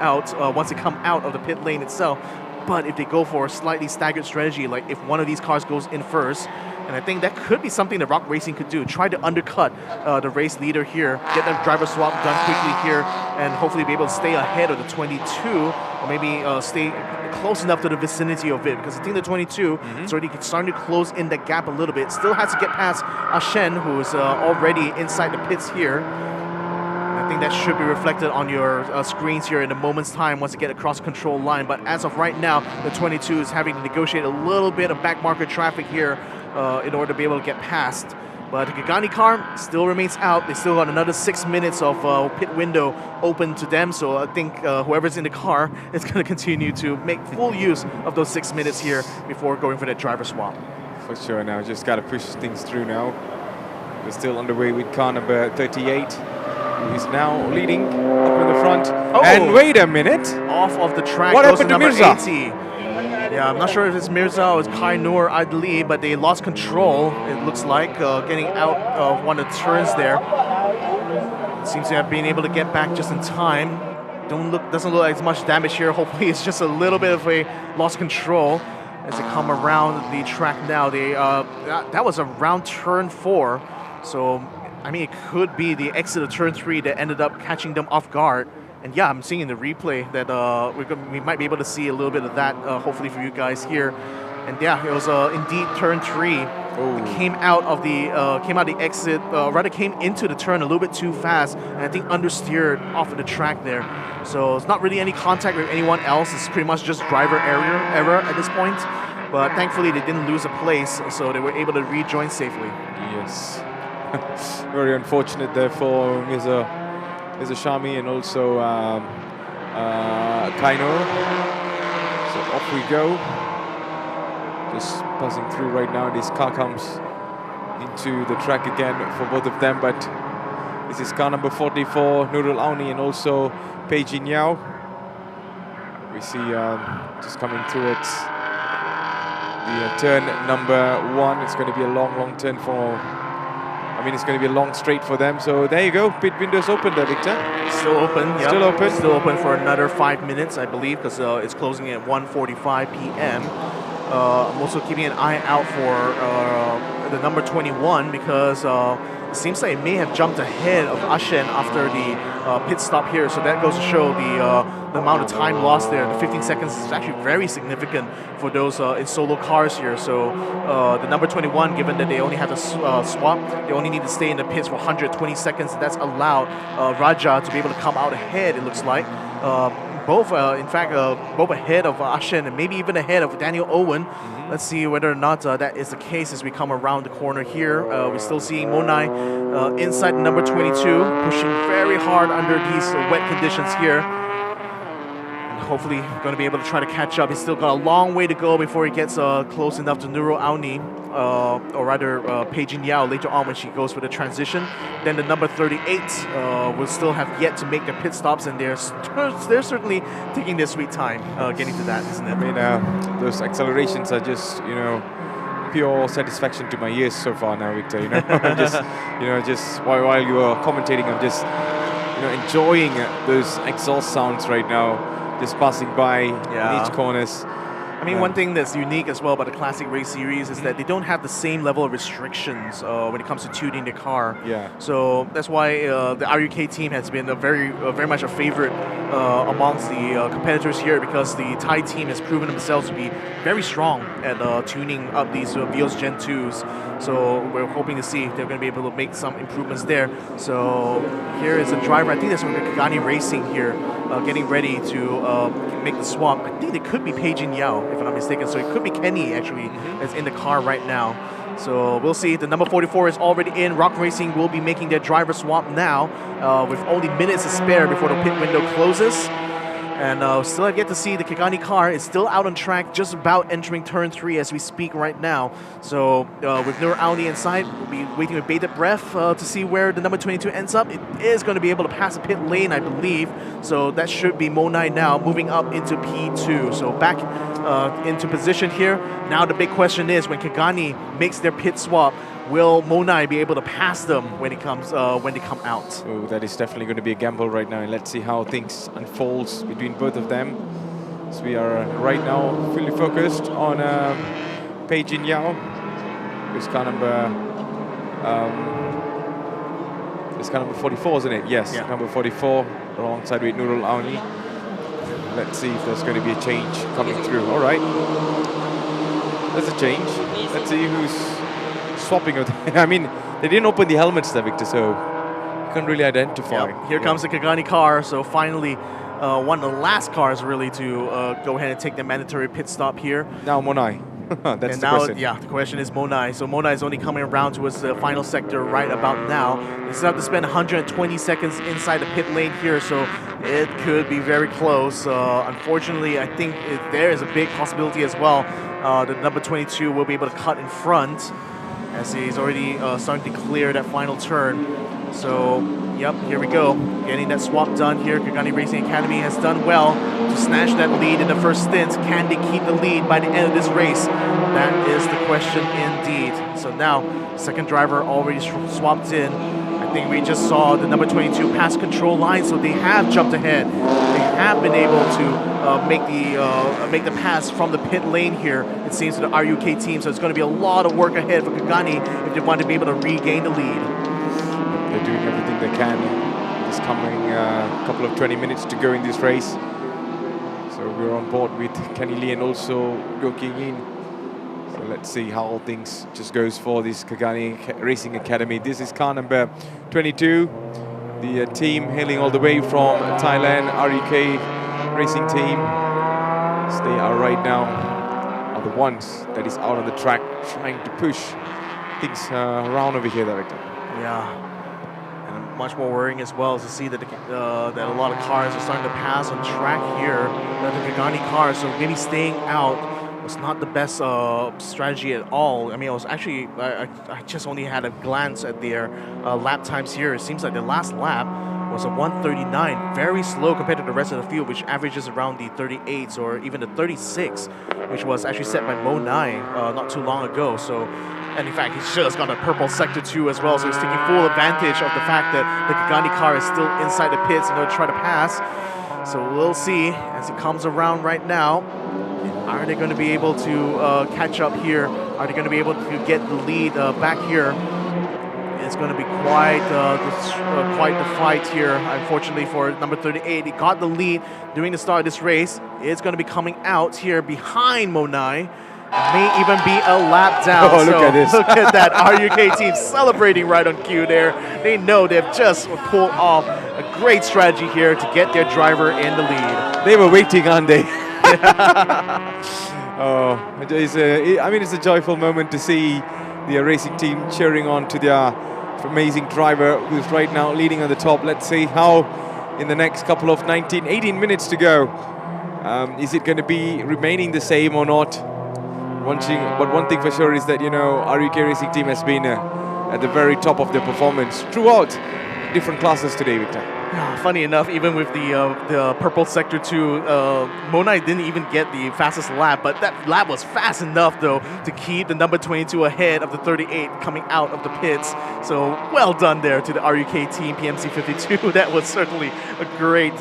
out once they come out of the pit lane itself. But if they go for a slightly staggered strategy, like if one of these cars goes in first, and I think that could be something that Rock Racing could do, try to undercut the race leader here, get the driver swap done quickly here, and hopefully be able to stay ahead of the 22, or maybe stay close enough to the vicinity of it, because I think the 22 is already starting to close in the gap a little bit. Still has to get past Ashen, who is already inside the pits here. I think that should be reflected on your screens here in a moment's time once you get across control line. But as of right now, the 22 is having to negotiate a little bit of back market traffic here in order to be able to get past. But the Kagani car still remains out. They still got another 6 minutes of pit window open to them. So I think whoever's in the car is going to continue to make full use of those 6 minutes here before going for that driver swap. For sure now, just got to push things through now. We're still underway with car number 38. He's now leading up in the front. Oh. And wait a minute. Off of the track What goes happened to number Mirza? 80. Yeah, I'm not sure if it's Mirza or it's Kai Noor Adli, but they lost control, it looks like, getting out of one of the turns there. Seems to have been able to get back just in time. Doesn't look like as much damage here. Hopefully it's just a little bit of a lost control as they come around the track now. They that was around turn 4, so I mean, it could be the exit of turn 3 that ended up catching them off guard. And yeah, I'm seeing in the replay that we might be able to see a little bit of that, hopefully for you guys here. And yeah, it was indeed turn 3. It came out of the exit, rather came into the turn a little bit too fast, and I think understeered off of the track there. So it's not really any contact with anyone else. It's pretty much just driver error at this point. But thankfully, they didn't lose a place, so they were able to rejoin safely. Yes. Very unfortunate there for Mirza Shami and also Kaino. So off we go. Just passing through right now. This car comes into the track again for both of them, but this is car number 44, Nurul Auni, and also Peijin Yao. We see just coming through it. The turn number 1. It's going to be a long turn for. I mean, it's going to be a long straight for them. So there you go. Pit window's open there, Victor. Still open. Yep. Still open. Still open for another 5 minutes, I believe, because it's closing at 1:45 p.m. I'm also keeping an eye out for the number 21 because it seems like it may have jumped ahead of Ashen after the pit stop here. So that goes to show the amount of time lost there. The 15 seconds is actually very significant for those in solo cars here. So the number 21, given that they only have a swap, they only need to stay in the pits for 120 seconds. That's allowed Raja to be able to come out ahead, it looks like. Both ahead of Ashen and maybe even ahead of Daniel Owen. Let's see whether or not that is the case as we come around the corner here. We're still seeing Monai inside number 22, pushing very hard under these wet conditions here. And hopefully going to be able to try to catch up. He's still got a long way to go before he gets close enough to Nuro Auni, or rather Peijin Yao later on when she goes for the transition. Then the number 38 will still have yet to make their pit stops, and they're certainly taking their sweet time getting to that, isn't it? I mean, those accelerations are just, pure satisfaction to my ears so far now, Victor. I'm just while you are commentating, I'm just, enjoying those exhaust sounds right now, just passing by in each corners. I mean, one thing that's unique as well about the Classic Race Series is that they don't have the same level of restrictions when it comes to tuning the car. Yeah. So that's why the RUK team has been very much a favorite amongst the competitors here, because the Thai team has proven themselves to be very strong at tuning up these Vios Gen 2s. So we're hoping to see if they're going to be able to make some improvements there. So here is a driver, I think that's from Kagani Racing here, getting ready to make the swap. I think it could be Peijin Yao, if I'm not mistaken. So it could be Kenny, actually, that's in the car right now. So we'll see. The number 44 is already in. Rock Racing will be making their driver swap now with only minutes to spare before the pit window closes. And still have yet to see the Kagani car. It's still out on track, just about entering turn 3 as we speak right now. So with Nur Auni inside, we'll be waiting with bated breath to see where the number 22 ends up. It is going to be able to pass the pit lane, I believe. So that should be Monai now, moving up into P2. So back into position here. Now the big question is, when Kagani makes their pit swap, will Monai be able to pass them when they come out? Oh, that is definitely going to be a gamble right now, and let's see how things unfolds between both of them. So we are right now fully focused on Pei Jin Yao, who's car number 44, isn't it? Yes, yeah. Number 44, alongside with Nurul Auni. Let's see if there's going to be a change coming through. All right, there's a change. Let's see who's swapping out. I mean, they didn't open the helmets there, Victor, so you can't really identify. Yep. Here comes the Kagani car, so finally one of the last cars really to go ahead and take the mandatory pit stop here. Now Monai. That's and the now, question. yeah, the question is Monai. So Monai is only coming around towards the final sector right about now. They still have to spend 120 seconds inside the pit lane here, so it could be very close. Unfortunately, I think there is a big possibility as well. The number 22 will be able to cut in front, as he's already starting to clear that final turn. So, yep, here we go. Getting that swap done here. Kagani Racing Academy has done well to snatch that lead in the first stint. Can they keep the lead by the end of this race? That is the question indeed. So now, second driver already swapped in. I think we just saw the number 22 pass control line, so they have jumped ahead. They have been able to make the pass from the pit lane here, it seems, to the RUK team. So it's going to be a lot of work ahead for Kagani if they want to be able to regain the lead. They're doing everything they can. There's coming a couple of 20 minutes to go in this race. So we're on board with Kenny Lee and also Go King In. So let's see how things just goes for this Kagani Racing Academy. This is car number 22. The team hailing all the way from Thailand, REK Racing Team. So they are right now are the ones that is out on the track trying to push things around over here, Victor. Yeah. Much more worrying as well is to see that that a lot of cars are starting to pass on track here. The Kagani cars, so maybe staying out was not the best strategy at all. I mean, it was actually I just only had a glance at their lap times here. It seems like the last lap was a 1:39, very slow compared to the rest of the field, which averages around the 38s or even the 36, which was actually set by Monai not too long ago. So. And in fact, he's just got a purple sector 2 as well, so he's taking full advantage of the fact that the Kagani car is still inside the pits in order to try to pass. So we'll see as it comes around right now. Are they going to be able to catch up here? Are they going to be able to get the lead back here? It's going to be quite the fight here, unfortunately, for number 38. He got the lead during the start of this race. It's going to be coming out here behind Monai. May even be a lap down. Oh, look at this. Look at that RUK team celebrating right on cue there. They know they've just pulled off a great strategy here to get their driver in the lead. They were waiting, aren't they? Oh, it's a joyful moment to see the racing team cheering on to their amazing driver who's right now leading on the top. Let's see how in the next couple of 18 minutes to go, is it going to be remaining the same or not? But one thing for sure is that, RUK Racing Team has been at the very top of their performance throughout different classes today, Victor. Funny enough, even with the purple sector 2, Monai didn't even get the fastest lap, but that lap was fast enough, though, to keep the number 22 ahead of the 38 coming out of the pits. So well done there to the RUK team, PMC 52. That was certainly a great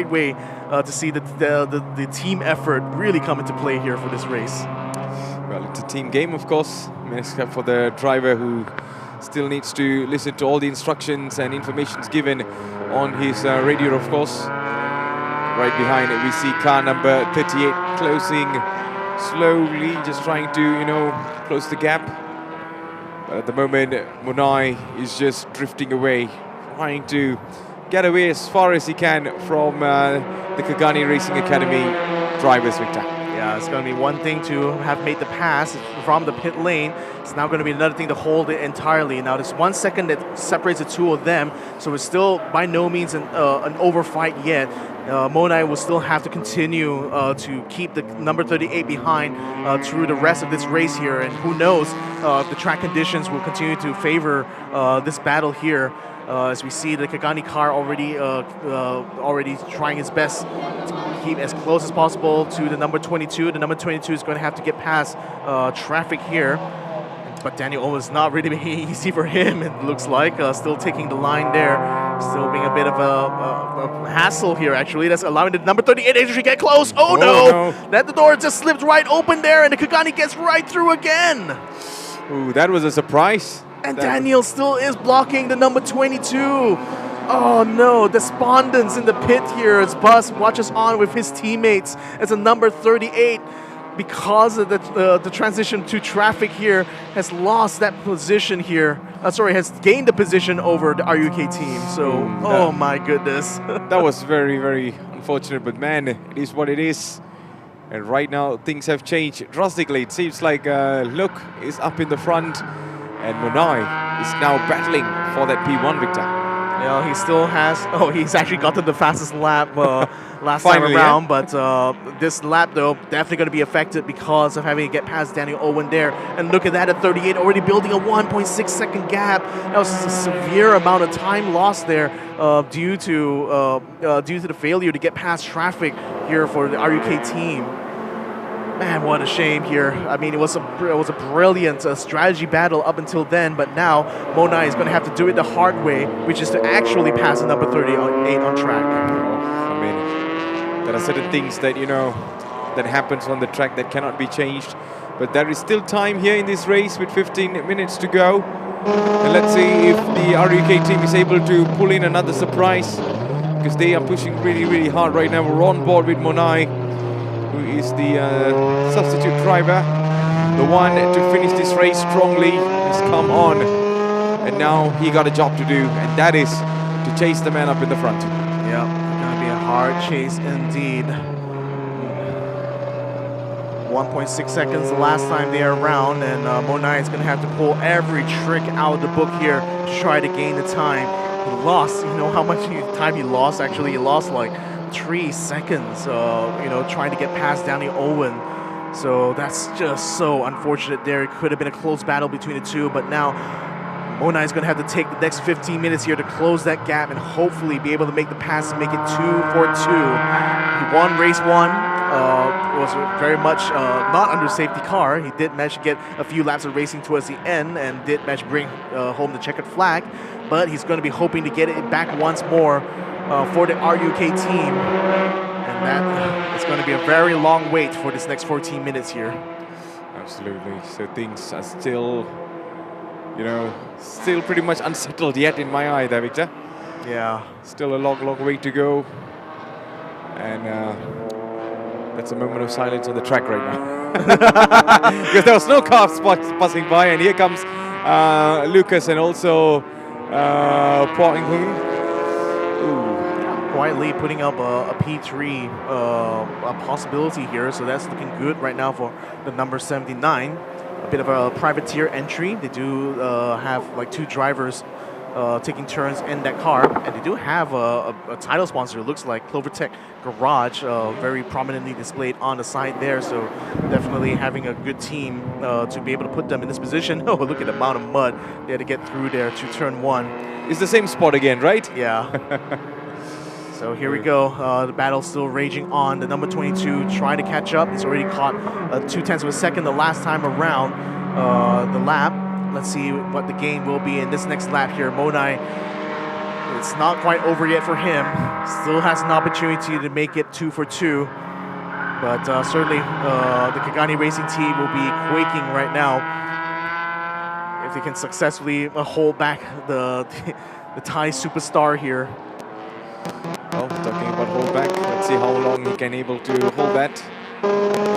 way to see the team effort really come into play here for this race. Well, it's a team game, of course, except for the driver who still needs to listen to all the instructions and informations given on his radio, of course. Right behind it, we see car number 38 closing slowly, just trying to, close the gap. But at the moment, Monai is just drifting away, trying to get away as far as he can from the Kagani Racing Academy drivers, Victor. Yeah, it's going to be one thing to have made the pass from the pit lane. It's now going to be another thing to hold it entirely. Now, there's 1 second that separates the two of them, so it's still by no means an overfight yet. Monai will still have to continue to keep the number 38 behind through the rest of this race here, and who knows if the track conditions will continue to favor this battle here. As we see the Kagani car already trying its best to keep as close as possible to the number 22. The number 22 is going to have to get past traffic here. But Daniel Owen's not really making it easy for him, it looks like. Still taking the line there. Still being a bit of a hassle here, actually. That's allowing the number 38 entry to get close. Oh, no! That the door just slipped right open there, and the Kagani gets right through again. Ooh, that was a surprise. And Daniel still is blocking the number 22. Oh no, despondence in the pit here as Buzz watches on with his teammates as a number 38, because of the transition to traffic here, has lost that position here. Has gained the position over the RUK team. So, oh my goodness. That was very, very unfortunate, but man, it is what it is. And right now, things have changed drastically. It seems like Luke is up in the front, and Monai is now battling for that P1 victor. Yeah, he still has. Oh, he's actually gotten the fastest lap last Finally, time around. But this lap, though, definitely going to be affected because of having to get past Daniel Owen there. And look at that at 38, already building a 1.6 second gap. That was a severe amount of time lost there due to the failure to get past traffic here for the RUK team. Man, what a shame here. I mean, it was a brilliant strategy battle up until then, but now Monai is going to have to do it the hard way, which is to actually pass the number 38 on track. I mean, there are certain things that, that happens on the track that cannot be changed. But there is still time here in this race with 15 minutes to go. And let's see if the RUK team is able to pull in another surprise, because they are pushing really, really hard right now. We're on board with Monai, who is the substitute driver, the one to finish this race strongly, has come on, and now he got a job to do, and that is to chase the man up in the front. Yeah, gonna be a hard chase indeed. 1.6 seconds the last time they are around, and Monai is gonna have to pull every trick out of the book here to try to gain the time. He lost, you know how much time he lost? Actually, he lost like 3 seconds, trying to get past Daniel Owen. So that's just so unfortunate there. It could have been a close battle between the two, but now Monai is going to have to take the next 15 minutes here to close that gap and hopefully be able to make the pass and make it 2 for 2. He won race 1. Was very much not under safety car. He did manage to get a few laps of racing towards the end and did manage to bring home the checkered flag, but he's going to be hoping to get it back once more for the RUK team, and that is going to be a very long wait for this next 14 minutes here. Absolutely. So things are still, still pretty much unsettled yet in my eye there, Victor. Yeah. Still a long, long way to go. And that's a moment of silence on the track right now. Because there was no car passing by, and here comes Lucas and also Paul Inghun. Quietly putting up a P3 a possibility here, so that's looking good right now for the number 79. A bit of a privateer entry. They do have like 2 drivers taking turns in that car, and they do have a title sponsor. It looks like Clovertech Garage, very prominently displayed on the side there. So definitely having a good team to be able to put them in this position. Oh, look at the amount of mud they had to get through there to turn 1. It's the same spot again, right? Yeah. So here we go. The battle's still raging on. The number 22 trying to catch up. He's already caught 0.2 of a second the last time around the lap. Let's see what the gain will be in this next lap here. Monai, it's not quite over yet for him. Still has an opportunity to make it 2 for 2. But certainly the Kagani Racing team will be quaking right now if they can successfully hold back the Thai superstar here. Well, talking about hold back, let's see how long he can able to hold that.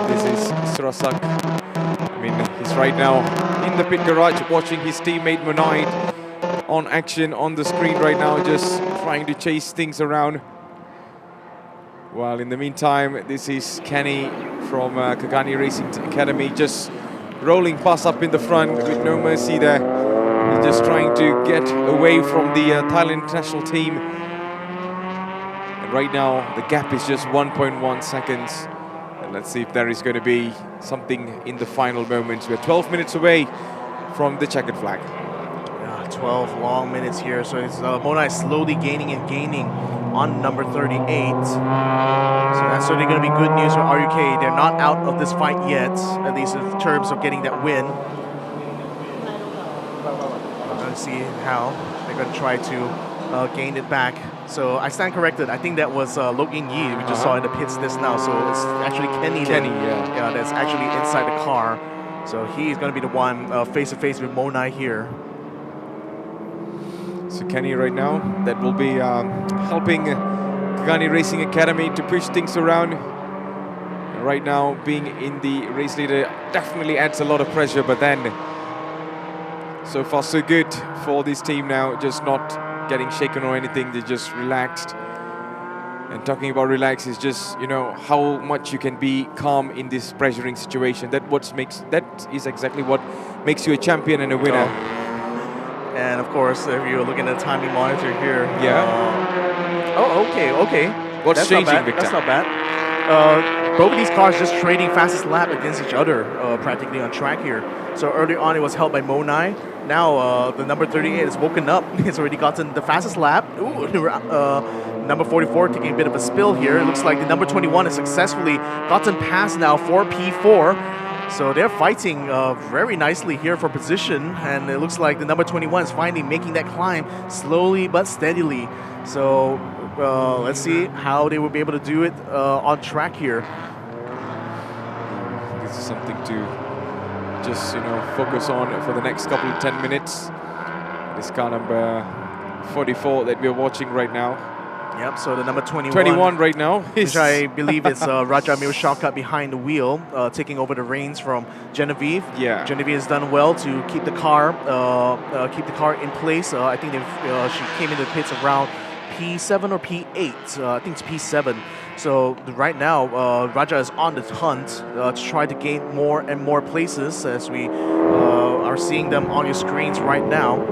This is Surasak. I mean, he's right now in the pit garage watching his teammate Monai on action on the screen right now, just trying to chase things around. While in the meantime, this is Kenny from Kagani Racing Academy just rolling past up in the front with no mercy there. He's just trying to get away from the Thailand national team. And right now, the gap is just 1.1 seconds. And let's see if there is going to be something in the final moments. We're 12 minutes away from the checkered flag. 12 long minutes here, so it's Monai slowly gaining and gaining on number 38. So that's certainly going to be good news for RUK. They're not out of this fight yet, at least in terms of getting that win. Let's see how they're going to try to gain it back. So I stand corrected. I think that was Logan Yi we just saw in the pits just now. So it's actually Kenny. Yeah, that's actually inside the car. So he's going to be the one face to face with Monai here. So Kenny right now, that will be helping Kagani Racing Academy to push things around. And right now, being in the race leader definitely adds a lot of pressure, but then so far so good for this team now, just not getting shaken or anything, they're just relaxed. And talking about relax is just, you know, how much you can be calm in this pressuring situation. That is exactly what makes you a champion and a winner. And of course, if you're looking at the timing monitor here. Yeah. Okay. What's That's changing, not bad. Victor? That's not bad. Both of these cars just trading fastest lap against each other practically on track here. So early on, it was held by Monai. Now the number 38 has woken up. He's already gotten the fastest lap. Ooh, number 44 taking a bit of a spill here. It looks like the number 21 has successfully gotten past now for P4. So they're fighting very nicely here for position, and it looks like the number 21 is finally making that climb slowly but steadily. So let's see how they will be able to do it on track here. This is something to just, you know, focus on for the next couple of 10 minutes. This car number 44 that we're watching right now. Yep, so the number 21 right now. Which I believe is Raja Shawkat behind the wheel, taking over the reins from Genevieve. Yeah. Genevieve has done well to keep the car in place. I think she came into the pits around P7 or P8. I think it's P7. So right now, Raja is on the hunt to try to gain more and more places, as we are seeing them on your screens right now.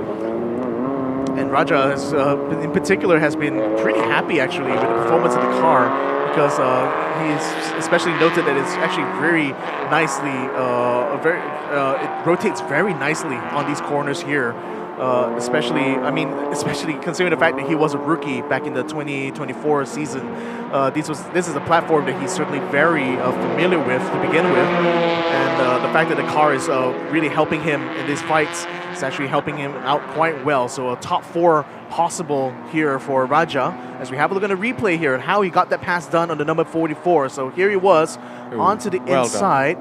And Raja, in particular, has been pretty happy actually with the performance of the car, because he's especially noted that it's actually very nicely, it rotates very nicely on these corners here. Especially considering the fact that he was a rookie back in the 2024 season. This is a platform that he's certainly very familiar with to begin with, and the fact that the car is really helping him in these fights is actually helping him out quite well. So a top 4 possible here for Raja, as we have a look at the replay here and how he got that pass done on the number 44. So here he was onto the inside,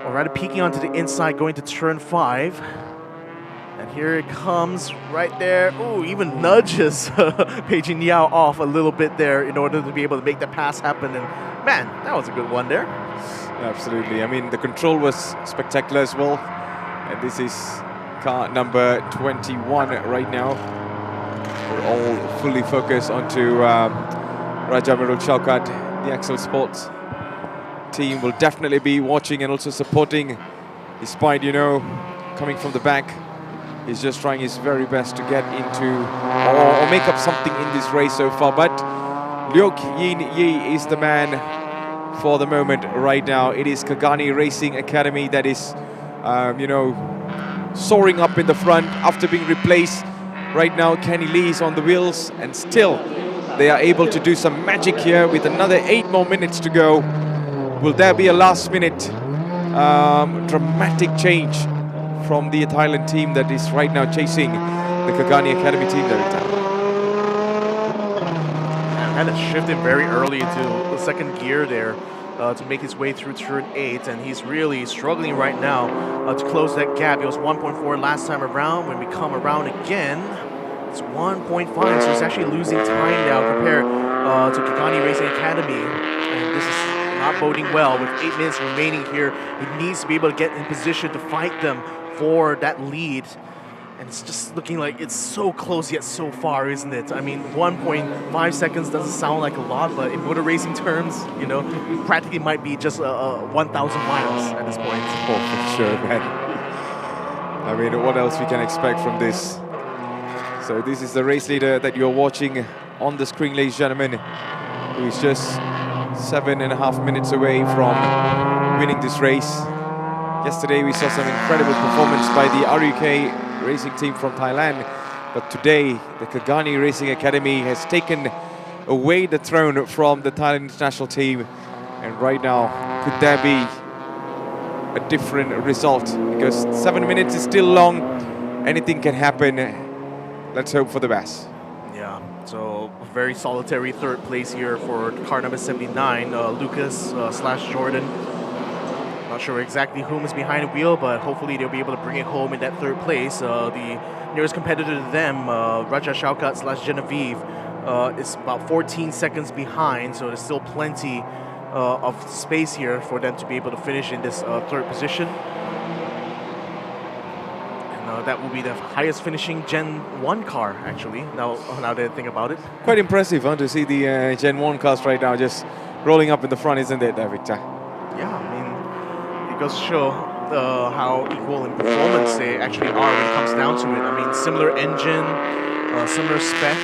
or rather peeking onto the inside, going to turn 5. And here it comes right there. Ooh, even nudges Beijing Yao off a little bit there in order to be able to make the pass happen. And man, that was a good one there. Absolutely. I mean, the control was spectacular as well. And this is car number 21 right now. We're all fully focused onto Raja Shawkat. The Axel Sports team will definitely be watching and also supporting, despite, you know, coming from the back. He's just trying his very best to get into or make up something in this race so far. But Liuk Yin Yi is the man for the moment right now. It is Kagani Racing Academy that is, you know, soaring up in the front after being replaced. Right now, Kenny Lee is on the wheels, and still they are able to do some magic here with another 8 more minutes to go. Will there be a last-minute dramatic change from the Thailand team that is right now chasing the Kagani Academy team there? Kind of shifted very early into the second gear there to make his way through turn 8, and he's really struggling right now to close that gap. It was 1.4 last time around. When we come around again, it's 1.5, so he's actually losing time now compared to Kagani Racing Academy, and this is not boding well. With 8 minutes remaining here, he needs to be able to get in position to fight them for that lead, and it's just looking like it's so close yet so far, isn't it? I mean, 1.5 seconds doesn't sound like a lot, but in motor racing terms, you know, practically might be just 1,000 miles at this point. Oh, for sure, man. I mean, what else we can expect from this? So this is the race leader that you're watching on the screen, ladies and gentlemen, who is just 7.5 minutes away from winning this race. Yesterday we saw some incredible performance by the RUK racing team from Thailand, but today the Kagani Racing Academy has taken away the throne from the Thailand international team, and right now could there be a different result? Because 7 minutes is still long, anything can happen. Let's hope for the best. Yeah, so very solitary third place here for car number 79, Lucas / Jordan. Not sure exactly whom is behind the wheel, but hopefully they'll be able to bring it home in that third place. The nearest competitor to them, Raja Shaukat / Genevieve, is about 14 seconds behind, so there's still plenty of space here for them to be able to finish in this third position. And that will be the highest finishing Gen 1 car, actually, now that I think about it. Quite impressive, huh, to see the Gen 1 cars right now just rolling up in the front, isn't it, Victor? Yeah, I mean, it goes to show how equal in performance they actually are when it comes down to it. I mean, similar engine, similar spec.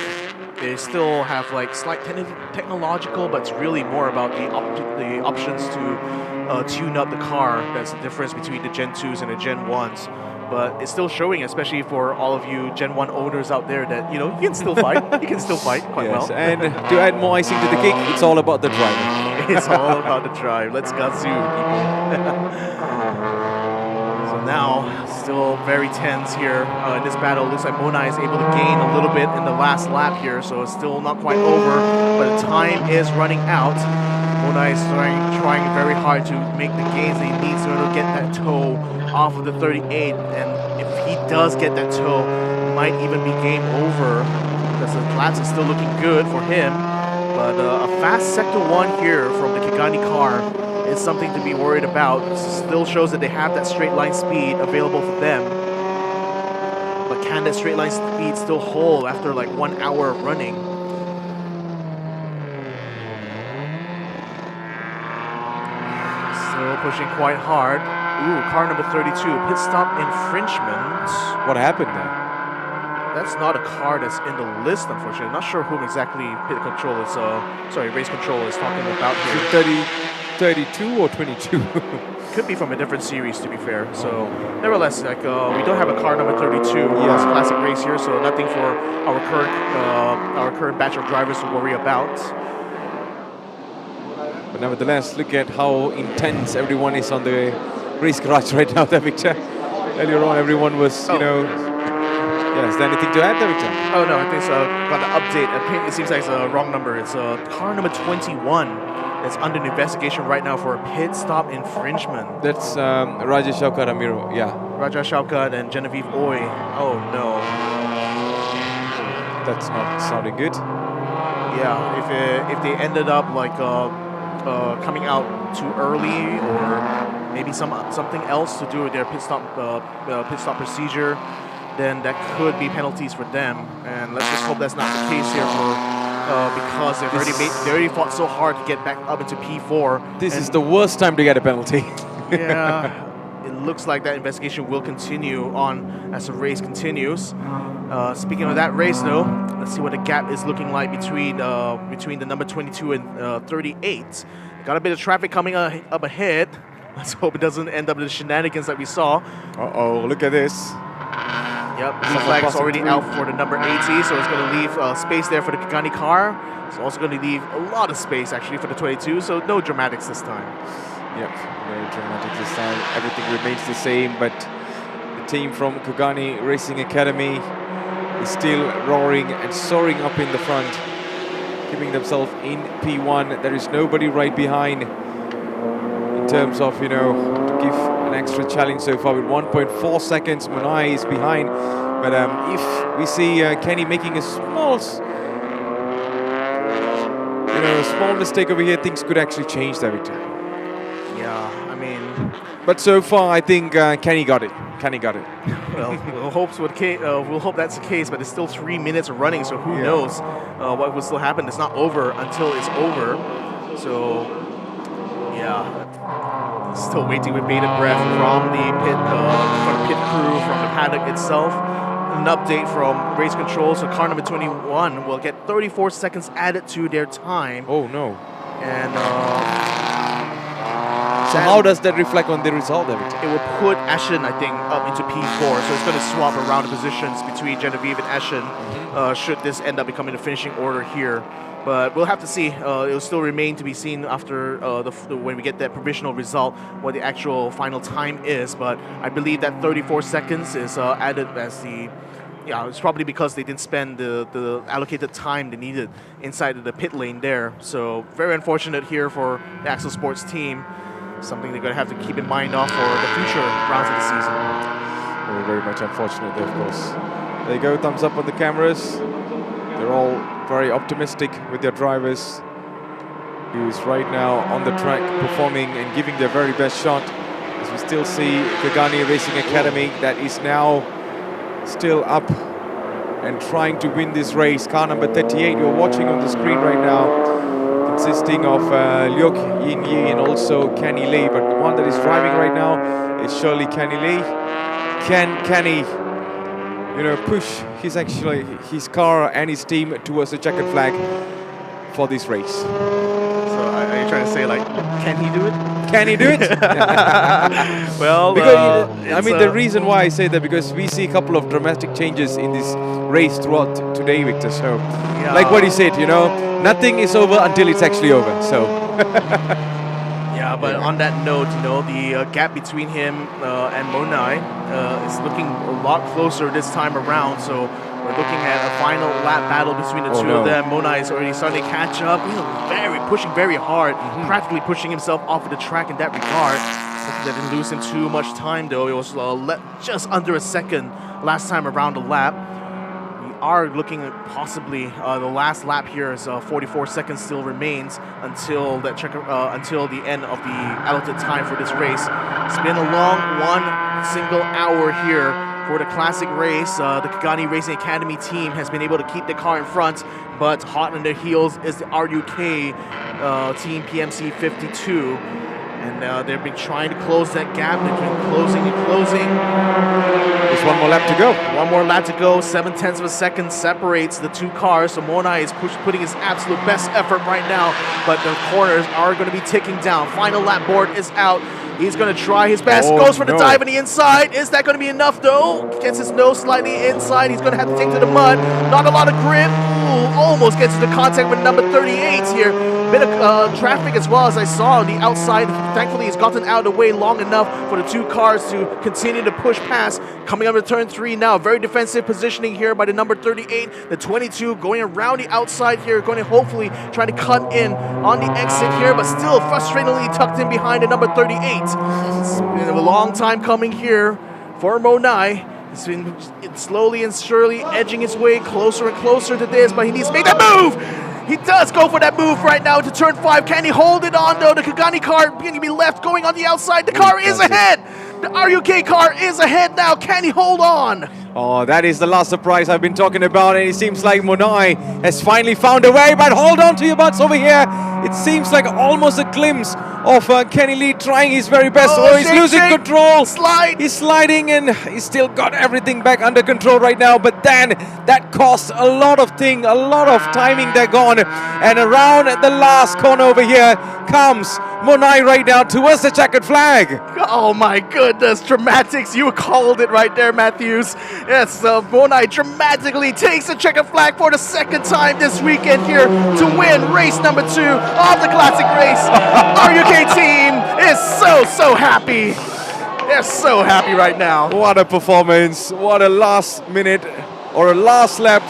They still have like slight technological, but it's really more about the options to tune up the car. That's the difference between the Gen 2s and the Gen 1s. But it's still showing, especially for all of you Gen 1 owners out there, that you can still fight. You can still fight quite well. And to add more icing to the cake, it's all about the drive. It's all about the drive. Let's gazoo, people. So now, still very tense here in this battle. Looks like Mona is able to gain a little bit in the last lap here, so it's still not quite over, but the time is running out. Mona is trying very hard to make the gains that he needs in order to get that toe off of the 38, and if he does get that toe, it might even be game over, because the laps are still looking good for him. But a fast Sector 1 here from the Kagani car is something to be worried about. It still shows that they have that straight line speed available for them. But can that straight line speed still hold after like 1 hour of running? Still pushing quite hard. Ooh, car number 32, pit stop infringement. What happened there? That's not a car that's in the list, unfortunately. Not sure whom exactly pit control is, race control is talking about here. 32 or 22? Could be from a different series, to be fair. So, nevertheless, like we don't have a car number 32 classic race here, so nothing for our current batch of drivers to worry about. But nevertheless, look at how intense everyone is on the race garage right now, Victor. Earlier on, everyone was, Yeah, is there anything to add there, Victor? Oh no, I think so. Got an update. I think it seems like it's a wrong number. It's car number 21 that's under investigation right now for a pit stop infringement. That's Raja Shaukat Amiro, yeah. Raja Shaukat and Genevieve Oi. Oh no. That's not sounding good. Yeah, if they ended up like coming out too early, or maybe something else to do with their pit stop procedure, then that could be penalties for them. And let's just hope that's not the case here because they already fought so hard to get back up into P4. This is the worst time to get a penalty. Yeah, it looks like that investigation will continue on as the race continues. Speaking of that race, though, let's see what the gap is looking like between the number 22 and 38. Got a bit of traffic coming up ahead. Let's hope it doesn't end up in the shenanigans that we saw. Uh-oh, look at this. Yep, the flag is already out for the number 80, so it's going to leave space there for the Kagani car. It's also going to leave a lot of space, actually, for the 22, so no dramatics this time. Yep, no dramatics this time. Everything remains the same, but the team from Kagani Racing Academy is still roaring and soaring up in the front, keeping themselves in P1. There is nobody right behind in terms of, to give an extra challenge so far. With 1.4 seconds, Munai is behind. But if we see Kenny making a small mistake over here, things could actually change every time. Yeah, I mean... But so far, I think Kenny got it. Kenny got it. Well, we'll hope that's the case, but it's still 3 minutes of running, so who knows what will still happen. It's not over until it's over. So, yeah, still waiting with bated breath from the pit crew, from the paddock itself. an update from race control. So car number 21 will get 34 seconds added to their time. Oh no. And so how does that reflect on the result every time? it will put Ashen, I think, up into P4. So it's going to swap around the positions between Genevieve and Ashen should this end up becoming the finishing order here. But we'll have to see. It'll still remain to be seen after when we get that provisional result what the actual final time is. But I believe that 34 seconds is added as the... Yeah, it's probably because they didn't spend the allocated time they needed inside of the pit lane there. So very unfortunate here for the Axel Sports team. Something they're going to have to keep in mind of for the future rounds of the season. Very much unfortunate there, of course. There you go, thumbs up on the cameras. They're all very optimistic with their drivers, who's right now on the track performing and giving their very best shot. As we still see Kagani Racing Academy that is now still up and trying to win this race. Car number 38 you're watching on the screen right now, consisting of Liuk Yin Yi and also Kenny Lee. But the one that is driving right now is surely Kenny Lee. Can Kenny, push his car and his team towards the checkered flag for this race? So are you trying to say, like, can he do it? Can he do it? Well, because, the reason why I say that, because we see a couple of dramatic changes in this race throughout today, Victor. So, like what he said, nothing is over until it's actually over. So. Yeah, but on that note, the gap between him and Monai is looking a lot closer this time around. So we're looking at a final lap battle between the two of them. Monai is already starting to catch up. Pushing very hard, practically pushing himself off of the track in that regard. That didn't lose him too much time though. It was just under a second last time around the lap. We are looking at possibly the last lap here is 44 seconds still remains until that until the end of the allotted time for this race. It's been a long 1 single hour here for the classic race. The Kagani Racing Academy team has been able to keep the car in front, but hot on their heels is the RUK team PMC 52. And they've been trying to close that gap. They've been closing and closing. There's one more lap to go. One more lap to go. 0.7 of a second separates the two cars. So Monai is putting his absolute best effort right now, but the corners are going to be ticking down. Final lap board is out. He's going to try his best. Goes for the dive on the inside. Is that going to be enough, though? Gets his nose slightly inside. He's going to have to take to the mud. Not a lot of grip. Ooh, almost gets into contact with number 38 here. Bit of traffic as well as I saw on the outside. Thankfully, he's gotten out of the way long enough for the two cars to continue to push past. Coming up to turn 3 now. Very defensive positioning here by the number 38. The 22 going around the outside here. Going to hopefully try to cut in on the exit here, but still frustratingly tucked in behind the number 38. It's been a long time coming here for Monai. He's been slowly and surely edging his way closer and closer to this, but he needs to make that move! He does go for that move right now to turn 5. Can he hold it on, though? The Kagani car beginning to be left going on the outside. The car is ahead! The RUK car is ahead now. Can he hold on? Oh, that is the last surprise I've been talking about, and it seems like Monai has finally found a way, but hold on to your butts over here. It seems like almost a glimpse of Kenny Lee trying his very best. He's losing control. He's sliding, and he's still got everything back under control right now, but then that cost a lot of timing there gone. And around the last corner over here comes Monai right now towards the checkered flag. Oh my goodness, dramatics. You called it right there, Matthews. Yes, Monai dramatically takes the checkered flag for the second time this weekend here to win race number 2 of the classic race. RUK team is so happy. They're so happy right now. What a performance. What a last minute or a last lap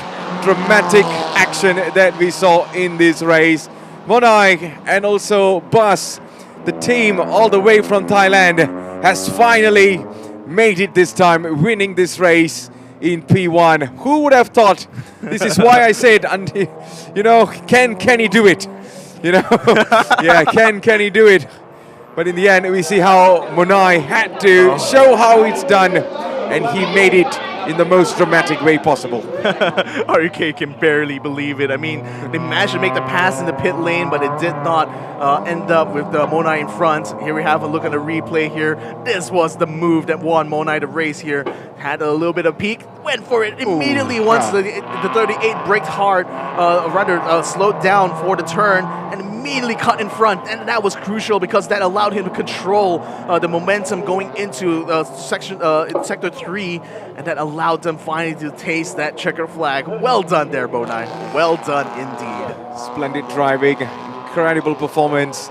dramatic action that we saw in this race. Monai and also Bus, the team all the way from Thailand, has finally made it this time, winning this race in P1. Who would have thought? This is why I said, can he do it? Yeah, can he do it? But in the end, we see how Monai had to show how it's done, and he made it in the most dramatic way possible. RUK can barely believe it. I mean, they managed to make the pass in the pit lane, but it did not end up with Monai in front. Here we have a look at the replay here. This was the move that won Monai the race here. Had a little bit of peak, went for it immediately once the 38 braked hard, slowed down for the turn, and immediately cut in front. And that was crucial because that allowed him to control the momentum going into Sector 3, and that allowed them finally to taste that checker flag. Well done there, Monai. Well done indeed. Splendid driving, incredible performance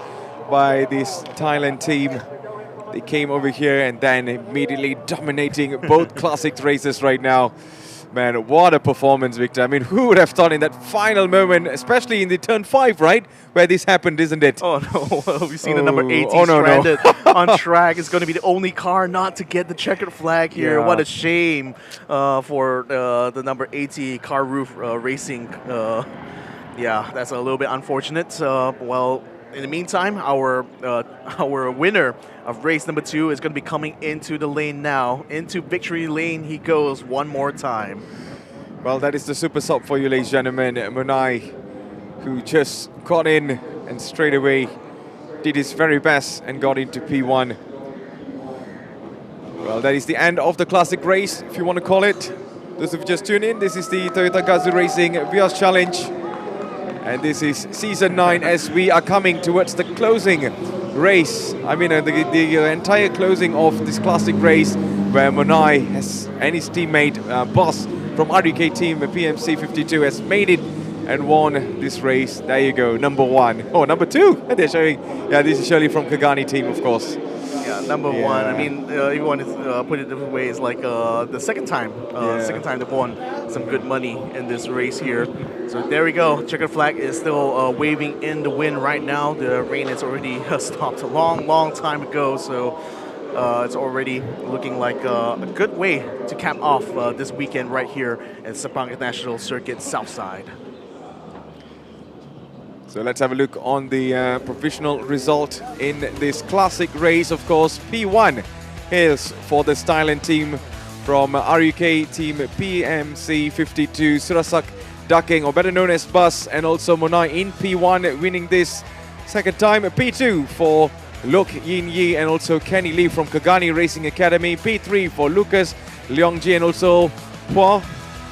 by this Thailand team. They came over here and then immediately dominating both classic races right now. Man, what a performance, Victor. I mean, who would have thought in that final moment, especially in the turn 5, right? Where this happened, isn't it? Oh, no. We've seen the number 80 stranded on track. It's going to be the only car not to get the checkered flag here. Yeah. What a shame for the number 80 car roof racing. Yeah, that's a little bit unfortunate. Well, in the meantime, our winner of race number 2 is going to be coming into the lane now. Into victory lane he goes one more time. Well, that is the super sub for you, ladies and gentlemen. Monai, who just got in and straight away did his very best and got into P1. Well, that is the end of the classic race, if you want to call it. Those who've just tuned in, this is the Toyota Gazoo Racing Vios Challenge. And this is Season 9 as we are coming towards the closing race. I mean, the entire closing of this classic race where Monai and his teammate, Boss from RUK team, PMC 52, has made it and won this race. There you go, number 1. Oh, number 2. They're showing. Yeah, this is Shirley from Kagani team, of course. Yeah, number 1. I mean, if you want to put it different way, it's like the second time they've won some good money in this race here. So there we go. Checkered flag is still waving in the wind right now. The rain has already stopped a long time ago. So it's already looking like a good way to cap off this weekend right here at Sepang International Circuit Southside. So let's have a look on the provisional result in this classic race. Of course, P1 is for the Thailand team from RUK team PMC 52, Surasak Daking, or better known as Bus, and also Monai in P1 winning this second time. P2 for Lok Yin Yi and also Kenny Lee from Kagani Racing Academy. P3 for Lucas Leongji and also Hua.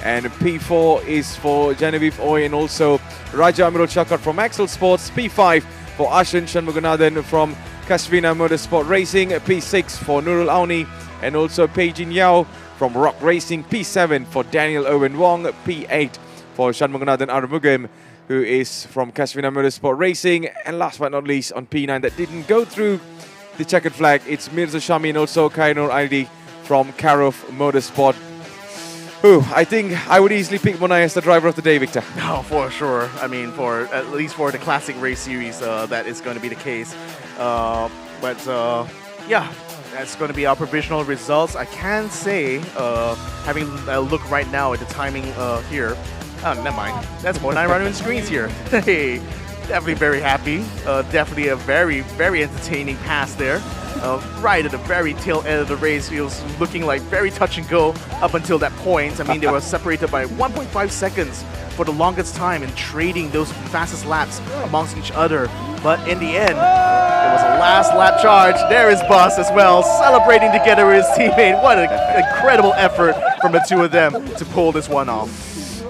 And P4 is for Genevieve Oy and also Raja Amirul Chakar from Axel Sports. P5 for Ashan Shanmuganathan from Kasvina Motorsport Racing. P6 for Nurul Auni and also Peijin Yao from Rock Racing. P7 for Daniel Owen Wong. P8 for Shanmuganathan Arumugam, who is from Kasvina Motorsport Racing. And last but not least, on P9 that didn't go through the checkered flag, it's Mirza Shami and also Kainur Aidi from Karof Motorsport. I think I would easily pick Monai as the driver of the day, Victor. Oh, for sure. I mean, at least for the classic race series, that is going to be the case. Yeah, that's going to be our provisional results. I can say, having a look right now at the timing here. Oh, never mind. That's Monai running on screens here. Hey, definitely very happy. Definitely a very entertaining pass there. Right at the very tail end of the race, it was looking like very touch and go up until that point. I mean, they were separated by 1.5 seconds for the longest time and trading those fastest laps amongst each other. But in the end, it was a last lap charge. There is Bus as well, celebrating together with his teammate. What an incredible effort from the two of them to pull this one off.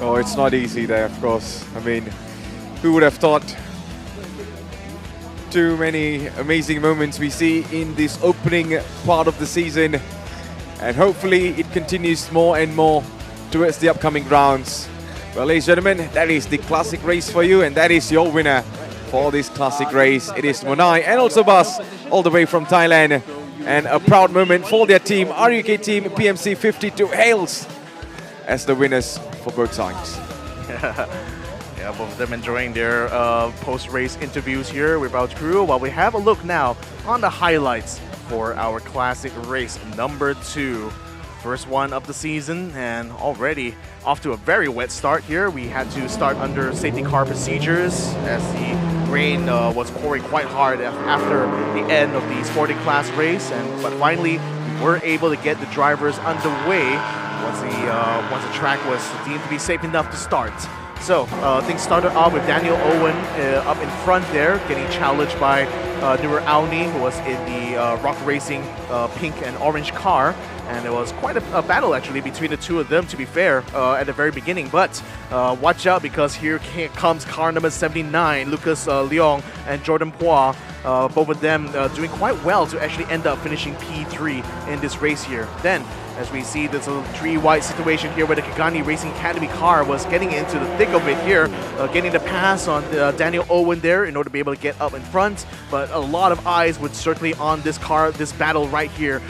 Oh, it's not easy there, of course. I mean, who would have thought? Too many amazing moments we see in this opening part of the season, and hopefully it continues more and more towards the upcoming rounds. Well, ladies and gentlemen, that is the classic race for you, and that is your winner for this classic race. It is Monai and also Bas, all the way from Thailand, and a proud moment for their team. RUK team PMC 52 hails as the winners for both sides. Yeah, both of them enjoying their post-race interviews here with our crew, while we have a look now on the highlights for our classic race number 2. First one of the season, and already off to a very wet start here. We had to start under safety car procedures as the rain was pouring quite hard after the end of the sporting class race, but finally we were able to get the drivers underway once the track was deemed to be safe enough to start. So things started off with Daniel Owen up in front there, getting challenged by Nur Auni, who was in the Rock Racing pink and orange car. And it was quite a battle actually between the two of them, to be fair, at the very beginning. But watch out, because here comes car number 79, Lucas Leong and Jordan Pois. Both of them doing quite well to actually end up finishing P3 in this race here. Then, as we see, there's a 3-wide situation here where the Kigani Racing Academy car was getting into the thick of it here, getting the pass on Daniel Owen there in order to be able to get up in front. But a lot of eyes were certainly on this car, this battle right here.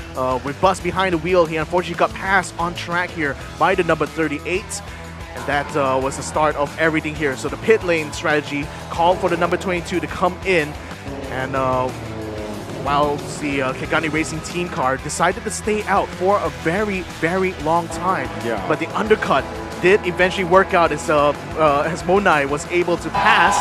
With Bus behind the wheel, he unfortunately got passed on track here by the number 38. And that was the start of everything here. So the pit lane strategy called for the number 22 to come in. And while the Kigani Racing team car decided to stay out for a very, very long time. Yeah. But the undercut did eventually work out as Monai was able to pass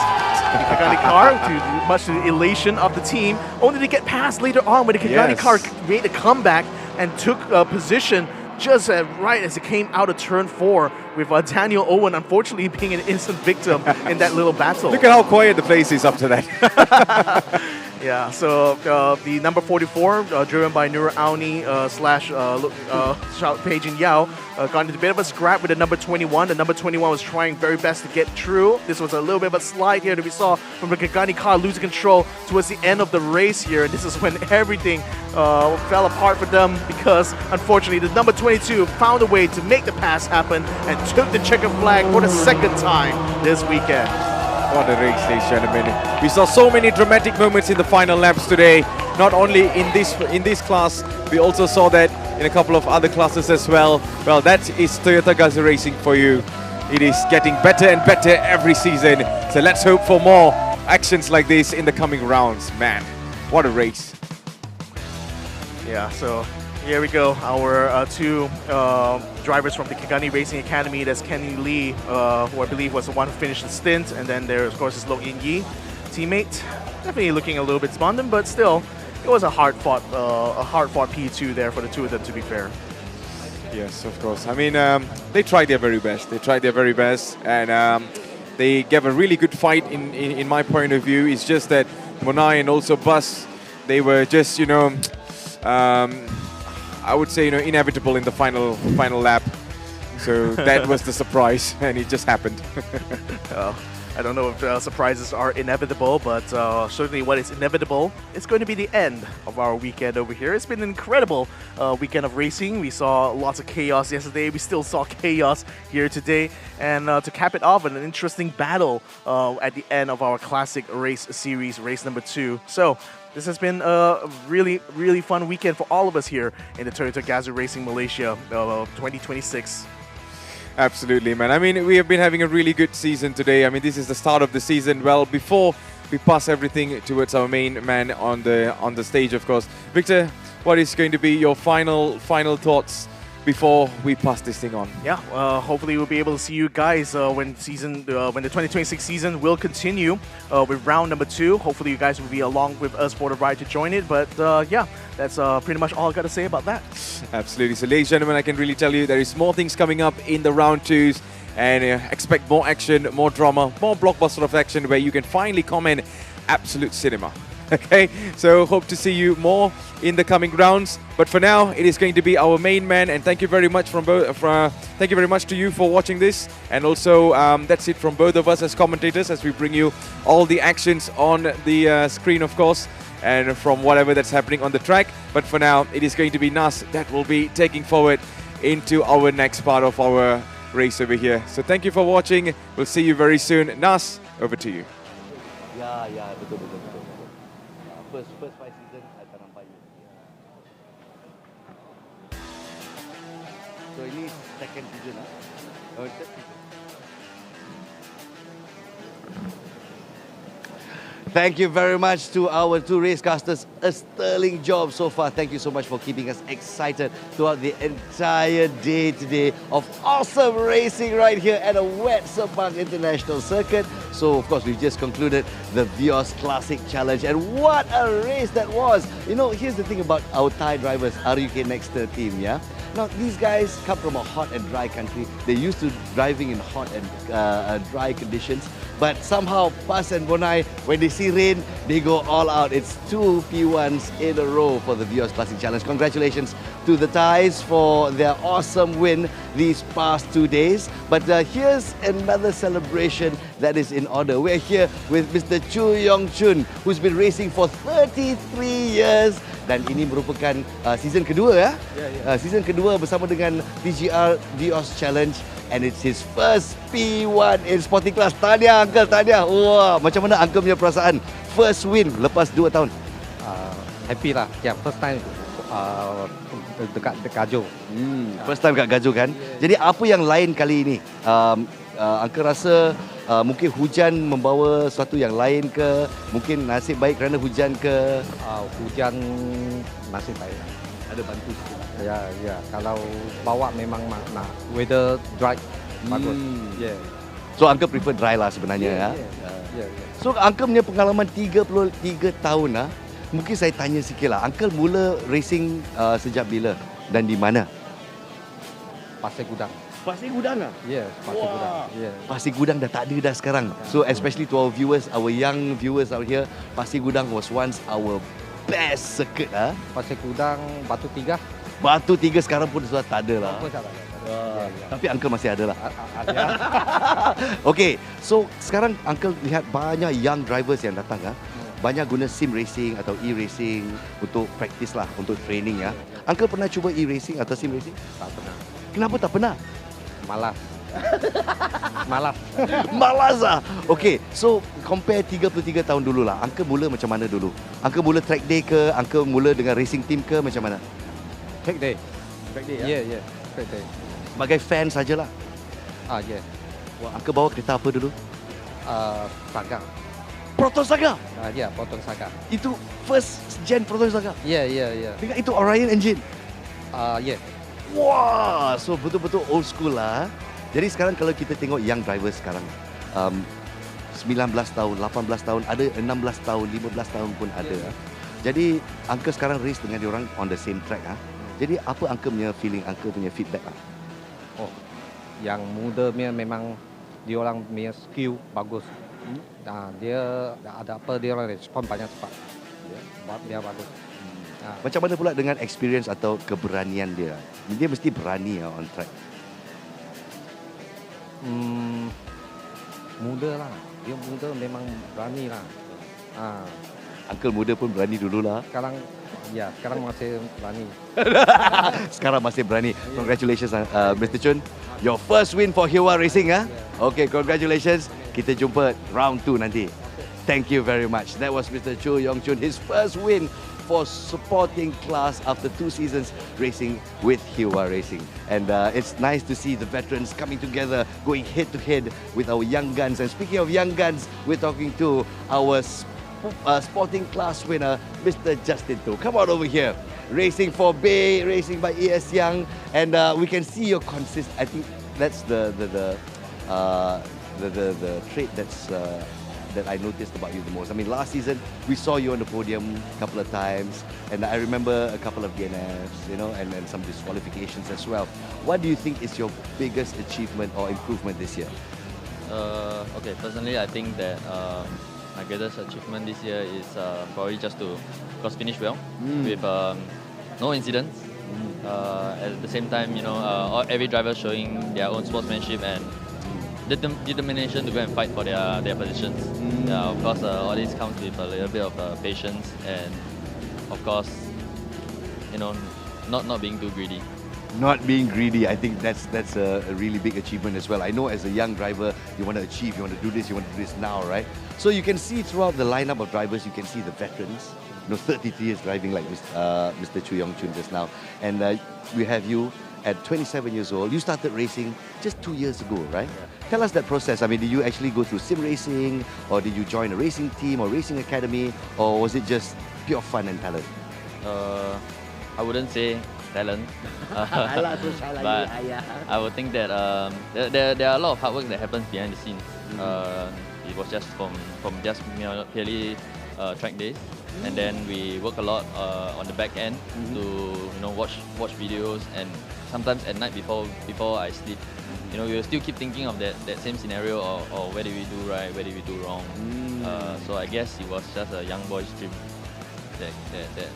the Kigani car, much to the elation of the team, only to get past later on when the Kigani car made a comeback and took position just right as it came out of turn 4, with Daniel Owen unfortunately being an innocent victim in that little battle. Look at how quiet the place is after that. Yeah, so the number 44, driven by Nur Auni slash Peijin Yao, got into a bit of a scrap with the number 21. The number 21 was trying very best to get through. This was a little bit of a slide here that we saw from the Kigani car losing control towards the end of the race here. And this is when everything fell apart for them, because unfortunately the number 22 found a way to make the pass happen and took the checkered flag for the second time this weekend. What a race, ladies and gentlemen. We saw so many dramatic moments in the final laps today. Not only in this class, we also saw that in a couple of other classes as well. Well, that is Toyota Gazoo Racing for you. It is getting better and better every season. So let's hope for more actions like this in the coming rounds. Man, what a race. Yeah, so here we go. Our two drivers from the Kigani Racing Academy. That's Kenny Lee, who I believe was the one who finished the stint. And then there, of course, is Lo In Yi, teammate. Definitely looking a little bit despondent, but still, it was a hard-fought P2 there for the two of them, to be fair. Yes, of course. I mean, they tried their very best. They tried their very best, and they gave a really good fight in my point of view. It's just that Monai and also Bus, they were just, you know, I would say, you know, inevitable in the final lap. So that was the surprise, and it just happened. I don't know if surprises are inevitable, but certainly what is inevitable is going to be the end of our weekend over here. It's been an incredible weekend of racing. We saw lots of chaos yesterday. We still saw chaos here today. And to cap it off, an interesting battle at the end of our classic race series, race number 2. So this has been a really, really fun weekend for all of us here in the Toyota Gazoo Racing Malaysia 2026. Absolutely, man. I mean, we have been having a really good season today. I mean, this is the start of the season. Well, before we pass everything towards our main man on the stage, of course. Victor, what is going to be your final thoughts before we pass this thing on? Yeah, hopefully we'll be able to see you guys when the 2026 season will continue with round number 2. Hopefully you guys will be along with us for the ride to join it. But yeah, that's pretty much all I got to say about that. Absolutely. So ladies and gentlemen, I can really tell you there is more things coming up in the round 2s. And expect more action, more drama, more blockbuster of action where you can finally comment absolute cinema. Okay, so hope to see you more in the coming rounds. But for now, it is going to be our main man, and thank you very much thank you very much to you for watching this. And also, that's it from both of us as commentators, as we bring you all the actions on the screen, of course, and from whatever that's happening on the track. But for now, it is going to be Nas that will be taking forward into our next part of our race over here. So thank you for watching. We'll see you very soon. Nas, over to you. Ya, betul. First 5 season, I tak nampak you. So ini second season third season. Thank you very much to our two racecasters. A sterling job so far. Thank you so much for keeping us excited throughout the entire day today of awesome racing right here at a wet Sepang International Circuit. So, of course, we've just concluded the Vios Classic Challenge. And what a race that was! You know, here's the thing about our Thai drivers, RUK Nexter team, yeah? Now, these guys come from a hot and dry country. They're used to driving in hot and dry conditions. But somehow, Pas and Bonai, when they see rain, they go all out. It's 2 P1s in a row for the Vios Classic Challenge. Congratulations to the Thais for their awesome win these past 2 days. But here's another celebration that is in order. We're here with Mr. Chu Yong Chun, who's been racing for 33 years. Dan ini merupakan season kedua ya. Season kedua bersama dengan TGR Vios Challenge. And it's his first P1 in sporting class. Tahniah Uncle, tahniah. Wah, macam mana Uncle punya perasaan? First win lepas 2 tahun. Happy lah. Yeah, first time dekat Gajul. First time kat Gajul kan? Jadi apa yang lain kali ini? Uncle rasa mungkin hujan membawa sesuatu yang lain ke? Mungkin nasib baik kerana hujan ke? Hujan nasib baik. Ada bantu sikit. Ya. Kalau bawa memang nak weather dry, bagus. Yeah. So Uncle prefer dry lah sebenarnya ya. So Uncle punya pengalaman 33 tahun lah. Mungkin saya tanya sikit lah. Uncle mula racing sejak bila dan di mana? Pasir Gudang. Pasir Gudang ah? Ya, Pasir Gudang. Yeah. Pasir Gudang dah tak ada dah sekarang. So especially to our viewers, our young viewers out here, Pasir Gudang was once our best circuit ah. Pasir Gudang, Batu Tiga. Batu Tiga sekarang pun sudah tak ada lah. Tapi Uncle masih ada lah. Ada. Okay, so sekarang Uncle lihat banyak young drivers yang datang ah. Banyak guna sim racing atau e-racing untuk practice lah, untuk training ya. Uncle pernah cuba e-racing atau sim racing? Tak pernah. Kenapa tak pernah? Malas. Malas. Malas ah. Okay, so compare 33 tahun dulu lah. Uncle mula macam mana dulu? Uncle mula track day ke? Uncle mula dengan racing team ke? Macam mana? Track day. Track day ya? Ya. Track day. Sebagai fan sajalah. Ya. Wah, Uncle bawa kereta apa dulu? Saga. Proton Saga? Ya, Proton Saga. Itu first gen Proton Saga? Ya. Dengan itu Orion engine? Ya. Wah, so betul-betul old school lah. Jadi sekarang kalau kita tengok young drivers sekarang, 19 tahun, 18 tahun, ada 16 tahun, 15 tahun pun ada. Jadi Uncle sekarang race dengan diorang on the same track. Jadi apa Uncle punya feeling, Uncle punya feedback? Oh, yang muda memang diorang punya skill bagus. Dia ada apa, dia orang respon banyak cepat. Dia bagus. Macam mana pula dengan experience atau keberanian dia? Dia mesti berani on track. Muda lah. Dia muda memang berani lah. Uncle muda pun berani dululah. Sekarang masih berani. Sekarang masih berani. Congratulations Mr. Chun. Your first win for Hiwa Racing Okay, congratulations. Kita jumpa round 2 nanti. Thank you very much. That was Mr. Chu Yong Chun, his first win for supporting class after 2 seasons racing with Hiwa Racing. And it's nice to see the veterans coming together, going head to head with our young guns. And speaking of young guns, we're talking to our sporting class winner, Mr. Justin To. Come on over here. Racing for Bay, racing by ES Young, and we can see your I think that's the trait that I noticed about you the most. I mean, last season we saw you on the podium a couple of times, and I remember a couple of DNFs, and some disqualifications as well. What do you think is your biggest achievement or improvement this year? Okay, personally, I think that my greatest achievement this year is probably just to finish well with no incidents. At the same time, every driver showing their own sportsmanship and determination to go and fight for their positions. Yeah, of course, all this comes with a little bit of patience and, of course, not being too greedy. Not being greedy, I think that's a really big achievement as well. I know as a young driver, you want to achieve, you want to do this, you want to do this now, right? So you can see throughout the lineup of drivers, you can see the veterans. 33 years driving like Mr. Chu Yong Chun just now. And we have you at 27 years old. You started racing just 2 years ago, right? Yeah. Tell us that process. I mean, did you actually go through sim racing, or did you join a racing team or racing academy, or was it just pure fun and talent? I wouldn't say talent, but I would think that there are a lot of hard work that happens behind the scenes. It was just from just purely track days, and then we work a lot on the back end to watch videos, and sometimes at night before I sleep, we will still keep thinking of that same scenario or where did we do right, where did we do wrong. So I guess it was just a young boy's dream that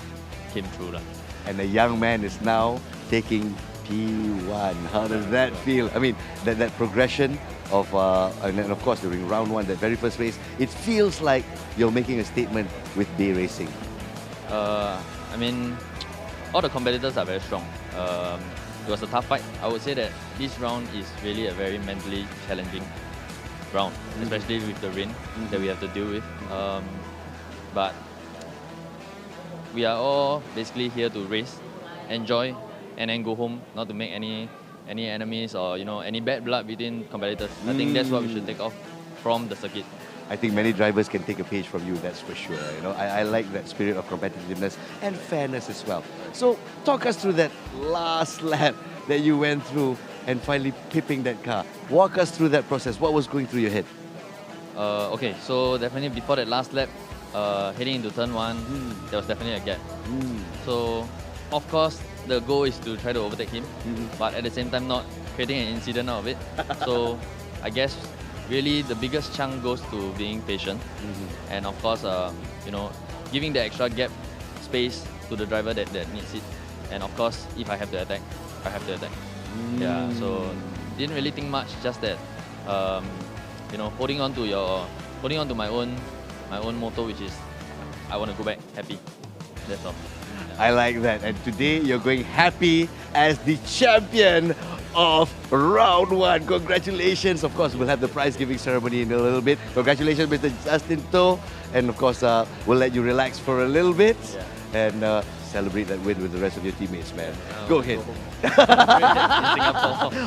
came true lah. And a young man is now taking P1. How does that feel? I mean, that progression of, and then of course during round one, that very first race, it feels like you're making a statement with day racing. I mean, all the competitors are very strong. It was a tough fight. I would say that this round is really a very mentally challenging round, especially with the rain that we have to deal with. But we are all basically here to race, enjoy, and then go home, not to make any enemies or any bad blood between competitors. I think that's what we should take off from the circuit. I think many drivers can take a page from you, that's for sure. I like that spirit of competitiveness and fairness as well. So talk us through that last lap that you went through and finally pipping that car. Walk us through that process. What was going through your head? Okay, so definitely before that last lap, heading into turn 1, there was definitely a gap. So of course, the goal is to try to overtake him, but at the same time not creating an incident out of it. So I guess really the biggest chunk goes to being patient, and of course, giving the extra gap space to the driver that needs it. And of course, if I have to attack, I have to attack. Yeah, so didn't really think much, just that holding on to my own motto, which is I want to go back happy. That's all. I like that. And today you're going happy as the champion of round 1. Congratulations. Of course, we'll have the prize giving ceremony in a little bit. Congratulations, Mr. Justin To. And of course, we'll let you relax for a little bit and celebrate that win with the rest of your teammates, man. Go ahead.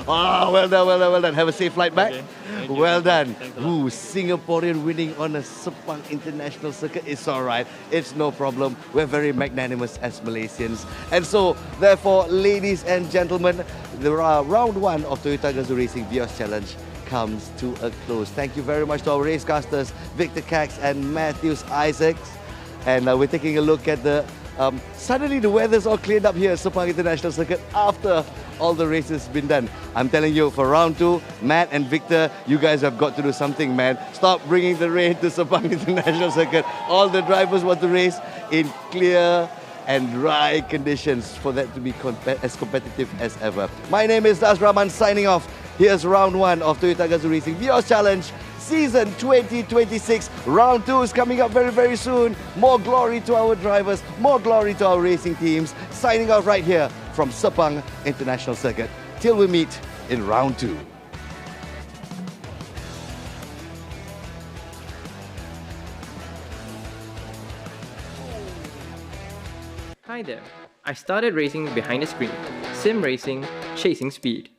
Oh, well done. Have a safe flight back. Okay. Well done. Ooh, Singaporean winning on a Sepang International Circuit. It's all right. It's no problem. We're very magnanimous as Malaysians. And so, therefore, ladies and gentlemen, the round 1 of Toyota Gazoo Racing Vios Challenge comes to a close. Thank you very much to our racecasters, Victor Cax and Matthews Isaacs. And we're taking a look at the suddenly the weather's all cleared up here at Sepang International Circuit after all the races been done. I'm telling you, for round 2, Matt and Victor, you guys have got to do something, man. Stop bringing the rain to Sepang International Circuit. All the drivers want to race in clear and dry conditions for that to be as competitive as ever. My name is Das Rahman signing off. Here's round 1 of Toyota Gazoo Racing Vios Challenge Season 2026. Round 2 is coming up very, very soon. More glory to our drivers, more glory to our racing teams. Signing off right here from Sepang International Circuit. Till we meet in round 2. Hi there. I started racing behind the screen. Sim racing, chasing speed.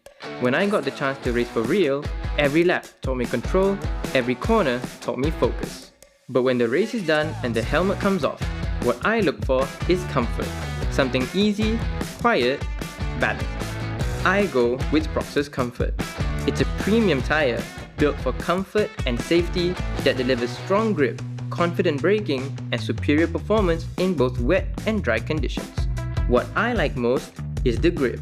When I got the chance to race for real, every lap taught me control, every corner taught me focus. But when the race is done and the helmet comes off, what I look for is comfort. Something easy, quiet, balanced. I go with Proxus Comfort. It's a premium tire built for comfort and safety that delivers strong grip, confident braking, and superior performance in both wet and dry conditions. What I like most is the grip.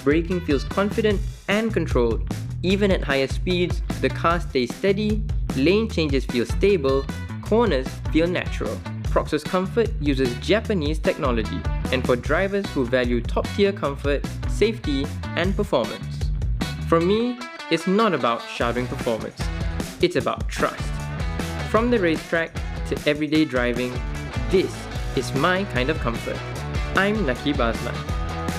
Braking feels confident and controlled. Even at higher speeds, the car stays steady, lane changes feel stable, corners feel natural. Proxus Comfort uses Japanese technology, and for drivers who value top-tier comfort, safety, and performance. For me, it's not about shouting performance. It's about trust. From the racetrack to everyday driving, this is my kind of comfort. I'm Nakib Azlan,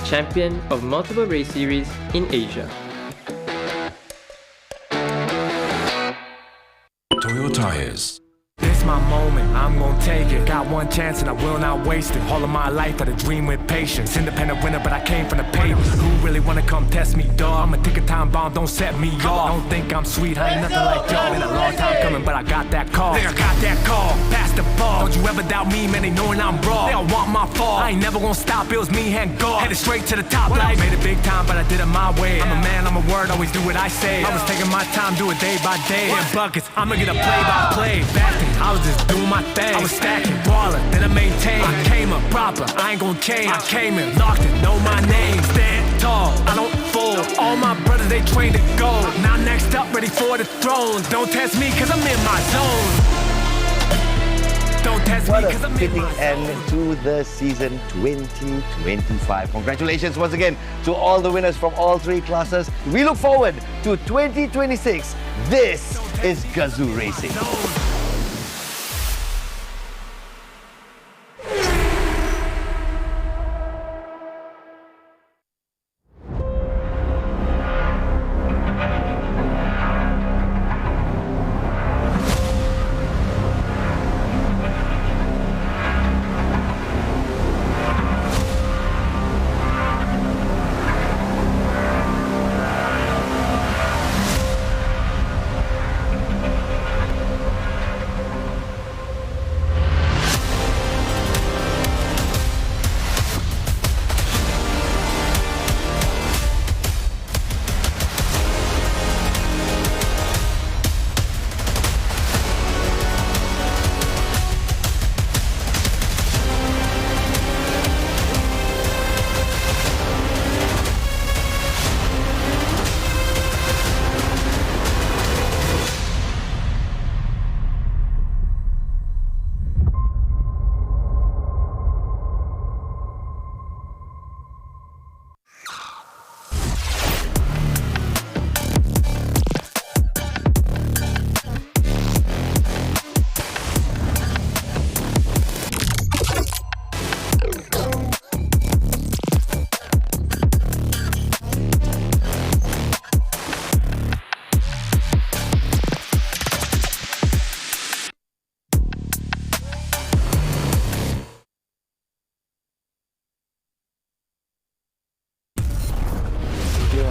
champion of multiple race series in Asia. Toyo Tires. This my moment, I'm gonna take it. Got one chance and I will not waste it. All of my life I dream with patience. Independent winner, but I came from the pavement. Who really wanna come test me, dawg? I'm a tick of time bomb, don't set me off. Don't think I'm sweet, I ain't nothing like y'all. Been a long time coming, but I got that call. Think I got that call, pass the ball. Don't you ever doubt me, man, they knowing I'm raw. They all want my fall, I ain't never gonna stop, it was me and God. Headed straight to the top, like made it big time, but I did it my way. I'm a man, I'm a word, always do what I say. I was taking my time, do it day by day. Hit buckets, I'ma get a play by play. Fasting, I was just doing my thing. I was stacking, baller, then I maintained. I came up proper, I ain't gon' change. I came in, locked it, know my name. Stand tall, I don't fold. All my brothers, they trained to go. Now next up, ready for the throne. Don't test me, cause I'm in my zone. Don't test What me, a cause I'm in fitting my zone. end to the season 2025. Congratulations once again to all the winners from all three classes. We look forward to 2026. This is Gazoo Racing.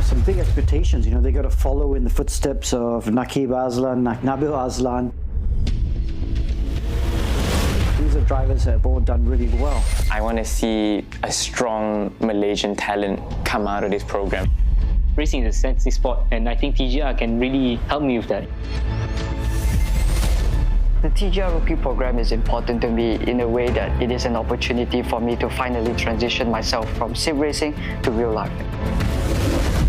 Some big expectations, they got to follow in the footsteps of Naqib Aslan, Nabil Aslan. These are drivers that have all done really well. I want to see a strong Malaysian talent come out of this program. Racing is a sexy sport, and I think TGR can really help me with that. The TGR Rookie program is important to me in a way that it is an opportunity for me to finally transition myself from sim racing to real life.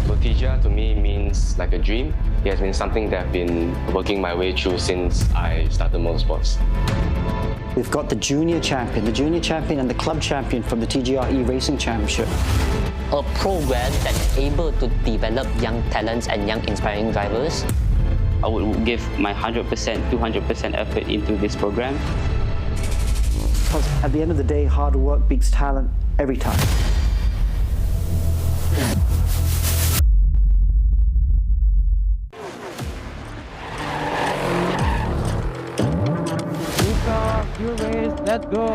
So TGR to me means like a dream. It has been something that I've been working my way through since I started motorsports. We've got the junior champion and the club champion from the TGR E-Racing Championship. A program that is able to develop young talents and young inspiring drivers. I would give my 100%, 200% effort into this program. Because at the end of the day, hard work beats talent every time. Let's go!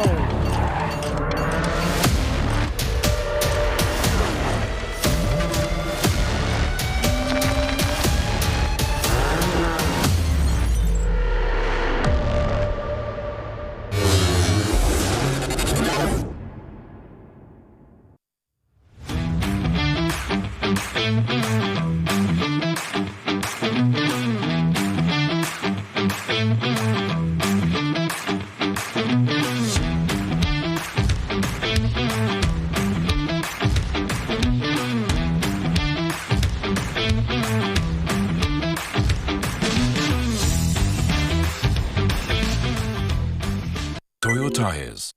Toyo Tires.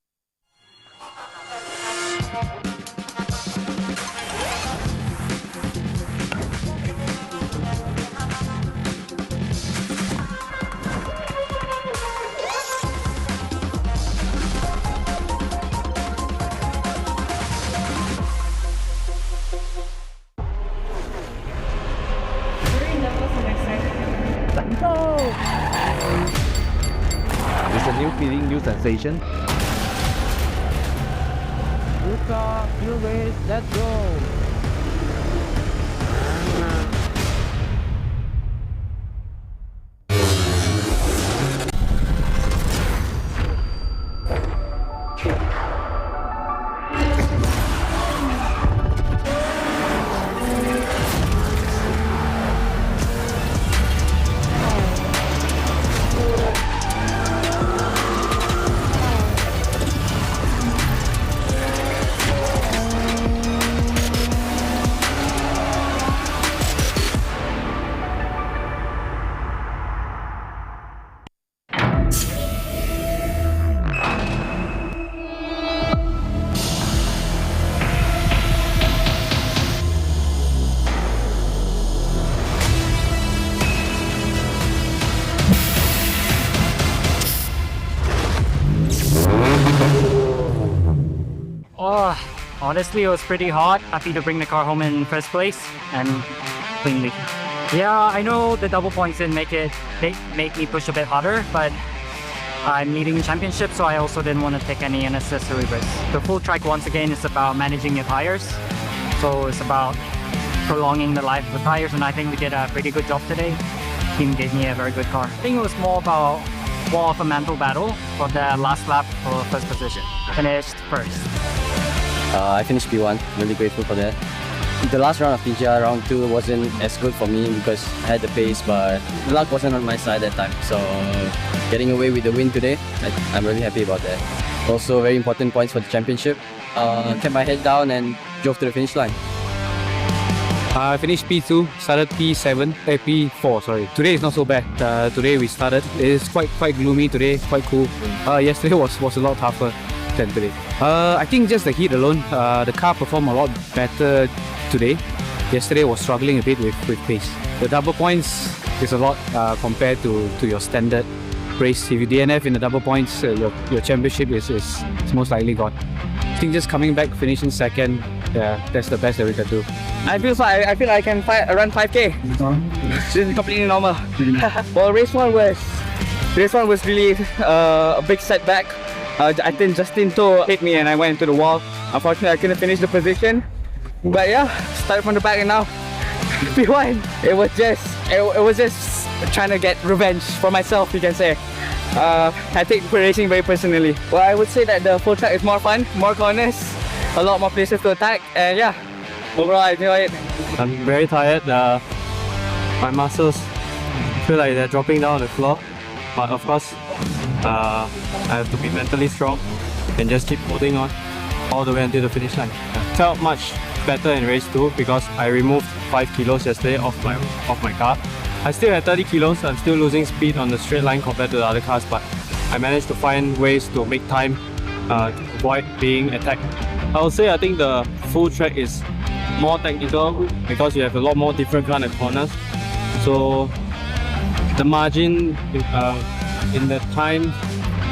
It's a new feeling, new sensation. Good car, good race, let's go! Honestly, it was pretty hot. Happy to bring the car home in first place and cleanly. Yeah, I know the double points didn't make me push a bit harder, but I'm leading the championship, so I also didn't want to take any unnecessary risks. The full track, once again, is about managing your tires. So it's about prolonging the life of the tires, and I think we did a pretty good job today. The team gave me a very good car. I think it was more of a mental battle for the last lap for first position. Finished first. I finished P1, really grateful for that. The last round of TGR, round 2, wasn't as good for me because I had the pace, but the luck wasn't on my side that time. So getting away with the win today, I'm really happy about that. Also very important points for the championship. Kept my head down and drove to the finish line. I finished P2, started P7, P4, sorry. Today is not so bad. Today we started. It's quite gloomy today, quite cool. Yesterday was a lot tougher than today. I think just the heat alone, the car performed a lot better today. Yesterday was struggling a bit with pace. The double points is a lot compared to your standard race. If you DNF in the double points, your championship is most likely gone. I think just coming back, finishing second, yeah, that's the best that we can do. I feel fine. I feel I can run 5K. This is completely normal. Well, race one was really a big setback. I think Justin Toe hit me and I went into the wall. Unfortunately, I couldn't finish the position. But yeah, started from the back and now P1. It was just trying to get revenge for myself, you can say. I take racing very personally. Well, I would say that the full track is more fun, more corners, a lot more places to attack, and yeah, overall I enjoy it. I'm very tired. My muscles feel like they're dropping down on the floor, but of course I have to be mentally strong and just keep holding on all the way until the finish line. Felt much better in race 2 because I removed 5 kilos yesterday off my car. I still had 30 kilos, I'm still losing speed on the straight line compared to the other cars, but I managed to find ways to make time to avoid being attacked. I think the full track is more technical because you have a lot more different kind of corners. So the margin in the time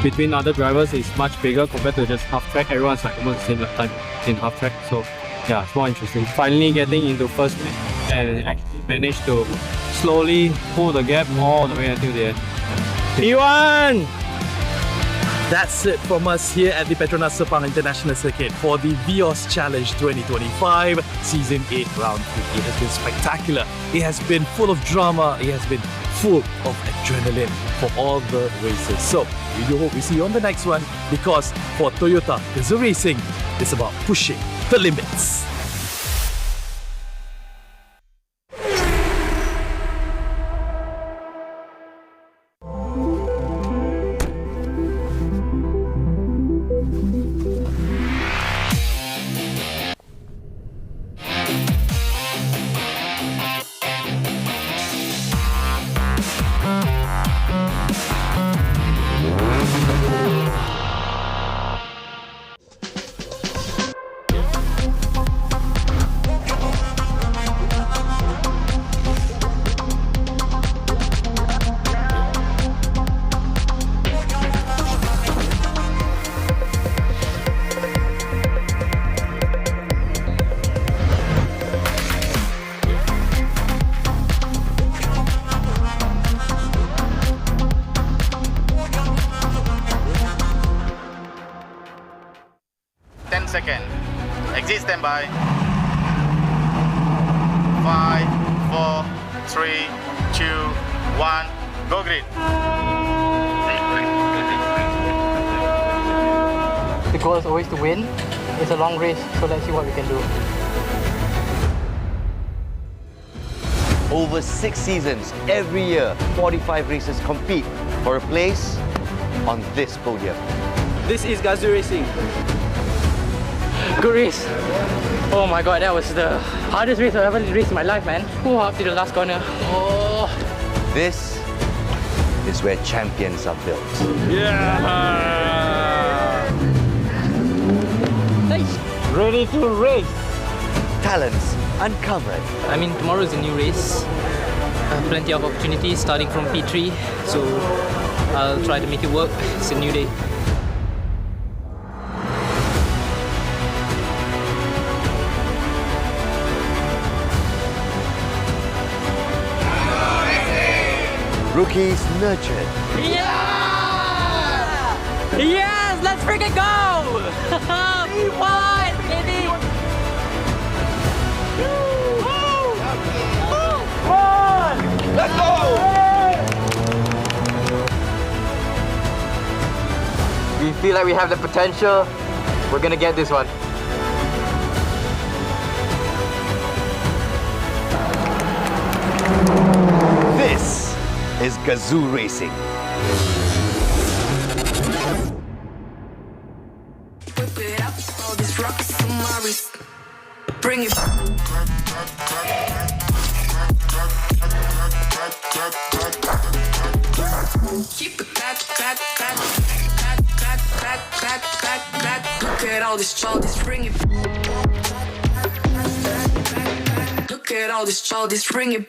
between other drivers is much bigger compared to just half track. Everyone's like almost the same time in half track. So yeah, it's more interesting. Finally getting into first place and actually managed to slowly pull the gap all the way until the end. P1! That's it from us here at the Petronas Sepang International Circuit for the Vios Challenge 2025 Season 8 Round 3. It has been spectacular. It has been full of drama. It has been full of adrenaline for all the races. So we do hope we see you on the next one, because for Toyota Gazoo Racing, it's about pushing the limits. Second. Exit standby. 5, 4, 3, 2, 1. Go grid. The goal is always to win. It's a long race, so let's see what we can do. Over 6 seasons, every year, 45 racers compete for a place on this podium. This is Gazoo Racing. Good race. Oh my god, that was the hardest race I've ever raced in my life, man. Oh, up to the last corner. Oh. This is where champions are built. Yeah! Nice. Ready to race. Talents uncovered. I mean, tomorrow is a new race. Plenty of opportunities starting from P3, so I'll try to make it work. It's a new day. Rookies nurtured. Yeah! Yes, let's freaking go! We won, baby! Let's go! We feel like we have the potential. We're gonna get this one. This is Gazoo Racing. Whip it up, all these rocks on my wrist. Bring it. Keep it clap, clap, clap, clap, clap, clap, clap, clap, clap. Look at all this childish, bring it. Look at all this childish, bring it.